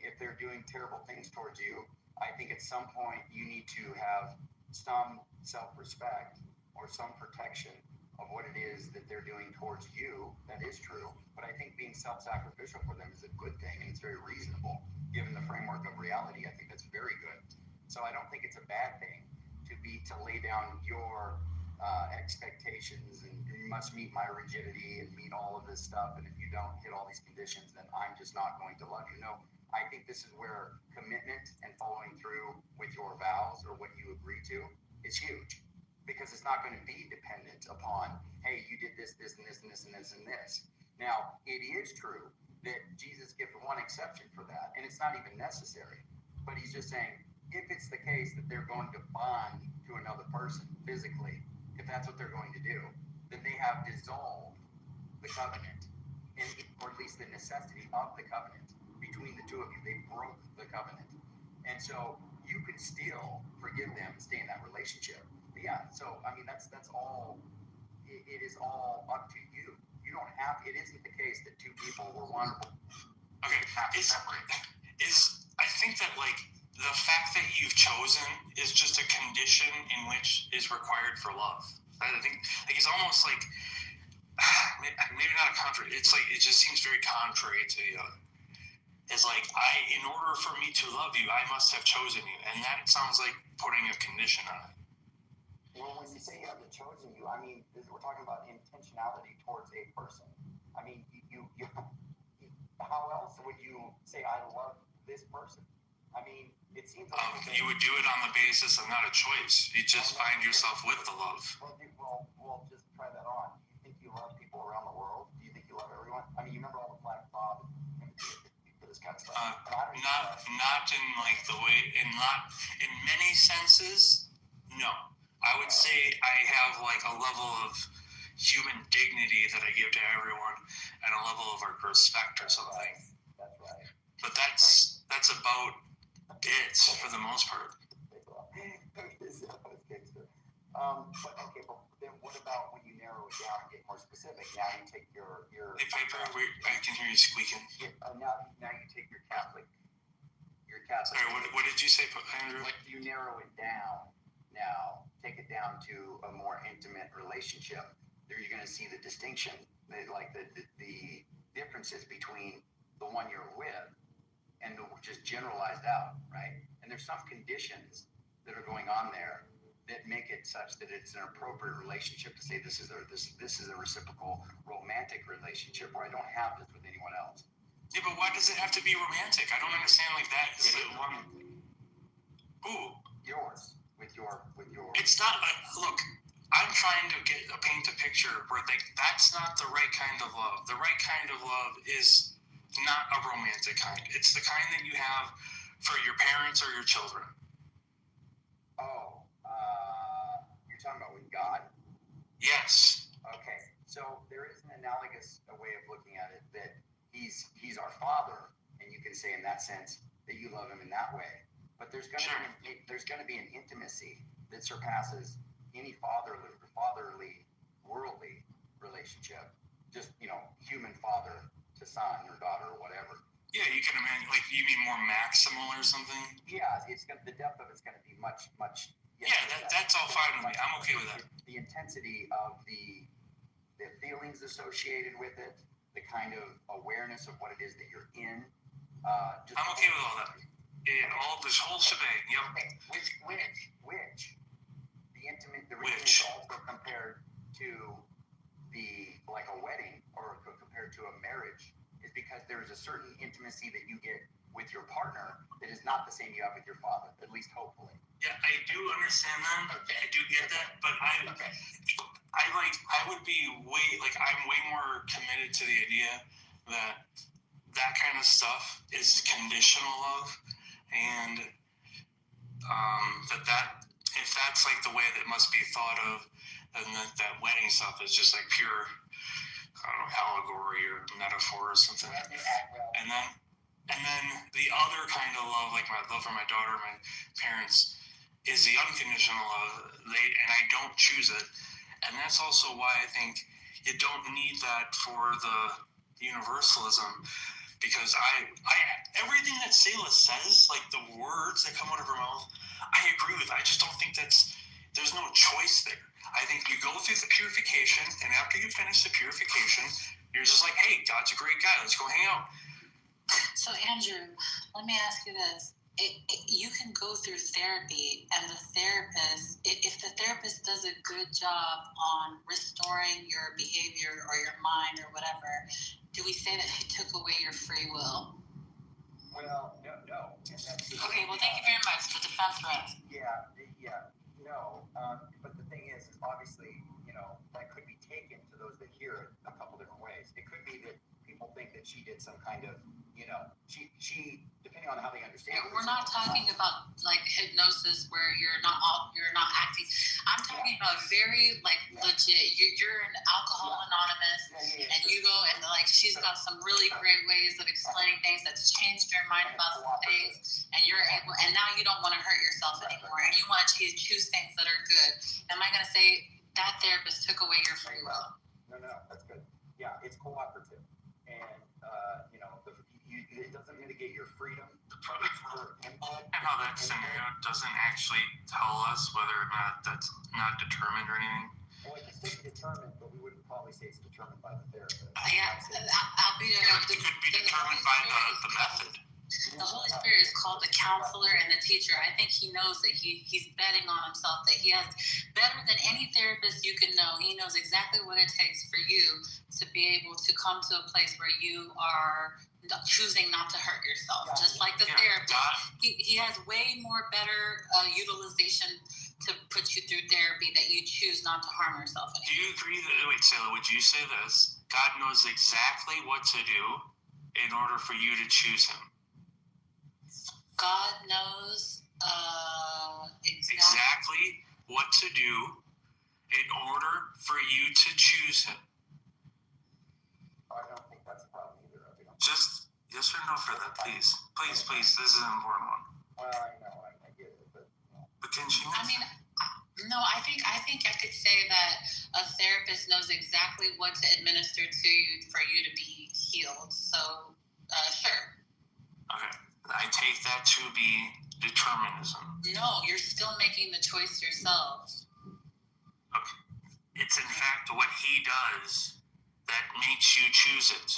Speaker 17: If they're doing terrible things towards you, I think at some point you need to have some self-respect or some protection of what it is that they're doing towards you. That is true, but I think being self-sacrificial for them is a good thing, and it's very reasonable given the framework of reality. I think that's very good. So I don't think it's a bad thing to lay down your expectations, and you must meet my rigidity and meet all of this stuff, and if you don't hit all these conditions, then I'm just not going to love you. No, I think this is where commitment and following through with your vows or what you agree to is huge. Because it's not going to be dependent upon, hey, you did this, this, and this, and this, and this, and this. Now, it is true that Jesus gives one exception for that, and it's not even necessary. But he's just saying, if it's the case that they're going to bond to another person physically, if that's what they're going to do, then they have dissolved the covenant, or at least the necessity of the covenant between the two of you. They broke the covenant. And so you can still forgive them and stay in that relationship. Yeah, so that's all. It is all up to you. You don't have. It isn't the case that two people were wonderful.
Speaker 16: Okay, I think that like the fact that you've chosen is just a condition in which is required for love. I think like it's almost like maybe not a contrary. It's like it just seems very contrary to the other. It's like in order for me to love you, I must have chosen you, and that sounds like putting a condition on it.
Speaker 17: Well, when you say you haven't chosen you, we're talking about intentionality towards a person. You how else would you say I love this person? It seems like
Speaker 16: you would do it on the basis of not a choice. You just find yourself with the love.
Speaker 17: Well, just try that on. Do you think you love people around the world? Do you think you love everyone? You remember all the Black Bob and this kind of stuff.
Speaker 16: Not in like the way, in many senses, no. I would say I have like a level of human dignity that I give to everyone, and a level of like respect or something.
Speaker 17: That's right.
Speaker 16: But that's about it for the most part.
Speaker 17: But then what about when you narrow it down and get more specific? Now you take your.
Speaker 16: Hey Piper, I can hear you squeaking.
Speaker 17: Now you take your Catholic.
Speaker 16: Sorry, what did you say, Andrew?
Speaker 17: You narrow it down. Now take it down to a more intimate relationship. There you're going to see the distinction, the differences between the one you're with and and just generalized out, right? And there's some conditions that are going on there that make it such that it's an appropriate relationship to say this is a reciprocal romantic relationship where I don't have this with anyone else.
Speaker 16: Yeah, but why does it have to be romantic? I don't understand. Like that is the one. Ooh,
Speaker 17: yours with your.
Speaker 16: It's not. Look, I'm trying to paint a picture where that's not the right kind of love. The right kind of love is not a romantic kind. It's the kind that you have for your parents or your children.
Speaker 17: Oh, you're talking about with God?
Speaker 16: Yes.
Speaker 17: Okay, so there is an analogous way of looking at it that he's our father, and you can say in that sense that you love him in that way. But there's going to be an intimacy that surpasses any fatherly worldly relationship. Just human father to son or daughter or whatever.
Speaker 16: Yeah, you can imagine. Like, you mean more maximal or something?
Speaker 17: Yeah, the depth of it's going to be much.
Speaker 16: Yeah, that's all fine with me. I'm okay with that.
Speaker 17: The intensity of the feelings associated with it, the kind of awareness of what it is that you're in.
Speaker 16: I'm okay with all that. Yeah, all this whole shebang. Yep.
Speaker 17: Okay. Which the reason is also compared to like a wedding or compared to a marriage is because there is a certain intimacy that you get with your partner that is not the same you have with your father, at least hopefully.
Speaker 16: Yeah, I do understand that. Okay. I do get that, but I'm way more committed to the idea that kind of stuff is conditional love, and that if that's like the way that must be thought of, then that wedding stuff is just like pure, I don't know, allegory or metaphor or something. And then the other kind of love, like my love for my daughter, my parents, is the unconditional love. And I don't choose it. And that's also why I think you don't need that for the universalism, because I everything that Selah says, like the words that come out of her mouth, I agree with. I just don't think there's no choice there. I think you go through the purification, and after you finish the purification, you're just like, hey, God's a great guy. Let's go hang out.
Speaker 7: So, Andrew, let me ask you this. You can go through therapy, and the therapist, if the therapist does a good job on restoring your behavior or your mind or whatever, do we say that he took away your free will?
Speaker 17: Well, no.
Speaker 7: Okay, well, thank you very much. The defense rest.
Speaker 17: Yeah, no. But the thing is obviously, that could be taken to those that hear it a couple different ways. It could be that people think that she did some kind of, she depending on how they understand.
Speaker 7: Yeah, we're not talking about like hypnosis where you're not acting. I'm talking about very legit. You're an Alcohol Anonymous, and you go and she's got some really great ways of explaining things that's changed your mind about some things, and you're able. And now you don't want to hurt yourself anymore, and you want to choose things that are good. Am I going to say that therapist took away your free will?
Speaker 17: No, that's good. Yeah, it's cooperative, and it doesn't mitigate your freedom.
Speaker 16: And how that scenario doesn't actually tell us whether or not that's not determined or anything.
Speaker 17: Well, it can be determined, but we wouldn't probably say it's determined by the therapist.
Speaker 7: Yeah,
Speaker 16: it could be determined by the method.
Speaker 7: The Holy Spirit is called the counselor and the teacher. I think he knows that he's betting on himself, that he has better than any therapist you can know. He knows exactly what it takes for you to be able to come to a place where you are choosing not to hurt yourself. Just like the therapist, he has way more better utilization to put you through therapy that you choose not to harm yourself anymore.
Speaker 16: Do you agree wait, Selah, would you say this? God knows exactly what to do in order for you to choose him.
Speaker 7: God knows
Speaker 16: exactly what to do in order for you to choose him.
Speaker 17: I don't think that's a problem either.
Speaker 16: Just yes or no for that, please. Please. This is an important one.
Speaker 17: Well, I know, I get it, but.
Speaker 16: But can she?
Speaker 7: I mean, no. I think I could say that a therapist knows exactly what to administer to you for you to be healed. So, sure.
Speaker 16: Okay. I take that to be determinism.
Speaker 7: No, you're still making the choice yourself.
Speaker 16: Okay. It's in fact what he does that makes you choose it.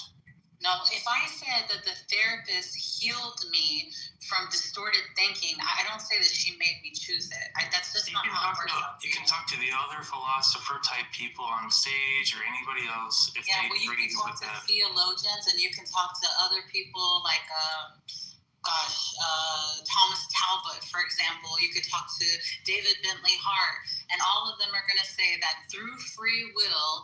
Speaker 7: No, if I said that the therapist healed me from distorted thinking, I don't say that she made me choose it. That's just not how it works.
Speaker 16: You can talk to the other philosopher type people on stage or anybody else if they
Speaker 7: you
Speaker 16: agree
Speaker 7: can talk
Speaker 16: with
Speaker 7: to
Speaker 16: that.
Speaker 7: theologians and you can talk to other people like Thomas Talbot, for example. You could talk to David Bentley Hart, and all of them are going to say that through free will,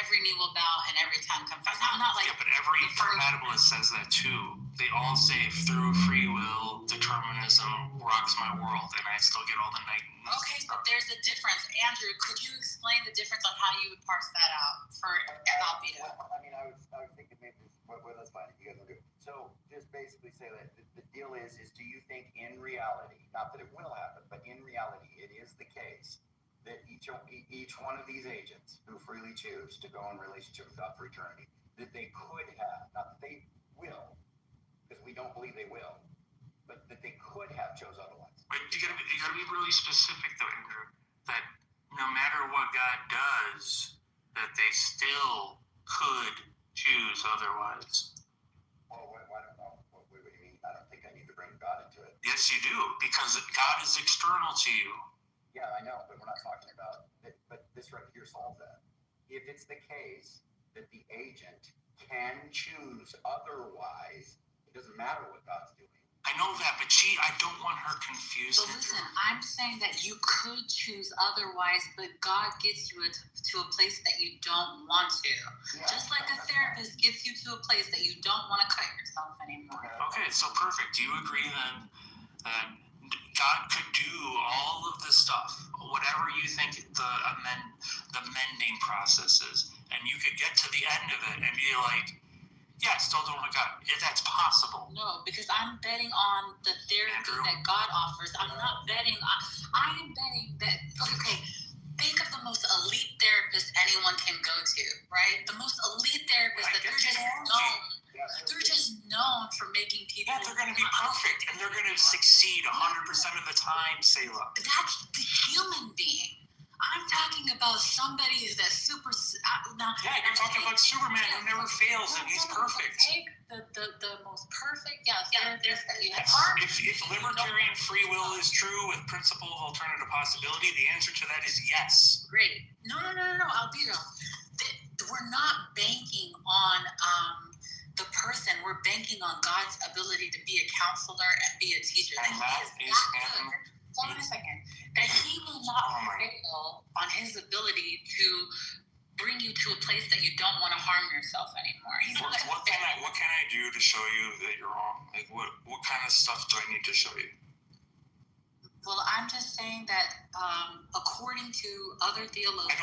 Speaker 7: every knee will bow and every tongue confess. I'm not like
Speaker 16: but every compatibilist says that too. They all say through free will, determinism rocks my world, and I still get all the night.
Speaker 7: Okay, but there's a difference. Andrew, could you explain the difference on how you would parse that out for Albedo?
Speaker 17: I mean, I was thinking maybe that's fine. You guys will do it. So just basically say that the deal is do you think in reality, not that it will happen, but in reality, it is the case that each one of these agents who freely choose to go in relationship with God for eternity, that they could have, not that they will, because we don't believe they will, but that they could have chose otherwise.
Speaker 16: But you gotta be really specific though, Andrew, that no matter what God does, that they still could choose otherwise.
Speaker 17: Well, I don't know. What do you mean? I don't think I need to bring God into it.
Speaker 16: Yes, you do, because God is external to you.
Speaker 17: Yeah, I know, but we're not talking about it. But this right here solves that. If it's the case that the agent can choose otherwise, it doesn't matter what God's doing.
Speaker 16: I know that, but I don't want her confused.
Speaker 7: So listen, I'm saying that you could choose otherwise, but God gets you to a place that you don't want to. Yeah, just like a therapist gets you to a place that you don't want to cut yourself anymore.
Speaker 16: Okay, so perfect. Do you agree then that God could do all of this stuff, whatever you think the mending process is, and you could get to the end of it and be like, yeah, I still don't want God. If that's possible.
Speaker 7: No, because I'm betting on the therapy that God offers. I'm not betting on. I am betting that. Okay, think of the most elite therapist anyone can go to, right? The most elite therapist that they're just known. They're just known for making people.
Speaker 16: Yeah, they're going to be perfect and they're going to succeed 100% of the time, Selah.
Speaker 7: That's the human being. I'm talking about somebody that's super.
Speaker 16: Yeah, you're talking about Superman who never fails and he's perfect.
Speaker 7: Take the most perfect, therapist that you have.
Speaker 16: If libertarian free will is true with principle of alternative possibility, the answer to that is yes.
Speaker 7: Great. No, Albedo. We're not banking on the person. We're banking on God's ability to be a counselor and be a teacher.
Speaker 16: And that is
Speaker 7: hold on a second. That he will not fail on his ability to bring you to a place that you don't want to harm yourself anymore.
Speaker 16: What can I do to show you that you're wrong? Like what kind of stuff do I need to show you?
Speaker 7: Well, I'm just saying that according to other theologians,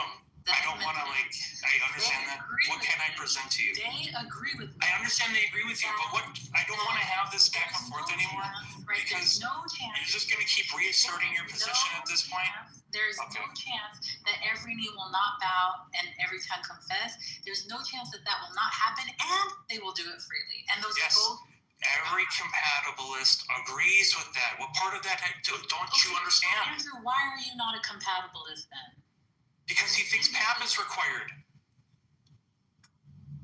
Speaker 16: I don't want to I understand that. What can I present to you?
Speaker 7: They agree with me.
Speaker 16: I understand they agree with you, but I don't want to have this back and forth anymore because you're just going to keep reasserting your position at this point.
Speaker 7: There's no chance that every knee will not bow and every tongue confess. There's no chance that will not happen, and they will do it freely. And those both.
Speaker 16: Every compatibilist agrees with that. What part of that don't you understand?
Speaker 7: Andrew, why are you not a compatibilist then?
Speaker 16: Because he thinks PAP is required.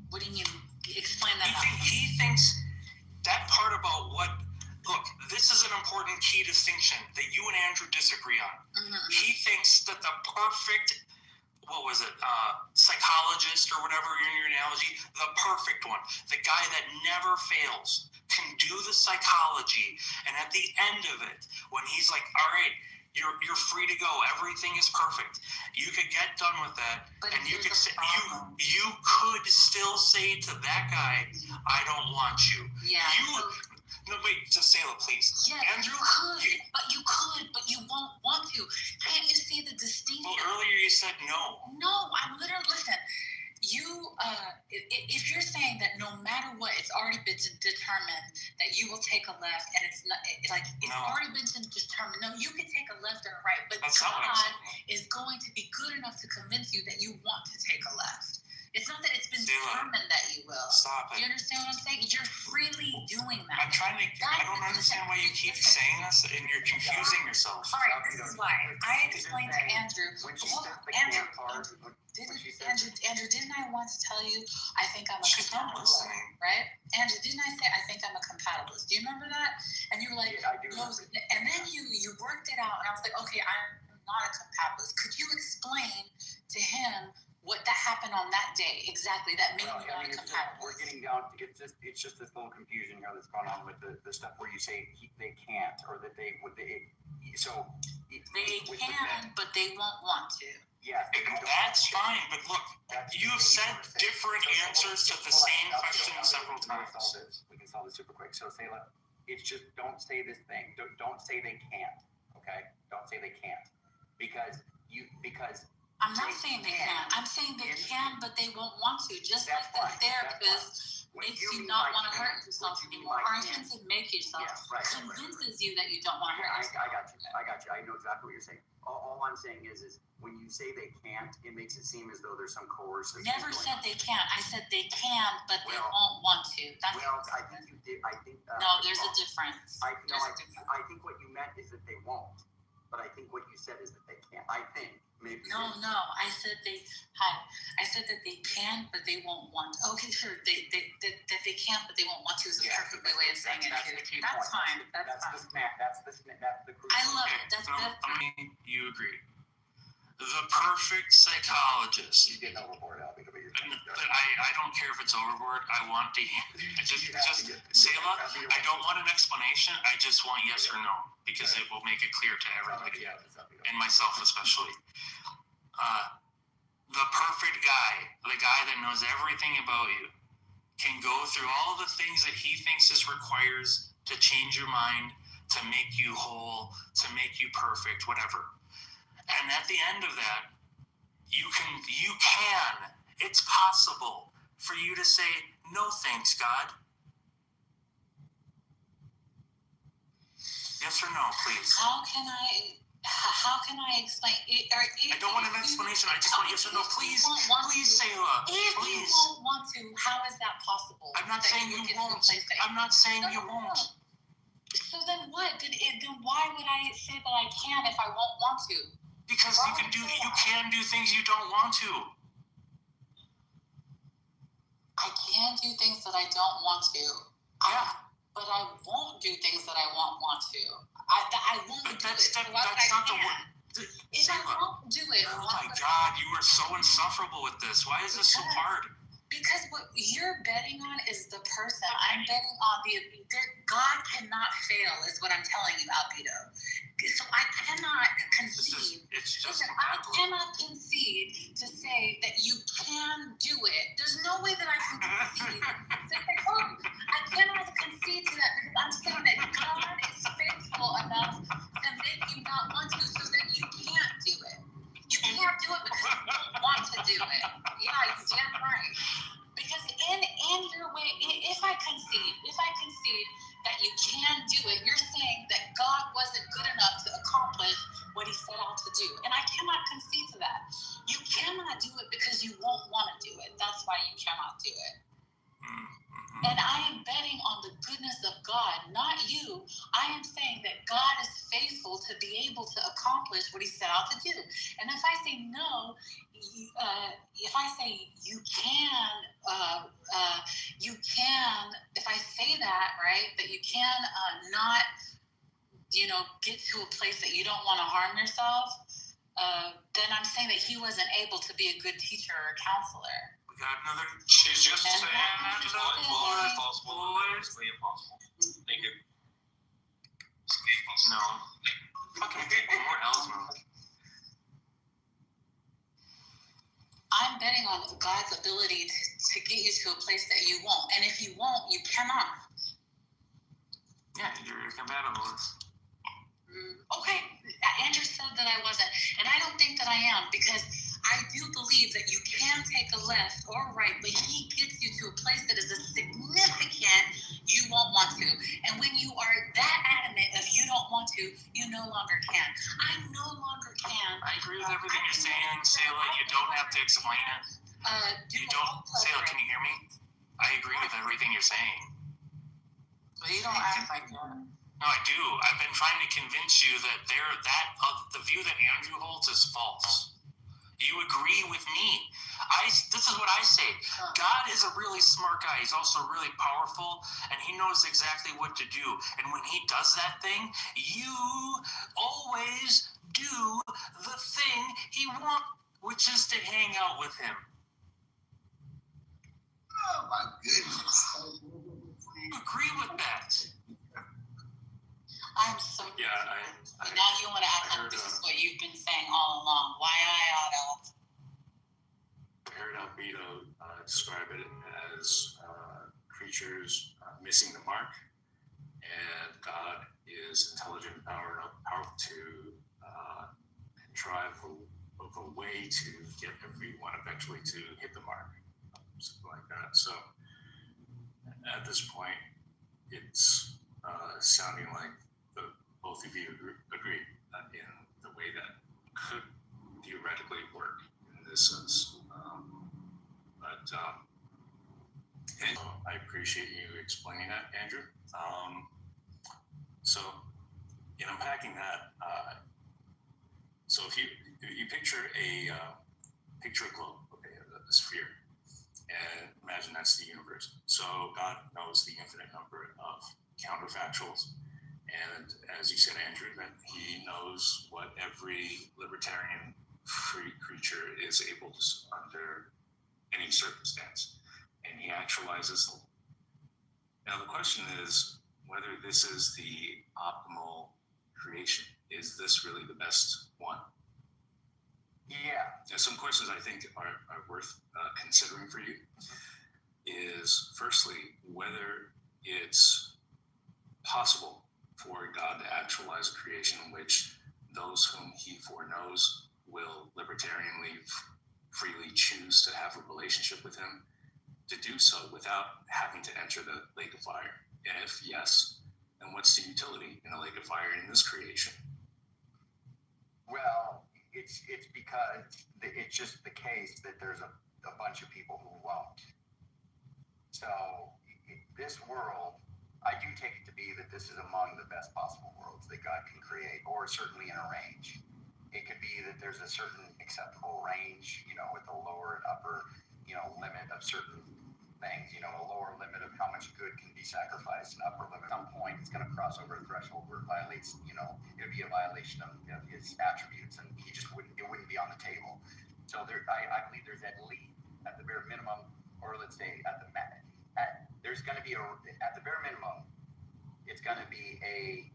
Speaker 7: What do you mean? Explain that.
Speaker 16: He thinks that part about look, this is an important key distinction that you and Andrew disagree on. Mm-hmm. He thinks that the perfect, psychologist or whatever in your analogy, the perfect one, the guy that never fails, can do the psychology, and at the end of it, when he's like, all right, you're free to go. Everything is perfect. You could get done with that, and you could say, you could still say to that guy, "I don't want you."
Speaker 7: Yeah.
Speaker 16: No, wait, just Selah, please.
Speaker 7: Yeah,
Speaker 16: Andrew,
Speaker 7: you could, but you won't want to. Can't you see the distinction?
Speaker 16: Well, earlier you said no.
Speaker 7: No, I'm literally listen. If you're saying that no matter what, it's already been determined that you will take a left, and it's already been determined. No, you can take a left or a right, but God is going to be good enough to convince you that you want to take a left. It's not that it's been determined that you will.
Speaker 16: Stop it.
Speaker 7: You understand what I'm saying? You're freely doing
Speaker 14: doing that.
Speaker 16: I'm trying to. I don't understand why you keep saying this, and you're confusing yourself.
Speaker 14: All right, this is why. I explained to Andrew.
Speaker 17: When she
Speaker 14: Hold
Speaker 17: said
Speaker 14: on,
Speaker 17: the
Speaker 14: Andrew.
Speaker 17: camp part,
Speaker 14: Andrew, didn't I once tell you I think I'm a
Speaker 16: She's not
Speaker 14: compatibilist,
Speaker 16: listening.
Speaker 14: right? Andrew, didn't I say I think I'm a compatibilist? Do you remember that? And you were like,
Speaker 17: Yeah, I do
Speaker 14: no, and then you worked it out, and I was like, okay, I'm not a compatibilist. Could you explain to him what that happened on that day exactly that made you not a compatibilist?
Speaker 17: We're getting down. It's just this little confusion here that's going on with the stuff where you say they can't or that they would. So
Speaker 14: They can, but they won't want to.
Speaker 17: Yeah,
Speaker 16: That's fine, but look, you have said different answers to the same question several times.
Speaker 17: We can solve this super quick. So, Sayla, it's just don't say this thing. Don't say they can't. Okay? Don't say they can't because
Speaker 14: I'm not saying they can. I'm saying they can, but they won't want to. Just like the therapist makes you not want to hurt yourself anymore. Or I shouldn't say make yourself. Convinces you that you don't want to hurt yourself.
Speaker 17: I got you. I know exactly what you're saying. All I'm saying is when you say they can't, it makes it seem as though there's some coercive.
Speaker 14: Never said they can't. I said they can, but they won't want to. That's
Speaker 17: I think you did. I think.
Speaker 14: No, there's a difference.
Speaker 17: I think what you meant is that they won't, but I think what you said is that they can't. I think maybe.
Speaker 14: No. I said I said that they can, but they won't want. Okay, sure. That they can, but they won't want to is a perfect way of saying it too. That's fine. That's fine.
Speaker 17: That's the crucial.
Speaker 14: I love it. That's
Speaker 16: You agree. The perfect psychologist.
Speaker 17: You get overboard, Albie, but
Speaker 16: I don't care if it's overboard. I want to just Sayla, I don't want an explanation. I just want yes or no because it will make it clear to everybody and myself especially. The perfect guy, the guy that knows everything about you, can go through all the things that he thinks is requires to change your mind, to make you whole, to make you perfect, whatever. And at the end of that, you can, it's possible for you to say, no thanks, God. Yes or no, please?
Speaker 14: How can I explain it?
Speaker 16: I don't want an explanation. I just want yes or no. Please, Sayla.
Speaker 14: If you won't want to, how is that possible?
Speaker 16: I'm not saying you won't. I'm not saying you won't.
Speaker 14: So then what? Then why would I say that I can if I won't want to?
Speaker 16: Because you can do things you don't want to.
Speaker 14: I can do things that I don't want to.
Speaker 16: Yeah.
Speaker 14: But I won't do things that I won't want to. I won't do it.
Speaker 16: That's not the word.
Speaker 14: If I won't do it.
Speaker 16: Oh my God, you are so insufferable with this. Why is this so hard?
Speaker 14: Because what you're betting on is the person. I'm betting on God cannot fail, is what I'm telling you, Albedo. So I cannot concede. I cannot concede to say that you can do it. There's no way that I can concede. I cannot concede to that because I'm saying that God is faithful enough to make you not want to, so that you can't do it. You can't do it because you don't want to do it. Yeah, you're damn right. Because in your way, if I concede that you can do it, you're saying that God wasn't good enough to accomplish what he set out to do. And I cannot concede to that. You cannot do it because you won't want to do it. That's why you cannot do it. And I am betting on the goodness of God, not you. I am saying that God is faithful to be able to accomplish what he set out to do. And if I say no, if I say you can, if I say that, right, that you can not, get to a place that you don't want to harm yourself, then I'm saying that he wasn't able to be a good teacher or counselor.
Speaker 16: We got another.
Speaker 1: She's just saying
Speaker 16: impossible.
Speaker 1: Thank you.
Speaker 16: No. Fucking take more L's, man.
Speaker 14: I'm betting on God's ability to get you to a place that you won't. And if you won't, you cannot.
Speaker 16: Yeah, you're compatible.
Speaker 14: Okay, Andrew said that I wasn't. And I don't think that I am because I do believe that you can take a left or right, but he gets you to a place that is a significant you won't want to. And when you are that adamant of you don't want to, you no longer can. I no longer can.
Speaker 16: I agree with everything you're saying, Sayla. You don't have to explain it. Sayla, can you hear me? I agree with everything you're saying.
Speaker 7: But you don't act like that.
Speaker 16: No, I do. I've been trying to convince you that the view that Andrew holds is false. You agree with me. This is what I say. God is a really smart guy. He's also really powerful, and he knows exactly what to do. And when he does that thing, you always do the thing he wants, which is to hang out with him.
Speaker 12: Oh my goodness.
Speaker 16: You agree with that?
Speaker 7: I'm so
Speaker 11: Yeah,
Speaker 7: now you want to act like this is what you've been saying all along. Why Otto?
Speaker 11: I heard Albedo describe it as creatures missing the mark, and God is intelligent and powerful to contrive a way to get everyone eventually to hit the mark, something like that. So at this point, it's sounding like both of you agree in the way that could theoretically work in this sense. And I appreciate you explaining that, Andrew. So in unpacking that, so if you picture a globe, okay, a sphere, and imagine that's the universe. So God knows the infinite number of counterfactuals. And as you said, Andrew, that he knows what every libertarian free creature is able to under any circumstance. And he actualizes them. Now the question is whether this is the optimal creation. Is this really the best one?
Speaker 17: Yeah.
Speaker 11: Now, some questions I think are worth considering for you is firstly whether it's possible for God to actualize a creation in which those whom he foreknows will libertarianly freely choose to have a relationship with him, to do so without having to enter the lake of fire. And if yes, then what's the utility in a lake of fire in this creation?
Speaker 17: Well, it's because it's just the case that there's a bunch of people who won't. So this world, I do take it to be that this is among the best possible worlds that God can create, or certainly in a range. It could be that there's a certain acceptable range, with a lower and upper, limit of certain things, a lower limit of how much good can be sacrificed, an upper limit. At some point, it's going to cross over a threshold where it violates, it would be a violation of his attributes, and it wouldn't be on the table. So I believe there's at the bare minimum, or let's say there's going to be at the bare minimum, it's going to be a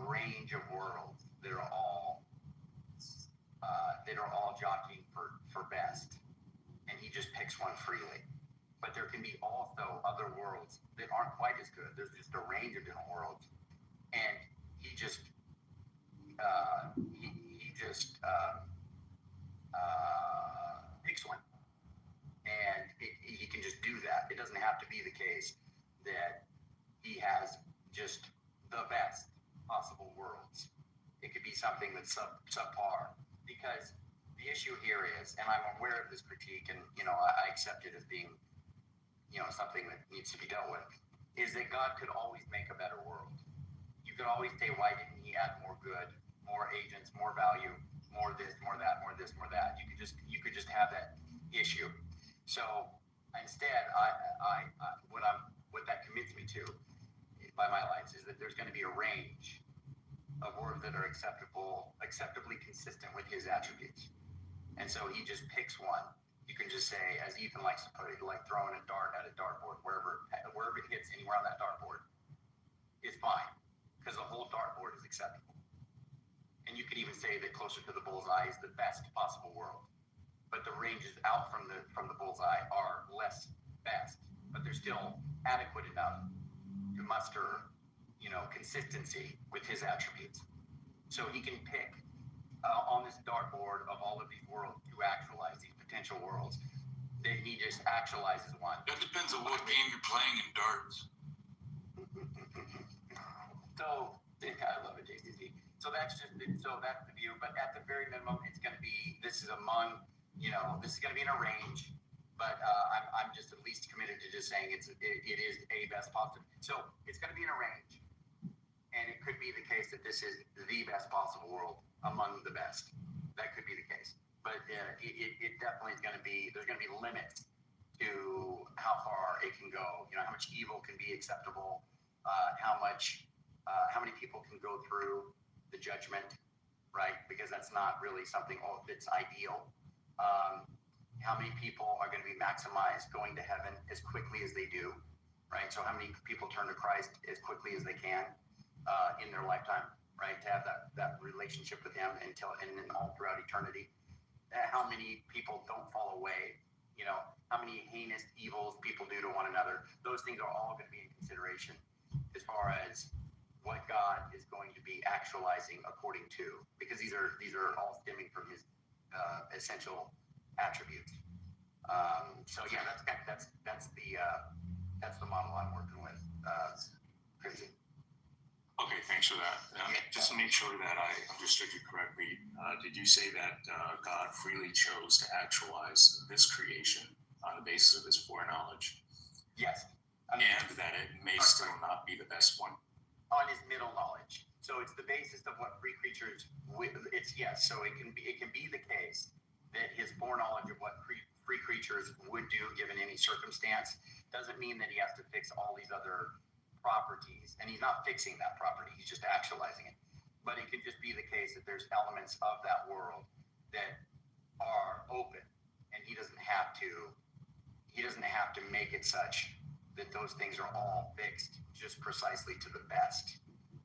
Speaker 17: range of worlds that are all jockeying for best, and he just picks one freely. But there can be also other worlds that aren't quite as good. There's just a range of different worlds, and he just picks one, and he can just do that. It doesn't have to be the case that he has just the best possible worlds. It could be something that's subpar, because the issue here is, and I'm aware of this critique, and I accept it as being something that needs to be dealt with, is that God could always make a better world. You could always say, why didn't he add more good, more agents, more value, more this, more that, more this, more that? You could just have that issue. So instead, what that commits me to by my lights is that there's going to be a range of words that are acceptably consistent with his attributes. And so he just picks one. You can just say, as Ethan likes to put it, like throwing a dart at a dartboard, wherever it hits anywhere on that dartboard is fine, because the whole dartboard is acceptable. And you could even say that closer to the bullseye is the best possible world. But the ranges out from the bullseye are less best, but they're still adequate enough to muster, consistency with his attributes. So he can pick on this dartboard of all of these worlds to actualize these potential worlds. Then he just actualizes one.
Speaker 18: That depends on what game you're playing in darts.
Speaker 17: So I love it, JCC. So that's the view. But at the very minimum, it's going to be, this is going to be in a range. But I'm just at least committed to just saying it is a best possible. So it's going to be in a range, and it could be the case that this is the best possible world among the best. That could be the case, but it definitely is going to be. There's going to be limits to how far it can go. You know, how much evil can be acceptable, how many people can go through the judgment, right? Because that's not really something that's ideal. How many people are going to be maximized going to heaven as quickly as they do, right? So how many people turn to Christ as quickly as they can in their lifetime, right? To have that relationship with Him and then all throughout eternity. How many people don't fall away? You know, how many heinous evils people do to one another. Those things are all going to be in consideration as far as what God is going to be actualizing according to, because these are all stemming from His essential attributes. So yeah, that's the model I'm working with. Crimson.
Speaker 11: Okay, thanks for that. Just to make sure that I understood you correctly, did you say that God freely chose to actualize this creation on the basis of His foreknowledge?
Speaker 17: Yes.
Speaker 11: And that it may still not be the best one?
Speaker 17: On His middle knowledge. So it's the basis of what free creatures. It's yes. So it can be the case that His foreknowledge of what free creatures would do given any circumstance doesn't mean that He has to fix all these other properties, and He's not fixing that property. He's just actualizing it. But it could just be the case that there's elements of that world that are open, and He doesn't have to make it such that those things are all fixed just precisely to the best.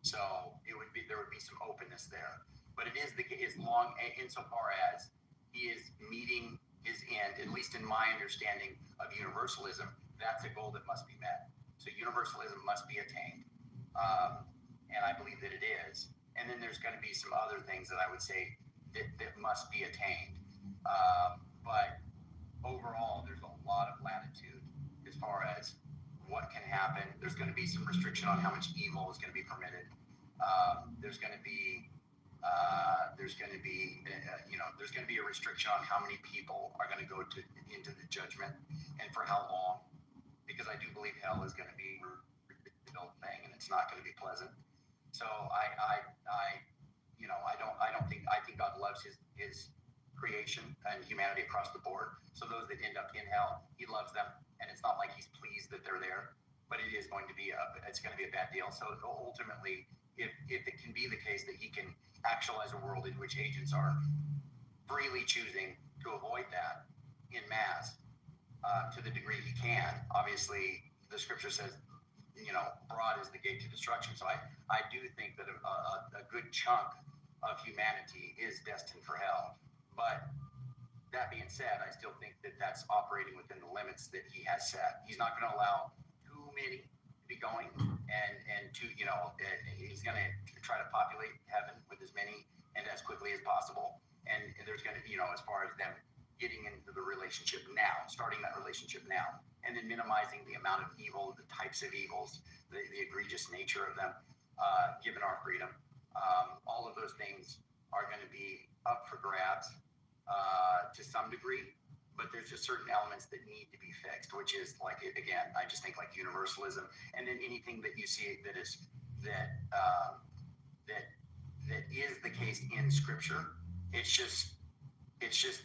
Speaker 17: So there would be some openness there, but it is as long insofar as He is meeting His end, at least in my understanding of universalism, that's a goal that must be met. So universalism must be attained, and I believe that it is. And then there's going to be some other things that I would say that must be attained. But overall, there's a lot of latitude as far as what can happen. There's going to be some restriction on how much evil is going to be permitted. There's going to be a restriction on how many people are going to go into the judgment and for how long, because I do believe hell is going to be a real thing and it's not going to be pleasant. So I think God loves his creation and humanity across the board. So those that end up in hell, He loves them, and it's not like He's pleased that they're there, but it is going to be a bad deal. So ultimately, if it can be the case that He can actualize a world in which agents are freely choosing to avoid that in mass, to the degree He can, obviously the Scripture says, broad is the gate to destruction. So I do think that a good chunk of humanity is destined for hell. But that being said, I still think that that's operating within the limits that He has set. He's not going to allow too many to be going, and He's going to try to populate heaven with as many and as quickly as possible. And there's going to, as far as them getting into the relationship now, starting that relationship now, and then minimizing the amount of evil, the types of evils, the egregious nature of them, given our freedom. All of those things are going to be up for grabs to some degree, but there's just certain elements that need to be fixed, which is like, again, I just think like universalism, and then anything that you see that is the case in Scripture. It's just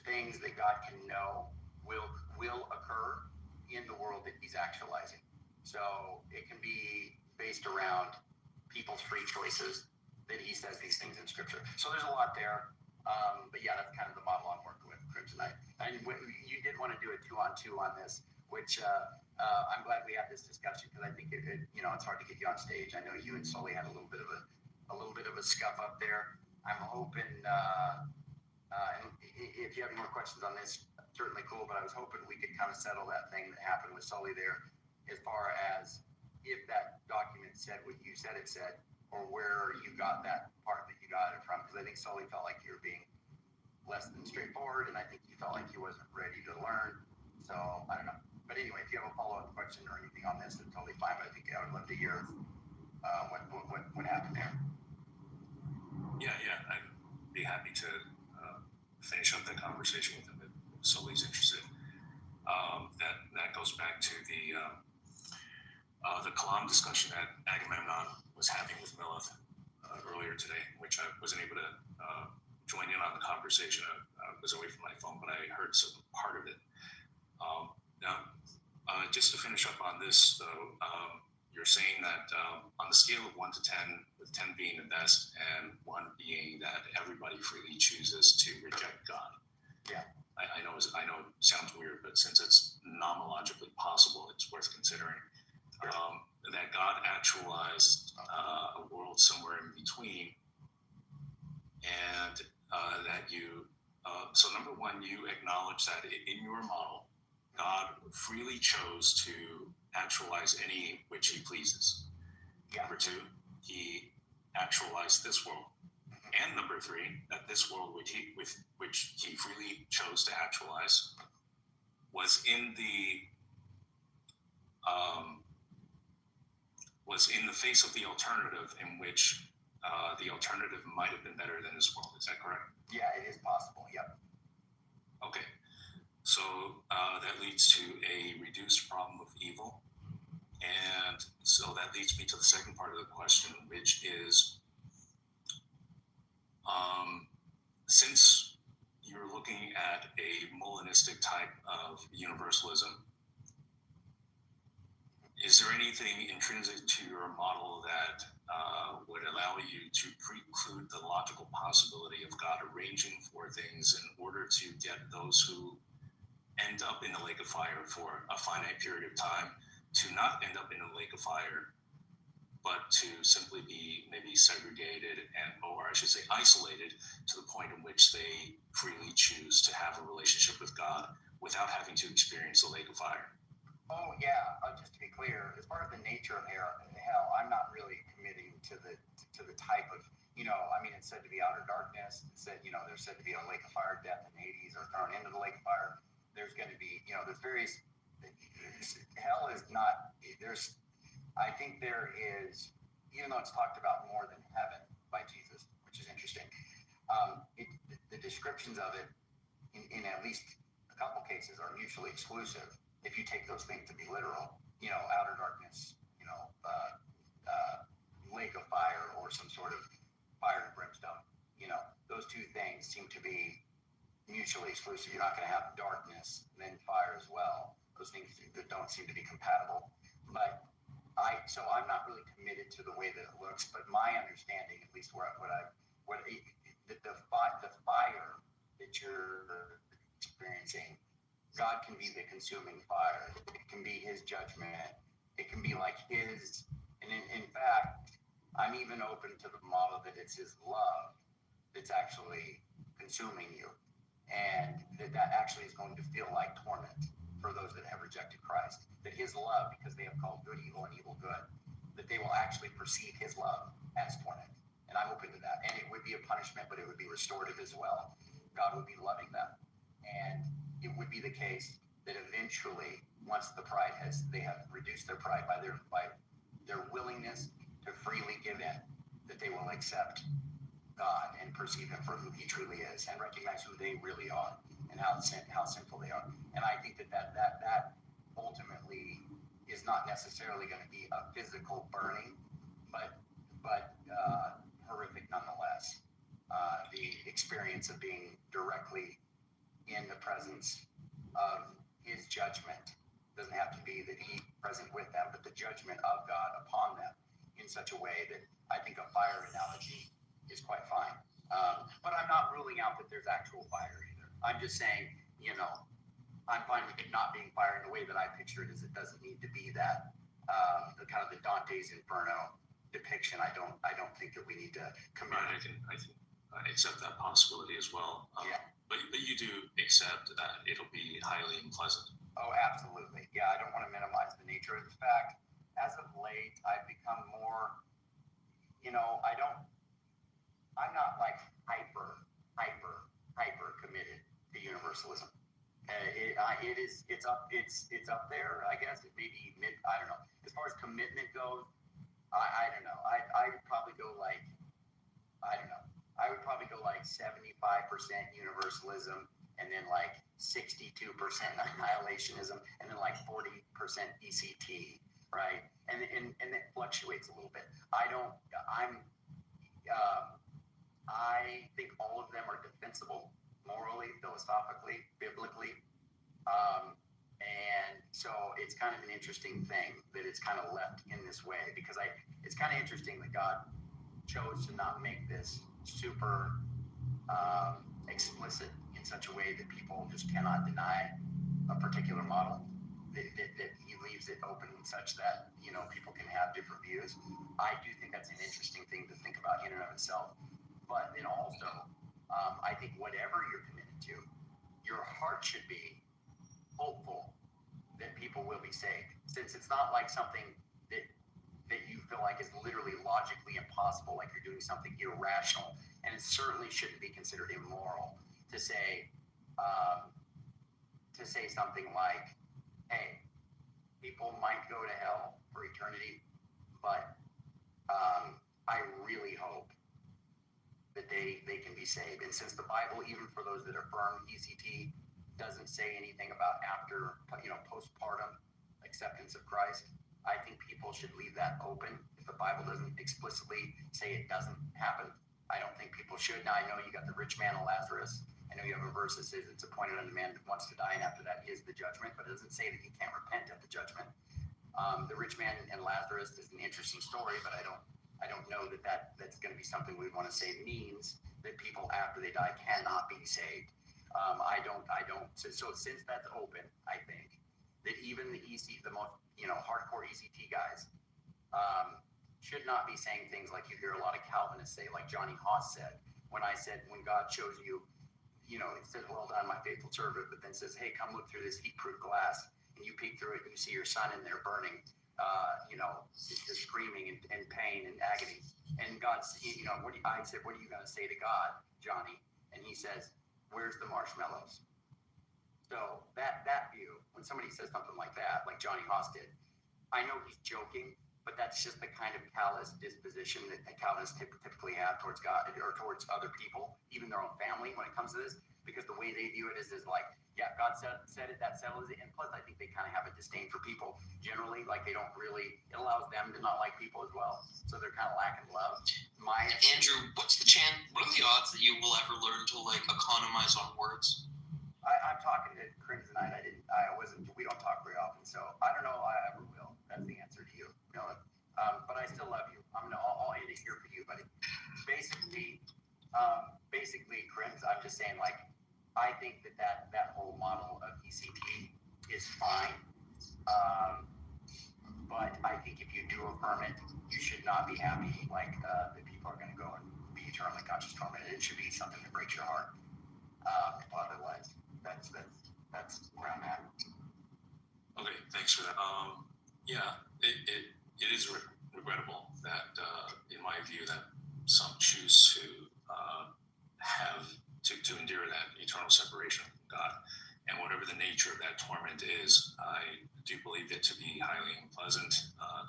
Speaker 17: things that God can know will occur in the world that He's actualizing. So it can be based around people's free choices that He says these things in Scripture. So there's a lot there. But yeah, that's kind of the model I'm working with, Crimson. And you did want to do a 2-on-2 on this, which I'm glad we had this discussion, because I think it's hard to get you on stage. I know you and Sully had a little bit of a scuff up there. I'm hoping, and if you have any more questions on this, certainly cool. But I was hoping we could kind of settle that thing that happened with Sully there, as far as if that document said what you said it said, or where you got that part that you got it from. Because I think Sully felt like you were being less than straightforward, and I think he felt like he wasn't ready to learn. So I don't know. But anyway, if you have a follow-up question or anything on this, it's totally fine. But I think I would love to hear what happened there.
Speaker 11: Yeah, I'd be happy to finish up the conversation with him if Sully's interested. That goes back to the Kalam discussion that Agamemnon was having with Milith earlier today, which I wasn't able to join in on the conversation. I was away from my phone, but I heard some part of it. Now, just to finish up on this, though, you're saying that on the scale of 1 to 10, with 10 being the best and 1 being that everybody freely chooses to reject God.
Speaker 17: Yeah.
Speaker 11: I know it sounds weird, but since it's nomologically possible, it's worth considering. That God actualized a world somewhere in between, and that you, so number 1, you acknowledge that in your model, God freely chose to actualize any which he pleases.
Speaker 17: Yeah.
Speaker 11: Number 2, he actualized this world. And number 3, that this world which he freely chose to actualize was in the face of the alternative, in which the alternative might have been better than this world. Is that correct?
Speaker 17: Yeah, it is possible. Yep.
Speaker 11: Okay. So that leads to a reduced problem of evil. And so that leads me to the second part of the question, which is, since you're looking at a Molinistic type of universalism, is there anything intrinsic to your model that would allow you to preclude the logical possibility of God arranging for things in order to get those who end up in the lake of fire for a finite period of time to not end up in a lake of fire, but to simply be maybe segregated or I should say isolated to the point in which they freely choose to have a relationship with God without having to experience the lake of fire?
Speaker 17: Oh yeah, just to be clear, as far as the nature of hell, I'm not really committing to the type of, it's said to be outer darkness. It's said, there's said to be a lake of fire, death and Hades are thrown into the lake of fire. There's going to be, there's various. Hell is not. I think there is, even though it's talked about more than heaven by Jesus, which is interesting. The descriptions of it, in at least a couple cases, are mutually exclusive. If you take those things to be literal, outer darkness, lake of fire, or some sort of fire and brimstone, those two things seem to be mutually exclusive. You're not going to have darkness and then fire as well. Those things that don't seem to be compatible. But I'm not really committed to the way that it looks. But my understanding, at least the fire that you're experiencing, God can be the consuming fire. It can be his judgment. It can be like his, and in fact, I'm even open to the model that it's his love that's actually consuming you. And that actually is going to feel like torment for those that have rejected Christ. That his love, because they have called good evil and evil good, that they will actually perceive his love as torment. And I'm open to that. And it would be a punishment, but it would be restorative as well. God would be loving them. And it would be the case that eventually, once they have reduced their pride by their willingness to freely give in, that they will accept God and perceive him for who he truly is and recognize who they really are and how sinful they are. And I think that ultimately is not necessarily going to be a physical burning, but horrific nonetheless. The experience of being directly in the presence of his judgment doesn't have to be that he's present with them, but the judgment of God upon them in such a way that I think a fire analogy is quite fine. But I'm not ruling out that there's actual fire either. I'm just saying, I'm fine with it not being fire in the way that I picture it, is it doesn't need to be that the kind of the Dante's Inferno depiction. I don't think that we need to commit.
Speaker 11: Right, I accept that possibility as well.
Speaker 17: Yeah.
Speaker 11: But you do accept that it'll be highly unpleasant.
Speaker 17: Oh, absolutely. Yeah, I don't want to minimize the nature of the fact. As of late, I've become more, I'm not like hyper committed to universalism. It's up there, I guess. It may be I don't know. As far as commitment goes, I don't know. I would probably go like 75% universalism, and then like 62% annihilationism, and then like 40% ECT, right? And it fluctuates a little bit. I think all of them are defensible morally, philosophically, biblically. And so it's kind of an interesting thing that it's kind of left in this way, because it's kind of interesting that God chose to not make this super explicit in such a way that people just cannot deny a particular model, that he leaves it open such that, people can have different views. I do think that's an interesting thing to think about in and of itself. But then also, I think whatever you're committed to, your heart should be hopeful that people will be saved, since it's not like something that you feel like is literally logically impossible, like you're doing something irrational, and it certainly shouldn't be considered immoral to say something like, hey, people might go to hell for eternity, but I really hope that they can be saved. And since the Bible, even for those that affirm ECT, doesn't say anything about after, postpartum acceptance of Christ, I think people should leave that open. If the Bible doesn't explicitly say it doesn't happen, I don't think people should. Now, I know you got the rich man and Lazarus. I know you have a verse that says it's appointed unto man that wants to die, and after that is the judgment, but it doesn't say that he can't repent at the judgment. The rich man and Lazarus is an interesting story, but I don't know that's going to be something we want to say means that people after they die cannot be saved. I don't. So since that's open, I think that even the most hardcore ECT guys should not be saying things like you hear a lot of Calvinists say, like Johnny Haas said, when God shows you, it says, well done, my faithful servant, but then says, hey, come look through this heat-proof glass, and you peek through it and you see your son in there burning, just screaming in pain and agony. And God, I said, what are you going to say to God, Johnny? And he says, where's the marshmallows? So that view, when somebody says something like that, like Johnny Haas did, I know he's joking, but that's just the kind of callous disposition that Calvinists typically have towards God or towards other people, even their own family, when it comes to this, because the way they view it is like, yeah, God said it, that settles it. And plus, I think they kind of have a disdain for people generally, like they don't really, it allows them to not like people as well. So they're kind of lacking love.
Speaker 13: Andrew, what are the odds that you will ever learn to economize on words?
Speaker 17: I'm talking to Corinne tonight. We don't talk very often, so I don't know if I ever will. That's the answer to you. But I still love you. I'll end it here for you, buddy. Basically, Corinne, I'm just saying, I think that whole model of ECT is fine. But I think if you do affirm it, you should not be happy that people are going to go and be eternally conscious tormented. It should be something that breaks your heart. Otherwise, that's where I'm at.
Speaker 11: Okay, thanks for that. It is regrettable that, in my view, that some choose to have to endure that eternal separation from God, and whatever the nature of that torment is, I do believe it to be highly unpleasant,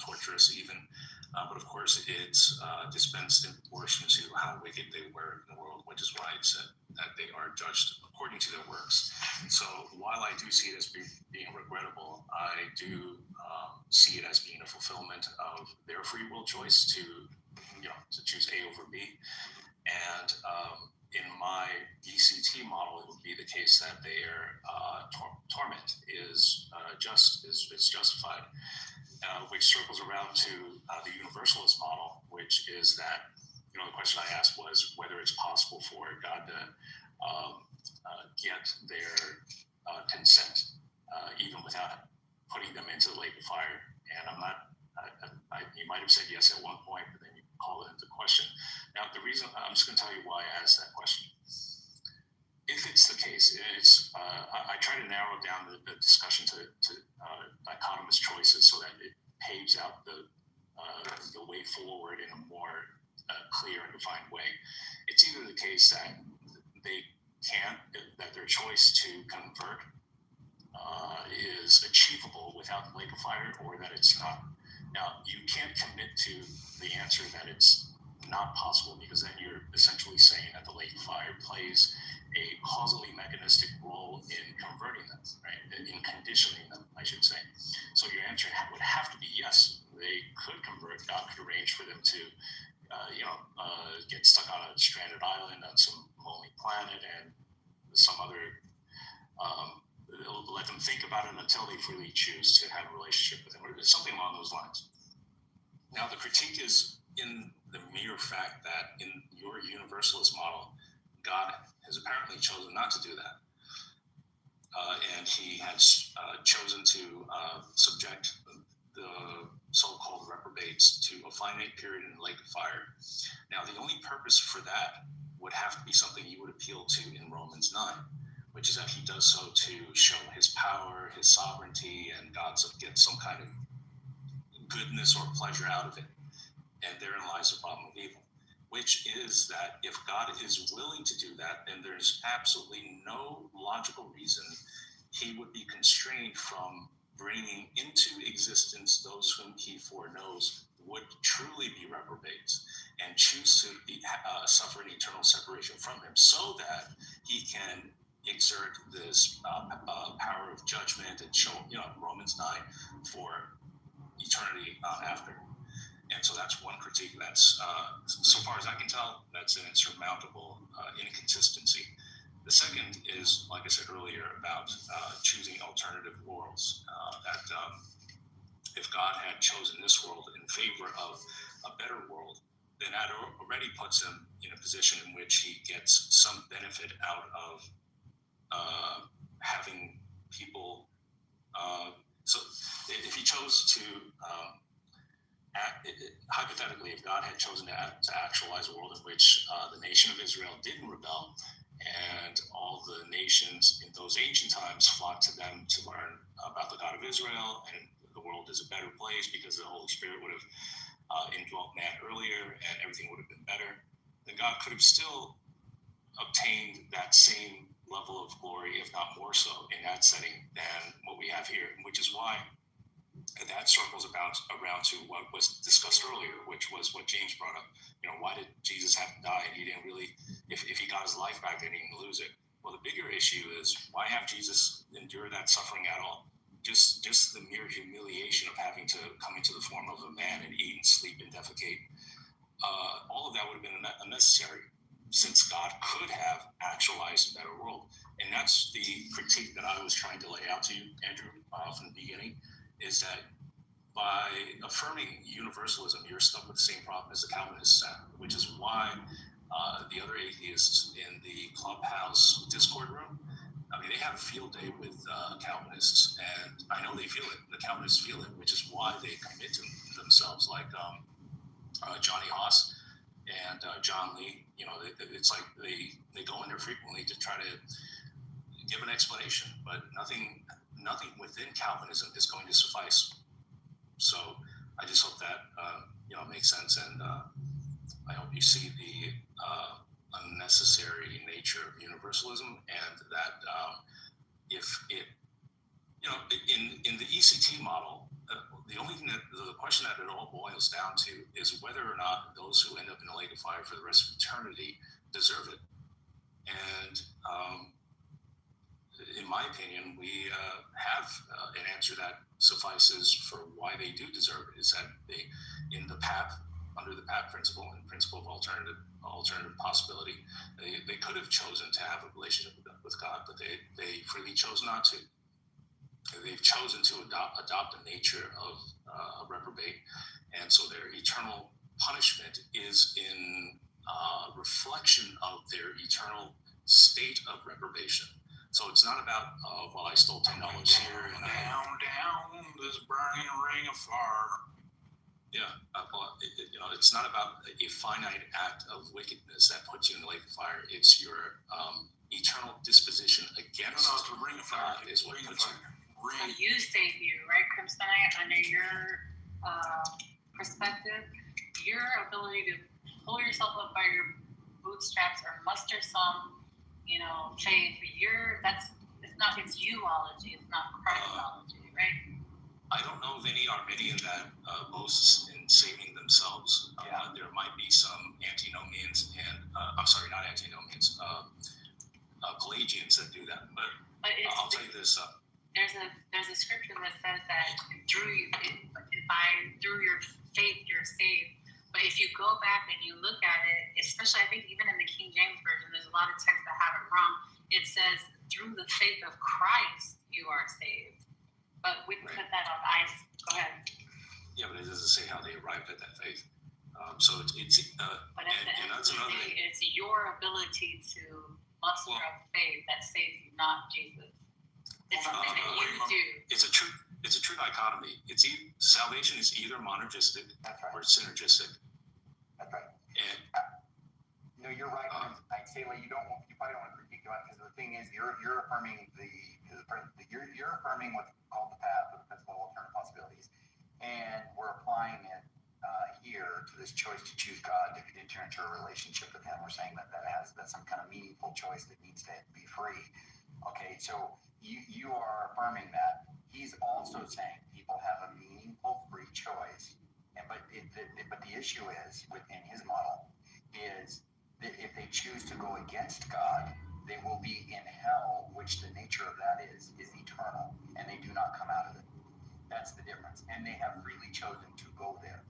Speaker 11: torturous even. But of course, it's dispensed in proportion to how wicked they were in the world, which is why it said that they are judged according to their works. So while I do see it as being regrettable, I do see it as being a fulfillment of their free will choice to choose A over B. And in my ECT model, it would be the case that their torment is justified, which circles around to the universalist model, which is that the question I asked was whether it's possible for God to get their consent even without putting them into the lake of fire. And you might have said yes at one point, but then you called it into question. Now, the reason I'm just going to tell you why I asked that question. If it's the case, I try to narrow down the discussion to dichotomous choices so that it paves out the way forward in a more clear and defined way. It's either the case that that their choice to convert is achievable without the lake of fire, or that it's not. Now, you can't commit to the answer that it's not possible, because then you're essentially saying that the lake of fire plays a causally mechanistic role in converting them, right? In conditioning them, I should say. So your answer would have to be yes. They could convert. God could arrange for them to, get stuck on a stranded island on some lonely planet, and some other, let them think about it until they freely choose to have a relationship with Him, or something along those lines. Now, the critique is in the mere fact that in your universalist model, God has apparently chosen not to do that. And He has chosen to subject the so-called reprobates to a finite period in the lake of fire. Now, the only purpose for that would have to be something you would appeal to in Romans 9, which is that He does so to show His power, His sovereignty, and God gets some kind of goodness or pleasure out of it. And therein lies the problem of evil, which is that if God is willing to do that, then there's absolutely no logical reason He would be constrained from bringing into existence those whom He foreknows would truly be reprobates and choose to suffer an eternal separation from Him, so that He can exert this power of judgment and show, Romans 9 for eternity after. And so that's one critique that's, so far as I can tell, that's an insurmountable inconsistency. The second is, like I said earlier, about choosing alternative worlds. That if God had chosen this world in favor of a better world, then that already puts Him in a position in which He gets some benefit out of having people. So if He chose to, hypothetically, if God had chosen to actualize a world in which the nation of Israel didn't rebel, and all the nations in those ancient times flocked to them to learn about the God of Israel, and the world is a better place because the Holy Spirit would have indwelt man earlier, and everything would have been better, then God could have still obtained that same level of glory, if not more so, in that setting than what we have here, which is why that circles around to what was discussed earlier, which was what James brought up. Why did Jesus have to die? And He didn't really, if He got His life back, then He didn't lose it. Well, the bigger issue is, why have Jesus endure that suffering at all? Just the mere humiliation of having to come into the form of a man and eat and sleep and defecate. All of that would have been unnecessary, since God could have actualized a better world. And that's the critique that I was trying to lay out to you, Andrew, from the beginning, is that by affirming universalism, you're stuck with the same problem as the Calvinists have, which is why the other atheists in the Clubhouse Discord room, they have a field day with Calvinists, and I know they feel it. The Calvinists feel it, which is why they commit to themselves, like Johnny Haas and John Lee. It's like they go in there frequently to try to give an explanation, but nothing within Calvinism is going to suffice. So I just hope that makes sense, and I hope you see the unnecessary nature of universalism, and that if it, in the ECT model, the only thing the question that it all boils down to is whether or not those who end up in the lake of fire for the rest of eternity deserve it. And in my opinion, we have an answer that suffices for why they do deserve it. Is that they, in the PAP, under the PAP principle and principle of alternative possibility, they could have chosen to have a relationship with God, but they freely chose not to. They've chosen to adopt the nature of a reprobate, and so their eternal punishment is in reflection of their eternal state of reprobation. So it's not about, I stole $10 here and
Speaker 18: down this burning ring of fire.
Speaker 11: Yeah, it's not about a finite act of wickedness that puts you in the lake of fire. It's your eternal disposition against
Speaker 18: the ring of fire
Speaker 11: God is what puts you.
Speaker 7: So you save you, right, Crimsonite? Under your perspective, your ability to pull yourself up by your bootstraps or muster some, faith. It's you-ology. It's not Christology, right?
Speaker 11: I don't know of any Arminian that boasts in saving themselves. There might be some antinomians and I'm sorry, not antinomians, Pelagians that do that. But I'll tell you this.
Speaker 7: There's a scripture that says that through your faith you're saved. But if you go back and you look at it, especially I think even in the King James version, there's a lot of texts that have it wrong. It says through the faith of Christ you are saved. But we can put that on ice. Go ahead.
Speaker 11: Yeah, but it doesn't say how they arrived at that faith. So it's
Speaker 7: but at the end of the day, it's your ability to muster up faith that saves you, not Jesus. It's something that you do.
Speaker 11: It's a true dichotomy. Salvation is either monergistic or synergistic.
Speaker 17: That's right.
Speaker 11: And
Speaker 17: no, you're right. I'd say you probably don't want to critique God because the thing is you're affirming you're affirming what's called the path of the principle of alternative possibilities, and we're applying it here to this choice to choose God to enter into a relationship with Him. We're saying that's some kind of meaningful choice that needs to be free. Okay, so you are affirming that. He's also saying people have a meaningful free choice, but the issue is within his model is that if they choose to go against God, they will be in hell, which the nature of that is eternal, and they do not come out of it. That's the difference, and they have freely chosen to go there.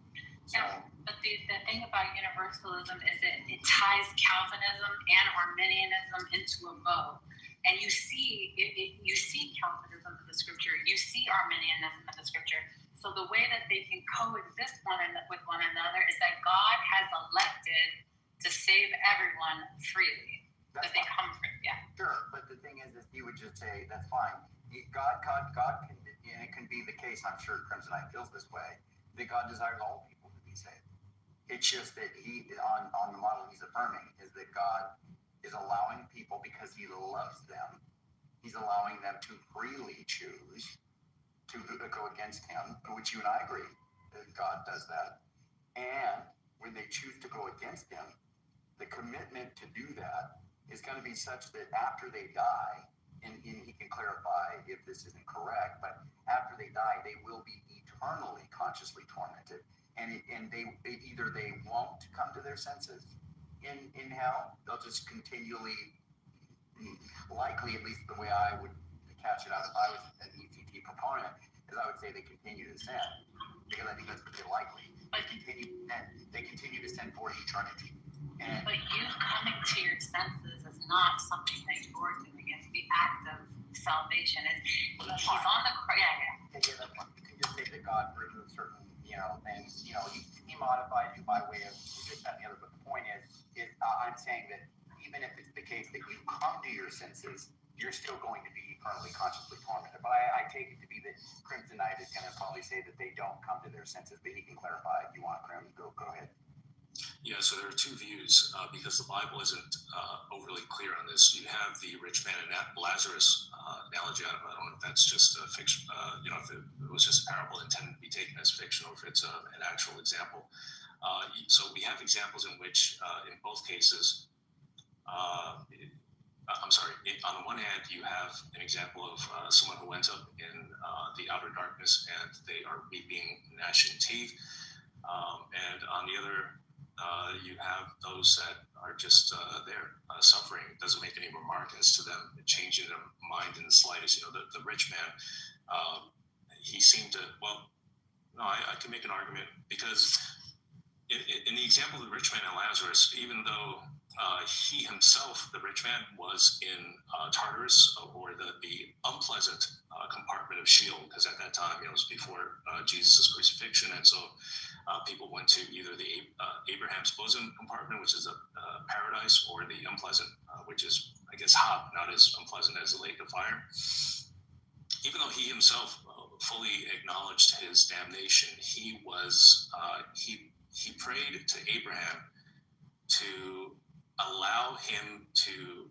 Speaker 17: So,
Speaker 7: yeah, but the thing about universalism is that it ties Calvinism and Arminianism into a bow. And you see Calvinism in the scripture, you see Arminianism in the scripture. So the way that they can coexist with one another is that God has elected to save everyone freely. That they come from, yeah.
Speaker 17: Sure, but the thing is he would just say, that's fine. God can, and it can be the case, I'm sure Crimsonite feels this way, that God desires all people to be saved. It's just that he, on the model he's affirming, is that God is allowing people, because he loves them, he's allowing them to freely choose to go against him, which you and I agree that God does that. And when they choose to go against him, the commitment to do that is going to be such that after they die, and he can clarify if this isn't correct, but after they die, they will be eternally consciously tormented. And they either they won't come to their senses in hell, they'll just continually, likely, at least the way I would catch it out if I was an ECT proponent, is I would say they continue to sin, because I think that's pretty likely. They continue to sin for eternity.
Speaker 7: But you coming to your senses is not something that you're doing. It's the act of salvation. He's on the cross.
Speaker 17: You can just say that God removed certain, things. He modified you by way of this, that, and the other. But the point is I'm saying that even if it's the case that you come to your senses, you're still going to be eternally consciously tormented. But I take it to be that Crimsonite is going to probably say that they don't come to their senses, but he can clarify if you want, Crim. Go ahead.
Speaker 11: Yeah, so there are two views because the Bible isn't overly clear on this. You have the rich man and Lazarus analogy. I don't know if that's just a fiction, if it was just a parable intended to be taken as fiction or if it's an actual example. So we have examples in which, in both cases, on the one hand, you have an example of someone who ends up in the outer darkness and they are weeping, gnashing teeth. And on the other, you have those that are just there suffering. It doesn't make any remark as to them changing their mind in the slightest. The rich man, he seemed to, I can make an argument because in the example of the rich man and Lazarus, even though he himself, the rich man, was in Tartarus, or the unpleasant compartment of Sheol, because at that time it was before Jesus' crucifixion, and so people went to either the Abraham's bosom compartment, which is a paradise, or the unpleasant, which is, I guess, hot, not as unpleasant as the lake of fire. Even though he himself fully acknowledged his damnation, he prayed to Abraham to allow him to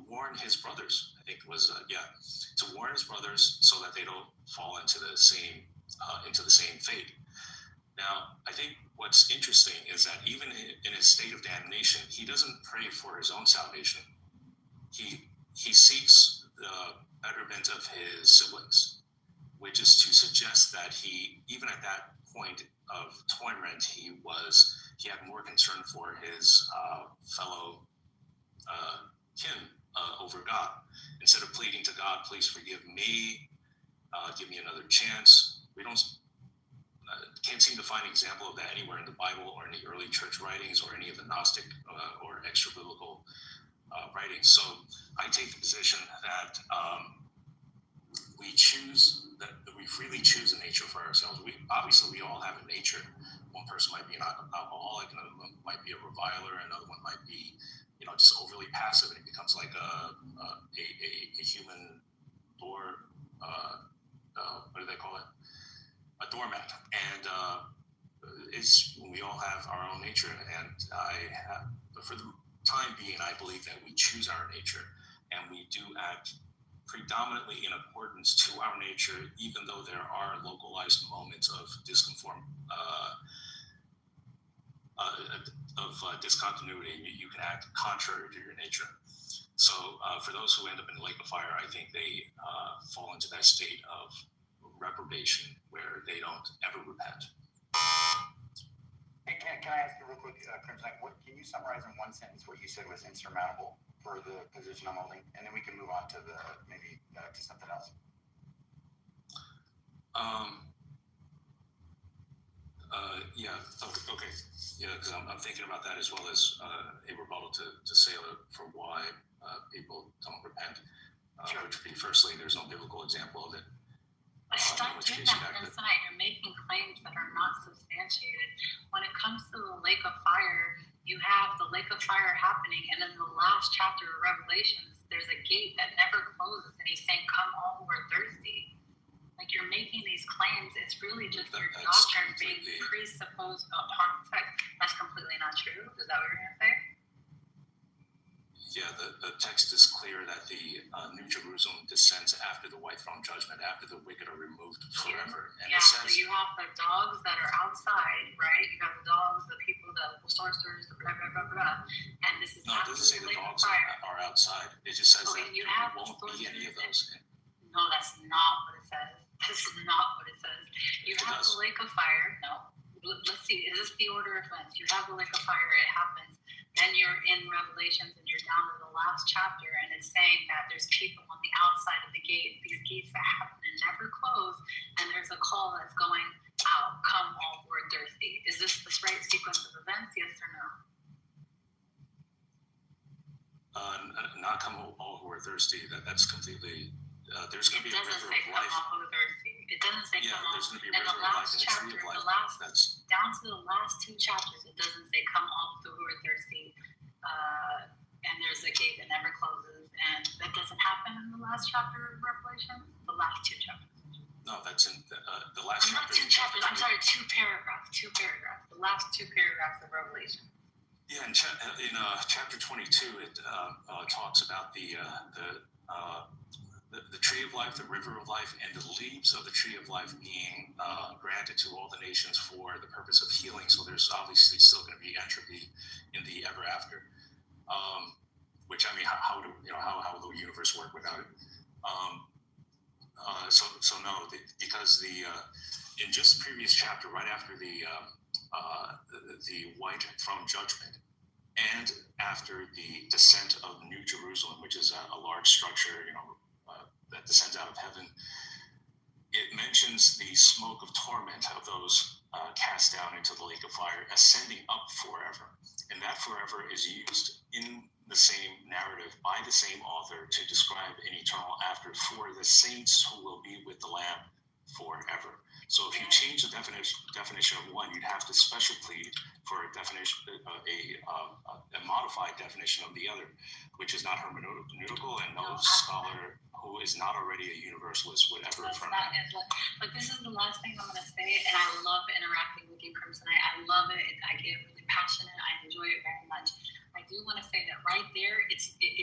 Speaker 11: warn his brothers. I think it was to warn his brothers so that they don't fall into the same fate. Now, I think what's interesting is that even in his state of damnation, he doesn't pray for his own salvation. He seeks the betterment of his siblings, which is to suggest that he, even at that point of torment, repent. He had more concern for his fellow kin over God. Instead of pleading to God, please forgive me, give me another chance. We can't seem to find an example of that anywhere in the Bible or in the early church writings or any of the Gnostic or extra biblical writings. So I take the position that we freely choose a nature for ourselves. We all have a nature. One person might be an alcoholic, another one might be a reviler, another one might be, just overly passive, and it becomes like a human door. What do they call it? A doormat. And we all have our own nature, and but for the time being, I believe that we choose our nature, and we do act predominantly in accordance to our nature, even though there are localized moments of discontinuity. You can act contrary to your nature. So for those who end up in the lake of fire, I think they fall into that state of reprobation where they don't ever repent.
Speaker 17: Hey, can I ask you real quick, Crimson, can you summarize in one sentence what you said was insurmountable for the position I'm holding, and then we can move on to to something else.
Speaker 11: Okay. Yeah, because I'm thinking about that as well as a rebuttal to Sailor for why people don't repent.
Speaker 17: Sure.
Speaker 11: Which would be, firstly, there's no biblical example of it.
Speaker 7: Stop doing that, Tonight. You're making claims that are not substantiated. When it comes to the lake of fire, you have the lake of fire happening, and in the last chapter of Revelations, there's a gate that never closes, and he's saying, "Come all who are thirsty." Like, you're making these claims. It's really just your doctrine being presupposed upon text. That's completely not true. Is that what you're going to say?
Speaker 11: Yeah, the text is clear that the New Jerusalem descends after the white throne judgment, after the wicked are removed forever. And it says,
Speaker 7: so you have the dogs that are outside, right? You have the dogs, the people, the sorcerers, the blah, blah, blah, blah. And this is
Speaker 11: no, it doesn't say the dogs are outside. It just says that
Speaker 7: you
Speaker 11: there won't be any of those.
Speaker 7: No, that's not what it says. This is not what it says. You have the lake of fire. No. Let's see. Is this the order of events? You have the lake of fire. It happens. Then you're in Revelations and you're down to the last chapter, and it's saying that there's people on the outside of the gate, these gates that happen and never close, and there's a call that's going out, "Come all who are thirsty." Is this the right sequence of events, yes or no?
Speaker 11: Not come all who are thirsty. That's completely, there's going to be a river of life.
Speaker 7: It doesn't say come all who are thirsty. It doesn't say come all.
Speaker 11: There's going to be a river of life and a tree of life.
Speaker 7: Down to the last two chapters, it doesn't say come all who are thirsty, and there's a gate that never closes, and that doesn't happen in the last chapter of Revelation. The last two chapters.
Speaker 11: No, that's in the last chapter.
Speaker 7: Not two chapters. I'm sorry, two paragraphs. The last two paragraphs of Revelation.
Speaker 11: Yeah, in chapter 22, it talks about the tree of life, the river of life, and the leaves of the tree of life being granted to all the nations for the purpose of healing. So there's obviously still going to be entropy in the ever after. Which, I mean, how will the universe work without it? So no, because in just the previous chapter, right after the white throne judgment, and after the descent of New Jerusalem, which is a large structure, that descends out of heaven, it mentions the smoke of torment of those cast down into the lake of fire, ascending up forever. And that forever is used in the same narrative by the same author to describe an eternal after for the saints who will be with the Lamb forever. So if you change the definition of one, you'd have to special plead for a definition, a modified definition of the other, which is not hermeneutical, and no scholar who is not already a universalist would ever affirm that.
Speaker 7: But this is the last thing I'm going to say, and I love interacting with you, Crimson. I love it. I get really passionate. I enjoy it very much. I do want to say that right there, it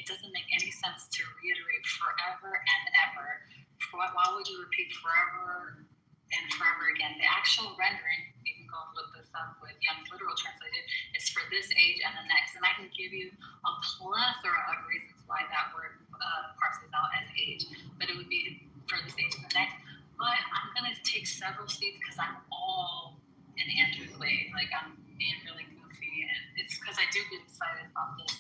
Speaker 7: doesn't make any sense to reiterate forever and ever. Why would you repeat forever and forever again? The actual rendering, you can go and look this up with Young's literal translation, is for this age and the next. And I can give you a plethora of reasons why that word parses out as age. But it would be for this age and the next. But I'm going to take several seats because I'm all in in Andrew's way. Like I'm being really goofy, and it's because I do get excited about this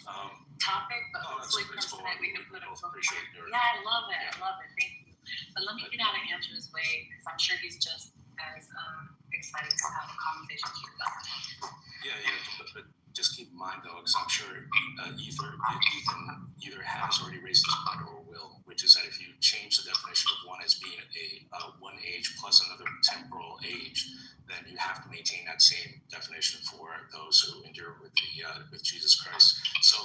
Speaker 7: topic. But hopefully, tonight we can put a focus. Yeah, I love it. I love it. Thank you. But let me get out of Andrew's way because I'm sure he's just as excited to have a conversation with you guys.
Speaker 11: But just keep in mind though, because I'm sure Ethan either has already raised this point or will, which is that if you change the definition of one as being a one age plus another temporal age, then you have to maintain that same definition for those who endure with Jesus Christ. So,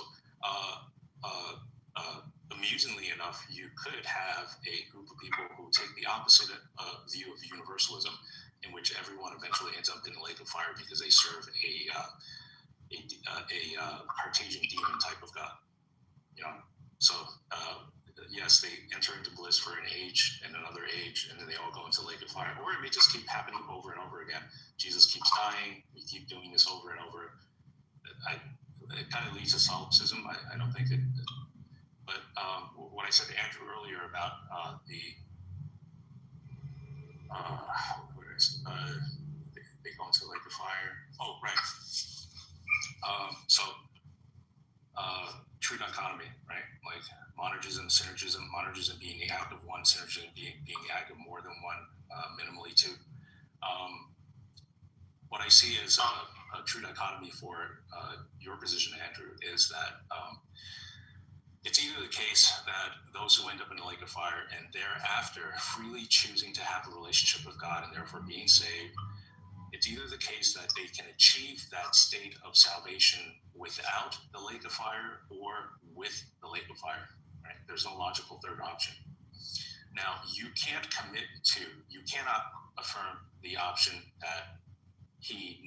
Speaker 11: amusingly enough, you could have a group of people who take the opposite view of universalism, in which everyone eventually ends up in the lake of fire because they serve a Cartesian demon type of God. So yes, they enter into bliss for an age and another age, and then they all go into the lake of fire. Or it may just keep happening over and over again. Jesus keeps dying. We keep doing this over and over. It kind of leads to solipsism. I don't think it. But what I said to Andrew earlier about they go into the lake of fire. Oh, right. True dichotomy, right? Like monergism, synergism, monergism being the act of one, synergism being the act of more than one, minimally two. What I see as a true dichotomy for your position, Andrew, is that it's either the case that those who end up in the lake of fire and thereafter freely choosing to have a relationship with God and therefore being saved, it's either the case that they can achieve that state of salvation without the lake of fire or with the lake of fire, right? There's no logical third option. Now, you cannot affirm the option that he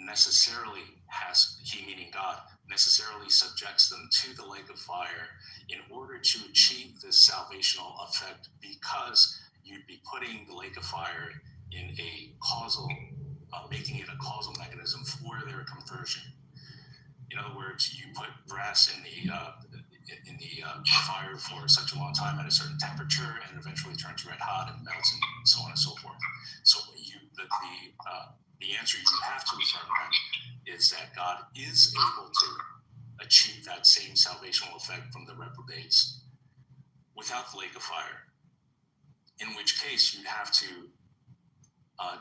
Speaker 11: meaning God, necessarily subjects them to the lake of fire in order to achieve this salvational effect, because you'd be putting the lake of fire in a causal, making it a causal mechanism for their conversion. In other words, you put brass in the fire for such a long time at a certain temperature, and eventually turns red hot and melts, and so on and so forth. So the answer you have to affirm then is that God is able to achieve that same salvational effect from the reprobates without the lake of fire. In which case, you'd have to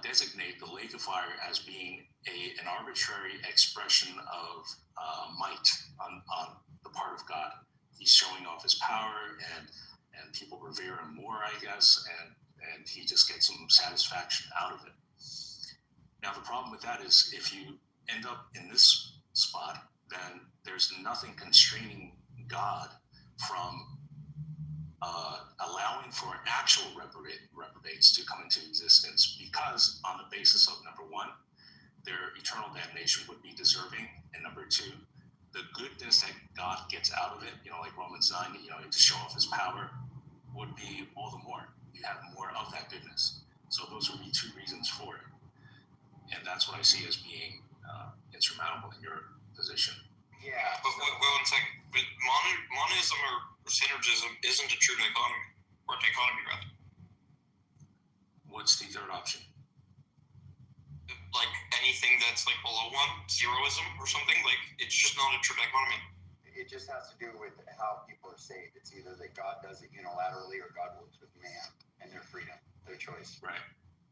Speaker 11: designate the lake of fire as being an arbitrary expression of might on the part of God. He's showing off his power, and people revere him more, I guess, and he just gets some satisfaction out of it. Now, the problem with that is if you end up in this spot, then there's nothing constraining God from allowing for actual reprobates to come into existence, because on the basis of, number one, their eternal damnation would be deserving, and number two, the goodness that God gets out of it, like Romans 9, to show off his power, would be all the more. You have more of that goodness. So those would be two reasons for it. And that's what I see as being insurmountable in your position.
Speaker 6: Yeah.
Speaker 2: But wait 1 second. But monism or synergism isn't a true dichotomy, or dichotomy rather.
Speaker 11: What's the third option?
Speaker 2: Like anything that's like below one, zeroism or something, like it's just not a true dichotomy.
Speaker 17: It just has to do with how people are saved. It's either that God does it unilaterally or God works with man and their freedom, their choice.
Speaker 11: Right.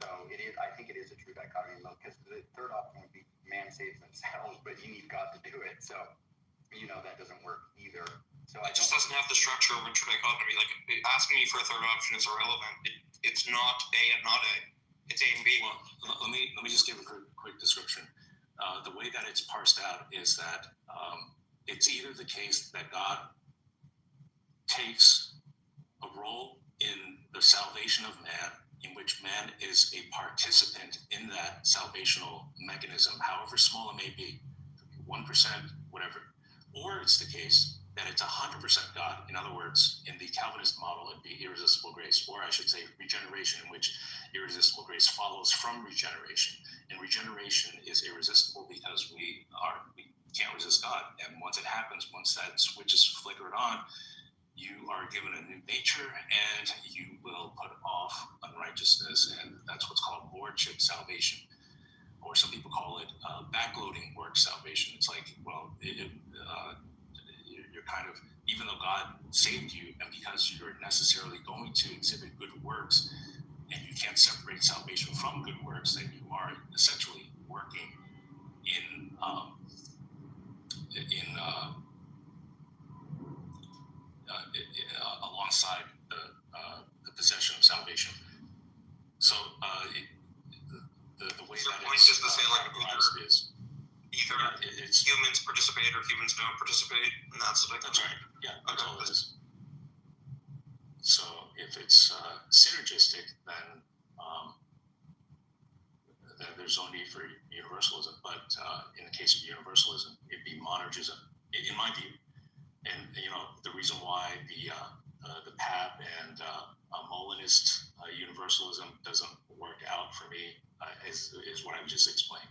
Speaker 17: So I think it is a true dichotomy, because the third option would be man saves themselves, but you need God to do it. So, that doesn't work either. So
Speaker 2: it just doesn't have the structure of a true dichotomy. Like asking me for a third option is irrelevant. It's not A and not A. It's A and B.
Speaker 11: Well, let me just give a quick description. The way that it's parsed out is that it's either the case that God takes a role in the salvation of man, in which man is a participant in that salvational mechanism, however small it may be, 1%, whatever. Or it's the case that it's 100% God. In other words, in the Calvinist model, it'd be irresistible grace, or I should say regeneration, in which irresistible grace follows from regeneration. And regeneration is irresistible because we can't resist God. And once it happens, once that switch is flickered on, you are given a new nature, and you will put off unrighteousness, and that's what's called lordship salvation. or some people call it backloading work salvation. It's like, well, you're kind of, even though God saved you, and because you're necessarily going to exhibit good works, and you can't separate salvation from good works, then you are essentially working alongside the possession of salvation. So the way
Speaker 1: Your
Speaker 11: that
Speaker 1: point
Speaker 11: it's
Speaker 1: is to say, like,
Speaker 11: categorized is
Speaker 1: either humans participate or humans don't participate, and that's what I
Speaker 11: that's right. Yeah, that's all it is. So if it's synergistic, then there's no need for universalism. But in the case of universalism, it'd be monergism, in my view. And the reason why the PAP and Molinist universalism doesn't work out for me is what I just explained.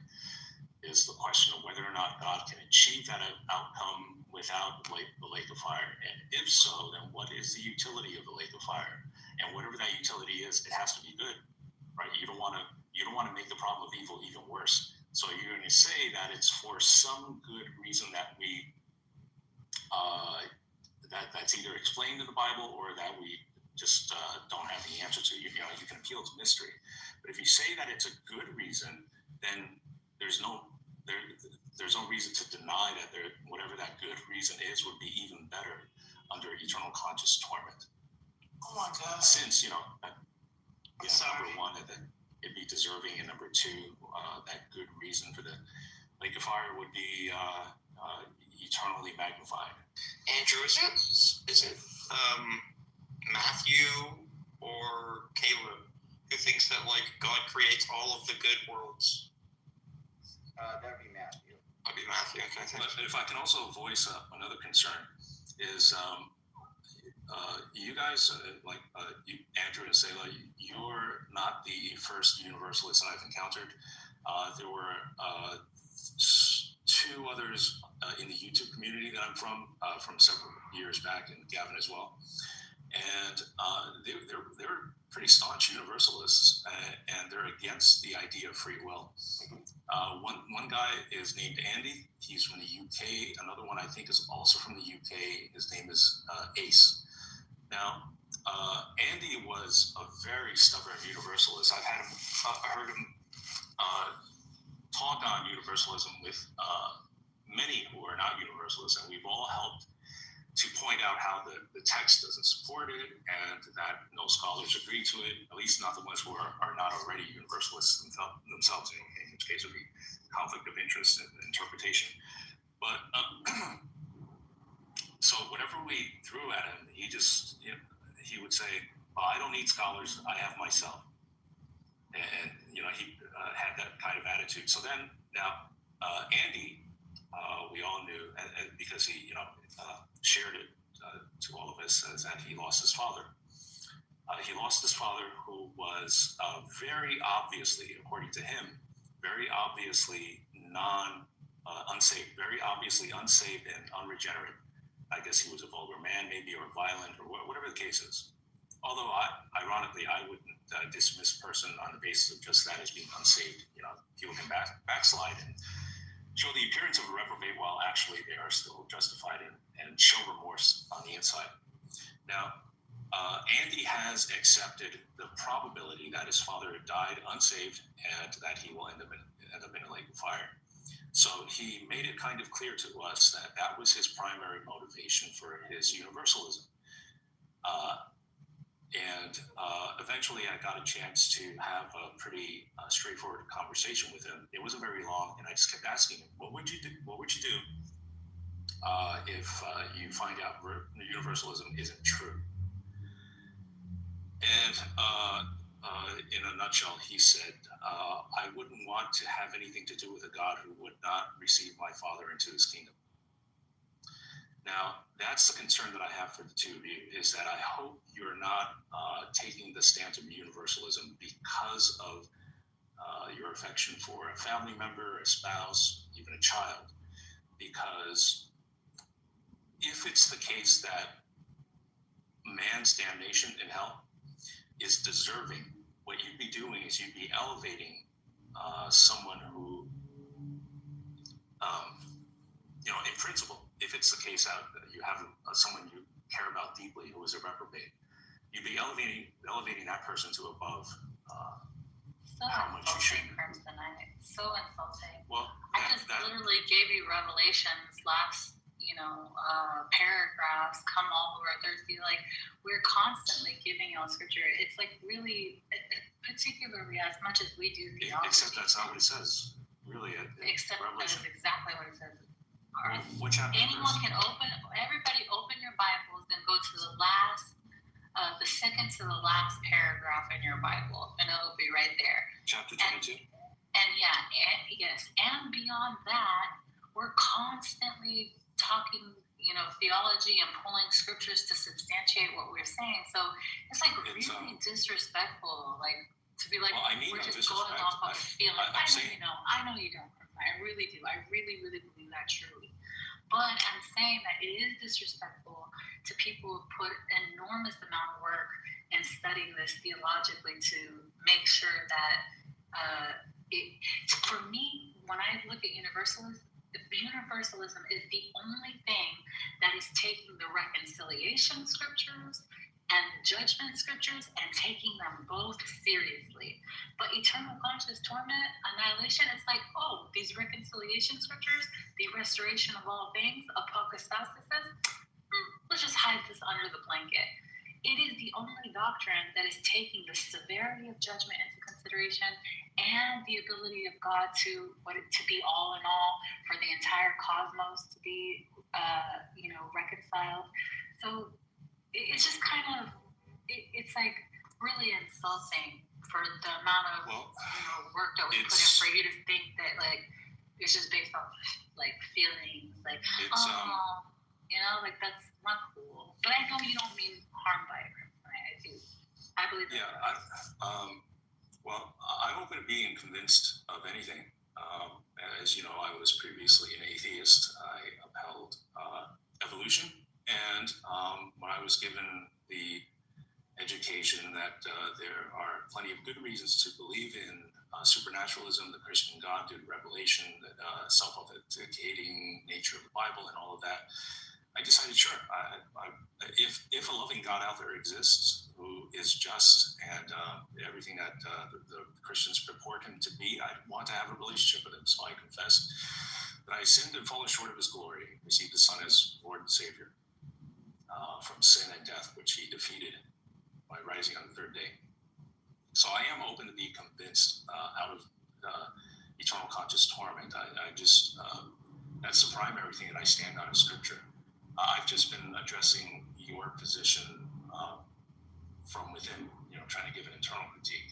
Speaker 11: Is the question of whether or not God can achieve that outcome without the lake of fire, and if so, then what is the utility of the lake of fire? And whatever that utility is, it has to be good, right? You don't want to make the problem of evil even worse. So you're going to say that it's for some good reason that we that's either explained in the Bible or that we just don't have the answer to. You can appeal to mystery, but if you say that it's a good reason, then there's no reason to deny that whatever that good reason is would be even better under eternal conscious torment.
Speaker 3: Oh my God!
Speaker 11: Since number one, that it'd be deserving, and number two, that good reason for the lake of fire would be eternally magnified.
Speaker 1: Andrew, is it Matthew or Caleb who thinks that, like, God creates all of the good worlds?
Speaker 17: That'd be Matthew.
Speaker 1: That'd be Matthew. Okay.
Speaker 11: But if I can also voice another concern is you guys, Andrew and Selah, you're not the first universalist I've encountered. There were two others in the YouTube community that I'm from several years back, and Gavin as well. And they're pretty staunch universalists, and they're against the idea of free will. One guy is named Andy. He's from the UK. Another one I think is also from the UK. His name is Ace. Now, Andy was a very stubborn universalist. I've heard him talk on universalism with many who are not universalists, and we've all helped to point out how the text doesn't support it, and that no scholars agree to it, at least not the ones who are not already universalists themselves, in which case it would be conflict of interest and interpretation. But so whatever we threw at him, he would say, well, I don't need scholars, I have myself. And he had that kind of attitude. So then now Andy, we all knew, and because he shared it to all of us, that he lost his father. He lost his father, who was very obviously, according to him, very obviously unsaved, very obviously unsaved and unregenerate. I guess he was a vulgar man, maybe, or violent, or whatever the case is. Although, ironically, I wouldn't dismiss a person on the basis of just that as being unsaved. People can backslide and show the appearance of a reprobate while actually they are still justified and show remorse on the inside. Now, Andy has accepted the probability that his father died unsaved and that he will end up in a lake of fire. So he made it kind of clear to us that was his primary motivation for his universalism. And eventually I got a chance to have a pretty straightforward conversation with him. It wasn't very long, and I just kept asking him, what would you do if you find out universalism isn't true? And in a nutshell, he said, I wouldn't want to have anything to do with a God who would not receive my father into his kingdom. Now, that's the concern that I have for the two of you, is that I hope you're not taking the stance of universalism because of your affection for a family member, a spouse, even a child. Because if it's the case that man's damnation in hell is deserving, what you'd be doing is you'd be elevating someone who, in principle, if it's the case that you have someone you care about deeply who is a reprobate, you'd be elevating that person to above how much you should.
Speaker 14: So insulting.
Speaker 11: Well,
Speaker 14: I just literally gave you Revelations last, paragraphs, come all who are thirsty. Like, we're constantly giving y'all scripture. It's like really, particularly as much as we do theology.
Speaker 11: Except that's not what it says, really.
Speaker 14: Except that is exactly what it says. All right.
Speaker 11: What chapter?
Speaker 14: Anyone can everybody open your Bibles and go to the last, the second to the last paragraph in your Bible, and it'll be right there.
Speaker 11: Chapter 22.
Speaker 14: And beyond that, we're constantly talking, theology and pulling scriptures to substantiate what we're saying. So it's like really disrespectful, like to be like, we're just going off of feelings. I know you don't. I really do. I really, really believe that truly. But I'm saying that it is disrespectful to people who put an enormous amount of work in studying this theologically to make sure that for me, when I look at universalism is the only thing that is taking the reconciliation scriptures and the judgment scriptures and taking them both seriously. But eternal conscious torment, annihilation, it's like, these reconciliation scriptures, the restoration of all things, apocastasis, let's just hide this under the blanket. It is the only doctrine that is taking the severity of judgment into consideration and the ability of God to be all in all, for the entire cosmos to be, reconciled. So it's just kind of, it's like really insulting for the amount of work that we put in for you to think that like it's just based off like feelings, like like that's not cool. But I know you don't mean harm by it. I do. I believe that.
Speaker 11: Yeah. Well, I'm open to being convinced of anything. As you know, I was previously an atheist. I upheld evolution, and when I was given the education that there are plenty of good reasons to believe in supernaturalism, the Christian God did revelation, the self-authenticating nature of the Bible, and all of that, I decided, sure, if a loving God out there exists who is just and everything that the Christians purport him to be, I want to have a relationship with him. So I confessed that I sinned and fallen short of his glory, received the Son as Lord and Savior from sin and death, which he defeated by rising on the third day. So I am open to be convinced out of eternal conscious torment. I just, that's the primary thing that I stand on in Scripture. I've just been addressing your position from within, trying to give an internal critique.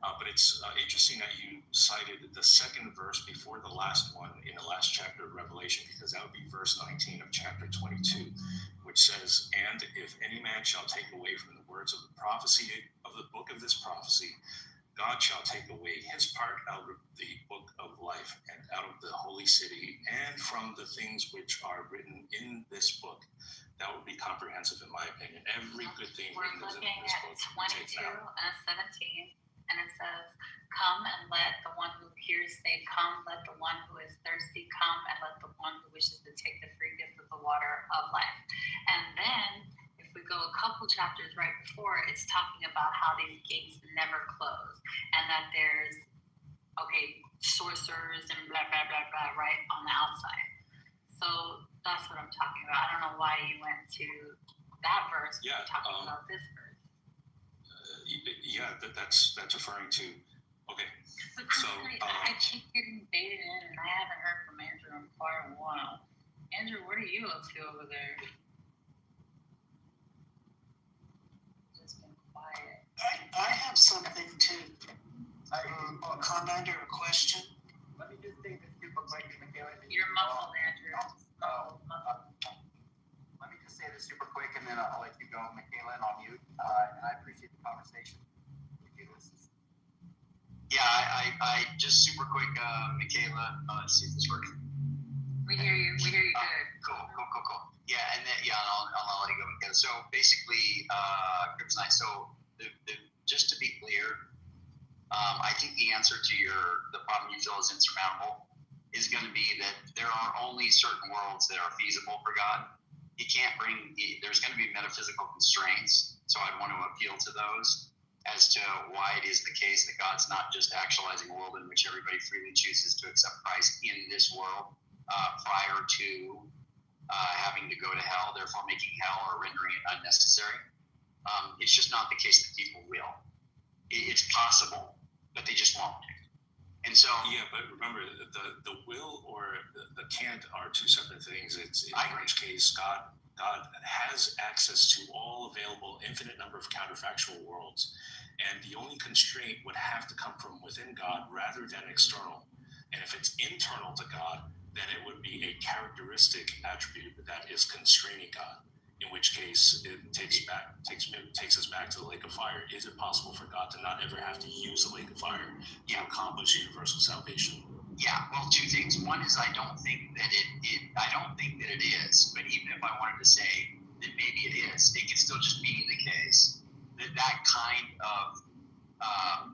Speaker 11: But it's interesting that you cited the second verse before the last one in the last chapter of Revelation, because that would be verse 19 of chapter 22, which says, "And if any man shall take away from the words of the prophecy of the book of this prophecy, God shall take away his part out of the book of life and out of the holy city and from the things which are written in this book." That would be comprehensive in my opinion. Every good thing written in this book.
Speaker 14: We're looking at 22 and 17, and it says, "Come and let the one who hears say, come, let the one who is thirsty come, and let the one who wishes to take the free gift of the water of life." And then if we go a couple chapters right before, it's talking about how these gates never close, and that there's sorcerers and blah blah blah blah right on the outside. So that's what I'm talking about. I don't know why you went to that verse.
Speaker 11: Yeah,
Speaker 14: talking about this verse.
Speaker 11: That's referring to. Okay.
Speaker 14: So I keep getting baited in, and I haven't heard from Andrew in quite a while. Andrew, what are you up to over there? Just been quiet.
Speaker 8: I have something to comment or a question.
Speaker 17: Let me just say this super quick.
Speaker 14: You're muffled, Andrew.
Speaker 17: Let me just say this super quick, and then I'll let you go, Michaela, and I'll mute. And I appreciate the conversation.
Speaker 5: Yeah, I just super quick, Michaela, see if this works.
Speaker 14: We hear you. We hear you good.
Speaker 5: Cool. Yeah, and then I'll let you go, Michaela. So basically, Kryptonite. So just to be clear,
Speaker 10: I think the answer to the problem you feel is insurmountable is going to be that there are only certain worlds that are feasible for God. There's going to be metaphysical constraints, so I'd want to appeal to those as to why it is the case that God's not just actualizing a world in which everybody freely chooses to accept Christ in this world prior to having to go to hell, therefore making hell or rendering it unnecessary. It's just not the case that people will. It's possible, but they just won't. And so,
Speaker 11: yeah, but remember, the will or the can't are two separate things. It's in which case God has access to all available infinite number of counterfactual worlds, and the only constraint would have to come from within God rather than external. And if it's internal to God, then it would be a characteristic attribute that is constraining God. In which case, it takes us back to the lake of fire. Is it possible for God to not ever have to use the lake of fire to accomplish universal salvation?
Speaker 10: Yeah, well, two things. One is I don't think that it is. But even if I wanted to say that maybe it is, it could still just be the case that kind of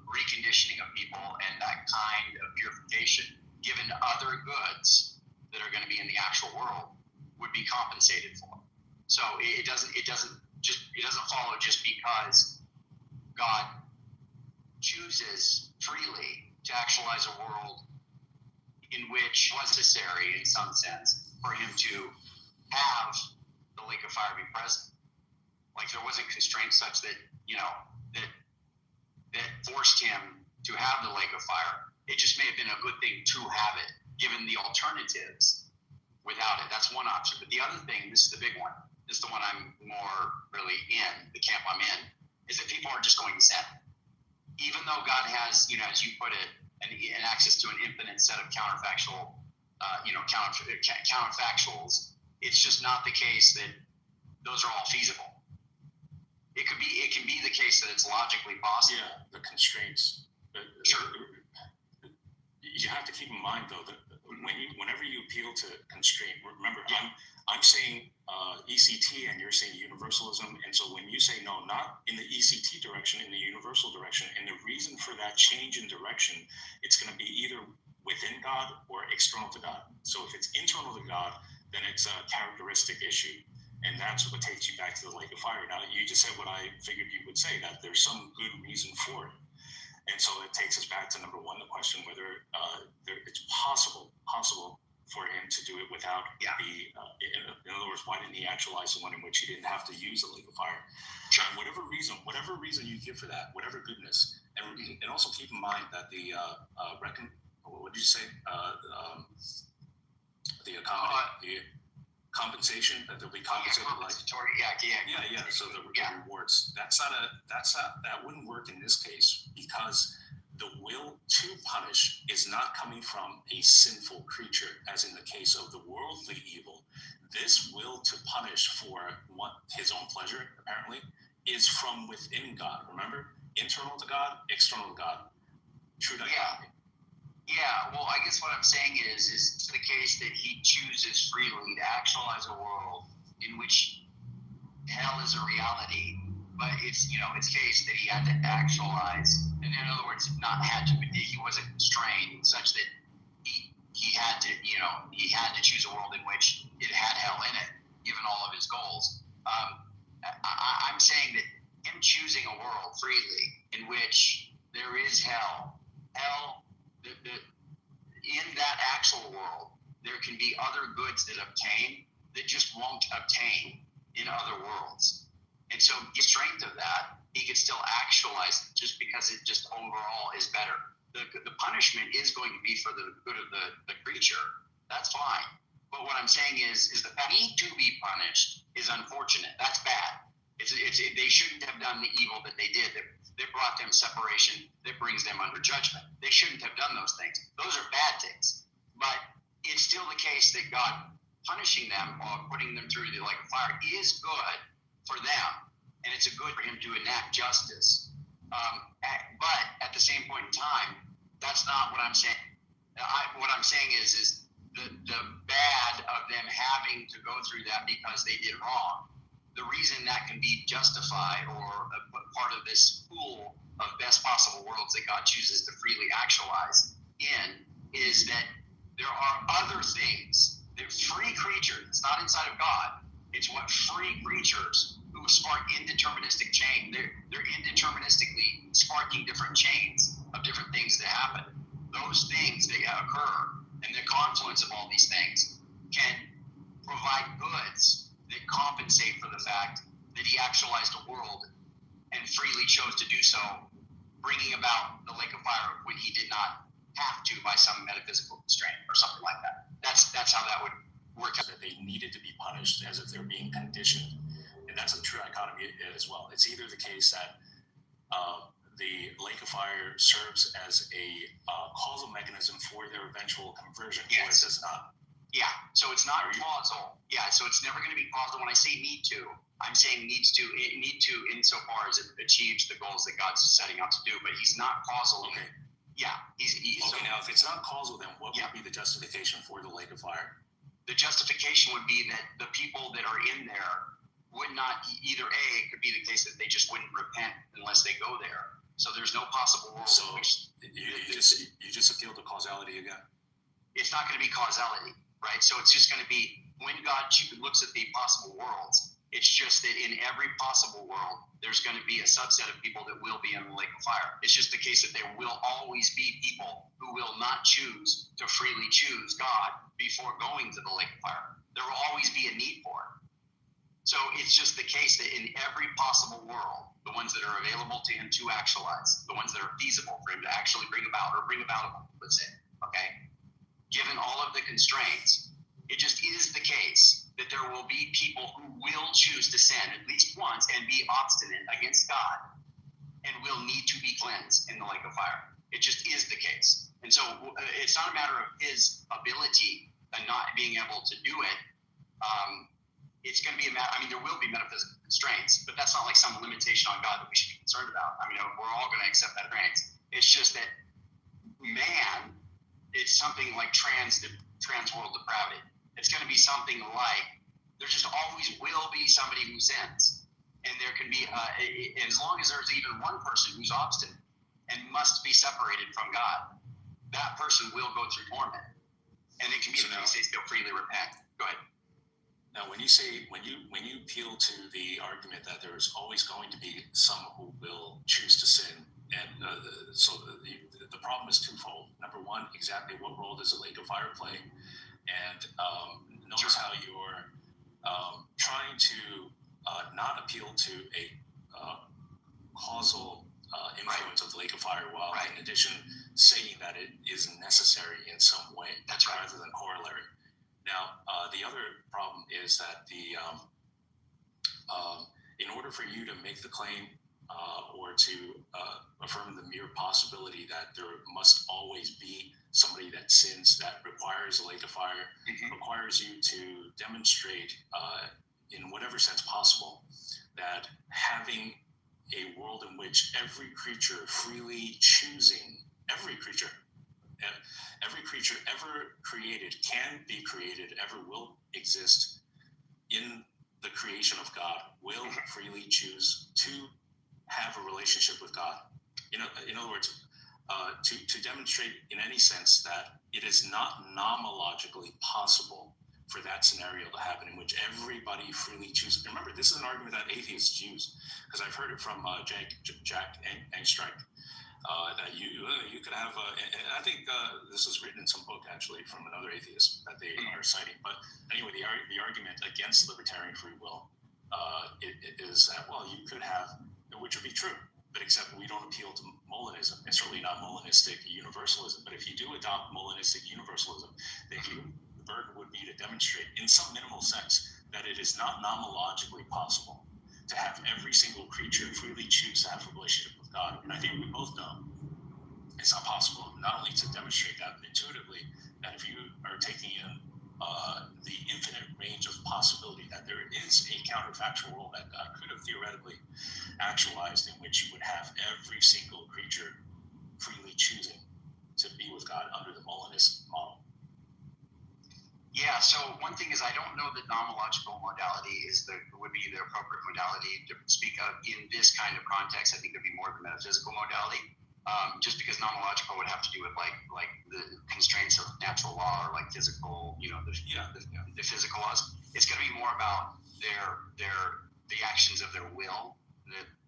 Speaker 10: reconditioning of people and that kind of purification, given other goods that are going to be in the actual world, would be compensated for. So it doesn't follow just because God chooses freely to actualize a world in which it was necessary, in some sense, for him to have the lake of fire be present. Like there wasn't constraint such that that forced him to have the lake of fire. It just may have been a good thing to have it, given the alternatives without it. That's one option. But the other thing, this is the big one. This is the one I'm more really in, the camp I'm in, is that people are just going to sin. Even though God has, as you put it, an access to an infinite set of counterfactuals, it's just not the case that those are all feasible. It can be the case that it's logically possible.
Speaker 11: Yeah, the constraints.
Speaker 10: Sure.
Speaker 11: You have to keep in mind though that whenever you appeal to constraint, remember I'm saying ECT and you're saying universalism, and so when you say no, not in the ECT direction, in the universal direction, and the reason for that change in direction, it's going to be either within God or external to God. So if it's internal to God, then it's a characteristic issue. And that's what takes you back to the lake of fire. Now, you just said what I figured you would say, that there's some good reason for it. And so it takes us back to number one, the question whether it's possible for him to do it without in other words, why didn't he actualize the one in which he didn't have to use the lake of fire?
Speaker 10: Sure.
Speaker 11: And whatever reason you give for that, whatever goodness, and also keep in mind that the what did you say? The compensation, that they'll be compensated so the rewards, that wouldn't work in this case, because the will to punish is not coming from a sinful creature, as in the case of the worldly evil. This will to punish for his own pleasure, apparently, is from within God. Remember, internal to God, external to God. True dichotomy.
Speaker 10: Yeah, well, I guess what I'm saying is the case that he chooses freely to actualize a world in which hell is a reality, but it's case that he had to actualize, and in other words, not had to, but he wasn't constrained such that he had to choose a world in which it had hell in it, given all of his goals. I'm saying that him choosing a world freely in which there is hell, in that actual world, there can be other goods that obtain that just won't obtain in other worlds. And so, the strength of that, he could still actualize it just because it just overall is better. The punishment is going to be for the good of the creature. That's fine. But what I'm saying is the need to be punished is unfortunate. That's bad. They shouldn't have done the evil that they did. That brought them separation, that brings them under judgment. They shouldn't have done those things. Those are bad things. But it's still the case that God punishing them or putting them through the lake of fire is good for them, and it's a good for him to enact justice. But at the same point in time, that's not what I'm saying. What I'm saying is the bad of them having to go through that because they did wrong. the reason that can be justified or a part of this pool of best possible worlds that God chooses to freely actualize in is that there are other things that free creatures, it's not inside of God, it's what free creatures who spark indeterministic chain, they're indeterministically sparking different chains of different things that happen. Those things that occur and the confluence of all these things can provide goods that compensate for the fact that he actualized a world and freely chose to do so, bringing about the lake of fire when he did not have to by some metaphysical constraint or something like that. That's how that would work out.
Speaker 11: That they needed to be punished as if they're being conditioned. And that's a true dichotomy as well. It's either the case that the lake of fire serves as a causal mechanism for their eventual conversion, or it does not.
Speaker 10: Yeah, so it's not causal. Yeah, so it's never going to be causal. When I say need to, I'm saying need to insofar as it achieves the goals that God's setting out to do, but he's not causal.
Speaker 11: Okay.
Speaker 10: Yeah.
Speaker 11: Now if it's not causal, then what would be the justification for the lake of fire?
Speaker 10: The justification would be that the people that are in there would not, either A, it could be the case that they just wouldn't repent unless they go there. So there's no possible world in which
Speaker 11: you just appealed to causality again.
Speaker 10: It's not going to be causality, right? So it's just going to be when God looks at the possible worlds, it's just that in every possible world, there's going to be a subset of people that will be in the lake of fire. It's just the case that there will always be people who will not choose to freely choose God before going to the lake of fire. There will always be a need for it. So it's just the case that in every possible world, the ones that are available to him to actualize, the ones that are feasible for him to actually bring about, let's say, okay? Given all of the constraints, it just is the case that there will be people who will choose to sin at least once and be obstinate against God and will need to be cleansed in the lake of fire. It just is the case. And so it's not a matter of his ability and not being able to do it. It's going to be a matter, there will be metaphysical constraints, but that's not like some limitation on God that we should be concerned about. We're all going to accept that constraints. It's just that man, it's something like trans-world depravity. It's going to be something like there just always will be somebody who sins. And there can be, as long as there's even one person who's obstinate and must be separated from God, that person will go through torment. And it can be the case they still freely repent. Go ahead.
Speaker 11: Now, when you appeal to the argument that there is always going to be some who will choose to sin, and so the problem is twofold. Number one, exactly what role does the lake of fire play? And notice how you're trying to not appeal to a causal influence of the lake of fire, while in addition saying that it is necessary in some way, rather than corollary. Now, the other problem is that in order for you to make the claim or to affirm the mere possibility that there must always be somebody that sins that requires a lake of fire, requires you to demonstrate in whatever sense possible that having a world in which every creature freely choosing, every creature ever created, can be created, ever will exist in the creation of God, will freely choose to have a relationship with God. In other words, to demonstrate in any sense that it is not nomologically possible for that scenario to happen in which everybody freely chooses. Remember, this is an argument that atheists use, because I've heard it from Jack Engstreich. That you could have, and I think this was written in some book actually from another atheist that they are citing. But anyway, the argument against libertarian free will is that, well, you could have, which would be true, but except we don't appeal to Molinism. It's certainly not Molinistic universalism. But if you do adopt Molinistic universalism, then the burden would be to demonstrate in some minimal sense that it is not nomologically possible to have every single creature freely choose to have a relationship with God. And I think we both know it's not possible, not only to demonstrate that, but intuitively, that if you are taking in the infinite range of possibility that there is a counterfactual world that God could have theoretically actualized, in which you would have every single creature freely choosing to be with God under the Molinist model.
Speaker 10: Yeah, so one thing is I don't know that nomological modality would be the appropriate modality to speak of in this kind of context. I think it'd be more of a metaphysical modality, just because nomological would have to do with like the constraints of natural law or like physical, the physical laws. It's going to be more about the actions of their will,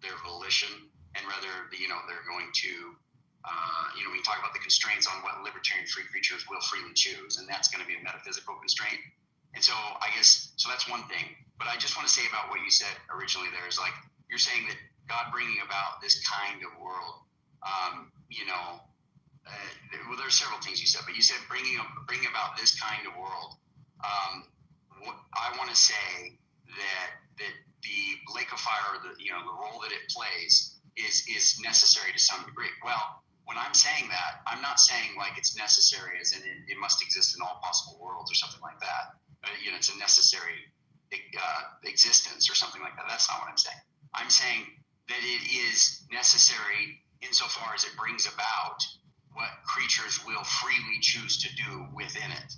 Speaker 10: their volition, and whether they're going to. When you talk about the constraints on what libertarian free creatures will freely choose, and that's going to be a metaphysical constraint. And so I guess, so that's one thing. But I just want to say about what you said originally there is like, you're saying that God bringing about this kind of world, well, there's several things you said, but you said bringing about this kind of world. I want to say that the lake of fire, the role that it plays is necessary to some degree. Well, when I'm saying that, I'm not saying like it's necessary as in it must exist in all possible worlds or something like that. It's a necessary existence or something like that. That's not what I'm saying. I'm saying that it is necessary insofar as it brings about what creatures will freely choose to do within it.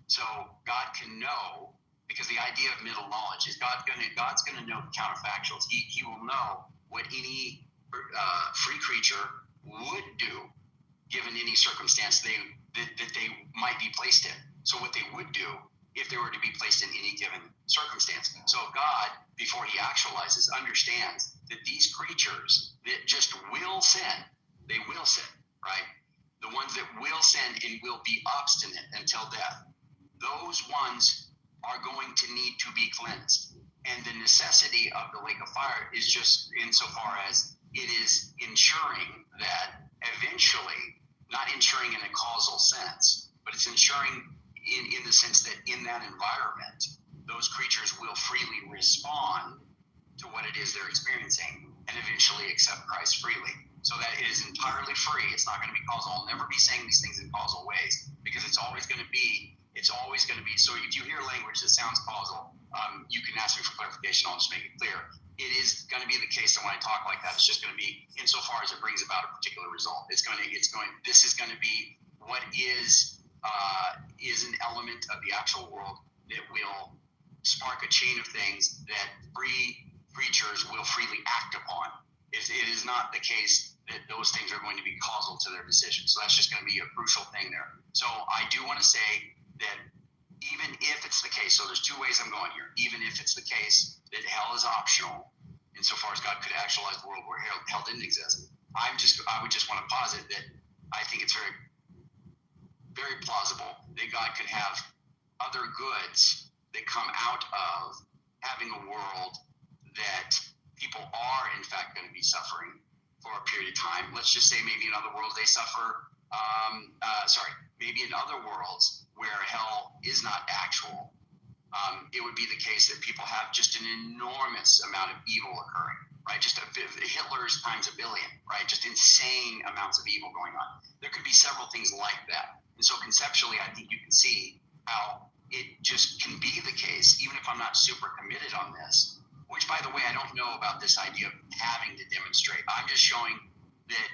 Speaker 10: So God can know, because the idea of middle knowledge is God's going to know the counterfactuals. He will know what any free creature would do given any circumstance that they might be placed in. So what they would do if they were to be placed in any given circumstance. So God, before he actualizes, understands that these creatures that just will sin, they will sin, right? The ones that will sin and will be obstinate until death, those ones are going to need to be cleansed. And the necessity of the lake of fire is just insofar as it is ensuring that eventually, not ensuring in a causal sense, but it's ensuring in the sense that in that environment, those creatures will freely respond to what it is they're experiencing and eventually accept Christ freely. So that it is entirely free. It's not going to be causal. I'll never be saying these things in causal ways because it's always going to be. So if you hear language that sounds causal, you can ask me for clarification. I'll just make it clear. It is going to be the case that when I talk like that, it's just going to be insofar as it brings about a particular result. This is going to be what is an element of the actual world that will spark a chain of things that free creatures will freely act upon. It is not the case that those things are going to be causal to their decision. So that's just going to be a crucial thing there. So I do want to say that even if it's the case, so there's two ways I'm going here. Even if it's the case that hell is optional, insofar as God could actualize the world where hell didn't exist, I would just want to posit that I think it's very, very plausible that God could have other goods that come out of having a world that people are in fact going to be suffering for a period of time. Let's just say maybe in other worlds they suffer. Maybe in other worlds where hell is not actual, it would be the case that people have just an enormous amount of evil occurring, right? Just Hitler's times a billion, right? Just insane amounts of evil going on. There could be several things like that. And so conceptually, I think you can see how it just can be the case, even if I'm not super committed on this, which, by the way, I don't know about this idea of having to demonstrate. I'm just showing that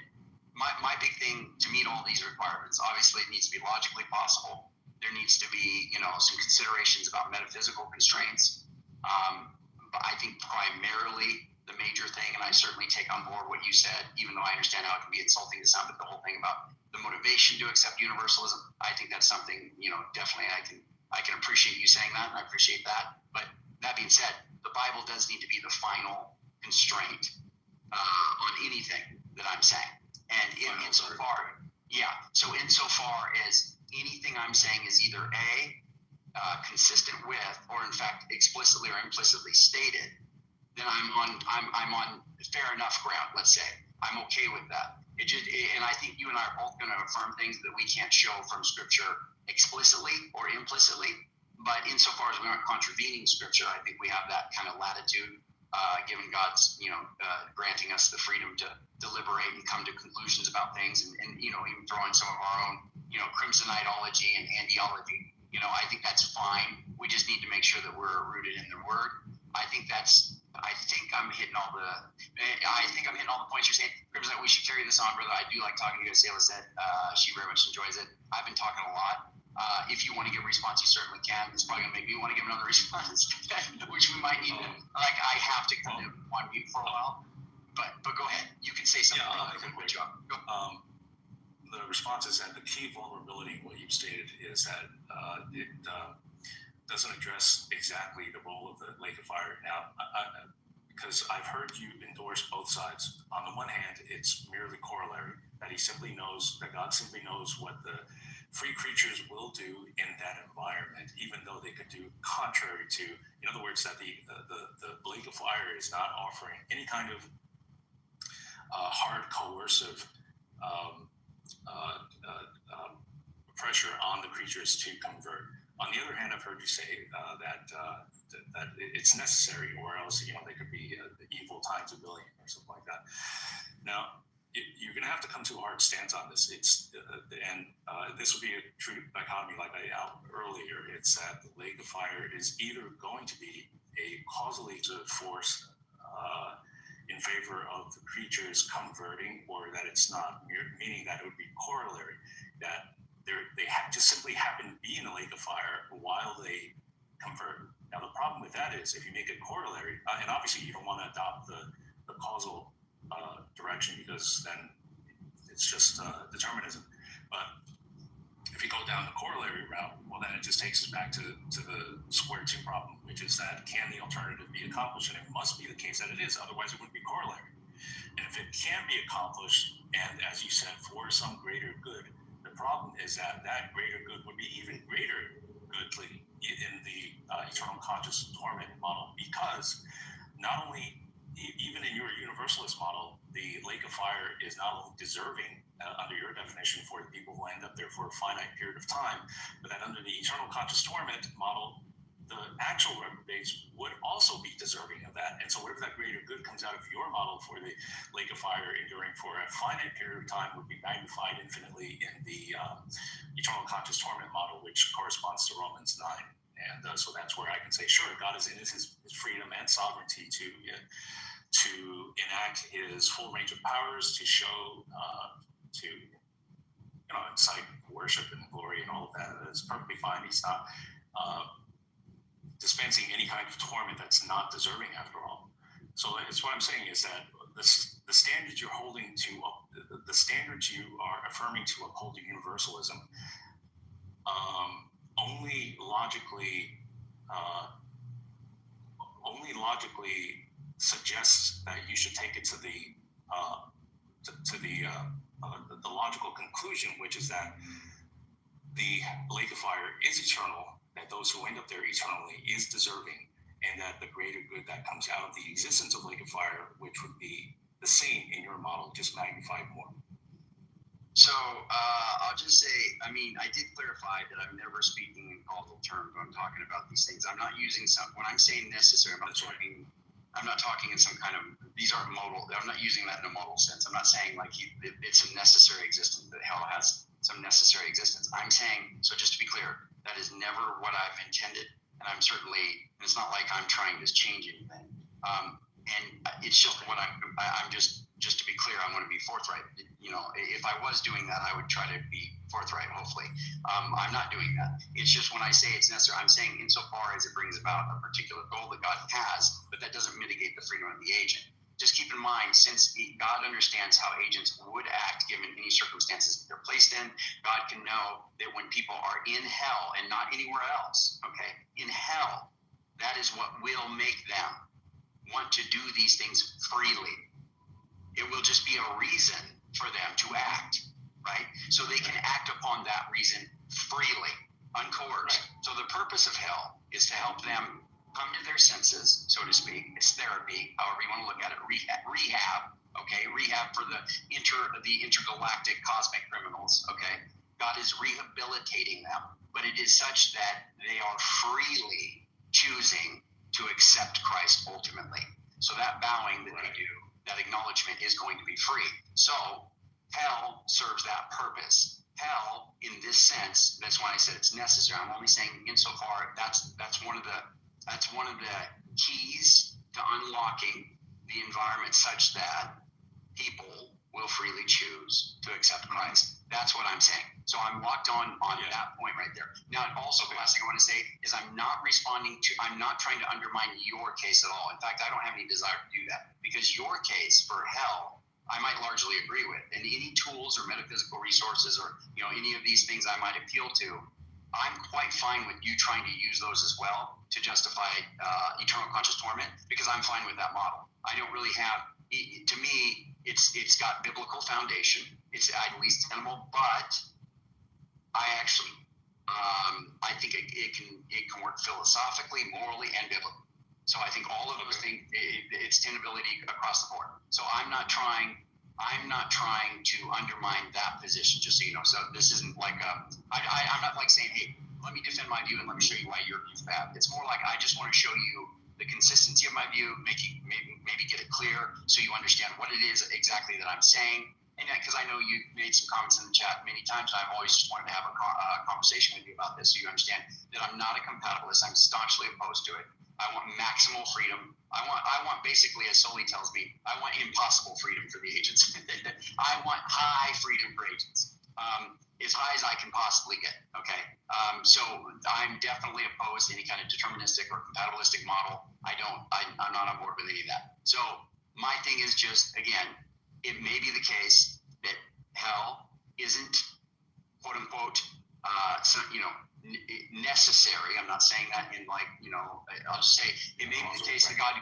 Speaker 10: my big thing to meet all these requirements, obviously it needs to be logically possible. There needs to be, some considerations about metaphysical constraints. But I think primarily the major thing, and I certainly take on board what you said, even though I understand how it can be insulting to some, but the whole thing about the motivation to accept universalism, I think that's something, definitely I can appreciate you saying that, and I appreciate that. But that being said, the Bible does need to be the final constraint on anything that I'm saying. And insofar as anything I'm saying is either consistent with, or in fact explicitly or implicitly stated, then I'm on fair enough ground. Let's say I'm okay with that. And I think you and I are both going to affirm things that we can't show from Scripture explicitly or implicitly. But insofar as we aren't contravening Scripture, I think we have that kind of latitude, given God's granting us the freedom to deliberate and come to conclusions about things, and even throw in some of our own crimsoniteology and andiology. I think that's fine. We just need to make sure that we're rooted in the Word. I think I'm hitting all the points you're saying. Crimson, we should carry this on, brother. I do like talking to you, as Sayla said. She very much enjoys it. I've been talking a lot. If you want to give a response, you certainly can. It's probably going to make me want to give another response, which we might need to, like, I have to kind of on mute for a while. But go ahead. You can say something.
Speaker 11: Yeah, I can wait. The response is that the key vulnerability, what you've stated, is that it doesn't address exactly the role of the lake of fire. Now, because I've heard you endorse both sides. On the one hand, it's merely corollary that he simply knows, that God simply knows what the free creatures will do in that environment, even though they could do contrary to, in other words, that the lake of fire is not offering any kind of hard coercive pressure on the creatures to convert. On the other hand, I've heard you say that it's necessary, or else they could be the evil times a billion or something like that. Now, you're going to have to come to a hard stance on this. This would be a true dichotomy, like I outlined earlier. It's that the lake of fire is either going to be a causally force in favor of the creatures converting, or that it's not, meaning that it would be corollary, that they just simply happen to be in a lake of fire while they convert. Now, the problem with that is if you make it corollary, and obviously you don't want to adopt the causal direction, because then it's just determinism. But if you go down the corollary route, well, then it just takes us back to the square two problem, which is that can the alternative be accomplished? And it must be the case that it is, otherwise it wouldn't be corollary. And if it can be accomplished, and as you said, for some greater good, the problem is that greater good would be even greater goodly in the eternal conscious torment model, because not only, even in your universalist model, the lake of fire is not only deserving under your definition for the people who end up there for a finite period of time, but that under the eternal conscious torment model, the actual reprobates would also be deserving of that. And so whatever that greater good comes out of your model for the lake of fire enduring for a finite period of time would be magnified infinitely in the eternal conscious torment model, which corresponds to Romans 9. And so that's where I can say, sure, God is in his freedom and sovereignty to enact his full range of powers, to show, to incite worship and glory and all of that. It's perfectly fine. He's not dispensing any kind of torment that's not deserving, after all. So it's what I'm saying is that the standards you're holding to, the standards you are affirming to uphold to universalism, only logically suggests that you should take it to the logical conclusion, which is that the lake of fire is eternal, that those who end up there eternally is deserving, and that the greater good that comes out of the existence of lake of fire, which would be the same in your model, just magnified more.
Speaker 10: So I'll just say, I did clarify that I'm never speaking in causal terms when I'm talking about these things. I'm not using when I'm saying necessary, I'm not talking in some kind of, these aren't modal, I'm not using that in a modal sense. I'm not saying like it's a necessary existence, that hell has some necessary existence. I'm saying, so just to be clear, that is never what I've intended. And I'm certainly, and it's not like I'm trying to change anything. And it's just what I'm just to be clear, I want to be forthright. If I was doing that, I would try to be forthright, hopefully. I'm not doing that. It's just when I say it's necessary, I'm saying insofar as it brings about a particular goal that God has, but that doesn't mitigate the freedom of the agent. Just keep in mind, since God understands how agents would act given any circumstances they're placed in, God can know that when people are in hell and not anywhere else, okay, in hell, that is what will make them want to do these things freely. It will just be a reason for them to act, right? So they can act upon that reason freely, uncoerced. So the purpose of hell is to help them come to their senses, so to speak. It's therapy, however you want to look at it. Rehab, okay? Rehab for the intergalactic cosmic criminals, okay? God is rehabilitating them, but it is such that they are freely choosing to accept Christ ultimately. So that bowing that they do, that acknowledgement is going to be free. So hell serves that purpose. Hell, in this sense, that's why I said it's necessary. I'm only saying insofar that's one of the keys to unlocking the environment such that people will freely choose to accept Christ. That's what I'm saying. So I'm locked on that point right there. Now, also, the last thing I want to say is I'm not trying to undermine your case at all. In fact, I don't have any desire to do that, because your case for hell, I might largely agree with. And any tools or metaphysical resources or, any of these things I might appeal to, I'm quite fine with you trying to use those as well to justify eternal conscious torment, because I'm fine with that model. I don't really have, to me, it's got biblical foundation. It's at least tenable, but I actually, I think it can work philosophically, morally, and biblically. So I think all of those things, it's tenability across the board. So I'm not trying to undermine that position, just so you know. So this isn't like I'm not like saying, hey, let me defend my view and let me show you why your view's bad. It's more like I just want to show you the consistency of my view, maybe get it clear so you understand what it is exactly that I'm saying. And because I know you made some comments in the chat many times, I've always just wanted to have a conversation with you about this so you understand that I'm not a compatibilist. I'm staunchly opposed to it. I want maximal freedom. I want basically, as Soli tells me, I want impossible freedom for the agents. I want high freedom for agents, as high as I can possibly get. Okay, so I'm definitely opposed to any kind of deterministic or compatibilistic model. I'm not on board with any of that. So my thing is just, again, it may be the case that hell isn't, quote unquote, necessary. I'm not saying that in I'll just say it may be the case that God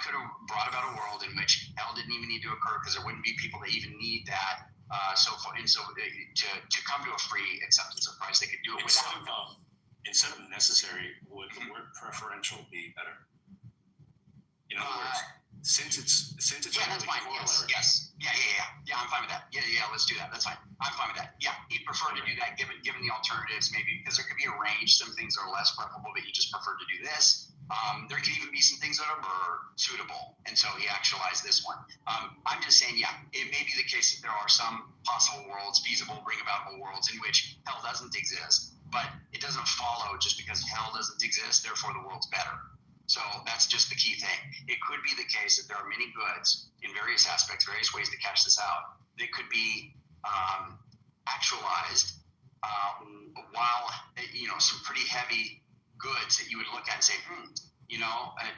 Speaker 10: could have brought about a world in which hell didn't even need to occur, because there wouldn't be people that even need that. So to come to a free acceptance of Christ, they could do it without.
Speaker 11: Instead of necessary, would the word preferential be better? In other words, since it's
Speaker 10: that's fine. Yes. Yeah, I'm fine with that. Yeah, let's do that. That's fine. I'm fine with that. Yeah, he'd prefer to do that given the alternatives, maybe, because there could be a range. Some things are less preferable, but he just preferred to do this. There could even be some things that are more suitable, and so he actualized this one. I'm just saying, yeah, it may be the case that there are some possible worlds, feasible, bring aboutable worlds in which hell doesn't exist, but it doesn't follow just because hell doesn't exist, therefore the world's better. So that's just the key thing. It could be the case that there are many goods in various aspects, various ways to cash this out, that could be actualized while, some pretty heavy goods that you would look at and say,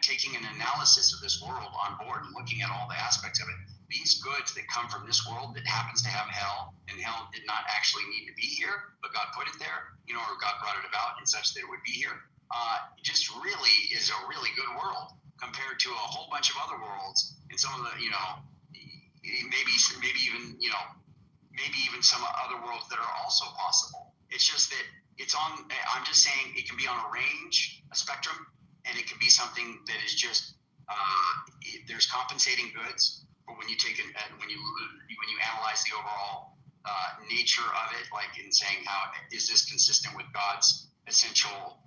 Speaker 10: taking an analysis of this world on board and looking at all the aspects of it, these goods that come from this world that happens to have hell, and hell did not actually need to be here, but God put it there, or God brought it about in such that it would be here, just really is a really good world compared to a whole bunch of other worlds, and some of the, maybe even some other worlds that are also possible. It's just that I'm just saying it can be on a range, a spectrum, and it can be something that is just, there's compensating goods, but when you when you analyze the overall nature of it, like in saying how is this consistent with God's essential,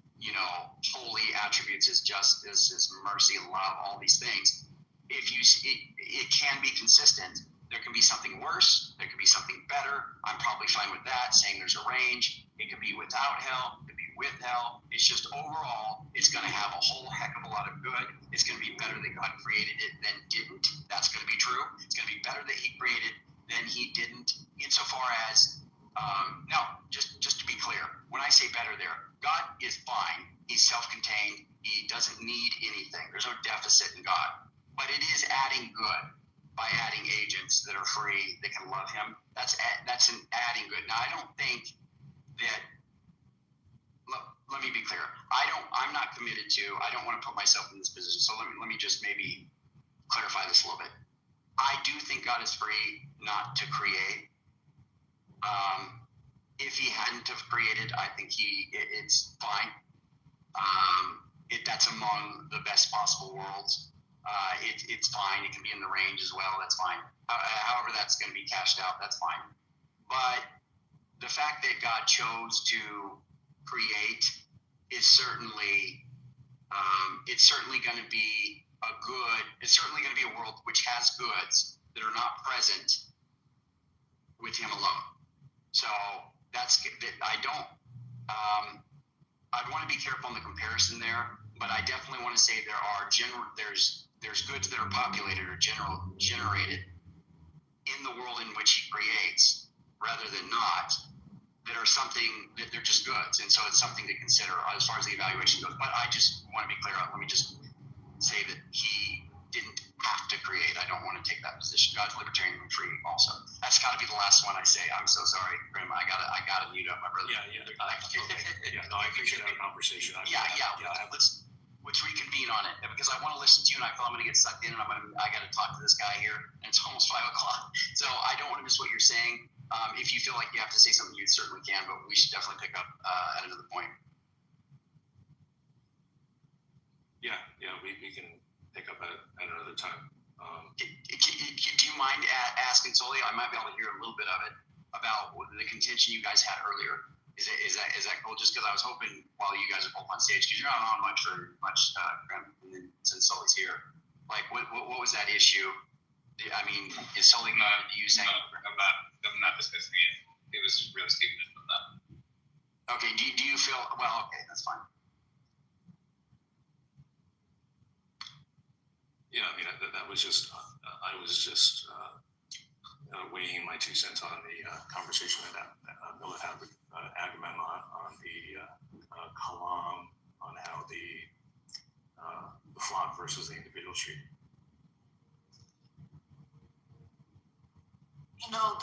Speaker 10: holy attributes, as justice, as mercy, love, all these things, it can be consistent. There can be something worse. There can be something better. I'm probably fine with that, saying there's a range. It could be without hell. It could be with hell. It's just overall, it's going to have a whole heck of a lot of good. It's going to be better that God created it than didn't. That's going to be true. It's going to be better that he created than he didn't, insofar as, just to be clear, when I say better there, God is fine. He's self-contained. He doesn't need anything. There's no deficit in God. But it is adding good by adding agents that are free, that can love him. That's an adding good. Now, I don't think that, let me be clear. I'm not committed to, I don't want to put myself in this position. So let me just maybe clarify this a little bit. I do think God is free not to create. If he hadn't have created, I think it's fine. That's among the best possible worlds. It's fine. It can be in the range as well. That's fine. However that's going to be cashed out, that's fine. But the fact that God chose to create is certainly, it's certainly going to be it's certainly going to be a world which has goods that are not present with him alone. So I'd want to be careful in the comparison there, but I definitely want to say there's goods that are populated or generated in the world in which he creates rather than not, that are something that they're just goods. And so it's something to consider as far as the evaluation goes. But I just want to be clear. Let me just say that he didn't have to create. I don't want to take that position. God's libertarian and free also. That's got to be the last one I say. I'm so sorry, Grim. I gotta mute up my brother.
Speaker 11: Okay. Yeah, no, I appreciate that conversation.
Speaker 10: Let's reconvene on it because I want to listen to you and I feel I'm going to get sucked in and I got to talk to this guy here and it's almost 5 o'clock. So I don't want to miss what you're saying. If you feel like you have to say something, you certainly can, but we should definitely pick up at another point.
Speaker 11: Yeah, we can pick up at another time.
Speaker 10: Do you mind asking Soli? I might be able to hear a little bit of it about the contention you guys had earlier. Is that cool? Just because I was hoping while you guys are both on stage, because you're not on much, since Sully's here. Like, what was that issue? I mean, is Sully going to you saying?
Speaker 5: I'm not discussing it. It was really stupid of that.
Speaker 10: Okay. Do you feel? Well, okay, that's fine.
Speaker 11: Yeah, I mean that was just I was just weighing my 2 cents on the conversation that Miller had with Agamemnon on the Kalam, on how the flock versus the individual street.
Speaker 3: You know,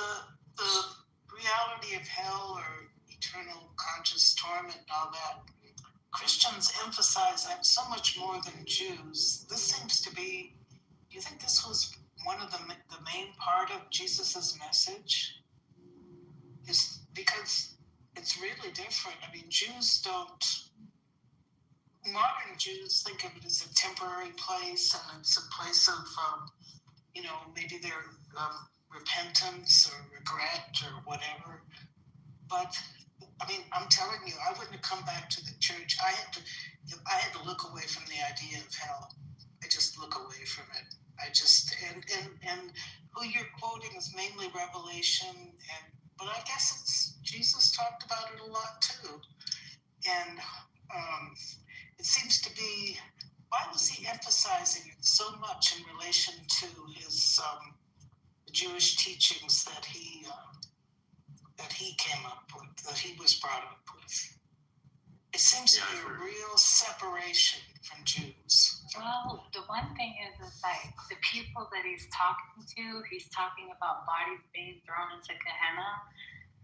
Speaker 3: the reality of hell or eternal conscious torment and all that, Christians emphasize that so much more than Jews. This seems to be, do you think this was one of the main part of Jesus's message? Is because it's really different. I mean, modern Jews think of it as a temporary place, and it's a place of, maybe their repentance or regret or whatever. But I mean, I'm telling you, I wouldn't have come back to the church. I had to look away from the idea of hell. I just look away from it. And who you're quoting is mainly Revelation, but I guess it's Jesus talked about it a lot too. And it seems to be, why was he emphasizing it so much in relation to his Jewish teachings that he came up with, that he was brought up with? It seems to be a real separation from Jews.
Speaker 7: Well, the one thing is like the people that he's talking about bodies being thrown into Gehenna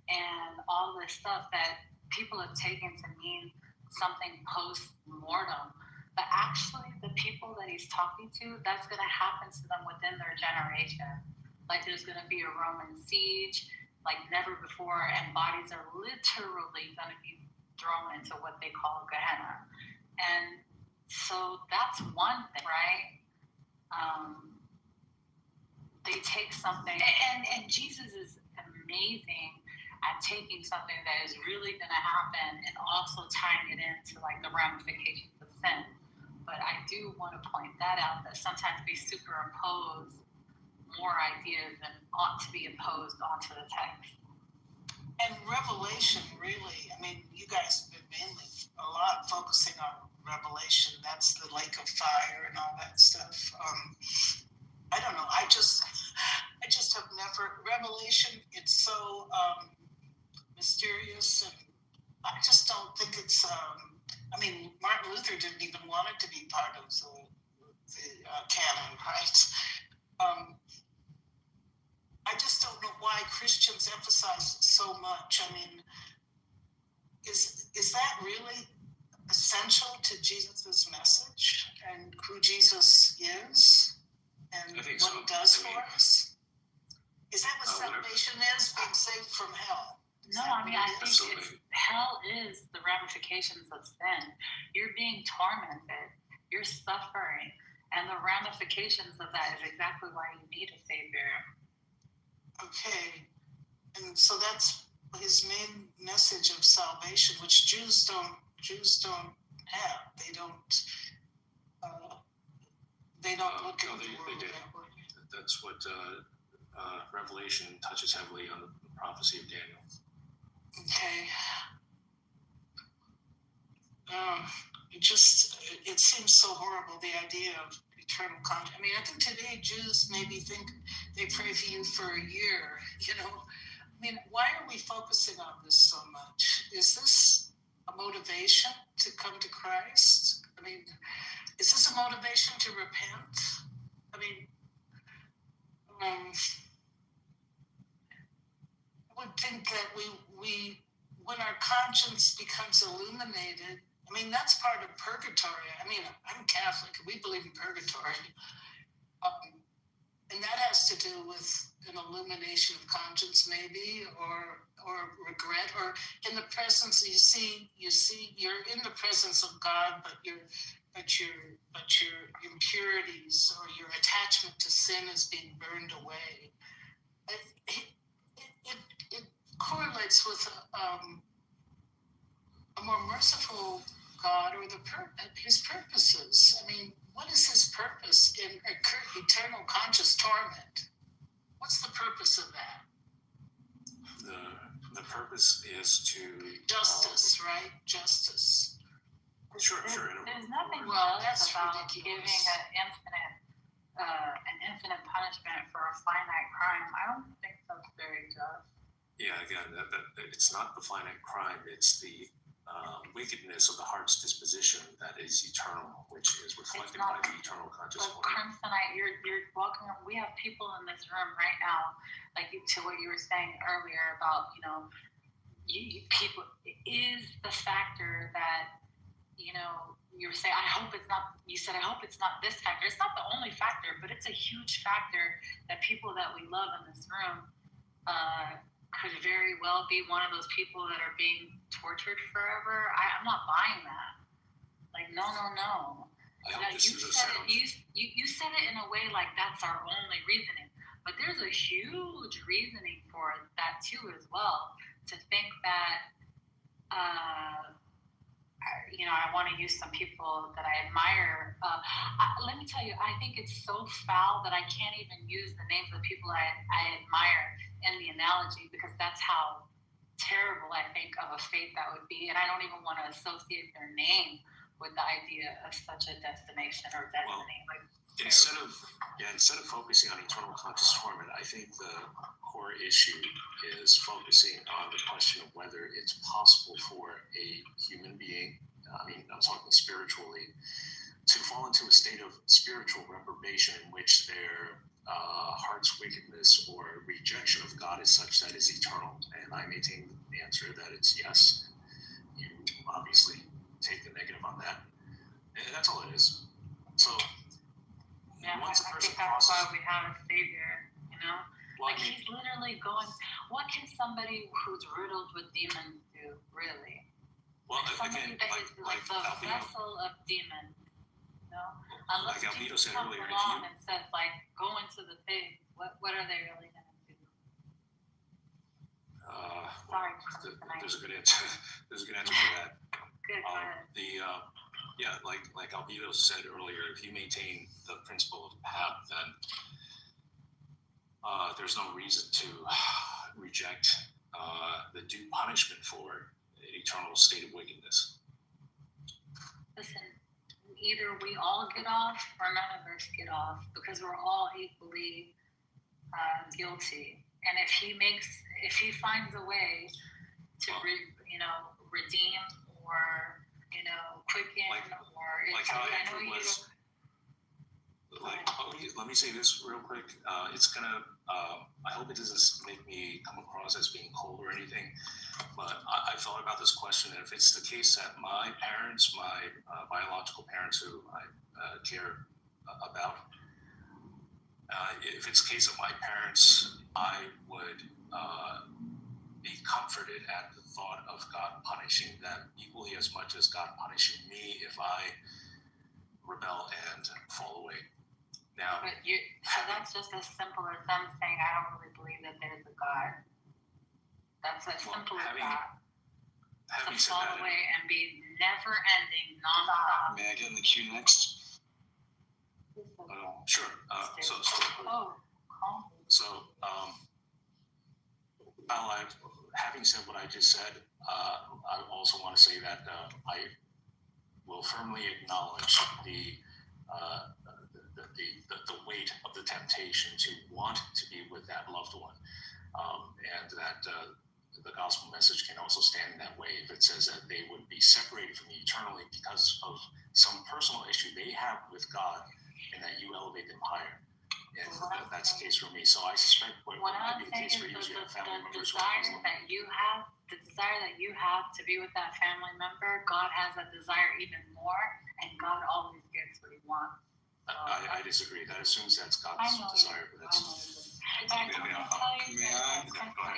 Speaker 7: and all this stuff that people have taken to mean something post-mortem. But actually, the people that he's talking to, that's going to happen to them within their generation. Like there's going to be a Roman siege like never before, and bodies are literally going to be thrown into what they call Gehenna. And so that's one thing, right? They take something, and Jesus is amazing at taking something that is really going to happen and also tying it into like the ramifications of sin. But I do want to point that out, that sometimes we superimpose more ideas than ought to be imposed onto the text.
Speaker 3: And Revelation, really, I mean, you guys have been mainly a lot focusing on Revelation. That's the lake of fire and all that stuff. I don't know. I just have never, Revelation, it's so mysterious, and I just don't think it's, I mean, Martin Luther didn't even want it to be part of the canon, right? I just don't know why Christians emphasize it so much. I mean, is that really essential to Jesus' message and who Jesus is and what he does for us? Is that what salvation is? Being saved from hell?
Speaker 7: No, I mean, I think hell is the ramifications of sin. You're being tormented. You're suffering. And the ramifications of that is exactly why you need a savior.
Speaker 3: Okay. And so that's his main message of salvation, which Jews don't have. They don't look at the world that way.
Speaker 11: That's what Revelation touches heavily on the prophecy of Daniel.
Speaker 3: Okay. It seems so horrible, the idea of eternal content. I mean, I think today Jews maybe think they pray for you for a year, you know. I mean, why are we focusing on this so much? Is this a motivation to come to Christ? I mean, is this a motivation to repent? I mean, I would think that we when our conscience becomes illuminated, I mean, that's part of purgatory. I mean, I'm Catholic. We believe in purgatory. And that has to do with an illumination of conscience, maybe, or regret, or in the presence. You're in the presence of God, but your impurities or your attachment to sin is being burned away. It correlates with a more merciful God, or his purposes. I mean, what is his purpose in eternal conscious torment? What's the purpose of that?
Speaker 11: The purpose is to
Speaker 3: justice, right? Justice.
Speaker 11: Sure.
Speaker 7: There's nothing
Speaker 3: Well,
Speaker 7: just
Speaker 3: that's
Speaker 7: about
Speaker 3: ridiculous.
Speaker 7: giving an infinite punishment for a finite crime. I don't think that's very just.
Speaker 11: Yeah, again, that it's not the finite crime; it's the wickedness of the heart's disposition that is eternal, which is reflected by the eternal conscious
Speaker 7: But
Speaker 11: mind.
Speaker 7: Crimsonite, you're welcome. We have people in this room right now, like to what you were saying earlier about, people. It is the factor that, you were saying, you said, I hope it's not this factor. It's not the only factor, but it's a huge factor that people that we love in this room could very well be one of those people that are being tortured forever. I'm not buying that. Like, no. You said it in a way like that's our only reasoning, but there's a huge reasoning for that too as well. To think that, I want to use some people that I admire. Let me tell you, I think it's so foul that I can't even use the names of the people I admire in the analogy, because that's how terrible I think of a fate that would be. And I don't even want to associate their name with the idea of such a destination or destiny.
Speaker 11: Instead of focusing on eternal conscious torment, I think the core issue is focusing on the question of whether it's possible for a human being, I'm talking spiritually, to fall into a state of spiritual reprobation in which their heart's wickedness or rejection of God is such that it's eternal. And I maintain the answer that it's yes. You obviously take the negative on that. And that's all it is. So once a person
Speaker 7: I think that's
Speaker 11: crosses,
Speaker 7: why we have a savior, he's literally going, what can somebody who's riddled with demons do, really? Somebody that is the vessel of demons, Unless
Speaker 11: like Albedo said
Speaker 7: comes
Speaker 11: earlier,
Speaker 7: along and says, go into the pigs, what are they really going to do? Sorry,
Speaker 11: there's a good answer. There's a good answer for that.
Speaker 7: Good, go ahead.
Speaker 11: Like Albedo said earlier, if you maintain the principle of path, then there's no reason to reject the due punishment for an eternal state of wickedness.
Speaker 7: Listen, either we all get off or none of us get off, because we're all equally guilty. And if he finds a way to redeem or quicken
Speaker 11: let me say this real quick. It's gonna. I hope it doesn't make me come across as being cold or anything. But I thought about this question, and if it's the case that my parents, my biological parents, who I care about, if it's the case of my parents, I would be comforted at the thought of God punishing them equally as much as God punishing me if I rebel and fall away. Now,
Speaker 7: so that's just as simple as them saying, I don't really believe that there's a God. That's as simple as that. To fall away and be never-ending, non-stop.
Speaker 19: May I get in the queue next?
Speaker 11: Sure. Having said what I just said, I also want to say that I will firmly acknowledge the weight of the temptation to want to be with that loved one. And that the gospel message can also stand in that way if it says that they would be separated from you eternally because of some personal issue they have with God, and that you elevate them higher. And that's the case for me. So I suspect what might be the case for you is you have family members who are Muslim.
Speaker 7: The desire that you have to be with that family member, God has that desire even more, and God always gets what he wants.
Speaker 11: I disagree. That assumes that's God's desire, but that's.
Speaker 7: But I can tell you that,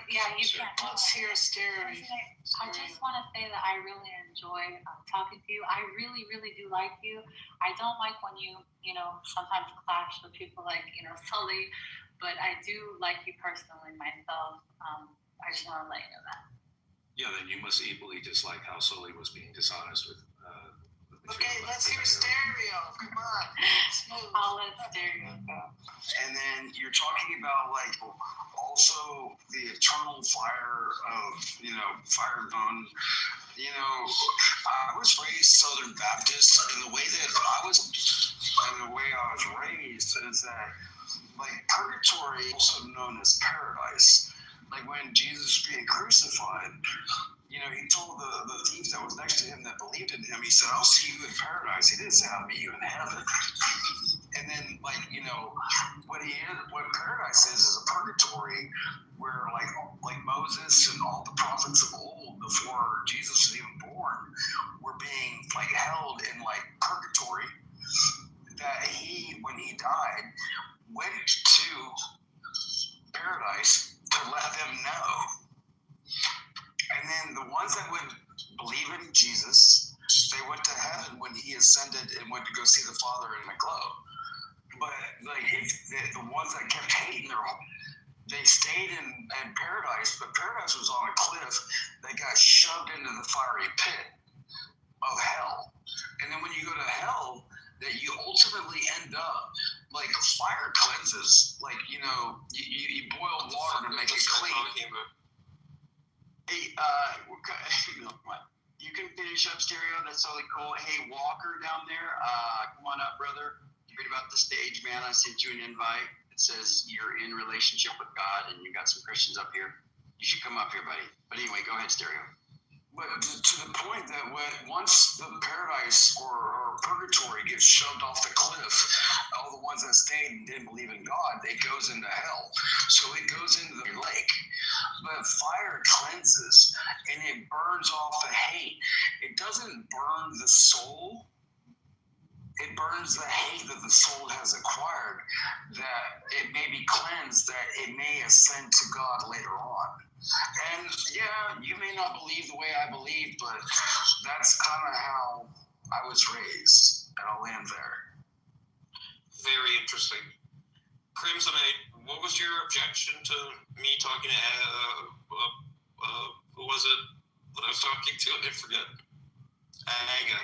Speaker 7: yeah, you can.
Speaker 3: Let's hear Stereo.
Speaker 7: I just want to say that I really enjoy talking to you. I really, really do like you. I don't like when you sometimes clash with people like, Sully, but I do like you personally myself. I just want to let you know that.
Speaker 11: Yeah, then you must equally dislike how Sully was being dishonest with.
Speaker 3: Okay, let's hear Stereo. Come on.
Speaker 7: I'll let Stereo go.
Speaker 19: And then you're talking about also the eternal fire of fire bone. I was raised Southern Baptist, and the way I was raised is that purgatory, also known as paradise. Like when Jesus was being crucified, he told the thief that was next to him that believed in him, he said, "I'll see you in paradise." He didn't say, "I'll meet you in heaven." And then, what paradise is a purgatory where, like Moses and all the prophets of old, before Jesus was even born, were being, held in, purgatory, that he, when he died, went to paradise to let them know. And then the ones that would believe in Jesus, they went to heaven when he ascended and went to go see the Father in the glow. But the ones that kept hating they stayed in paradise, but paradise was on a cliff. They got shoved into the fiery pit of hell. And then when you go to hell, that you ultimately end up fire cleanses. You boil water to make it clean.
Speaker 10: Hey, you can finish up, Stereo. That's totally cool. Hey, Walker down there, come on up, brother. You read about the stage, man. I sent you an invite. It says you're in relationship with God, and you got some Christians up here. You should come up here, buddy. But anyway, go ahead, Stereo.
Speaker 19: But to the point that once the paradise or purgatory gets shoved off the cliff, all the ones that stayed and didn't believe in God, it goes into hell. So it goes into the lake. But fire cleanses and it burns off the hate. It doesn't burn the soul. It burns the hate that the soul has acquired, that it may be cleansed, that it may ascend to God later on. And yeah, you may not believe the way I believe, but that's kind of how I was raised, and I'll land there.
Speaker 1: Very interesting. Crimsonite, what was your objection to me talking to, who was it that I was talking to? I forget. Aga.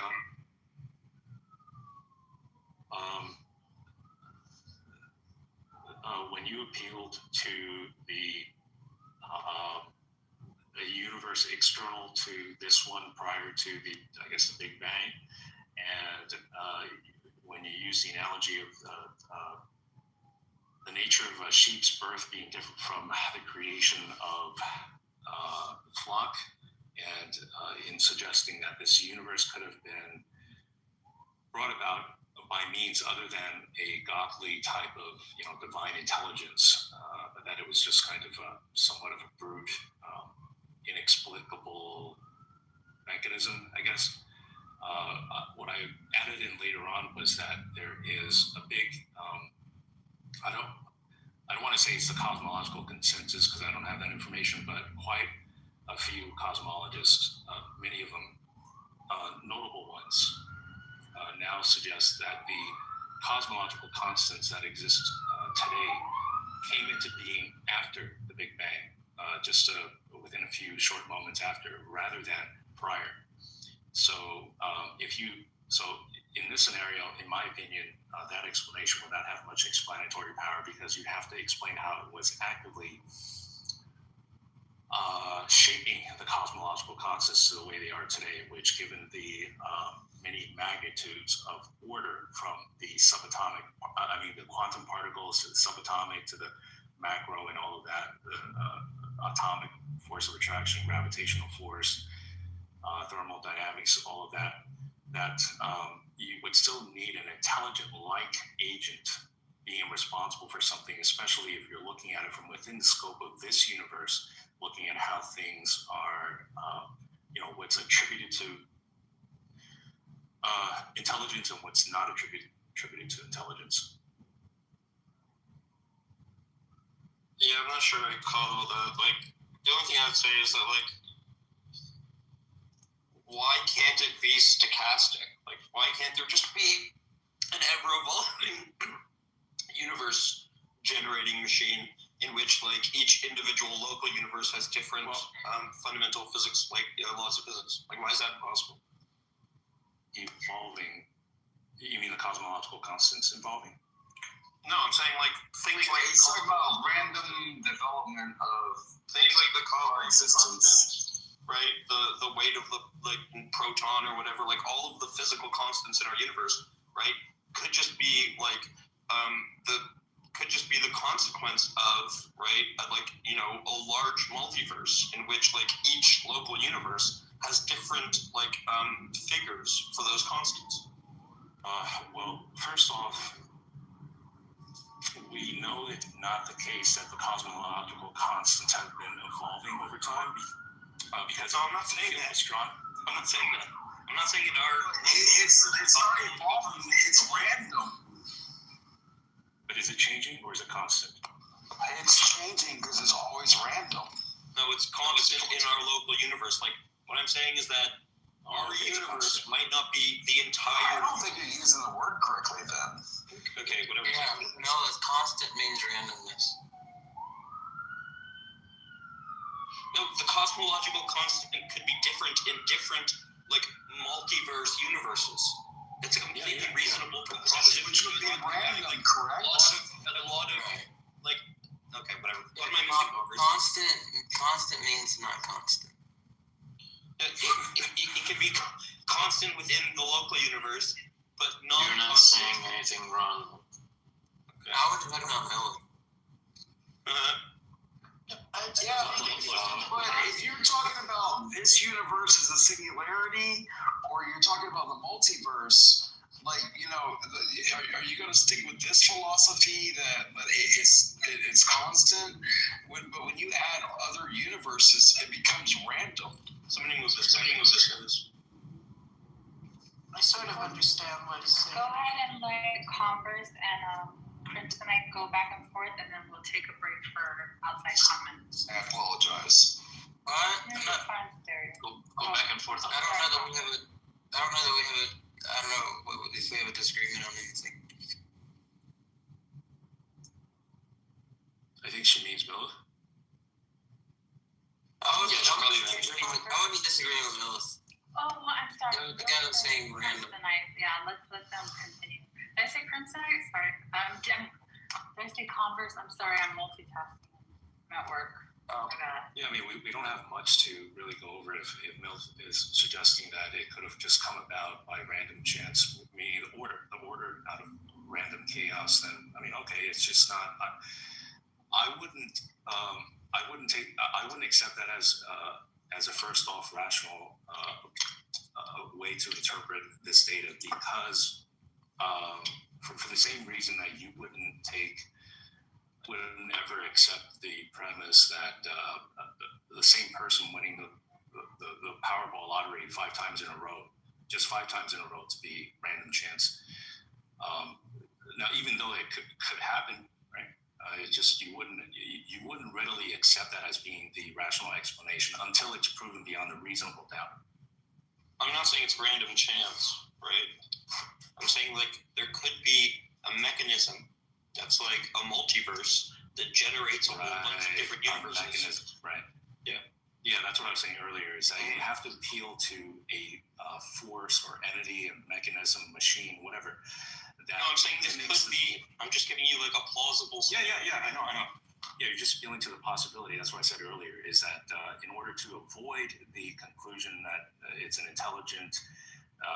Speaker 11: When you appealed to the universe external to this one prior to the Big Bang, and when you use the analogy of the nature of a sheep's birth being different from the creation of flock, and in suggesting that this universe could have been brought about by means other than a godly type of divine intelligence, that it was just kind of somewhat of a brute, inexplicable mechanism, I guess. What I added in later on was that there is a big, I don't want to say it's the cosmological consensus because I don't have that information, but quite a few cosmologists, many of them notable ones, now suggest that the cosmological constants that exist today came into being after the Big Bang, just within a few short moments after, rather than prior. So in this scenario, in my opinion, that explanation would not have much explanatory power because you have to explain how it was actively shaping the cosmological constants to the way they are today, which given the many magnitudes of order from the the subatomic, the quantum particles to the subatomic to the macro and all of that, the atomic force of attraction, gravitational force, thermodynamics, all of that, you would still need an intelligent like agent being responsible for something, especially if you're looking at it from within the scope of this universe, looking at how things are, what's attributed to intelligence and what's not attributed to intelligence.
Speaker 1: Yeah, I'm not sure I caught all that. Like, the only thing I would say is that, like, why can't it be stochastic? Like, why can't there just be an ever-evolving universe-generating machine in which, like, each individual local universe has different fundamental physics, like, laws of physics? Like, why is that possible?
Speaker 11: Evolving? You mean the cosmological constants evolving?
Speaker 1: No, I'm saying, like, things like...
Speaker 19: It's talking about random development of
Speaker 1: things like the cosmic constant, right? The weight of the, like, proton or whatever, like, all of the physical constants in our universe, right, could just be, like, the consequence of, right, like, a large multiverse in which, like, each local universe has different, like, figures for those constants.
Speaker 11: Well, first off, we know it's not the case that the cosmological constants have been evolving over time because
Speaker 1: I'm not saying that. I'm not saying that. I'm not saying it are.
Speaker 19: It's not evolving. It's random.
Speaker 11: But is it changing or is it constant?
Speaker 19: It's changing because it's always random.
Speaker 1: No, it's constant in our local universe. Like, what I'm saying is that our universe might not be the entire...
Speaker 19: I don't think you're using the word correctly then.
Speaker 1: Okay, whatever.
Speaker 13: Yeah, no, it's constant means randomness.
Speaker 1: No, the cosmological constant could be different in different, like, multiverse universes. It's a completely reasonable proposition.
Speaker 19: Which would be random,
Speaker 1: like,
Speaker 19: correct?
Speaker 1: A lot of, like, okay, whatever. What am I missing over?
Speaker 13: Constant means not constant.
Speaker 1: It can be constant within the local universe, but not.
Speaker 13: You're not saying anything wrong. Okay. How would you talk about Miller?
Speaker 19: If you're talking about this universe as a singularity, or you're talking about the multiverse, like, are you going to stick with this philosophy that it's constant? But when you add other universes, it becomes random.
Speaker 1: Somebody move this.
Speaker 3: I sort of understand what he's saying.
Speaker 14: Go ahead and let Converse and Kryptonite go back and forth, and then we'll take a break for outside comments.
Speaker 19: I apologize.
Speaker 14: Go back
Speaker 13: and forth. I don't know that we have if we have a disagreement on anything.
Speaker 11: I think she means Miller.
Speaker 13: I wouldn't be disagreeing with Millis.
Speaker 14: Oh, well, I'm sorry.
Speaker 13: The guy was saying random.
Speaker 14: Yeah, let's let them continue. Did I say Crimsonite? Sorry. Did I say Converse? I'm sorry, I'm multitasking. I'm at work.
Speaker 11: Yeah, we don't have much to really go over if Mills is suggesting that it could have just come about by random chance, meaning the order out of random chaos. Then okay, it's just not. I wouldn't accept that as a first off rational way to interpret this data, because for the same reason that you would never accept the premise that the same person winning the Powerball lottery 5 times in a row, just 5 times in a row, to be random chance. Now, even though it could happen, right? It's just you wouldn't readily accept that as being the rational explanation until it's proven beyond a reasonable doubt.
Speaker 1: I'm not saying it's random chance, right? I'm saying, like, there could be a mechanism that's like a multiverse that generates a whole bunch of different universes.
Speaker 11: Right.
Speaker 1: Yeah.
Speaker 11: Yeah, that's what I was saying earlier, is that you have to appeal to a force or entity, a mechanism, machine, whatever.
Speaker 1: No, I'm saying this could be, I'm just giving you like a plausible scenario.
Speaker 11: Yeah, I know. Yeah, you're just appealing to the possibility. That's what I said earlier, is that in order to avoid the conclusion that it's an intelligent,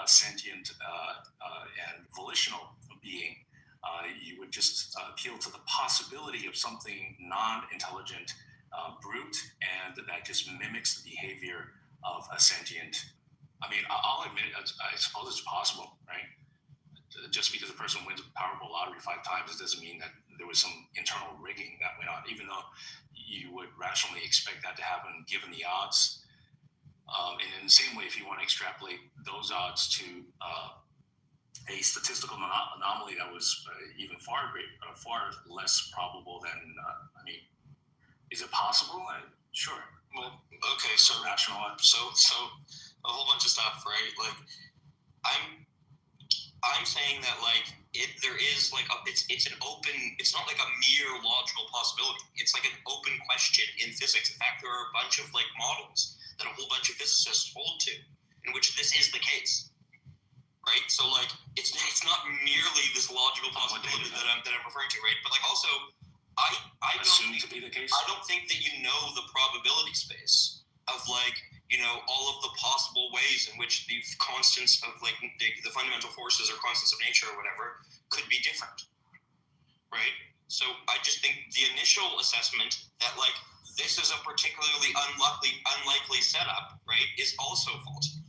Speaker 11: sentient, and volitional being, you would just appeal to the possibility of something non-intelligent, brute, and that just mimics the behavior of a sentient. I mean, I'll admit, I suppose it's possible, right? Just because a person wins a Powerball lottery 5 times, it doesn't mean that there was some internal rigging that went on, even though you would rationally expect that to happen given the odds. And in the same way, if you want to extrapolate those odds to a statistical anomaly that was even far less probable than, I mean, is it possible? Sure.
Speaker 1: Well, okay, so
Speaker 11: rational.
Speaker 1: So a whole bunch of stuff, right? Like, I'm saying that like there is like it's an open, it's not like a mere logical possibility. It's like an open question in physics. In fact, there are a bunch of like models that a whole bunch of physicists hold to, in which this is the case, right? So like it's not merely this logical possibility that I'm referring to, right? But like also, I don't
Speaker 11: to be the case.
Speaker 1: I don't think that you know the probability space of like, you know, all of the possible ways in which the constants of like the fundamental forces or constants of nature or whatever could be different, right? So I just think the initial assessment that like this is a particularly unlikely setup, right, is also faulty.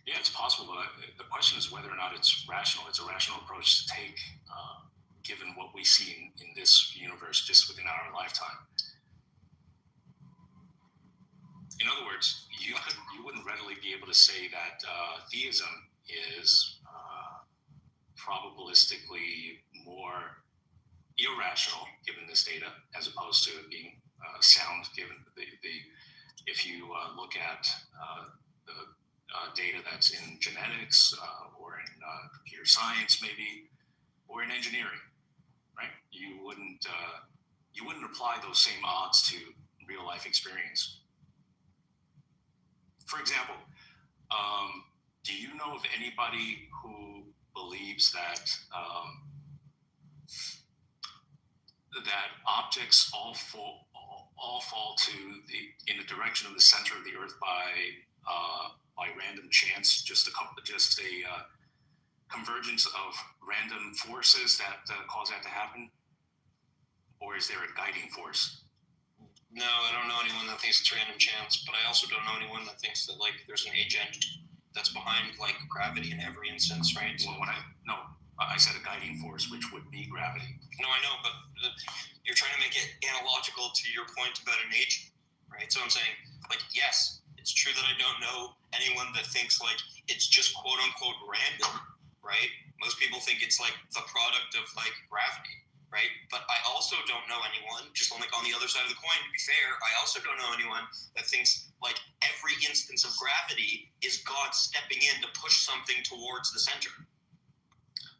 Speaker 11: Yeah, it's possible, but the question is whether or not it's rational. It's a rational approach to take, given what we see in this universe just within our lifetime. In other words, you wouldn't readily be able to say that theism is probabilistically more irrational given this data, as opposed to it being sound given the if you look at the data that's in genetics or in computer science, maybe, or in engineering, right? You wouldn't apply those same odds to real life experience. For example, do you know of anybody who believes that that objects all fall in the direction of the center of the Earth by random chance, just a convergence of random forces that cause that to happen, or is there a guiding force?
Speaker 1: No, I don't know anyone that thinks it's random chance, but I also don't know anyone that thinks that like there's an agent that's behind like gravity in every instance, right?
Speaker 11: Well, I said a guiding force, which would be gravity.
Speaker 1: No, I know, but you're trying to make it analogical to your point about an agent, right? So I'm saying, like, yes, it's true that I don't know anyone that thinks like it's just quote unquote random, right? Most people think it's like the product of like gravity. Right, but I also don't know anyone, just on the other side of the coin, to be fair, I also don't know anyone that thinks like every instance of gravity is God stepping in to push something towards the center.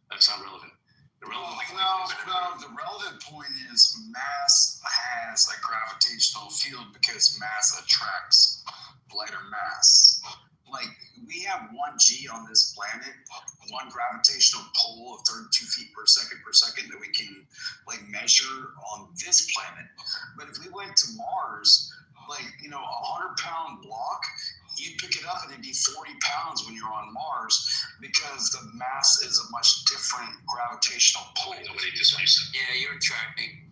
Speaker 11: That's not relevant. The
Speaker 19: relevant point is mass has a gravitational field because mass attracts lighter mass. Like, we have 1g on this planet, one gravitational pull of 32 feet per second that we can like measure on this planet. But if we went to Mars, like, you know, a 100-pound block, you'd pick it up and it'd be 40 pounds when you're on Mars because the mass is a much different gravitational pull.
Speaker 13: Yeah, you're attracting.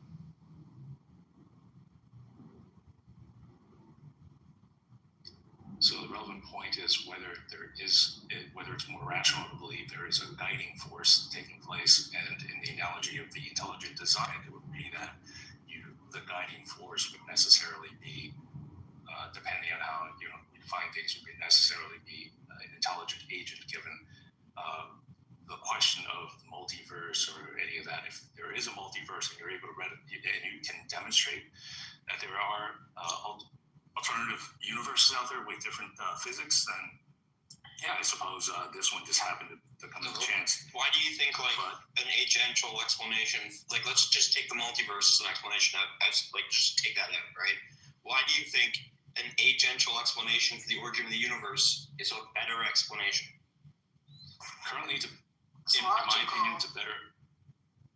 Speaker 11: So the relevant point is whether it's more rational to believe there is a guiding force taking place, and in the analogy of the intelligent design, it would be that the guiding force would necessarily be, depending on how you define things, would necessarily be an intelligent agent. Given the question of the multiverse or any of that, if there is a multiverse and you're able to and you can demonstrate that there are alternative universes out there with different physics, then yeah, I suppose this one just happened to come to chance.
Speaker 1: Why do you think like an agential explanation, like let's just take the multiverse as an explanation, just take that out, right? Why do you think an agential explanation for the origin of the universe is a better explanation?
Speaker 11: Currently, in my opinion,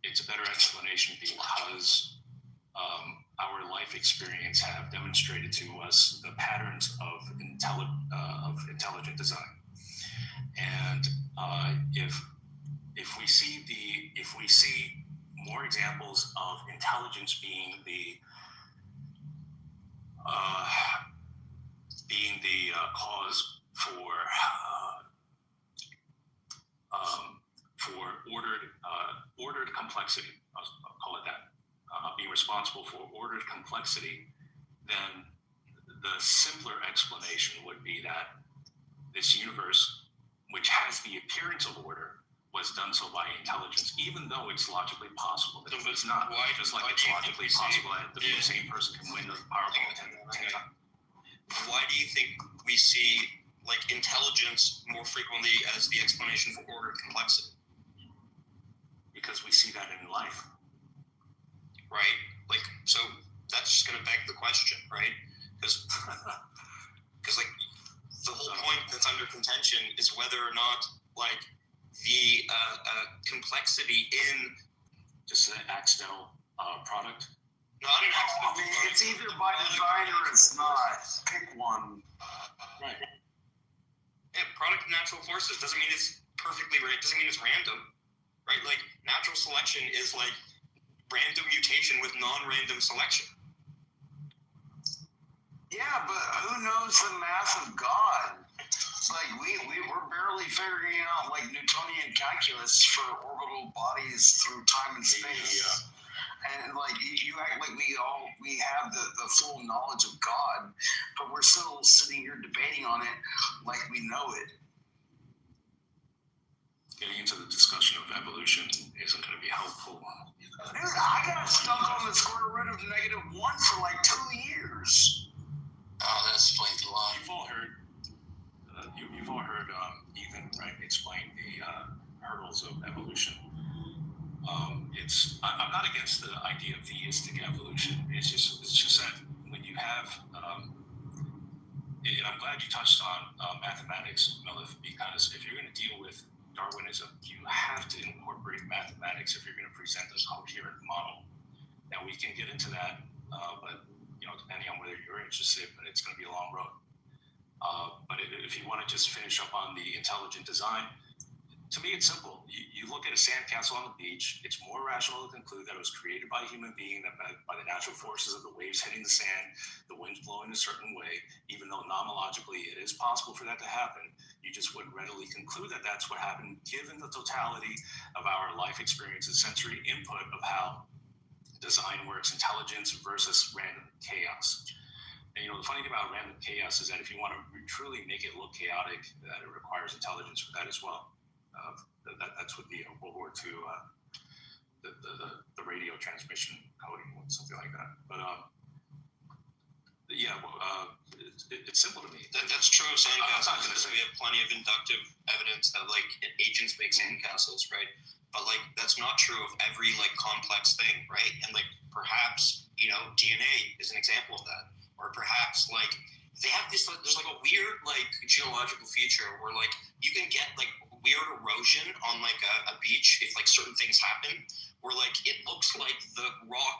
Speaker 11: it's a better explanation because our life experience have demonstrated to us the patterns of intelligent design. And if see more examples of intelligence being the cause for ordered complexity. I'll call it that. Being responsible for ordered complexity, then the simpler explanation would be that this universe, which has the appearance of order, was done so by intelligence, even though it's logically possible. But it's not.
Speaker 2: Why?
Speaker 11: Just like it's logically possible that the same person can win the Powerball 10 times.
Speaker 2: Why do you think we see like intelligence more frequently as the explanation for ordered complexity?
Speaker 11: Because we see that in life.
Speaker 2: Right? Like, so that's just going to beg the question, right? Because like the whole point that's under contention is whether or not like the complexity in
Speaker 11: just an accidental product.
Speaker 2: Not an accidental.
Speaker 19: I mean, it's either by design or it's not. Pick one.
Speaker 11: Right.
Speaker 2: Yeah, product of natural forces doesn't mean it's perfectly right. Doesn't mean it's random, right? Like natural selection is like random mutation with non-random selection.
Speaker 19: Yeah, but who knows the math of God? Like we're barely figuring out like Newtonian calculus for orbital bodies through time and space. And like you act like we have the full knowledge of God, but we're still sitting here debating on it like we know it.
Speaker 11: Getting into the discussion of evolution isn't going to be helpful.
Speaker 19: Dude, I got stuck on the square root of -1 for like 2 years.
Speaker 12: Oh, that explains a lot.
Speaker 11: You've all heard, Ethan, right, explain the hurdles of evolution. I'm not against the idea of theistic evolution. It's just that when you have, and I'm glad you touched on mathematics, Melith, because if you're going to deal with Darwinism, you have to incorporate mathematics if you're going to present a coherent model. Now we can get into that, but depending on whether you're interested, but it's going to be a long road. But if you want to just finish up on the intelligent design, to me it's simple. You look at a sandcastle on the beach. It's more rational to conclude that it was created by a human being than by the natural forces of the waves hitting the sand, the winds blowing a certain way. Even though nomologically it is possible for that to happen, you just wouldn't readily conclude that that's what happened, given the totality of our life experiences, sensory input of how design works, intelligence versus random chaos. And the funny thing about random chaos is that if you want to truly make it look chaotic, that it requires intelligence for that as well. That's what the World War II, the radio transmission coding, something like that. But it's simple to me.
Speaker 2: That's true of sandcastles. We have plenty of inductive evidence that like agents make sandcastles, right? But like that's not true of every like complex thing, right? And like perhaps DNA is an example of that, or perhaps like they have this. There's like a weird like geological feature where like you can get like weird erosion on like a beach if like certain things happen, where like it looks like the rock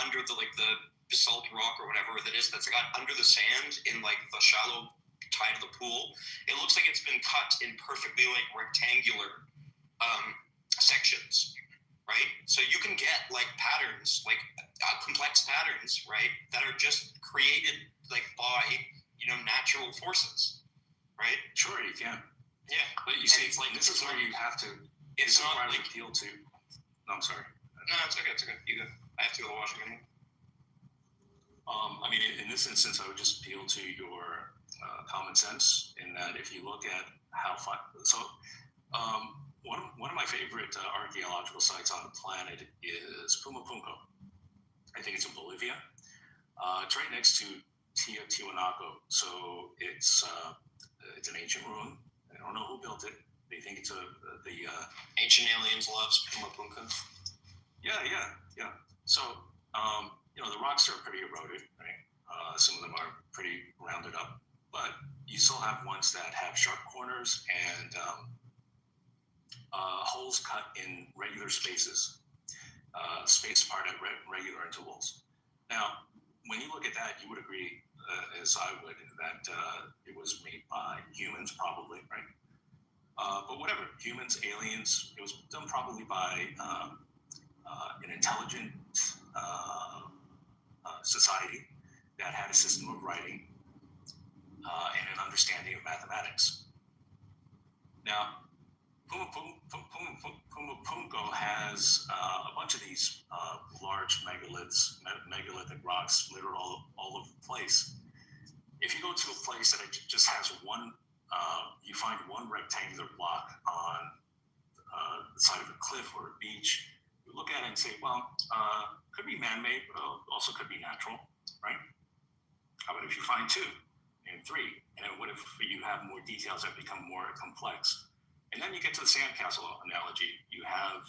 Speaker 2: under the like the basalt rock or whatever that is that's got under the sand in like the shallow tide of the pool. It looks like it's been cut in perfectly like rectangular sections, right? So you can get like patterns, like complex patterns, right, that are just created like by natural forces, right?
Speaker 11: Sure, you can.
Speaker 2: Yeah,
Speaker 11: but you see, it's like this is where you have to.
Speaker 2: It's not
Speaker 11: where I
Speaker 2: like
Speaker 11: appeal to. No, I'm sorry.
Speaker 2: No, it's okay. It's okay. You go. I have to go to Washington.
Speaker 11: I mean, in this instance, I would just appeal to your common sense in that if you look at how one of my favorite archaeological sites on the planet is Pumapunku. I think it's in Bolivia. It's right next to Tiwanaku. So it's an ancient ruin. I don't know who built it. They think it's the
Speaker 2: ancient aliens loves Pumapunku.
Speaker 11: Yeah. So the rocks are pretty eroded, right? Some of them are pretty rounded up, but you still have ones that have sharp corners and holes cut in regular spaces, spaced apart at regular intervals. Now, when you look at that, you would agree, as I would, that it was made by humans, probably, right? But whatever, humans, aliens, it was done probably by an intelligent society that had a system of writing and an understanding of mathematics. Now, Pumapungo has a bunch of these large megalithic rocks littered all over the place. If you go to a place that just has one, you find one rectangular block on the side of a cliff or a beach, you look at it and say, well, could be man-made, but also could be natural, right? How about if you find two and three? And what if you have more details that become more complex? And then you get to the sandcastle analogy. You have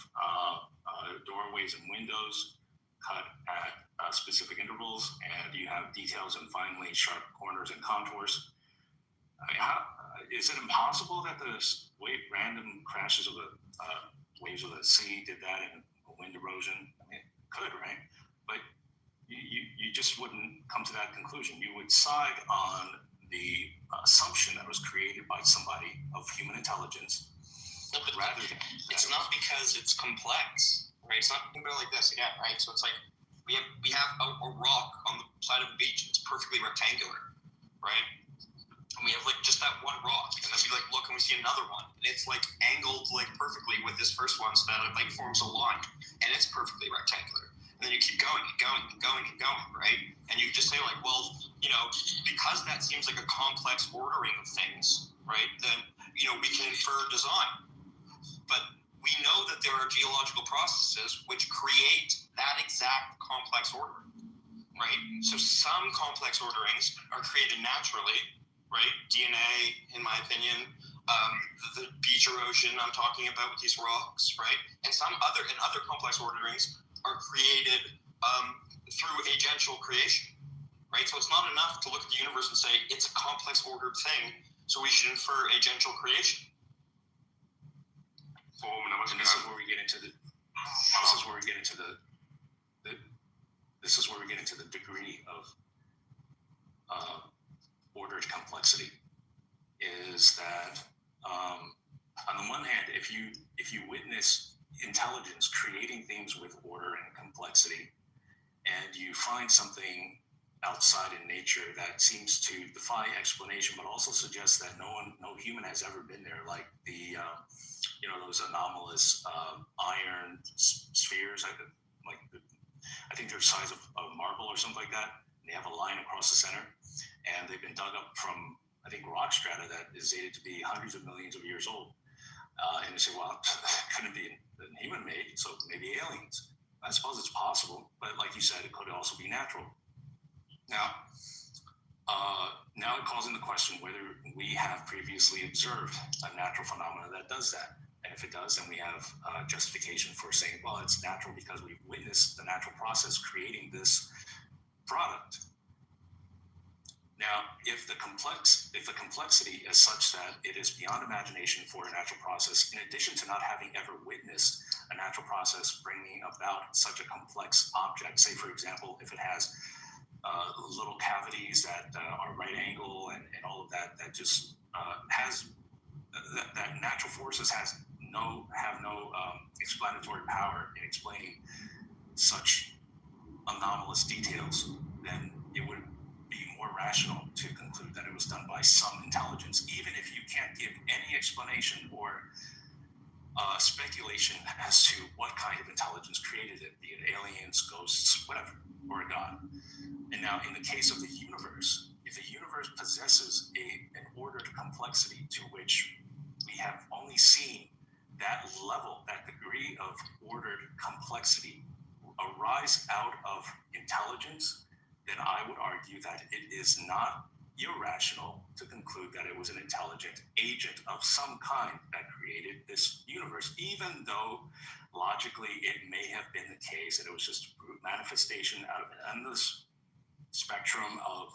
Speaker 11: doorways and windows cut at specific intervals, and you have details and finely sharp corners and contours. Is it impossible that the random crashes of the waves of the sea did that in wind erosion? I mean, it could, right? But you just wouldn't come to that conclusion. You would side on the assumption that was created by somebody of human intelligence.
Speaker 2: No, but rather than it's not because it's complex, right? It's not, think about it like this again, right? So it's like we have a rock on the side of the beach. It's perfectly rectangular, right? And we have like just that one rock, and then we like look and we see another one, and it's like angled like perfectly with this first one, so that it like forms a line, and it's perfectly rectangular. And then you keep going and going and going and going, right? And you just say like, well, you know, because that seems like a complex ordering of things, right? Then, you know, we can infer design. But we know that there are geological processes which create that exact complex order, right? So some complex orderings are created naturally, right? DNA, in my opinion, the beach erosion I'm talking about with these rocks, right? And other complex orderings are created through agential creation, right? So it's not enough to look at the universe and say it's a complex ordered thing, so we should infer agential creation.
Speaker 11: And this is where we get into the. This is where we get into the. This is where we get into the degree of ordered complexity. Is that on the one hand, if you witness intelligence creating things with order and complexity, and you find something outside in nature that seems to defy explanation, but also suggests that no human has ever been there, like the those anomalous iron spheres, I think they're the size of a marble or something like that. They have a line across the center, and they've been dug up from, I think, rock strata that is dated to be hundreds of millions of years old. And you say, well, couldn't be human made, so maybe aliens. I suppose it's possible, but like you said, it could also be natural. Now it calls into question whether we have previously observed a natural phenomenon that does that. And if it does, then we have justification for saying, well, it's natural because we've witnessed the natural process creating this product. Now, if the complexity is such that it is beyond imagination for a natural process, in addition to not having ever witnessed a natural process bringing about such a complex object, say, for example, if it has little cavities that are right angle and all of that, that just has that natural forces have no explanatory power in explaining such anomalous details, then it would be more rational to conclude that it was done by some intelligence, even if you can't give any explanation or speculation as to what kind of intelligence created it, be it aliens, ghosts, whatever, or a god. And now in the case of the universe, if the universe possesses an ordered complexity to which we have only seen that level, that degree of ordered complexity arise out of intelligence, then I would argue that it is not irrational to conclude that it was an intelligent agent of some kind that created this universe, even though logically it may have been the case that it was just a brute manifestation out of an endless spectrum of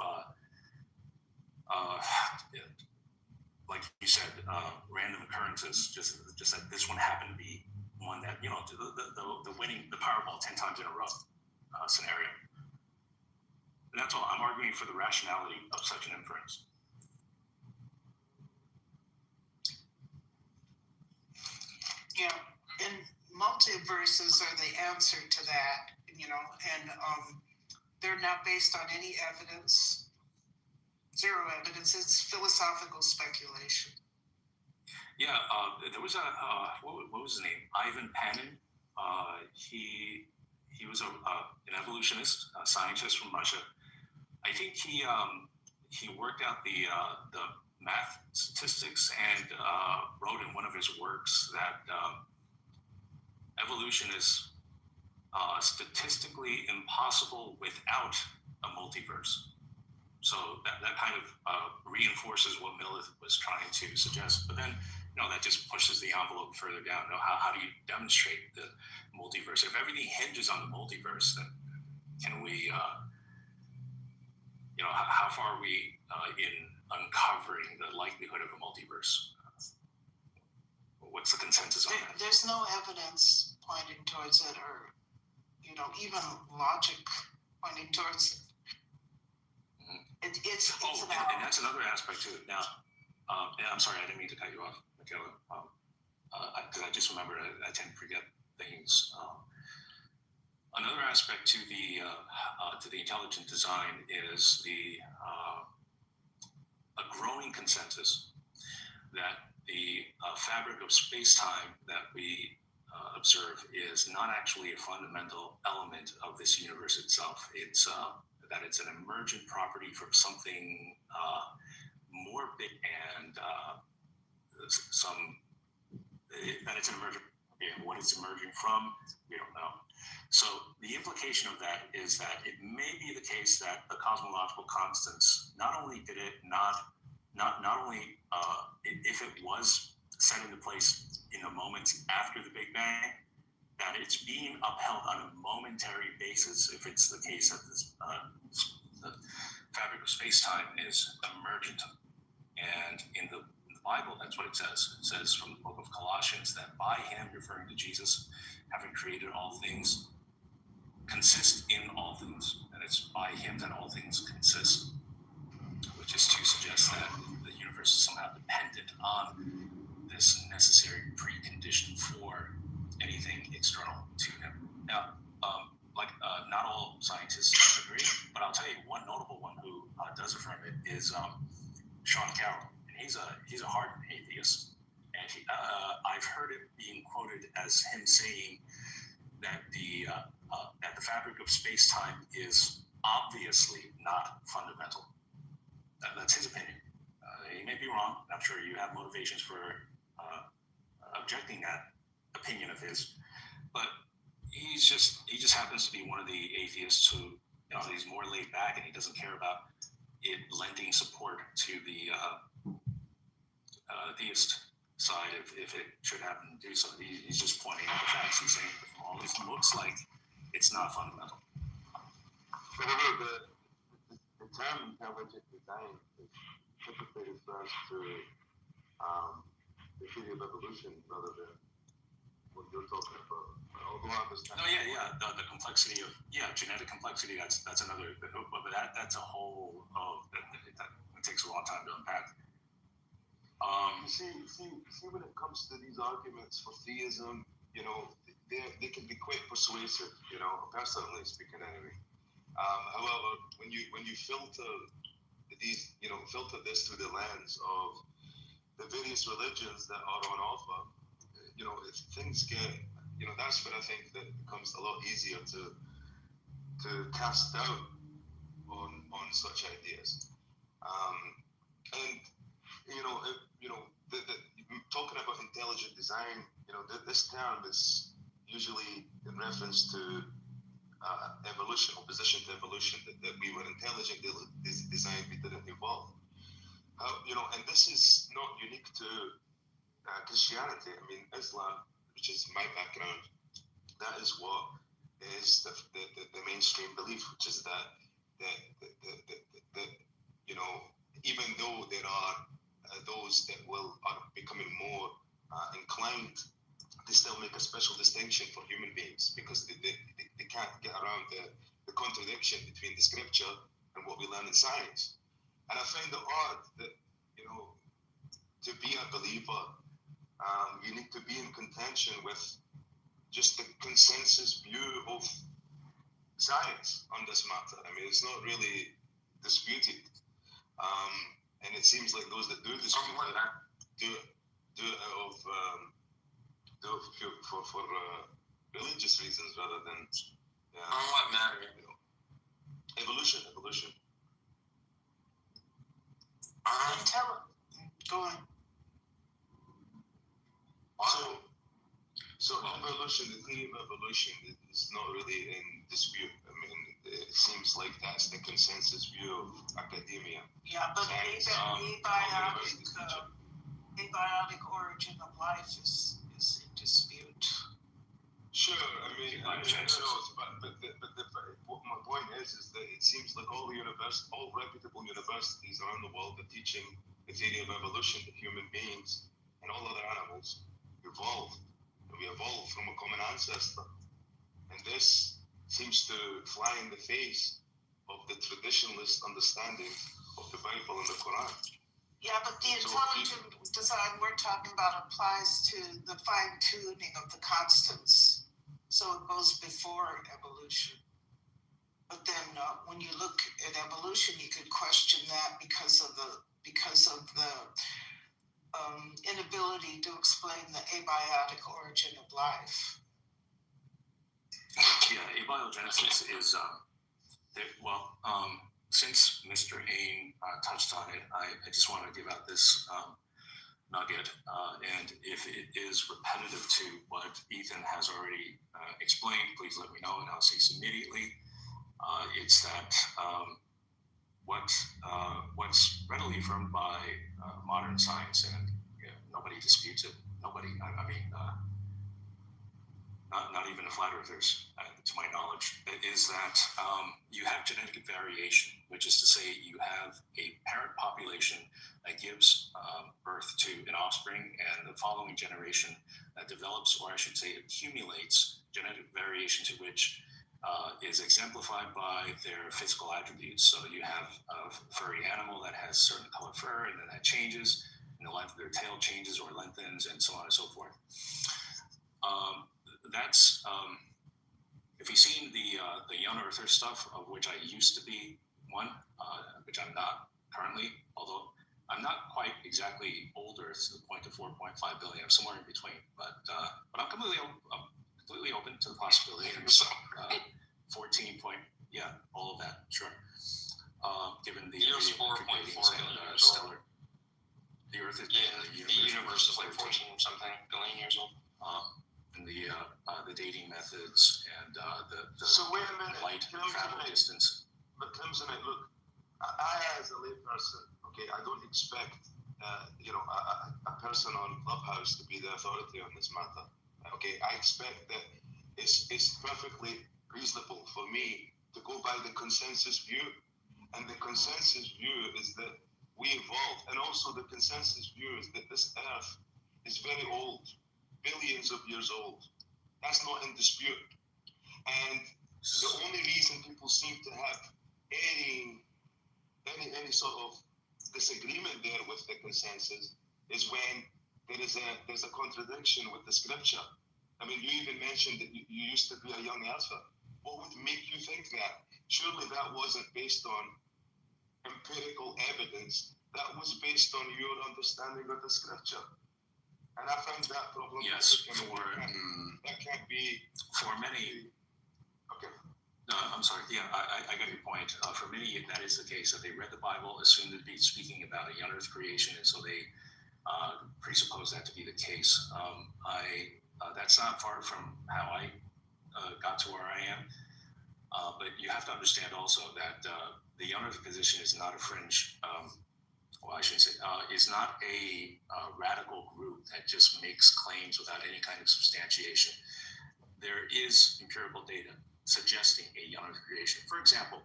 Speaker 11: like you said, random occurrences. Just that this one happened to be one that, the winning the Powerball 10 times in a row scenario. And that's all. I'm arguing for the rationality of such an inference.
Speaker 3: Yeah, and multiverses are the answer to that, and they're not based on any evidence, zero evidence. It's philosophical speculation.
Speaker 11: Yeah, there was what was his name? Ivan Panin. He was an evolutionist, a scientist from Russia. I think he worked out the math statistics and wrote in one of his works that evolution is statistically impossible without a multiverse. So that kind of reinforces what Millith was trying to suggest. But then, that just pushes the envelope further down. How do you demonstrate the multiverse? If everything hinges on the multiverse, then can we, how far are we in uncovering the likelihood of a multiverse? What's the consensus on that?
Speaker 3: There's no evidence pointing towards it, or even logic pointing towards it. It's
Speaker 11: and that's another aspect to it. Now, I'm sorry, I didn't mean to cut you off, Michaela, because I just remembered I tend to forget things. Another aspect to the intelligent design is a growing consensus that the fabric of space-time that we observe is not actually a fundamental element of this universe itself. It's that it's an emergent property from something more big, and that it's an emergent. And what it's emerging from, we don't know. So the implication of that is that it may be the case that the cosmological constants, not only did it not only if it was set into place in the moments after the Big Bang, that it's being upheld on a momentary basis. If it's the case that the fabric of space-time is emergent, and in the Bible, that's what it says. It says from the book of Colossians that by him, referring to Jesus, having created all things, consist in all things. And it's by him that all things consist, which is to suggest that the universe is somehow dependent on this necessary precondition for anything external to him. Now, not all scientists agree, but I'll tell you one notable one who does affirm it is Sean Carroll. He's a hardened atheist, and I've heard it being quoted as him saying that the fabric of space-time is obviously not fundamental. That's his opinion. He may be wrong. I'm sure you have motivations for objecting that opinion of his, but he just happens to be one of the atheists who he's more laid back, and he doesn't care about it lending support to the theist side if it should happen to do so. He's just pointing out the facts. He's saying all this looks like it's not fundamental.
Speaker 6: However, the term intelligent design is typically refers to the theory of evolution rather than what you're talking about. Although I understand.
Speaker 11: No, yeah. The complexity of genetic complexity. That's another. But that's a whole. That takes a long time to unpack.
Speaker 6: See, when it comes to these arguments for theism, they can be quite persuasive, personally speaking anyway. However, when you filter these, filter this through the lens of the various religions that are on offer, if things get, that's where I think that it becomes a lot easier to cast doubt on such ideas. And talking about intelligent design, this term is usually in reference to evolution, opposition to evolution, that we were intelligent design, we didn't evolve. And this is not unique to Christianity. I mean, Islam, which is my background, that is what is the mainstream belief, which is that even though there are those that are becoming more inclined, they still make a special distinction for human beings because they can't get around the contradiction between the scripture and what we learn in science. And I find it odd that, to be a believer you need to be in contention with just the consensus view of science on this matter. I mean, it's not really disputed. And it seems like those that do dispute it do it out of for religious reasons rather than
Speaker 13: On what matter?
Speaker 6: Evolution.
Speaker 3: Go on.
Speaker 6: So evolution, the theory of evolution is not really in dispute. I mean, it seems like that's the consensus view of academia.
Speaker 3: Yeah, but abiotic origin of life is in dispute.
Speaker 6: Sure, I mean, who knows? But what my point is that it seems like all reputable universities around the world are teaching the theory of evolution, that human beings and all other animals evolved. We evolved from a common ancestor. And this seems to fly in the face of the traditionalist understanding of the Bible and the Quran.
Speaker 3: Yeah, but the intelligent design we're talking about applies to the fine-tuning of the constants. So it goes before evolution. But then when you look at evolution, you could question that because of the inability to explain the abiotic origin of life.
Speaker 11: Yeah, abiogenesis is, since Mr. Hain touched on it, I just want to give out this nugget, and if it is repetitive to what Ethan has already explained, please let me know and I'll cease immediately. It's that what's readily affirmed by modern science, and nobody disputes it. Nobody. I mean, not even the flat earthers, to my knowledge, is that you have genetic variation, which is to say you have a parent population that gives birth to an offspring, and the following generation that develops, or I should say accumulates, genetic variation to which is exemplified by their physical attributes. So you have a furry animal that has certain color fur, and then that changes, and the length of their tail changes or lengthens, and so on and so forth. That's if you've seen the young earther stuff, of which I used to be one, which I'm not currently, although I'm not quite exactly old Earth to the point of 4.5 billion. I'm somewhere in between, but I'm completely open to the possibility. And so, 14 point, all of that, sure. Given the
Speaker 13: Here's 4.4 billion stellar.
Speaker 11: The Earth is
Speaker 13: the universe is like 14 something billion years old.
Speaker 11: And the dating methods and
Speaker 6: So wait a minute,
Speaker 11: light travel distance.
Speaker 6: But Clemson, look, I as a layperson, okay, I don't expect a person on Clubhouse to be the authority on this matter. Okay, I expect that it's perfectly reasonable for me to go by the consensus view, and the consensus view is that we evolved, and also the consensus view is that this Earth is very old, billions of years old. That's not in dispute. And the only reason people seem to have any sort of disagreement there with the consensus is when there's a contradiction with the scripture. I mean, you even mentioned that you used to be a young earther. What would make you think that? Surely that wasn't based on empirical evidence. That was based on your understanding of the scripture. And I find that problematic.
Speaker 11: Yes,
Speaker 6: that can't be
Speaker 11: for many.
Speaker 6: Okay.
Speaker 11: No, I'm sorry. Yeah, I got your point. For many, that is the case. That they read the Bible, assumed to be speaking about a young Earth creation, and so they presuppose that to be the case. That's not far from how I got to where I am. But you have to understand also that the young Earth position is not a fringe. Well, I shouldn't say, is not a radical group that just makes claims without any kind of substantiation. There is empirical data suggesting a young Earth creation. For example,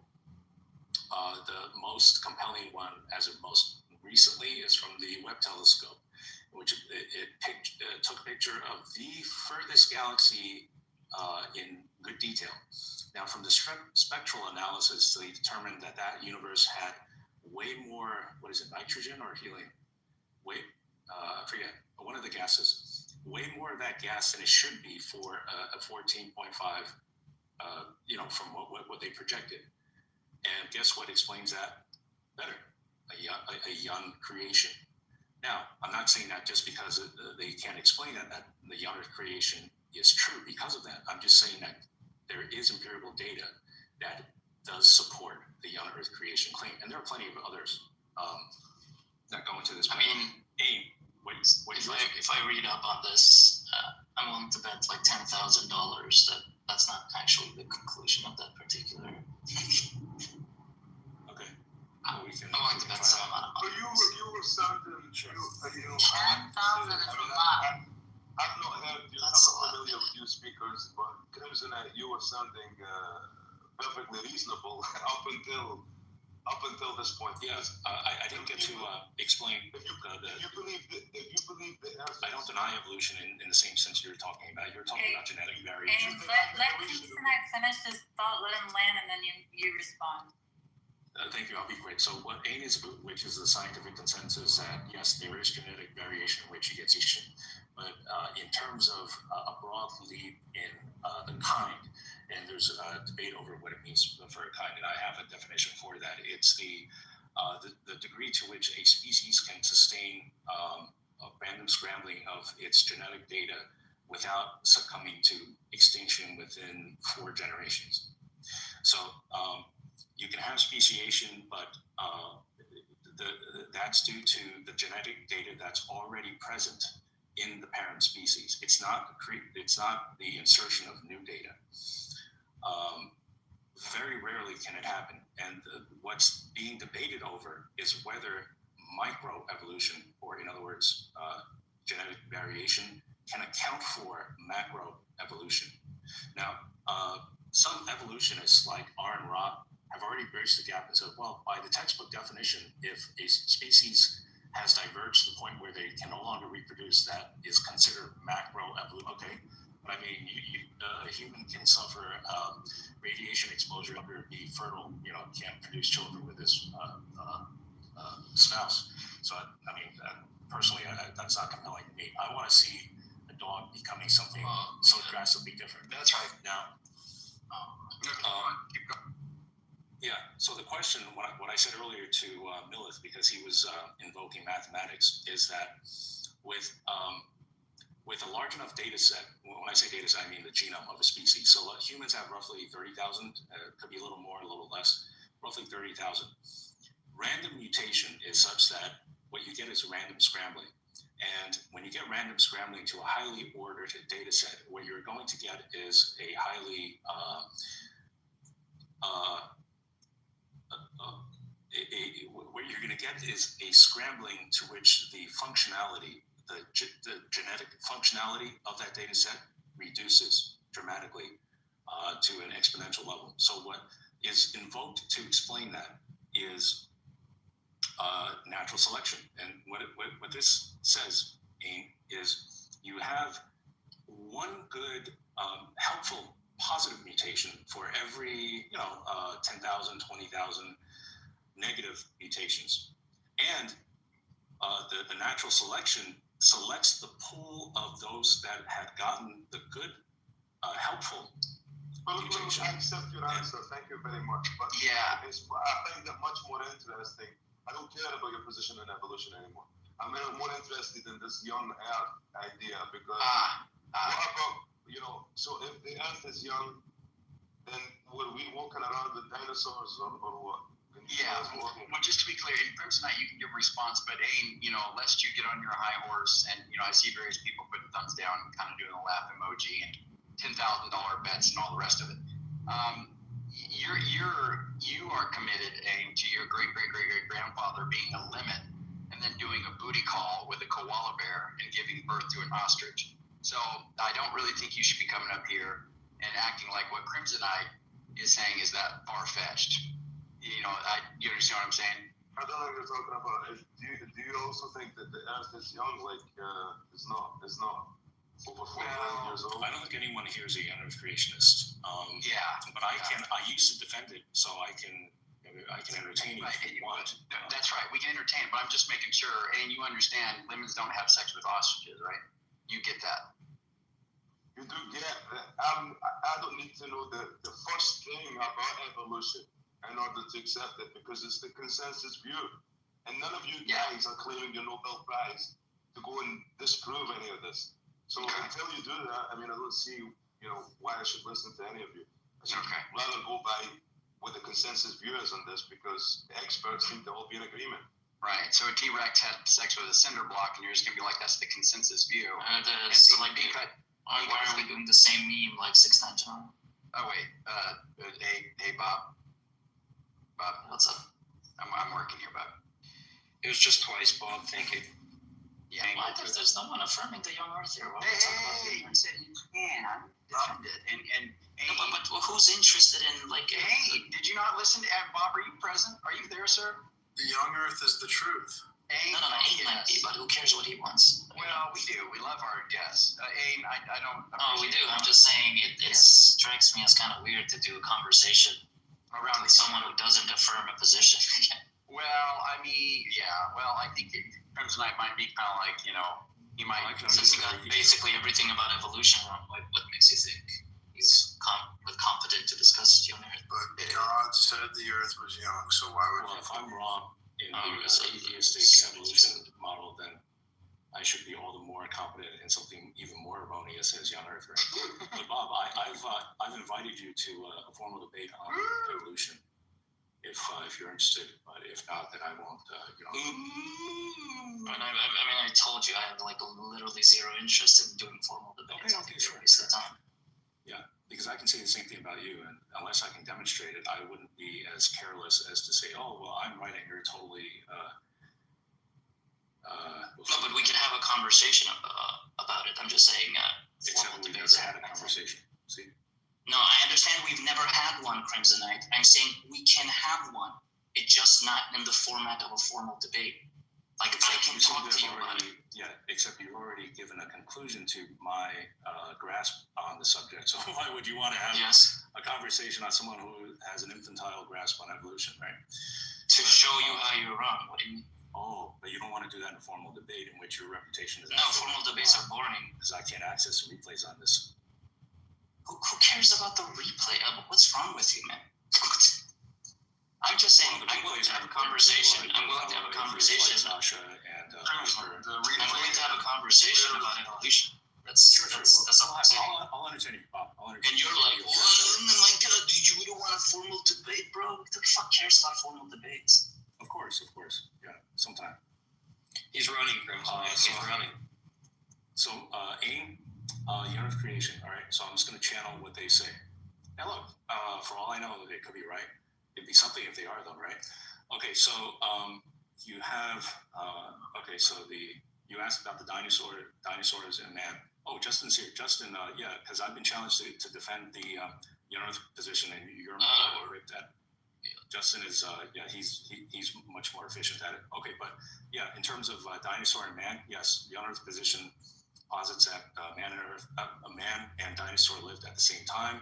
Speaker 11: the most compelling one, as of most recently, is from the Webb telescope, in which it took a picture of the furthest galaxy in good detail. Now, from the spectral analysis, they determined that that universe had way more, nitrogen or helium? I forget, one of the gases. way more of that gas than it should be for a 14.5, from what they projected. And guess what explains that better? A young creation. Now, I'm not saying that just because they can't explain that the young Earth creation is true because of that. I'm just saying that there is empirical data that does support the young Earth creation claim, and there are plenty of others that go into this.
Speaker 13: I mean,
Speaker 11: if
Speaker 13: I read up on this, I'm willing to bet like $10,000 that that's not actually the conclusion of that particular.
Speaker 11: Okay.
Speaker 13: I'm willing to bet some amount of money.
Speaker 6: You were certain.
Speaker 11: Sure.
Speaker 14: 10,000 is a lot.
Speaker 6: I've not heard you. I'm not familiar with you speakers, but Crimson, you were sounding perfectly reasonable up until this point.
Speaker 11: Yes, I didn't get to explain.
Speaker 6: If you believe the Earth,
Speaker 11: I don't deny evolution in the same sense you're talking about. You're talking about genetic variation.
Speaker 14: And let Kisanak finish his thought, let him land, and then you respond.
Speaker 11: Thank you. I'll be quick. So what AIM is, which is the scientific consensus that yes, there is genetic variation in which you get evolution, but in terms of a broad leap in the kind, and there's a debate over what it means for a kind, and I have a definition for that. It's the degree to which a species can sustain a random scrambling of its genetic data without succumbing to extinction within 4 generations. So you can have speciation, but that's due to the genetic data that's already present in the parent species. It's not the insertion of new data. Very rarely can it happen, and what's being debated over is whether microevolution, or in other words, genetic variation, can account for macroevolution. Now, some evolutionists like R and Rock have already bridged the gap and said, well, by the textbook definition, if a species has diverged to the point where they can no longer reproduce, that is considered macroevolution. Okay, but I mean, a human can suffer radiation exposure, never be fertile, can't produce children with his spouse. So, I mean, personally, that's not compelling to me. I want to see a dog becoming something so drastically different.
Speaker 13: That's right.
Speaker 11: Now, yeah, so the question, what I said earlier to Millith, because he was invoking mathematics, is that with a large enough data set, when I say data set, I mean the genome of a species. So humans have roughly 30,000, could be a little more, a little less, roughly 30,000. Random mutation is such that what you get is random scrambling. And when you get random scrambling to a highly ordered data set, what you're going to get is a highly what you're going to get is a scrambling to which the functionality, the genetic functionality of that data set reduces dramatically to an exponential level. So what is invoked to explain that is natural selection. And what this says is you have one good, helpful, positive mutation for every 10,000, 20,000 negative mutations, and the natural selection selects the pool of those that had gotten the good, helpful mutation.
Speaker 6: I accept your answer. Thank you very much. But
Speaker 13: yeah,
Speaker 6: I find that much more interesting. I don't care about your position in evolution anymore. I'm more interested in this young Earth idea because what about, so if the Earth is young, then were we walking around with dinosaurs or what?
Speaker 10: Yeah, well, just to be clear, in Crimson Knight, you can give a response, but Aim, lest you get on your high horse, and I see various people putting thumbs down and kind of doing a laugh emoji and $10,000 bets and all the rest of it. You are committed, Aim, to your great grandfather being a limit, and then doing a booty call with a koala bear and giving birth to an ostrich. So I don't really think you should be coming up here and acting like what Crimson Knight is saying is that far-fetched. You understand what I'm saying?
Speaker 6: I don't know what you're talking about. Do you also think that the Earth is young? Like, it's not over 400 years old?
Speaker 11: I don't think anyone here is a young Earth creationist. But I used to defend it, so I can entertain it if you want.
Speaker 10: That's right. We can entertain it, but I'm just making sure, and you understand, lemons don't have sex with ostriches, right? You get that.
Speaker 20: You do get that. I don't need to know the first thing about evolution in order to accept it, because it's the consensus view. And none of you guys are claiming your Nobel Prize to go and disprove any of this. So until you do that, I mean, I don't see, why I should listen to any of you. I should rather go by what the consensus view is on this, because the experts seem to all be in agreement.
Speaker 10: Right. So a T-Rex had sex with a cinder block, and you're just gonna be like, that's the consensus view.
Speaker 13: Why are we doing the same meme like 6 times in a row?
Speaker 10: Oh wait. Hey, Bob. Bob,
Speaker 13: what's up?
Speaker 10: I'm working here, Bob.
Speaker 9: It was just twice, Bob. Thank you.
Speaker 10: Yeah.
Speaker 13: Why there's no one affirming the young Earth here?
Speaker 10: Hey, you said you can defend it, and
Speaker 13: no, but who's interested in like?
Speaker 10: Hey, did you not listen to Bob? Are you present? Are you there, sir?
Speaker 18: The young Earth is the truth.
Speaker 13: No, Aiden might be, but who cares what he wants?
Speaker 10: Well, we do. We love our guests. Aiden, I don't.
Speaker 13: Oh, we do. I'm just saying it strikes me as kind of weird to do a conversation
Speaker 10: around
Speaker 13: with someone who doesn't affirm a position.
Speaker 10: Well, I mean, yeah. Well, I think Crimson Knight might be kind of like, he might.
Speaker 13: Since he got basically everything about evolution wrong, what makes you think he's competent to discuss young Earth?
Speaker 18: But God said the Earth was young, so why would?
Speaker 11: Well, if I'm wrong in the atheistic evolution model, then I should be all the more competent in something even more erroneous as young Earth, right? But Bob, I've invited you to a formal debate on evolution. If you're interested, but if not, then I won't.
Speaker 13: I mean, I told you I have like literally zero interest in doing formal debates.
Speaker 11: Okay, sure. Yeah, because I can say the same thing about you, and unless I can demonstrate it, I wouldn't be as careless as to say, "Oh, well, I'm right and you're totally."
Speaker 13: No, but we can have a conversation about it. I'm just saying.
Speaker 11: Except we never had a conversation. See.
Speaker 13: No, I understand we've never had one, Crimsonite. I'm saying we can have one. It's just not in the format of a formal debate. Like, I can talk to you about it.
Speaker 11: Yeah, except you've already given a conclusion to my grasp on the subject. So why would you want to have a conversation on someone who has an infantile grasp on evolution, right?
Speaker 13: To show you how you're wrong. What do you mean?
Speaker 11: Oh, but you don't want to do that in a formal debate in which your reputation is...
Speaker 13: No, formal debates are boring.
Speaker 11: Because I can't access replays on this.
Speaker 13: Who cares about the replay? What's wrong with you, man? I'm just saying, I'm willing to have a conversation. I'm willing to have a conversation. I'm willing to have a conversation about evolution. That's all I'm saying.
Speaker 11: I'll entertain you, Bob.
Speaker 13: And you're like, oh my God, we don't want a formal debate, bro. Who the fuck cares about formal debates?
Speaker 11: Of course. Yeah, sometime.
Speaker 9: He's running, Crimson. He's running.
Speaker 11: So, AIM, Unit of Creation, all right? So I'm just going to channel what they say. Now look, for all I know, they could be right. It'd be something if they are, though, right? Okay, so you have, you asked about the dinosaurs and man. Oh, Justin's here. Justin, yeah, because I've been challenged to defend the Unit position, and you're more ripped at. Justin is, he's much more efficient at it. Okay, but yeah, in terms of dinosaur and man, yes, the Earth position posits that man and dinosaur lived at the same time.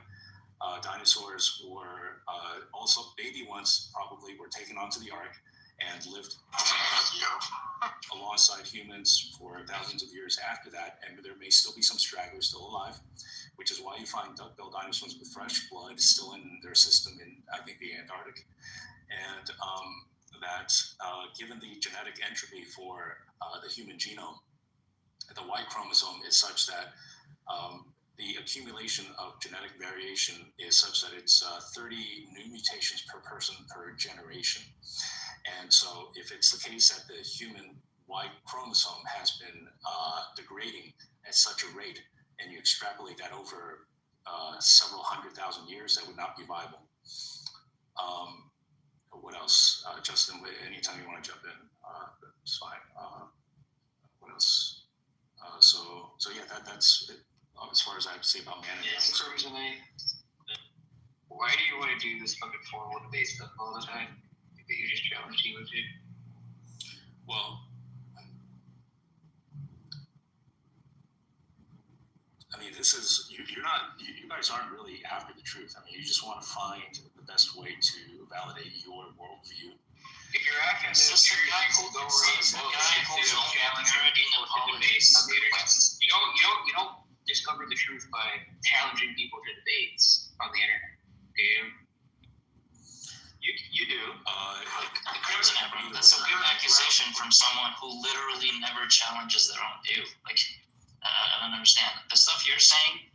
Speaker 11: Dinosaurs were also baby ones, probably were taken onto the ark and lived alongside humans for thousands of years after that, and there may still be some stragglers still alive, which is why you find duck-billed dinosaurs with fresh blood still in their system in, I think, the Antarctic. And given the genetic entropy for the human genome, the Y chromosome is such that the accumulation of genetic variation is such that it's 30 new mutations per person per generation. And so if it's the case that the human Y chromosome has been degrading at such a rate, and you extrapolate that over several 100,000 years, that would not be viable. What else? Justin, anytime you want to jump in, it's fine. What else? So yeah, that's it, as far as I have to say about management.
Speaker 5: Yes, why do you want to do this fucking formal debate stuff all the time? That you just challenge you with it?
Speaker 11: Well, I mean, this is, you guys aren't really after the truth. I mean, you just want to find the best way to validate your worldview.
Speaker 5: If you're acting
Speaker 13: It's just the guy who's only parroting the
Speaker 5: debates on the internet. You don't discover the truth by challenging people to debates on the internet. Do you? You do.
Speaker 13: That's a weird accusation from someone who literally never challenges their own view. Like, I don't understand. The stuff you're saying,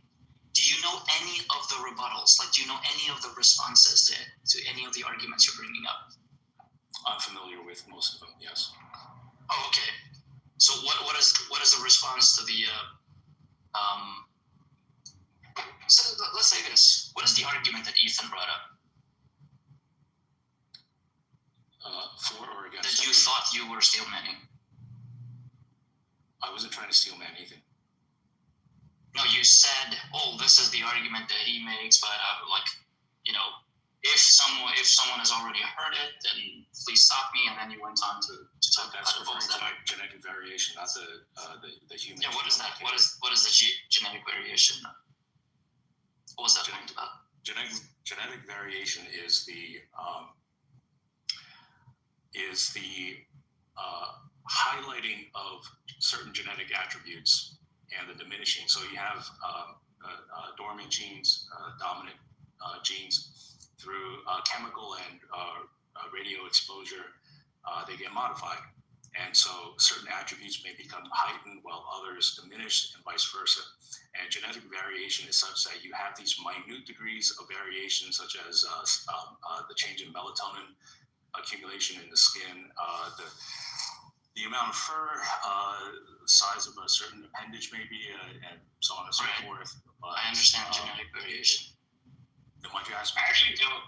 Speaker 13: do you know any of the rebuttals? Like, do you know any of the responses to any of the arguments you're bringing up?
Speaker 11: I'm familiar with most of them, yes.
Speaker 13: Oh, okay. So what is the response to the so let's say this. What is the argument that Ethan brought up?
Speaker 11: For or against?
Speaker 13: That you thought you were steelmanning.
Speaker 11: I wasn't trying to steel man anything.
Speaker 13: No, you said, "Oh, this is the argument that he makes," but if someone has already heard it, then please stop me. And then you went on to talk
Speaker 11: That's
Speaker 13: about
Speaker 11: referring
Speaker 13: that.
Speaker 11: to genetic variation, not the human.
Speaker 13: Yeah, what is that? What is the genetic variation? What was that point about?
Speaker 11: Genetic variation is the highlighting of certain genetic attributes and the diminishing. So you have dormant genes, dominant genes through chemical and radio exposure, they get modified. And so certain attributes may become heightened while others diminish and vice versa. And genetic variation is such that you have these minute degrees of variation, such as the change in melatonin, accumulation in the skin, the amount of fur, size of a certain appendage maybe, and so on and so forth.
Speaker 13: I understand genetic variation.
Speaker 11: Then why'd you ask me?
Speaker 5: I actually don't.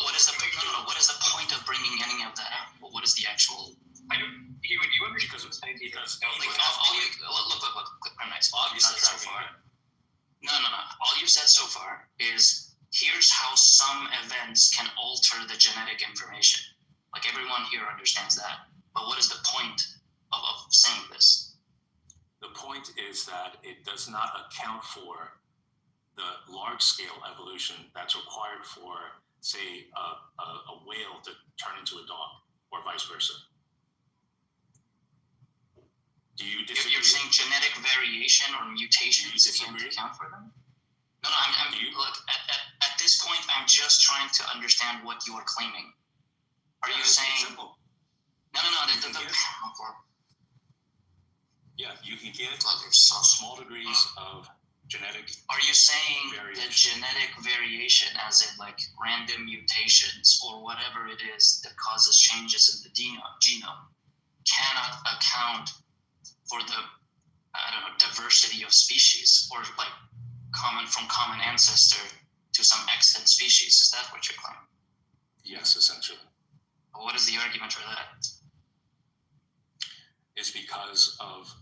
Speaker 13: What is the point of bringing any of that up? What is the actual?
Speaker 5: I don't. You understand this idea?
Speaker 13: Look, Nice. All you said so far. No. All you said so far is here's how some events can alter the genetic information. Like everyone here understands that. But what is the point of saying this?
Speaker 11: The point is that it does not account for the large-scale evolution that's required for, say, a whale to turn into a dog, or vice versa. Do you disagree?
Speaker 13: If you're saying genetic variation or mutations, if you account for them? No. Look, at this point, I'm just trying to understand what you are claiming. Are you saying?
Speaker 11: Simple.
Speaker 13: No.
Speaker 11: Yeah, you can get small degrees of genetic.
Speaker 13: Are you saying that genetic variation, as in like random mutations or whatever it is that causes changes in the genome, cannot account for the diversity of species, or like common ancestor to some extant species? Is that what you're claiming?
Speaker 11: Yes, essentially.
Speaker 13: Well, what is the argument for that?
Speaker 11: It's because of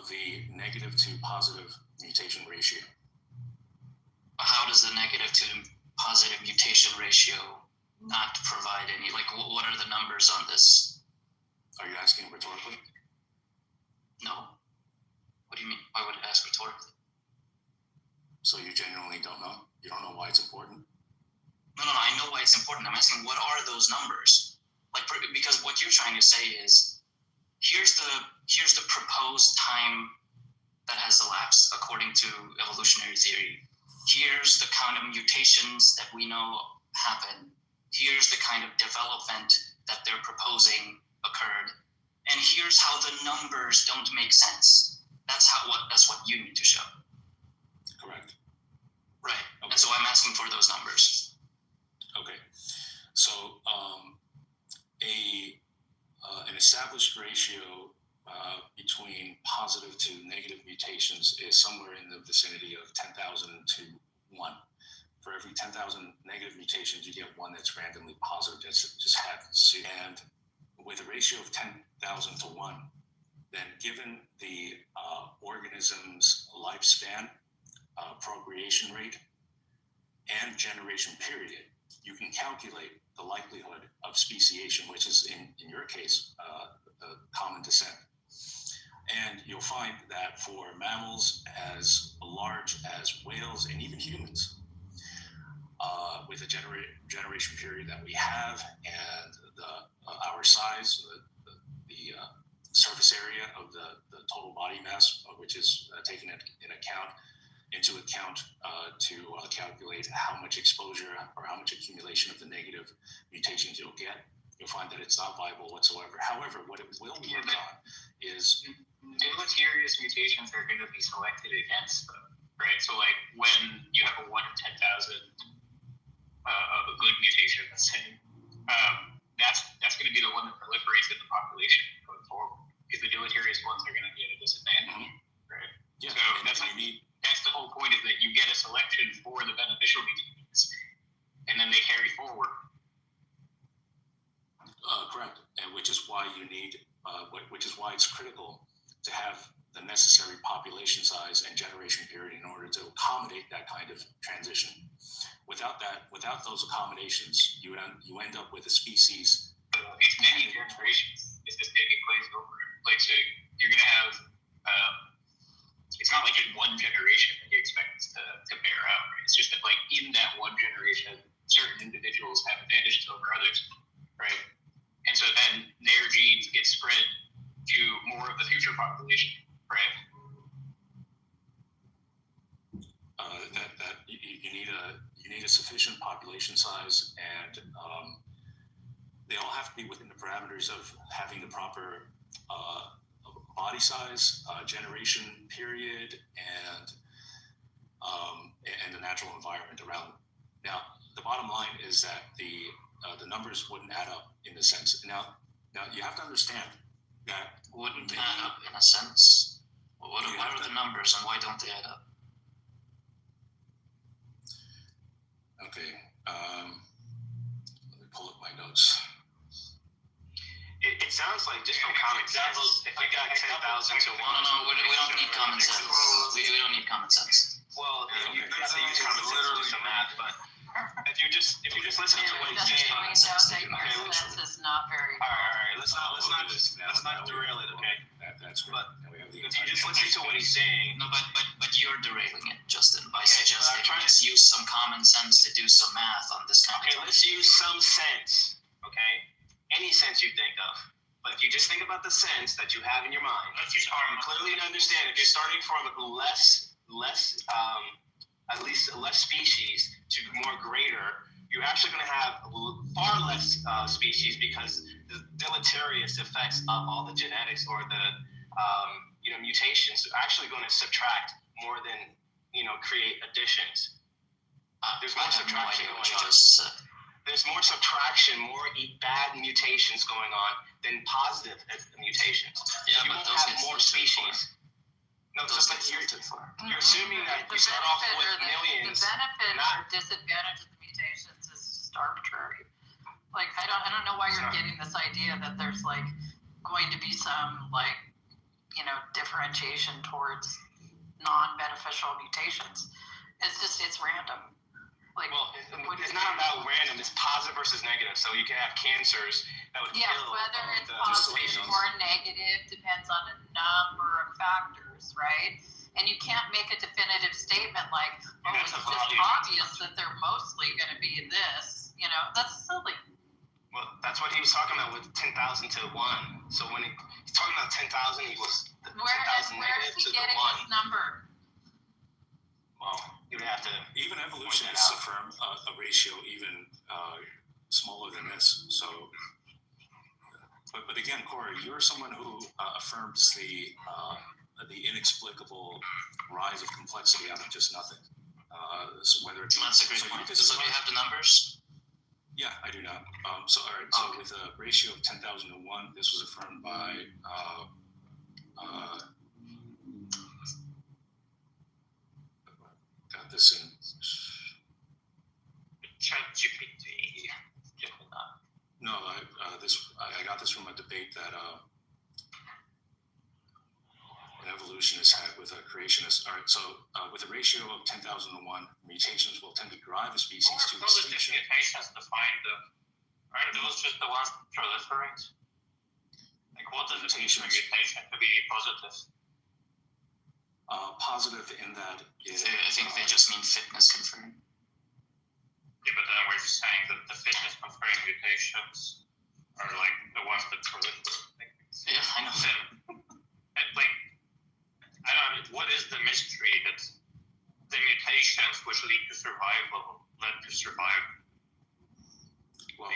Speaker 11: the negative to positive mutation ratio.
Speaker 13: How does the negative to positive mutation ratio not provide any? Like, what are the numbers on this?
Speaker 11: Are you asking rhetorically?
Speaker 13: No. What do you mean? Why would it ask rhetorically?
Speaker 11: So you genuinely don't know? You don't know why it's important?
Speaker 13: No. I know why it's important. I'm asking, what are those numbers? Like, because what you're trying to say is, here's the proposed time that has elapsed according to evolutionary theory. Here's the kind of mutations that we know happen. Here's the kind of development that they're proposing occurred. And here's how the numbers don't make sense. That's what you need to show.
Speaker 11: Correct.
Speaker 13: Right. Okay. And so I'm asking for those numbers.
Speaker 11: Okay. So an established ratio between positive to negative mutations is somewhere in the vicinity of 10,000 to 1. For every 10,000 negative mutations, you get one that's randomly positive. That just happens. And with a ratio of 10,000 to 1, then given the organism's lifespan, procreation rate, and generation period, you can calculate the likelihood of speciation, which is in your case, common descent. And you'll find that for mammals as large as whales and even humans, with the generation period that we have and our size, the surface area of the total body mass, which is taken into account to calculate how much exposure or how much accumulation of the negative mutations you'll get, you'll find that it's not viable whatsoever. However, what it will work on is
Speaker 5: deleterious mutations are going to be selected against them, right? So, like when you have a 1 in 10,000 of a good mutation, let's say, that's going to be the one that proliferates in the population going forward, because the deleterious ones are going to be at a disadvantage, right?
Speaker 11: Yeah,
Speaker 5: so that's the whole point, is that you get a selection for the beneficial mutations, and then they carry forward.
Speaker 11: Correct, and which is why you need, which is why it's critical to have the necessary population size and generation period in order to accommodate that kind of transition. Without those accommodations, you end up with a species.
Speaker 5: It's many generations. It's just taking place over. Like, so you're gonna have. It's not like in one generation that you expect this to bear out, right? It's just that, like, in that one generation, certain individuals have advantages over others, right? And so then their genes get spread to more of the future population, right?
Speaker 11: You need a sufficient population size, and they all have to be within the parameters of having the proper body size, generation period, and the natural environment around them. Now, the bottom line is that the numbers wouldn't add up in the sense. Now you have to understand that
Speaker 13: wouldn't add up in a sense. What are the numbers, and why don't they add up?
Speaker 11: Okay, let me pull up my notes.
Speaker 5: It sounds like, just from common sense, if you got 10,000 to 1.
Speaker 13: No, we don't need common sense. We don't need common sense.
Speaker 5: Well, you have to use common sense to do some math, but if you just listen to what he's saying.
Speaker 7: Sense is not very.
Speaker 5: All right. Let's not derail it, okay?
Speaker 11: That's right.
Speaker 5: But if you just listen to what he's saying.
Speaker 13: No, but you're derailing it, Justin, by suggesting let's use some common sense to do some math on this kind of
Speaker 5: Okay, let's use some sense, okay? Any sense you think of. But if you just think about the sense that you have in your mind, you clearly understand if you're starting from at least less species to more greater, you're actually going to have far less species, because the deleterious effects of all the genetics or the mutations are actually going to subtract more than create additions. There's more subtraction going on. There's more subtraction, more bad mutations going on than positive mutations.
Speaker 13: Yeah,
Speaker 5: you
Speaker 13: but
Speaker 5: won't
Speaker 13: those
Speaker 5: have more species. No, so you're assuming that you start off with millions.
Speaker 7: The benefit or disadvantage of the mutations is just arbitrary. Like, I don't know why you're getting this idea that there's like going to be some differentiation towards non-beneficial mutations. It's random. Like,
Speaker 5: well, it's not about random. It's positive versus negative. So you can have cancers that would kill.
Speaker 7: Whether it's positive or negative depends on a number of factors, right? And you can't make a definitive statement like, it's just obvious that they're mostly going to be this. That's silly.
Speaker 5: Well, that's what he was talking about with 10,000 to 1. So when he's talking about 10,000 equals 10,000 negative to the 1.
Speaker 7: Where is he getting this number?
Speaker 5: Well, you would have to.
Speaker 11: Even evolutionists affirm a ratio even smaller than this. So, but again, Corey, you're someone who affirms the inexplicable rise of complexity out of just nothing. So whether it's
Speaker 13: that's a great point. Does somebody have the numbers?
Speaker 11: Yeah, I do not. So with a ratio of 10,000 to 1, this was affirmed by. Got this in
Speaker 5: ChatGPT.
Speaker 11: No, I got this from a debate that an evolutionist had with a creationist. All right, so with a ratio of 10,000 to 1, mutations will tend to drive a species to extinction.
Speaker 5: Mutations define them, right? Are those just the ones that proliferate? Like, what does it mean for mutation to be positive?
Speaker 11: Positive in that
Speaker 13: I think they just mean fitness confirmed.
Speaker 2: Yeah, but then we're just saying that the fitness conferring mutations are like the ones that proliferate.
Speaker 13: Yeah, I know.
Speaker 2: And like, I don't know, what is the mystery that the mutations which lead to survival led to survival?
Speaker 11: Well,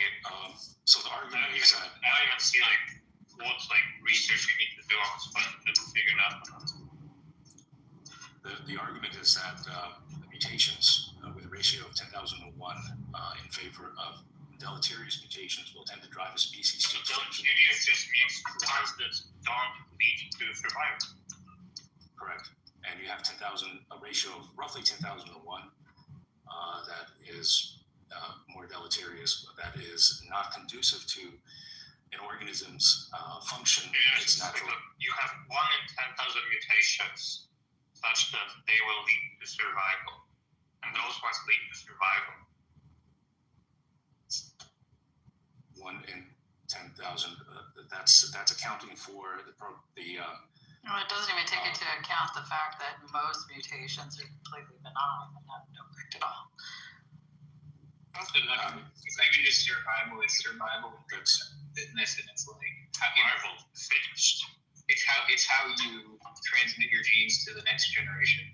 Speaker 11: so the argument is that
Speaker 2: I don't even see like what like research we need to do on this question to figure it out.
Speaker 11: the argument is that the mutations with a ratio of 10,000 to 1 in favor of deleterious mutations will tend to drive a species to extinction.
Speaker 2: Deleterious just means ones that don't lead to survival.
Speaker 11: Correct. And you have a ratio of roughly 10,000 to 1 that is more deleterious, but that is not conducive to an organism's function. It's natural.
Speaker 2: You have 1 in 10,000 mutations such that they will lead to survival, and those ones lead to survival.
Speaker 11: 1 in 10,000. That's accounting for the
Speaker 7: No, it doesn't even take into account the fact that most mutations are completely benign and have no effect at all.
Speaker 5: It's not even just survival, it's survival fitness, and it's like survival finished. It's how you transmit your genes to the next generation,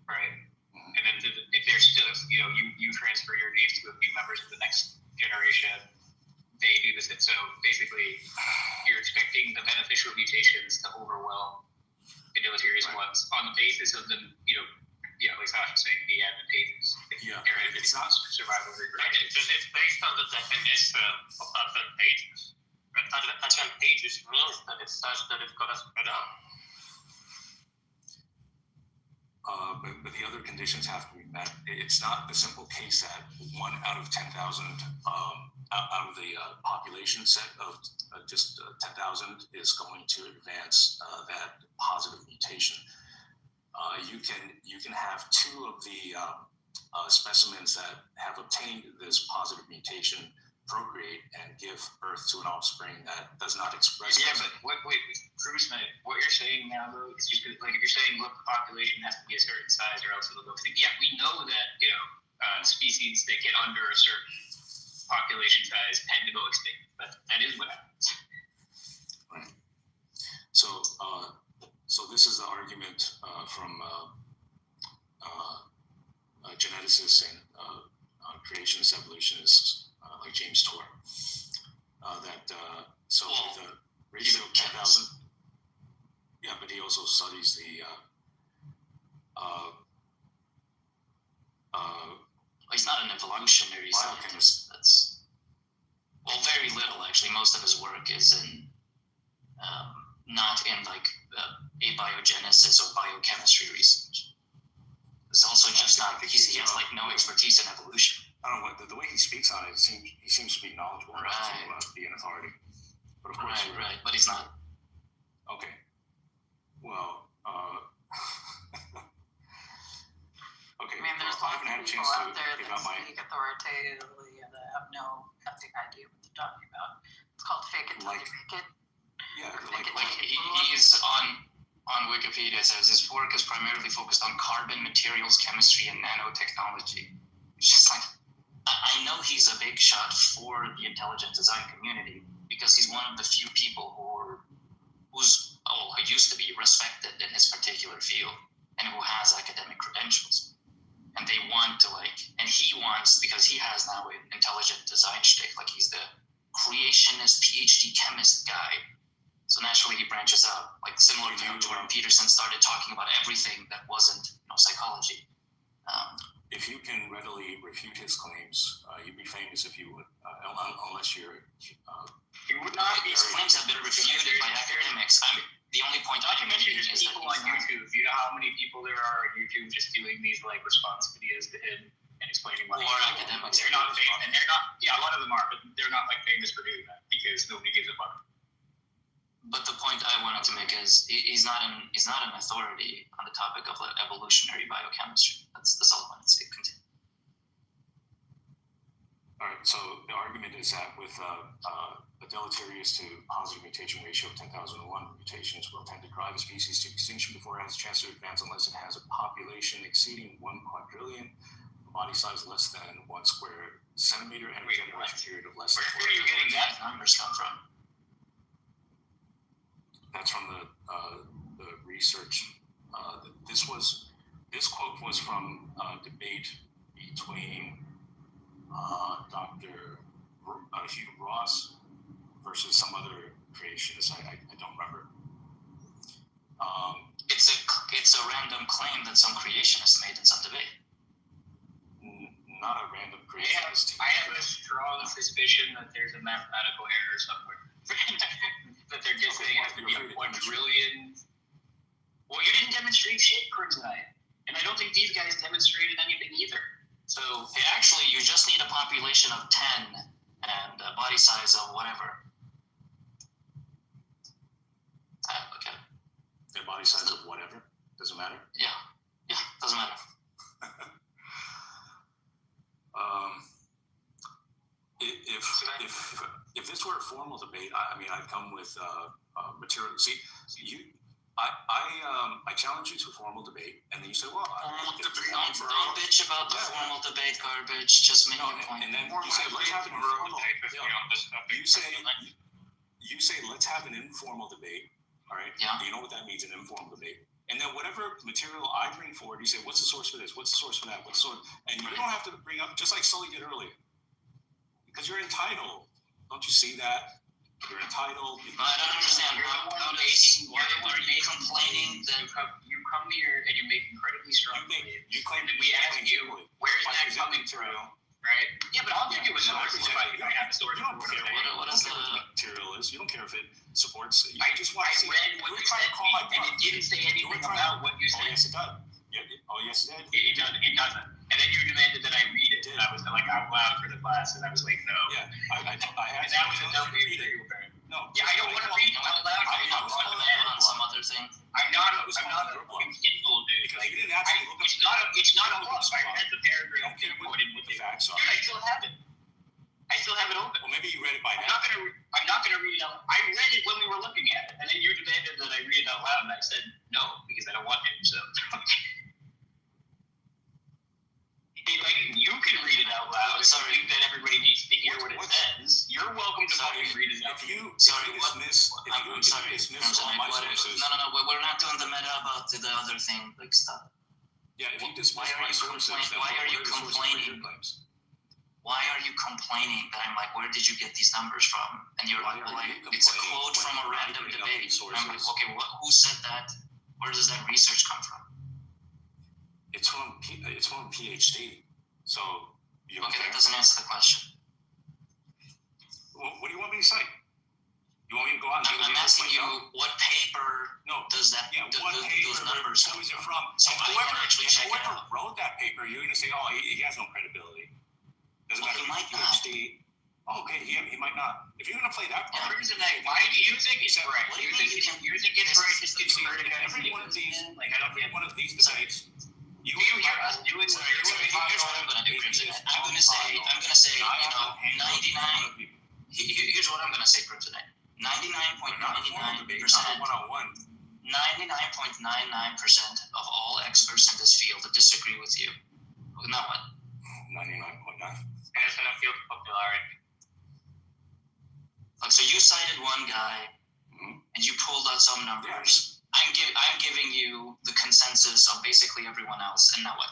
Speaker 5: right? And then if they're still, you transfer your genes to a few members of the next generation, they do this. So basically, you're expecting the beneficial mutations to overwhelm the deleterious ones on the basis of the, like Sasha saying, the advantageous.
Speaker 11: Yeah,
Speaker 5: it's not survival regression.
Speaker 2: It's based on the definition of advantageous. Advantageous means that it's such that it's got to spread out.
Speaker 11: But the other conditions have to be met. It's not the simple case that 1 out of 10,000 out of the population set of just 10,000 is going to advance that positive mutation. You can have 2 of the specimens that have obtained this positive mutation procreate and give birth to an offspring that does not express.
Speaker 5: Yeah, but wait, Congressman, what you're saying now, though, is just like if you're saying, look, the population has to be a certain size or else it'll go extinct. Yeah, we know that species that get under a certain population size tend to go extinct, but that is what happens.
Speaker 11: Right. So this is the argument from geneticists and creationists, evolutionists like James Tour, that with a ratio of 10,000, yeah, but he also studies the
Speaker 19: he's not an evolutionary scientist. That's very little actually. Most of his work is in not in like abiogenesis or biochemistry research. It's also just not. He has like no expertise in evolution.
Speaker 11: I don't know, the way he speaks on it, he seems to be knowledgeable enough to be an authority. But of course,
Speaker 19: right, but he's not.
Speaker 11: Okay. Well, okay.
Speaker 7: I mean, there's
Speaker 11: I
Speaker 7: lots
Speaker 11: haven't had
Speaker 7: of
Speaker 11: a
Speaker 7: people
Speaker 11: chance
Speaker 7: out there
Speaker 11: give
Speaker 7: that
Speaker 11: out my.
Speaker 7: speak authoritatively and that have no effing idea what they're talking about. It's called fake it till you make it.
Speaker 11: Yeah,
Speaker 19: he's on Wikipedia. It says his work is primarily focused on carbon materials chemistry and nanotechnology. It's just like, I know he's a big shot for the intelligent design community because he's one of the few people who used to be respected in his particular field and who has academic credentials. And they want to and he wants, because he has now an intelligent design shtick, like he's the creationist PhD chemist guy. So naturally he branches out, like similar to Jordan Peterson started talking about everything that wasn't psychology.
Speaker 11: If you can readily refute his claims, you'd be famous if you would, unless you're.
Speaker 19: You would not. His claims have been refuted by academics. The only point I'm making is that
Speaker 5: people on YouTube. You know how many people there are on YouTube just doing these response videos to him and explaining why.
Speaker 19: Or academics.
Speaker 5: They're not famous, and they're not. Yeah, a lot of them are, but they're not famous for doing that because nobody gives a fuck.
Speaker 19: But the point I wanted to make is he's not an authority on the topic of evolutionary biochemistry. That's all I wanted to say. Continue.
Speaker 11: All right. So the argument is that with a deleterious to positive mutation ratio of 10,000 to 1, mutations will tend to drive a species to extinction before it has a chance to advance unless it has a population exceeding 1 quadrillion. body size less than 1 square centimeter and a generation period of less than
Speaker 5: Where are you getting that numbers come from?
Speaker 11: That's from the research. This quote was from a debate between Dr. Hugh Ross versus some other creationist. I don't remember.
Speaker 5: It's a random claim that some creationist made in some debate.
Speaker 11: Not a random creationist.
Speaker 5: I have a strong suspicion that there's a mathematical error somewhere. That they're just saying it has to be a quadrillion. Well, you didn't demonstrate shit for tonight. And I don't think these guys demonstrated anything either. So actually, you just need a population of 10 and a body size of whatever. Okay.
Speaker 11: Their body size of whatever? Doesn't matter?
Speaker 5: Yeah, doesn't matter.
Speaker 11: If this were a formal debate, I'd come with material. See, I challenge you to a formal debate, and then you say, "Well,
Speaker 5: don't bitch about the formal debate garbage. Just make your point."
Speaker 11: And then you say, "Let's have an informal." You say, "Let's have an informal debate." All right.
Speaker 5: Yeah.
Speaker 11: You know what that means, an informal debate. And then whatever material I bring forward, you say, "What's the source for this? What's the source for that? What's the source?" And you don't have to bring up, just like Sully did earlier, because you're entitled. Don't you see that? You're entitled.
Speaker 5: I don't understand. Why are you complaining that you come here and you make incredibly strong claims?
Speaker 11: You claim
Speaker 5: that we ask you, where is that coming from? Right? Yeah, but I'll give you a source if I have a source.
Speaker 11: You don't care what the material is. You don't care if it supports.
Speaker 5: I read what you said, and it didn't say anything about what you said.
Speaker 11: Oh, yes, it does. Oh, yes, it did.
Speaker 5: It doesn't. And then you demanded that I read it, and I was like out loud for the class, and I was like, no.
Speaker 11: Yeah, I had
Speaker 5: and that was a dumb reason that you were bearing.
Speaker 11: No.
Speaker 5: Yeah, I don't want to read out loud. I was on some other thing. I'm not a fucking Kindle dude. Like, it's not a book. I read the paragraph and quoted with the facts. Dude, I still have it. I still have it open.
Speaker 11: Well, maybe you read it by now.
Speaker 5: I'm not gonna read it out. I read it when we were looking at it, and then you demanded that I read it out loud, and I said no because I don't want to. So. Like, you can read it out loud. Sorry that everybody needs to hear what it says. You're welcome to fucking read it out.
Speaker 11: I'm sorry,
Speaker 5: No, we're not doing the meta about the other thing, like stuff.
Speaker 11: Yeah, if you dismiss my sources,
Speaker 5: why are you complaining? Why are you complaining that I'm like, where did you get these numbers from? And you're like, it's a quote from a random debate. I'm like, okay, who said that? Where does that research come from?
Speaker 11: It's from PhD. So
Speaker 5: that doesn't answer the question.
Speaker 11: Well, what do you want me to say? You want me to go out and
Speaker 5: I'm asking you what paper does that those numbers come from? So
Speaker 11: whoever wrote that paper, you're going to say, oh, he has no credibility. Doesn't matter.
Speaker 5: He might
Speaker 11: not. Okay, he might not. If you're going to play that part,
Speaker 5: why do you think it's right? You think it's right?
Speaker 11: Every one of these debates.
Speaker 5: Do you hear us doing what you're doing? Here's what I'm going to do, Crimson. I'm going to say, 99. Here's what I'm going to say, Crimson. 99.99%. 99.99% of all experts in this field disagree with you. Now what?
Speaker 11: 99.9.
Speaker 5: There's enough field popularity. Like, so you cited one guy, and you pulled out some numbers. I'm giving you the consensus of basically everyone else, and now what?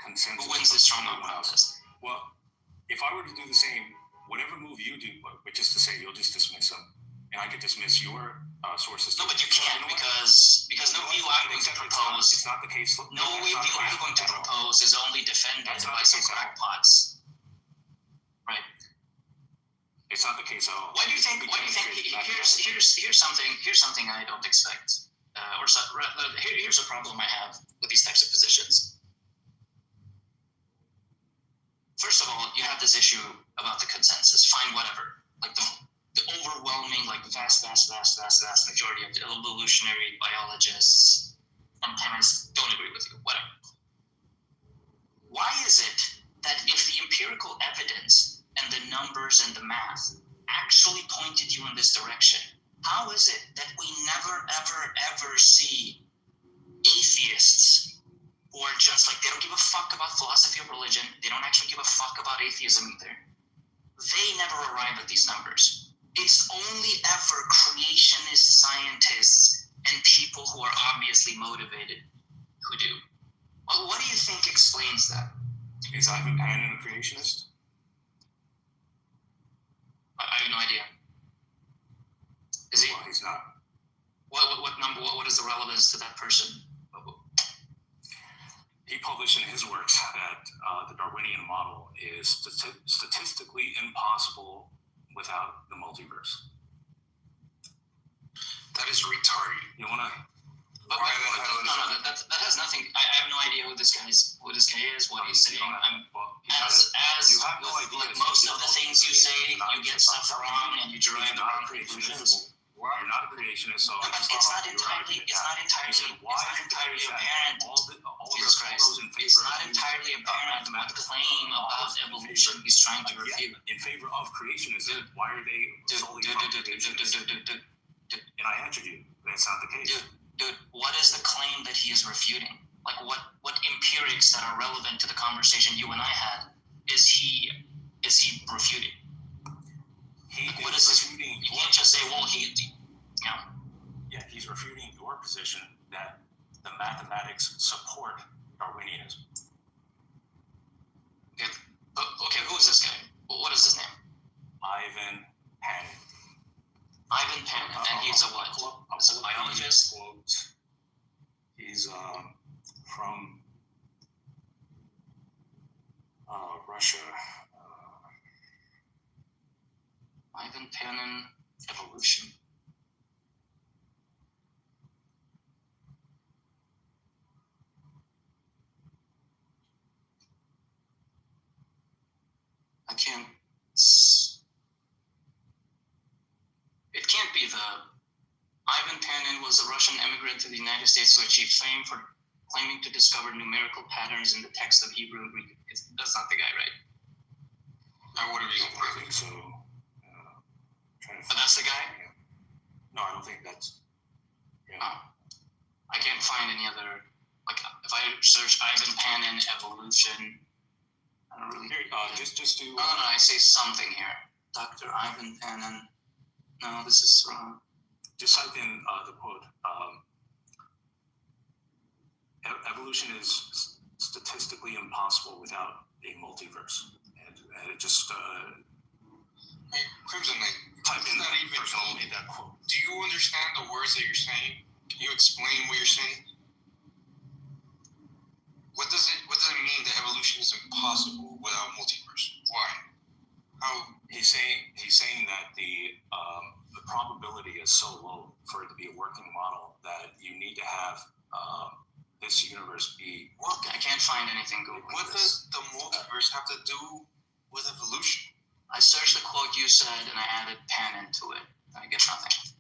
Speaker 11: Consensus.
Speaker 5: Who wins this strong contest?
Speaker 11: Well, if I were to do the same, whatever move you do, which is to say you'll just dismiss them, and I could dismiss your sources.
Speaker 5: No, but you can't because no view I'm going to propose.
Speaker 11: It's not the case.
Speaker 5: No view I'm going to propose is only defended by some crackpots. Right.
Speaker 11: It's not the case at all.
Speaker 5: Why do you think? Here's something I don't expect. Here's a problem I have with these types of positions. First of all, you have this issue about the consensus. Fine, whatever. Like the overwhelming, like the vast majority of the evolutionary biologists and chemists don't agree with you. Whatever. Why is it that if the empirical evidence and the numbers and the math actually pointed you in this direction, how is it that we never, ever see atheists who are just like, they don't give a fuck about
Speaker 2: philosophy of religion. They don't actually give a fuck about atheism either. They never arrive at these numbers. It's only ever creationist scientists and people who are obviously motivated who do. Well, what do you think explains that?
Speaker 11: Is Ivan Panin a creationist?
Speaker 2: I have no idea. Is he?
Speaker 11: Well, he's not.
Speaker 2: What number? What is the relevance to that person?
Speaker 11: He published in his works that the Darwinian model is statistically impossible without the multiverse.
Speaker 4: That is retarded.
Speaker 11: You wanna?
Speaker 2: But that has nothing. I have no idea who this guy is. What he's saying. You have no idea. Like most of the things you say, you get stuff wrong and you derive the wrong conclusions.
Speaker 11: You're not a creationist, so
Speaker 2: it's not entirely apparent. Jesus Christ, it's not entirely apparent what claim about evolution he's trying to refute.
Speaker 11: In favor of creationism, why are they solely creationists? And I answered you, that's not the case.
Speaker 2: Dude, what is the claim that he is refuting? Like what empirics that are relevant to the conversation you and I had is he refuting? What is this? You can't just say, well,
Speaker 11: Yeah, he's refuting your position that the mathematics support Darwinianism.
Speaker 2: Okay, who is this guy? What is his name?
Speaker 11: Ivan Panin.
Speaker 2: Ivan Panin, and he's a what? He's a biologist?
Speaker 11: He's from Russia.
Speaker 2: Ivan Panin, evolution. It can't be Ivan Panin was a Russian immigrant to the United States who achieved fame for claiming to discover numerical patterns in the text of Hebrew and Greek. That's not the guy, right?
Speaker 11: I wouldn't think so.
Speaker 2: But that's the guy?
Speaker 11: No, I don't think that's. Yeah.
Speaker 2: Oh. I can't find any other. Like, if I search Ivan Panin evolution, I don't really.
Speaker 11: Just to.
Speaker 2: No, I say something here. Dr. Ivan Panin. No, this is wrong.
Speaker 11: Just type in the quote. Evolution is statistically impossible without a multiverse, and it just.
Speaker 4: Hey, Crimson Knight,
Speaker 11: type in
Speaker 4: not even
Speaker 11: only that quote.
Speaker 4: Do you understand the words that you're saying? Can you explain what you're saying? What does it mean that evolution is impossible without multiverse? Why? How?
Speaker 11: He's saying that the probability is so low for it to be a working model that you need to have this universe be.
Speaker 2: Look, I can't find anything good.
Speaker 4: What does the multiverse have to do with evolution?
Speaker 2: I searched the quote you said and I added Panin to it. And I get nothing.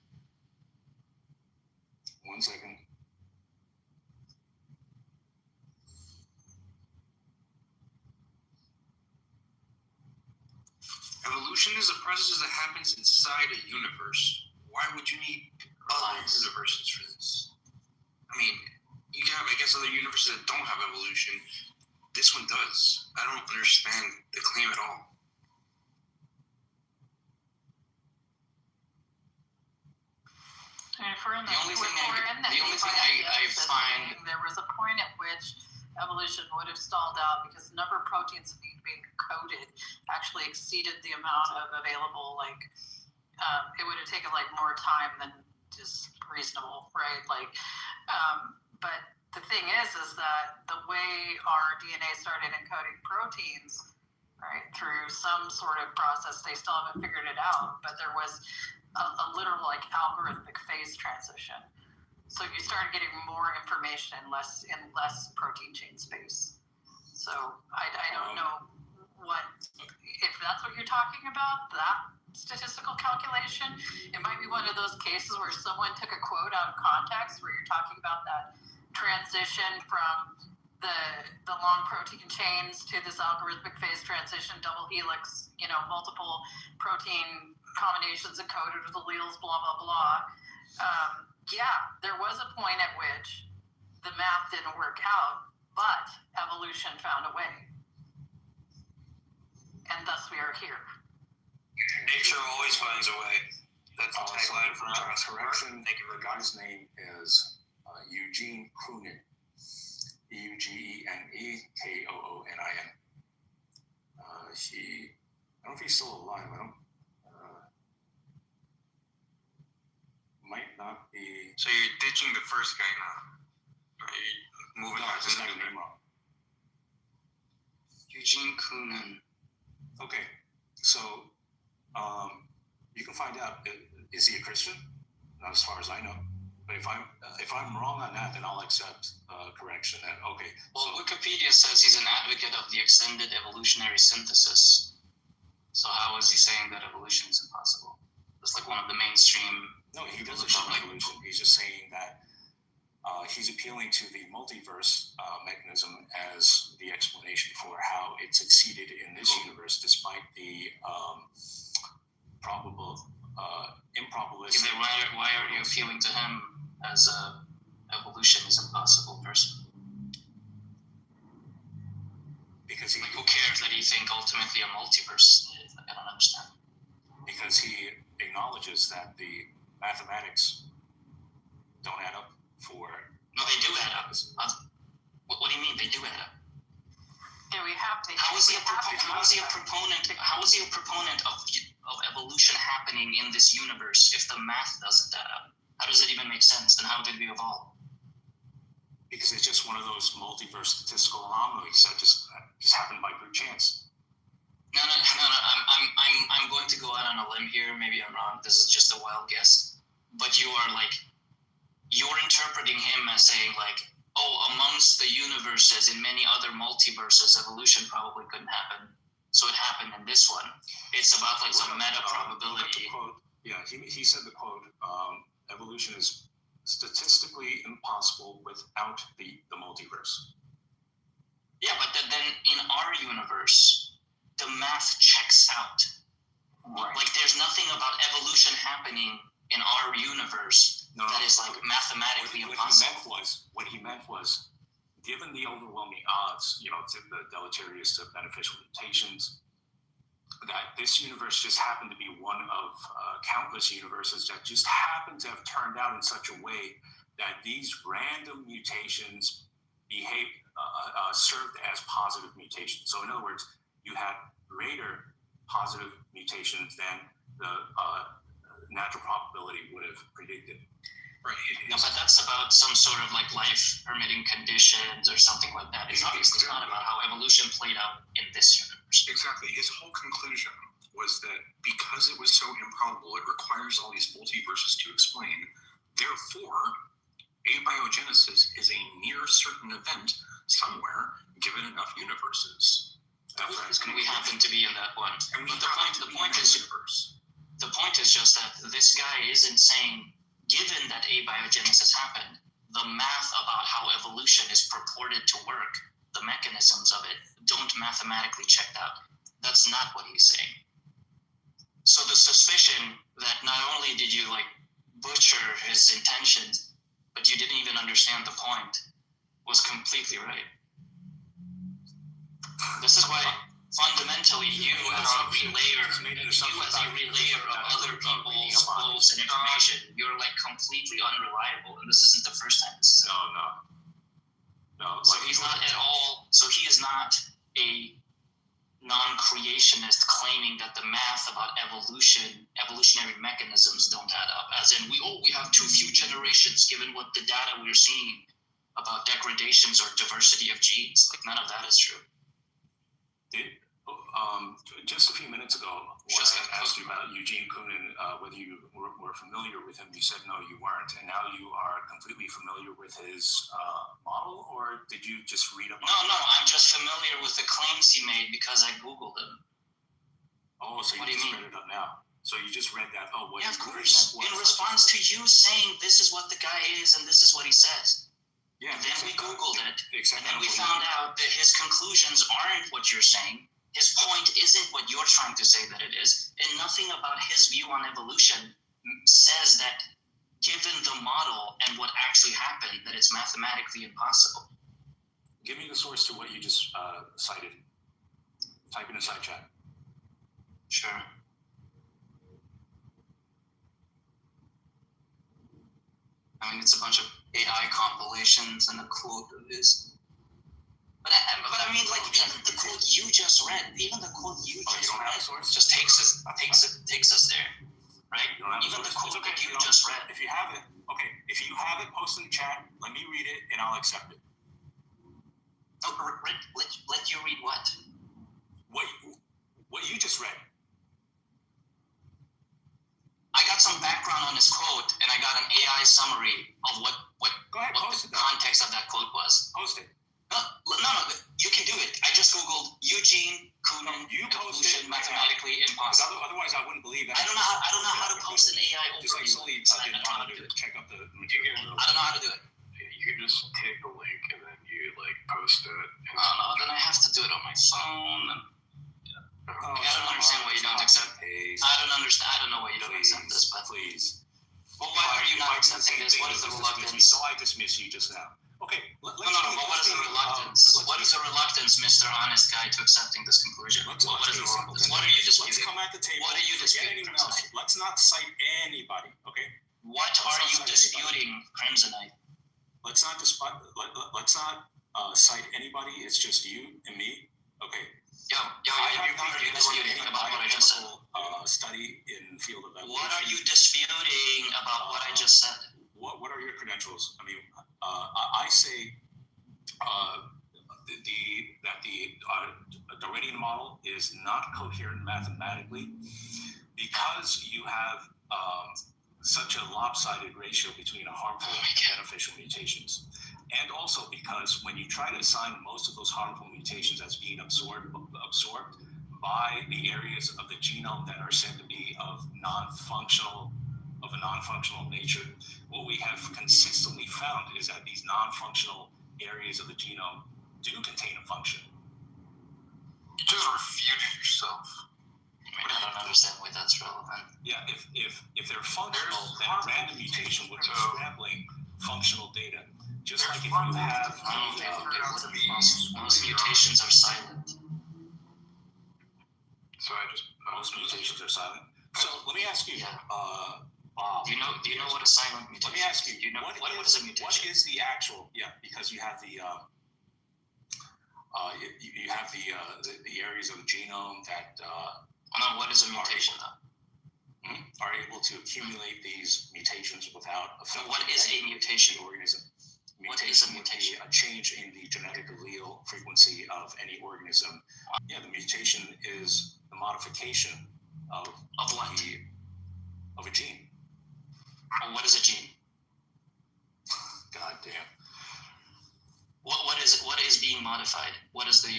Speaker 11: 1 second.
Speaker 4: Evolution is a process that happens inside a universe. Why would you need other universes for this? I mean, you can have, I guess, other universes that don't have evolution. This one does. I don't understand the claim at all.
Speaker 7: If we're in
Speaker 2: The only thing
Speaker 7: I
Speaker 2: find
Speaker 7: there was a point at which evolution would have stalled out because the number of proteins that need to be encoded actually exceeded the amount of available. Like, it would have taken like more time than just reasonable, right? Like, but the thing is that the way our DNA started encoding proteins, right, through some sort of process, they still haven't figured it out, but there was a literal like algorithmic phase transition. So you started getting more information in less protein chain space. So I don't know if that's what you're talking about, that statistical calculation. It might be one of those cases where someone took a quote out of context where you're talking about that transition from the long protein chains to this algorithmic phase transition, double helix, multiple protein combinations encoded with alleles, blah, blah, blah. There was a point at which the math didn't work out, but evolution found a way. and thus we are here.
Speaker 16: Nature always finds a way. That's the tagline from
Speaker 11: correction. The guy's name is Eugene Koonin. EUGENEKOONIN. I don't know if he's still alive. I don't. Might not be.
Speaker 16: So you're ditching the first guy now. Are you moving on to the
Speaker 11: name wrong.
Speaker 5: Eugene Koonin.
Speaker 11: Okay, so you can find out. Is he a Christian? Not as far as I know. But if I'm wrong on that, then I'll accept correction. That okay.
Speaker 13: Well, so, Wikipedia says he's an advocate of the extended evolutionary synthesis. So how is he saying that evolution is impossible? It's like one of the mainstream.
Speaker 11: No, he doesn't show evolution. He's just saying that he's appealing to the multiverse mechanism as the explanation for how it succeeded in this universe, despite the improbabilistic.
Speaker 13: Okay, why are you appealing to him as evolution is impossible person?
Speaker 11: Because he,
Speaker 13: who cares that he think ultimately a multiverse is? I don't understand.
Speaker 11: Because he acknowledges that the mathematics don't add up for.
Speaker 13: No, they do add up. What do you mean they do add up?
Speaker 7: Yeah, we have to.
Speaker 13: How is he a proponent of evolution happening in this universe if the math doesn't add up? How does it even make sense? Then how did we evolve?
Speaker 11: Because it's just one of those multiverse statistical anomalies that just happened by brute chance.
Speaker 13: No. I'm going to go out on a limb here. Maybe I'm wrong. This is just a wild guess. But you're interpreting him as saying like, oh, amongst the universes in many other multiverses, evolution probably couldn't happen. So it happened in this one. It's about like some meta probability.
Speaker 11: Yeah, he said the quote, evolution is statistically impossible without the multiverse.
Speaker 13: Yeah, but then in our universe, the math checks out. Right. Like there's nothing about evolution happening in our universe that is like mathematically impossible.
Speaker 11: What he meant was, given the overwhelming odds, to the deleterious to beneficial mutations, that this universe just happened to be one of countless universes that just happened to have turned out in such a way that these random mutations served as positive mutations. So in other words, you had greater positive mutations than the natural probability would have predicted.
Speaker 13: Right. No, but that's about some sort of like life permitting conditions or something like that. It's obviously not about how evolution played out in this universe.
Speaker 19: Exactly. His whole conclusion was that because it was so improbable, it requires all these multiverses to explain. Therefore, abiogenesis is a near certain event somewhere, given enough universes.
Speaker 13: And we happen to be in that one. But the point is just that this guy isn't saying, given that abiogenesis happened, the math about how evolution is purported to work, the mechanisms of it, don't mathematically check out. That's not what he's saying. So the suspicion that not only did you like butcher his intentions, but you didn't even understand the point was completely right. This is why fundamentally you as a relayer of other people's quotes and information, you're like completely unreliable. And this isn't the first time this is
Speaker 11: No.
Speaker 13: So he's not at all, so he is not a non-creationist claiming that the math about evolutionary mechanisms don't add up. As in, we have too few generations given what the data we're seeing about degradations or diversity of genes. Like none of that is true.
Speaker 11: Just a few minutes ago, when I asked you about Eugene Koonin, whether you were familiar with him, you said no, you weren't, and now you are completely familiar with his model, or did you just read about
Speaker 13: No, I'm just familiar with the claims he made because I Googled him.
Speaker 11: Oh, so you just read it up now. So you just read that,
Speaker 13: yeah, of course. In response to you saying this is what the guy is and this is what he says. Yeah. And then we Googled it, and then we found out that his conclusions aren't what you're saying. His point isn't what you're trying to say that it is. And nothing about his view on evolution says that given the model and what actually happened, that it's mathematically impossible.
Speaker 11: Give me the source to what you just cited. Type in the side chat.
Speaker 13: Sure. I mean, it's a bunch of AI compilations and a quote of his. But I mean, like, even the quote you just read, just takes us there, right? Even the quote that you just read.
Speaker 11: If you have it, okay. If you have it, post in the chat. Let me read it, and I'll accept it.
Speaker 13: No, let you read what?
Speaker 11: What you just read.
Speaker 13: I got some background on his quote, and I got an AI summary of what the context of that quote was.
Speaker 11: Post it.
Speaker 13: No, you can do it. I just googled Eugene Koonin evolution mathematically impossible.
Speaker 11: Otherwise, I wouldn't believe that.
Speaker 13: I don't know how to post an AI overview.
Speaker 11: Just like Sully didn't want to check out the material.
Speaker 13: I don't know how to do it.
Speaker 19: You can just take the link and then you post it.
Speaker 13: Then I have to do it on my phone. I don't understand why you don't accept. I don't know why you don't accept this, but
Speaker 11: please.
Speaker 13: Well, why are you not accepting this? What is the reluctance?
Speaker 11: So I dismiss you just now. Okay.
Speaker 13: But what is the reluctance? What is the reluctance, Mr. Honest Guy, to accepting this conclusion? What is the reluctance? What are you disputing?
Speaker 11: Let's come at the table.
Speaker 13: What are you disputing?
Speaker 11: Let's not cite anybody. Okay.
Speaker 13: What are you disputing, Crimsonite?
Speaker 11: Let's not cite anybody. It's just you and me. Okay.
Speaker 13: Yo, you're disputing about what I just said.
Speaker 11: Study in field of evolution.
Speaker 13: What are you disputing about what I just said?
Speaker 11: What are your credentials? I mean, I say that the Darwinian model is not coherent mathematically because you have such a lopsided ratio between harmful and beneficial mutations. And also because when you try to assign most of those harmful mutations as being absorbed by the areas of the genome that are said to be of a non-functional nature, what we have consistently found is that these non-functional areas of the genome do contain a function.
Speaker 19: You just refuted yourself.
Speaker 13: I don't understand why that's relevant.
Speaker 11: Yeah, if they're functional, then a random mutation would be scrambling functional data. Just like if you have
Speaker 13: most mutations are silent.
Speaker 19: So
Speaker 11: most mutations are silent. So let me ask you, Bob.
Speaker 13: Do you know what a silent mutation?
Speaker 11: Let me ask you.
Speaker 13: What is a mutation?
Speaker 11: What is the actual? Yeah, because you have the areas of the genome that.
Speaker 13: What is a mutation?
Speaker 11: Are able to accumulate these mutations without affecting
Speaker 13: what is a mutation?
Speaker 11: The organism.
Speaker 13: What is a mutation?
Speaker 11: A change in the genetic allele frequency of any organism. Yeah, the mutation is the modification of
Speaker 13: what?
Speaker 11: Of a gene.
Speaker 13: What is a gene?
Speaker 11: God damn.
Speaker 13: What is being modified? What is the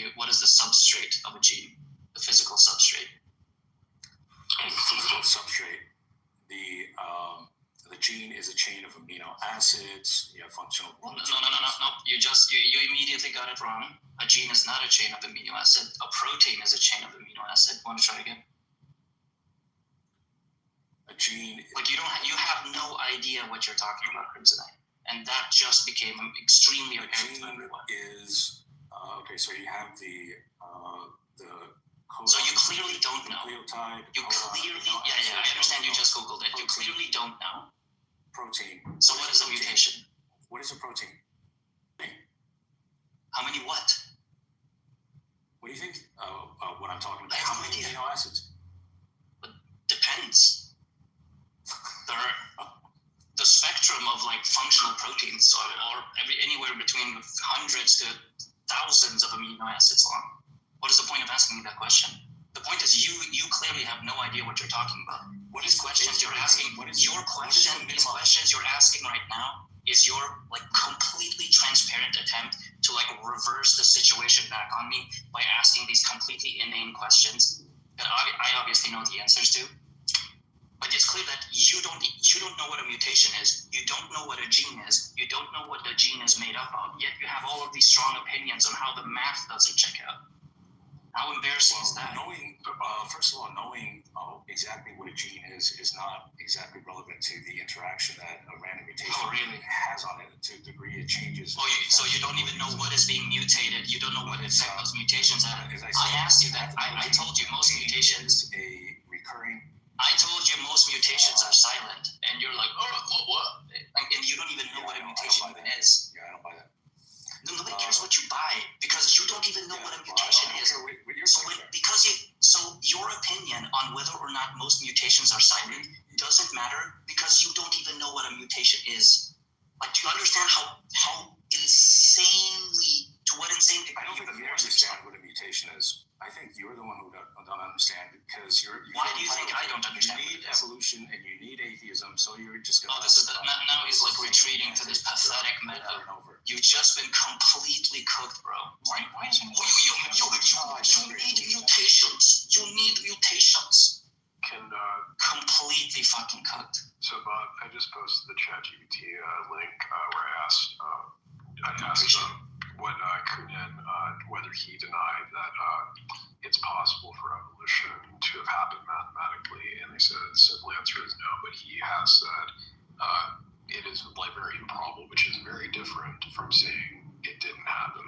Speaker 13: substrate of a gene? The physical substrate.
Speaker 11: The physical substrate. The gene is a chain of amino acids. You have functional.
Speaker 13: No. You immediately got it wrong. A gene is not a chain of amino acid. A protein is a chain of amino acid. Want to try again?
Speaker 11: A gene.
Speaker 13: Like you have no idea what you're talking about, Crimsonite, and that just became extremely apparent to everyone.
Speaker 11: Is okay. So you have the.
Speaker 13: So you clearly don't know. I understand you just Googled it. You clearly don't know.
Speaker 11: Protein.
Speaker 13: So what is a mutation?
Speaker 11: What is a protein?
Speaker 13: How many what?
Speaker 11: What do you think? What I'm talking about?
Speaker 13: I have no idea.
Speaker 11: Amino acids.
Speaker 13: Depends. The spectrum of functional proteins are anywhere between hundreds to thousands of amino acids long. What is the point of asking me that question? The point is you clearly have no idea what you're talking about. These questions you're asking, these questions you're asking right now is your completely transparent attempt to reverse the situation back on me by asking these completely inane questions that I obviously know the answers to. But it's clear that you don't know what a mutation is. You don't know what a gene is. You don't know what a gene is made up of. Yet you have all of these strong opinions on how the math doesn't check out. How embarrassing is that?
Speaker 11: Knowing, first of all, knowing exactly what a gene is not exactly relevant to the interaction that a random mutation has on it. To the degree it changes.
Speaker 13: So you don't even know what is being mutated. You don't know what effect those mutations have. I asked you that. I told you most mutations.
Speaker 11: A recurring.
Speaker 13: I told you most mutations are silent, and you're like, what? And you don't even know what a mutation is.
Speaker 11: Yeah, I don't buy that.
Speaker 13: Nobody cares what you buy because you don't even know what a mutation is. So your opinion on whether or not most mutations are silent doesn't matter because you don't even know what a mutation is. Like, do you understand how insanely, to what insane degree?
Speaker 11: I don't think you understand what a mutation is. I think you're the one who don't understand because you're.
Speaker 13: Why do you think I don't understand?
Speaker 11: You need evolution and you need atheism, so you're just going.
Speaker 13: Oh, this is now he's like retreating to this pathetic meta. You've just been completely cooked, bro.
Speaker 2: Why isn't
Speaker 13: you need mutations. You need mutations. Completely fucking cooked.
Speaker 19: So Bob, I just posted the ChatGPT link where I asked what Kunin, whether he denied that it's possible for evolution to have happened mathematically, and they said the simple answer is no, but he has said it is like very improbable, which is very different from saying it didn't happen.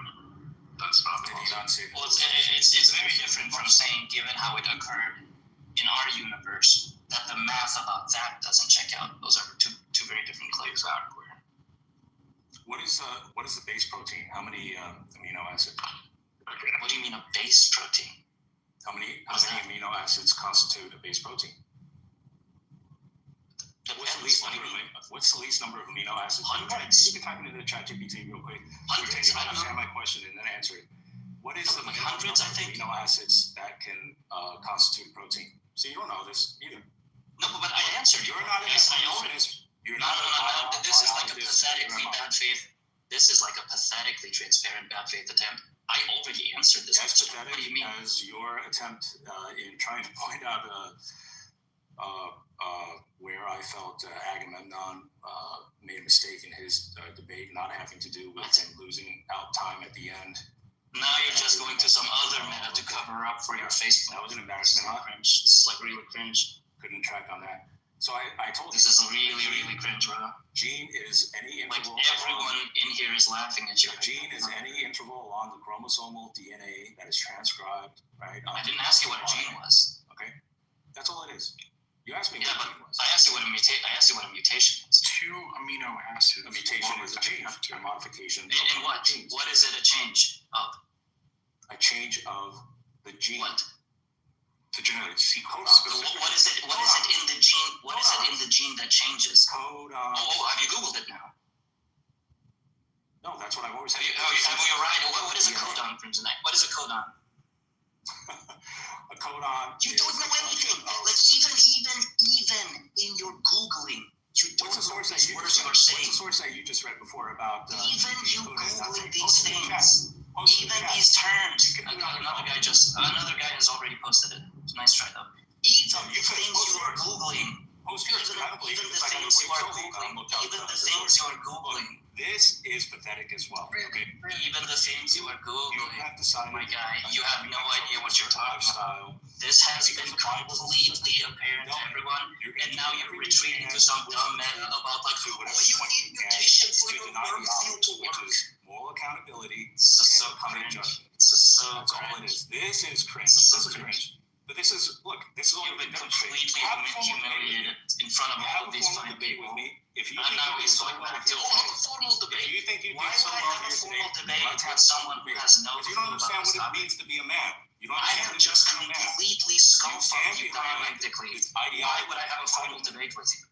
Speaker 19: That's not possible.
Speaker 13: Well, it's very different from saying, given how it occurred in our universe, that the math about that doesn't check out. Those are two very different claims.
Speaker 19: Exactly.
Speaker 11: What is the base protein? How many amino acids?
Speaker 13: What do you mean a base protein?
Speaker 11: How many amino acids constitute a base protein? What's the least number of amino acids?
Speaker 13: Hundreds.
Speaker 11: You can type it into the ChatGPT real quick.
Speaker 13: Hundreds.
Speaker 11: I understand my question and then answer it. What is the
Speaker 13: hundreds? I think
Speaker 11: amino acids that can constitute protein? So you don't know this either.
Speaker 13: No, but I answered.
Speaker 11: You're not an evolutionist.
Speaker 13: No. This is like a pathetically bad faith. This is like a pathetically transparent bad faith attempt. I already answered this question.
Speaker 11: Pathetic
Speaker 13: What do you mean?
Speaker 11: as your attempt in trying to point out where I felt Agamemnon made a mistake in his debate, not having to do with him losing out time at the end.
Speaker 13: Now you're just going to some other meta to cover up for your Facebook.
Speaker 11: That was an embarrassment.
Speaker 13: Cringe. This is like really cringe.
Speaker 11: Couldn't track on that. So I told
Speaker 13: this is really cringe, bro.
Speaker 11: Gene is any interval.
Speaker 13: Like everyone in here is laughing at you.
Speaker 11: A gene is any interval along the chromosomal DNA that is transcribed, right?
Speaker 13: I didn't ask you what a gene was.
Speaker 11: Okay, that's all it is. You asked me
Speaker 13: what
Speaker 11: a gene was.
Speaker 13: I asked you what a mutation is.
Speaker 19: 2 amino acids.
Speaker 11: A mutation is a change, a modification.
Speaker 13: In what?
Speaker 11: Genes.
Speaker 13: What is it a change of?
Speaker 11: A change of the gene.
Speaker 13: What?
Speaker 19: The genetic sequence.
Speaker 13: What is it? What is it in the gene? What is it in the gene that changes?
Speaker 11: Codon.
Speaker 13: Oh, have you Googled it now?
Speaker 11: No, that's what I've always said.
Speaker 13: You're right. What is a codon, Crimson Knight? What is a codon?
Speaker 11: A codon.
Speaker 13: You don't know anything. Like even in your Googling, you don't know these words you are saying.
Speaker 11: What's the source that you just read before about?
Speaker 13: Even you Googling these things. Even these terms. Another guy has already posted it. Nice try though. Even the things you are Googling. Even the things you are Googling.
Speaker 11: This is pathetic as well. Okay.
Speaker 13: Even the things you are Googling.
Speaker 11: You have decided.
Speaker 13: My guy, you have no idea what you're talking about. This has been completely apparent to everyone, and now you're retreating to some dumb meta about like, you need mutation for your worldview to work.
Speaker 11: Moral accountability.
Speaker 13: This is so cringe. That's all it is.
Speaker 11: This is cringe. This is cringe. But this is
Speaker 13: you've been completely humiliated in front of all of these fine people.
Speaker 11: If you
Speaker 13: and now he's going back to formal debate.
Speaker 11: If you think you
Speaker 13: why would I have a formal debate with someone who has no clue about
Speaker 11: understand
Speaker 13: this
Speaker 11: what
Speaker 13: topic?
Speaker 11: it means to be a man.
Speaker 13: I have just completely skull-fucked you dialectically. Why would I have a formal debate with you?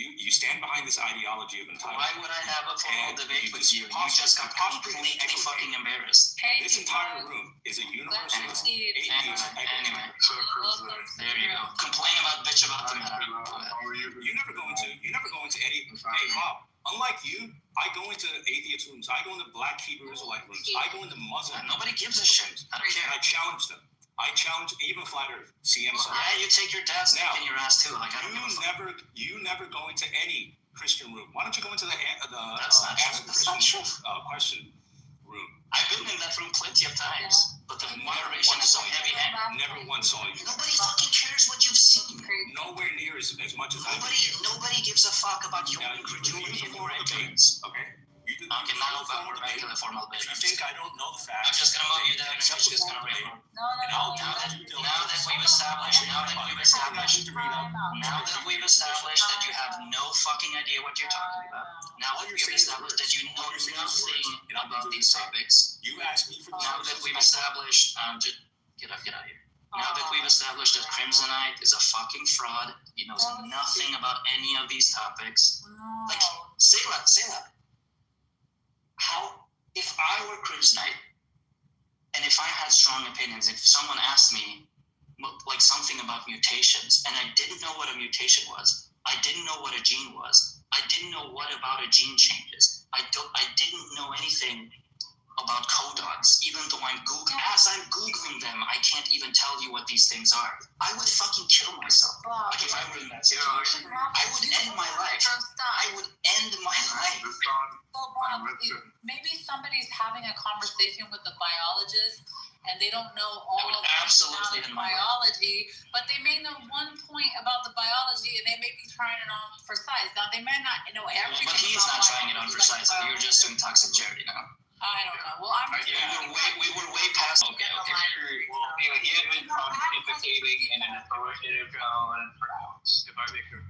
Speaker 11: You stand behind this ideology of entitlement.
Speaker 13: Why would I have a formal debate with you? You just got completely fucking embarrassed.
Speaker 11: This entire room is a universalist atheist.
Speaker 13: Anyway, there you go. Complain about bitch about the matter.
Speaker 11: You never go into any. Hey Bob, unlike you, I go into atheist rooms. I go into Black Hebrew Israelite rooms. I go into Muslim.
Speaker 13: Nobody gives a shit. I don't care.
Speaker 11: I challenge them. I challenge even Flat Earth, CM.
Speaker 13: Yeah, you take your dad's dick in your ass too. Like
Speaker 11: you never go into any Christian room. Why don't you go into the
Speaker 13: That's not true.
Speaker 11: question room?
Speaker 13: I've been in that room plenty of times. but the moderation is so heavy.
Speaker 11: Never once saw you.
Speaker 13: Nobody fucking cares what you've seen.
Speaker 11: Nowhere near as much as I do.
Speaker 13: Nobody gives a fuck about your incredulity and your ignorance.
Speaker 11: Okay?
Speaker 13: Okay, now we're back to the formal
Speaker 11: If
Speaker 13: business.
Speaker 11: you think I don't know the facts,
Speaker 13: I'm just gonna move you down and you're just gonna read. Now that we've established that you have no fucking idea what you're talking about. Now that we've established that you know nothing about these topics.
Speaker 11: You asked me for
Speaker 13: Now that we've established, just get out of here. Now that we've established that Crimsonite is a fucking fraud, he knows nothing about any of these topics. Like, say that. How, if I were Crimsonite, and if I had strong opinions, if someone asked me, like, something about mutations, and I didn't know what a mutation was, I didn't know what a gene was, I didn't know what about a gene changes, I didn't know anything about codogs, even though as I'm Googling them, I can't even tell you what these things are. I would fucking kill myself. Like, if I were in that situation, I would end my life.
Speaker 7: So, Bob, maybe somebody's having a conversation with a biologist and they don't know all of the biology, but they may know one point about the biology and they may be trying it on for size. Now, they may not know everything.
Speaker 13: But he's not trying it on for size. You're just doing toxic charity now.
Speaker 7: I don't know. Well,
Speaker 13: we were way past. Okay.
Speaker 5: Well, he had been pontificating in an authoritative tone for hours. If I make a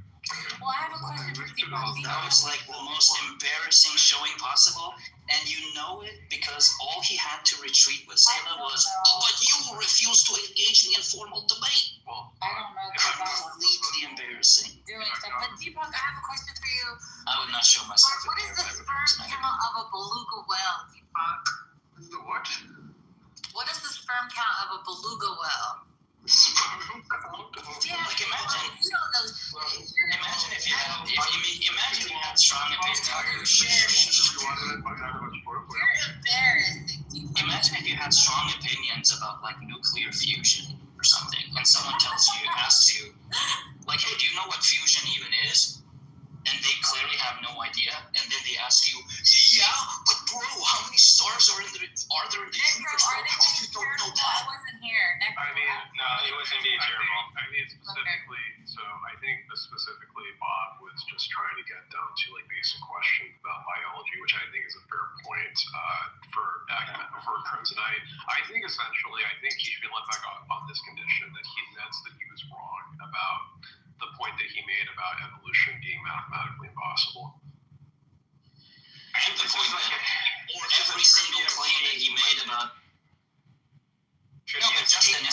Speaker 7: Well, I have a question for Deepak.
Speaker 13: That was like the most embarrassing showing possible, and you know it because all he had to retreat with Selah was, but you refused to engage me in formal debate. Well,
Speaker 7: I don't know.
Speaker 13: Completely embarrassing.
Speaker 7: Doing stuff. But Deepak, I have a question for you.
Speaker 13: I would not show myself.
Speaker 7: What is the sperm count of a beluga whale, Deepak?
Speaker 20: The what?
Speaker 7: What is the sperm count of a beluga whale?
Speaker 13: Yeah, like imagine.
Speaker 7: You don't know shit.
Speaker 13: Imagine if you had strong opinions.
Speaker 7: You're embarrassing.
Speaker 13: Imagine if you had strong opinions about like nuclear fusion or something, and someone asks you, like, hey, do you know what fusion even is? And they clearly have no idea, and then they ask you, yeah, but bro, how many stars are there in the universe? You don't know that.
Speaker 7: I wasn't here.
Speaker 5: I mean, no, it wasn't being terrible. I mean, specifically, so I think specifically Bob was just trying to get down to like basic questions about biology, which I think is a fair point for Crimsonite. I think essentially, he should be let back on this condition that he admits that he was wrong about the point that he made about evolution being mathematically impossible.
Speaker 13: And the point that every single claim that he made about. No, but Justin, no,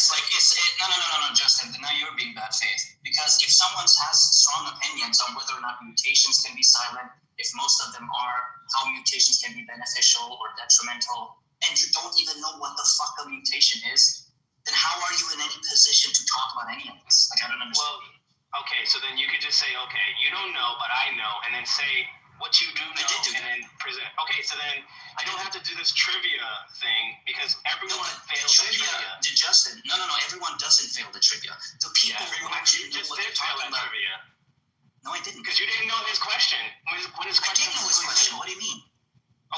Speaker 13: Justin, now you're being bad faith. Because if someone has strong opinions on whether or not mutations can be silent, if most of them are, how mutations can be beneficial or detrimental, and you don't even know what the fuck a mutation is, then how are you in any position to talk about any of this? Like, I don't understand.
Speaker 5: Well, okay, so then you could just say, okay, you don't know, but I know, and then say what you do know, and then present. Okay, so then I don't have to do this trivia thing because everyone fails the trivia.
Speaker 13: Justin, no, everyone doesn't fail the trivia. The people who actually know what they're talking about.
Speaker 5: Trivia.
Speaker 13: No, I didn't.
Speaker 5: Because you didn't know his question. When his question
Speaker 13: I didn't know his question. What do you mean?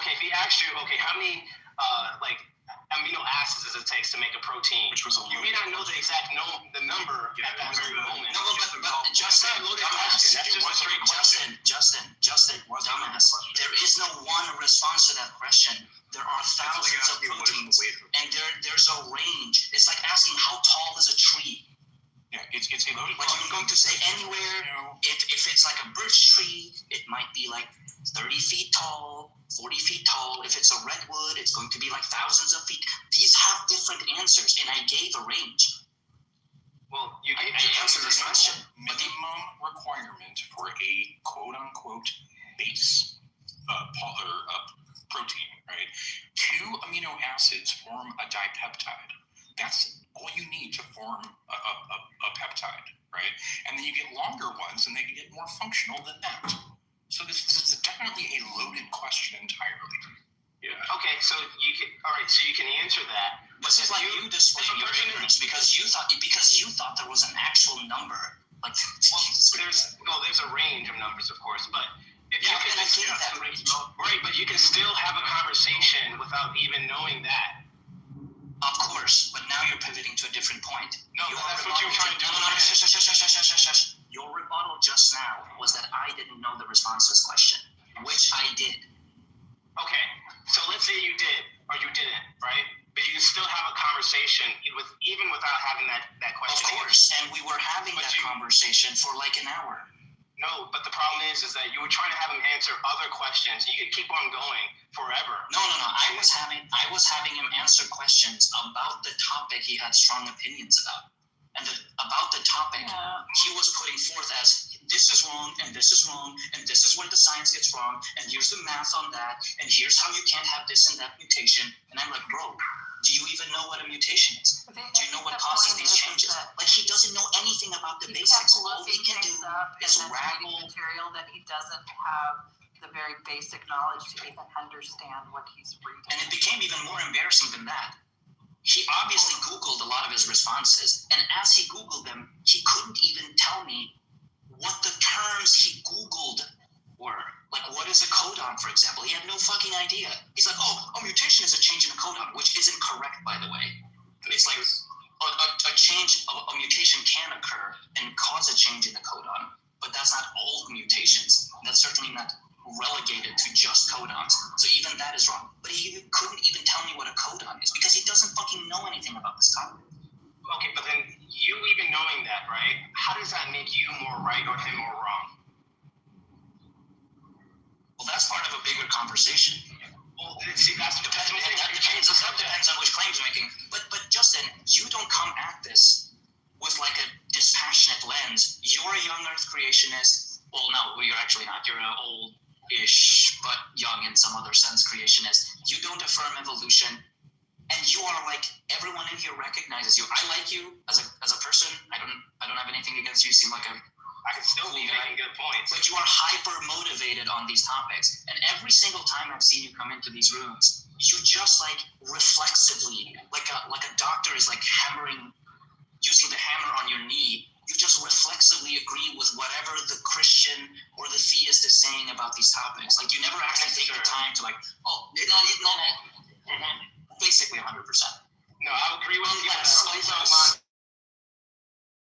Speaker 5: Okay, if he asked you, okay, how many amino acids does it take to make a protein? Which was you may not know the exact the number at that very moment.
Speaker 13: No, but Justin, Justin, dumbass. There is no one response to that question. There are thousands of proteins, and there's a range. It's like asking how tall is a tree.
Speaker 11: Yeah, it's a loaded
Speaker 13: question. Like, you're going to say anywhere. If it's like a birch tree, it might be like 30 feet tall, 40 feet tall. If it's a redwood, it's going to be like thousands of feet. These have different answers, and I gave a range.
Speaker 5: Well, I
Speaker 13: answered this question.
Speaker 11: Minimum requirement for a quote-unquote base protein, right? 2 amino acids form a dipeptide. That's all you need to form a peptide, right? And then you get longer ones, and they get more functional than that. So this is definitely a loaded question entirely.
Speaker 5: Yeah. Okay, so you can answer that.
Speaker 13: This is like you displaying your ignorance because you thought there was an actual number. Like,
Speaker 5: there's a range of numbers, of course, but if you can right, but you can still have a conversation without even knowing that.
Speaker 13: Of course. to a different point.
Speaker 2: No, that's what you were trying to do.
Speaker 13: Shush. Your rebuttal just now was that I didn't know the response to this question, which I did.
Speaker 2: Okay, so let's say you did or you didn't, right? But you can still have a conversation even without having that question.
Speaker 13: Of course, and we were having that conversation for like an hour.
Speaker 2: No, but the problem is that you were trying to have him answer other questions. You could keep on going forever.
Speaker 13: No. I was having him answer questions about the topic he had strong opinions about. And about the topic, he was putting forth as this is wrong, and this is wrong, and this is where the science gets wrong, and here's the math on that, and here's how you can't have this and that mutation. And I'm like, bro, do you even know what a mutation is? Do you know what causes these changes? Like, he doesn't know anything about the basics. All he can do is rabble
Speaker 7: material that he doesn't have the very basic knowledge to even understand what he's reading.
Speaker 13: And it became even more embarrassing than that. He obviously Googled a lot of his responses, and as he Googled them, he couldn't even tell me what the terms he Googled were. Like, what is a codon, for example? He had no fucking idea. He's like, a mutation is a change in a codon, which isn't correct, by the way. It's like a change, a mutation can occur and cause a change in the codon, but that's not all mutations. That's certainly not relegated to just codons. So even that is wrong. But he couldn't even tell me what a codon is because he doesn't fucking know anything about this topic.
Speaker 2: Okay, but then you even knowing that, right? How does that make you more right or him more wrong?
Speaker 13: Well, that's part of a bigger conversation.
Speaker 2: Well, see, that depends
Speaker 13: on which claims you're making. But Justin, you don't come at this with like a dispassionate lens. You're a young Earth creationist. Well, no, you're actually not. You're an old-ish, but young in some other sense creationist. You don't affirm evolution. And you are like, everyone in here recognizes you. I like you as a person. I don't have anything against you. You seem like
Speaker 2: I can still be making good points.
Speaker 13: But you are hyper motivated on these topics. And every single time I've seen you come into these rooms, you just like reflexively, like a doctor is like using the hammer on your knee. You just reflexively agree with whatever the Christian or the theist is saying about these topics. Like, you never actually take the time to like, basically 100%.
Speaker 2: No, I agree with you.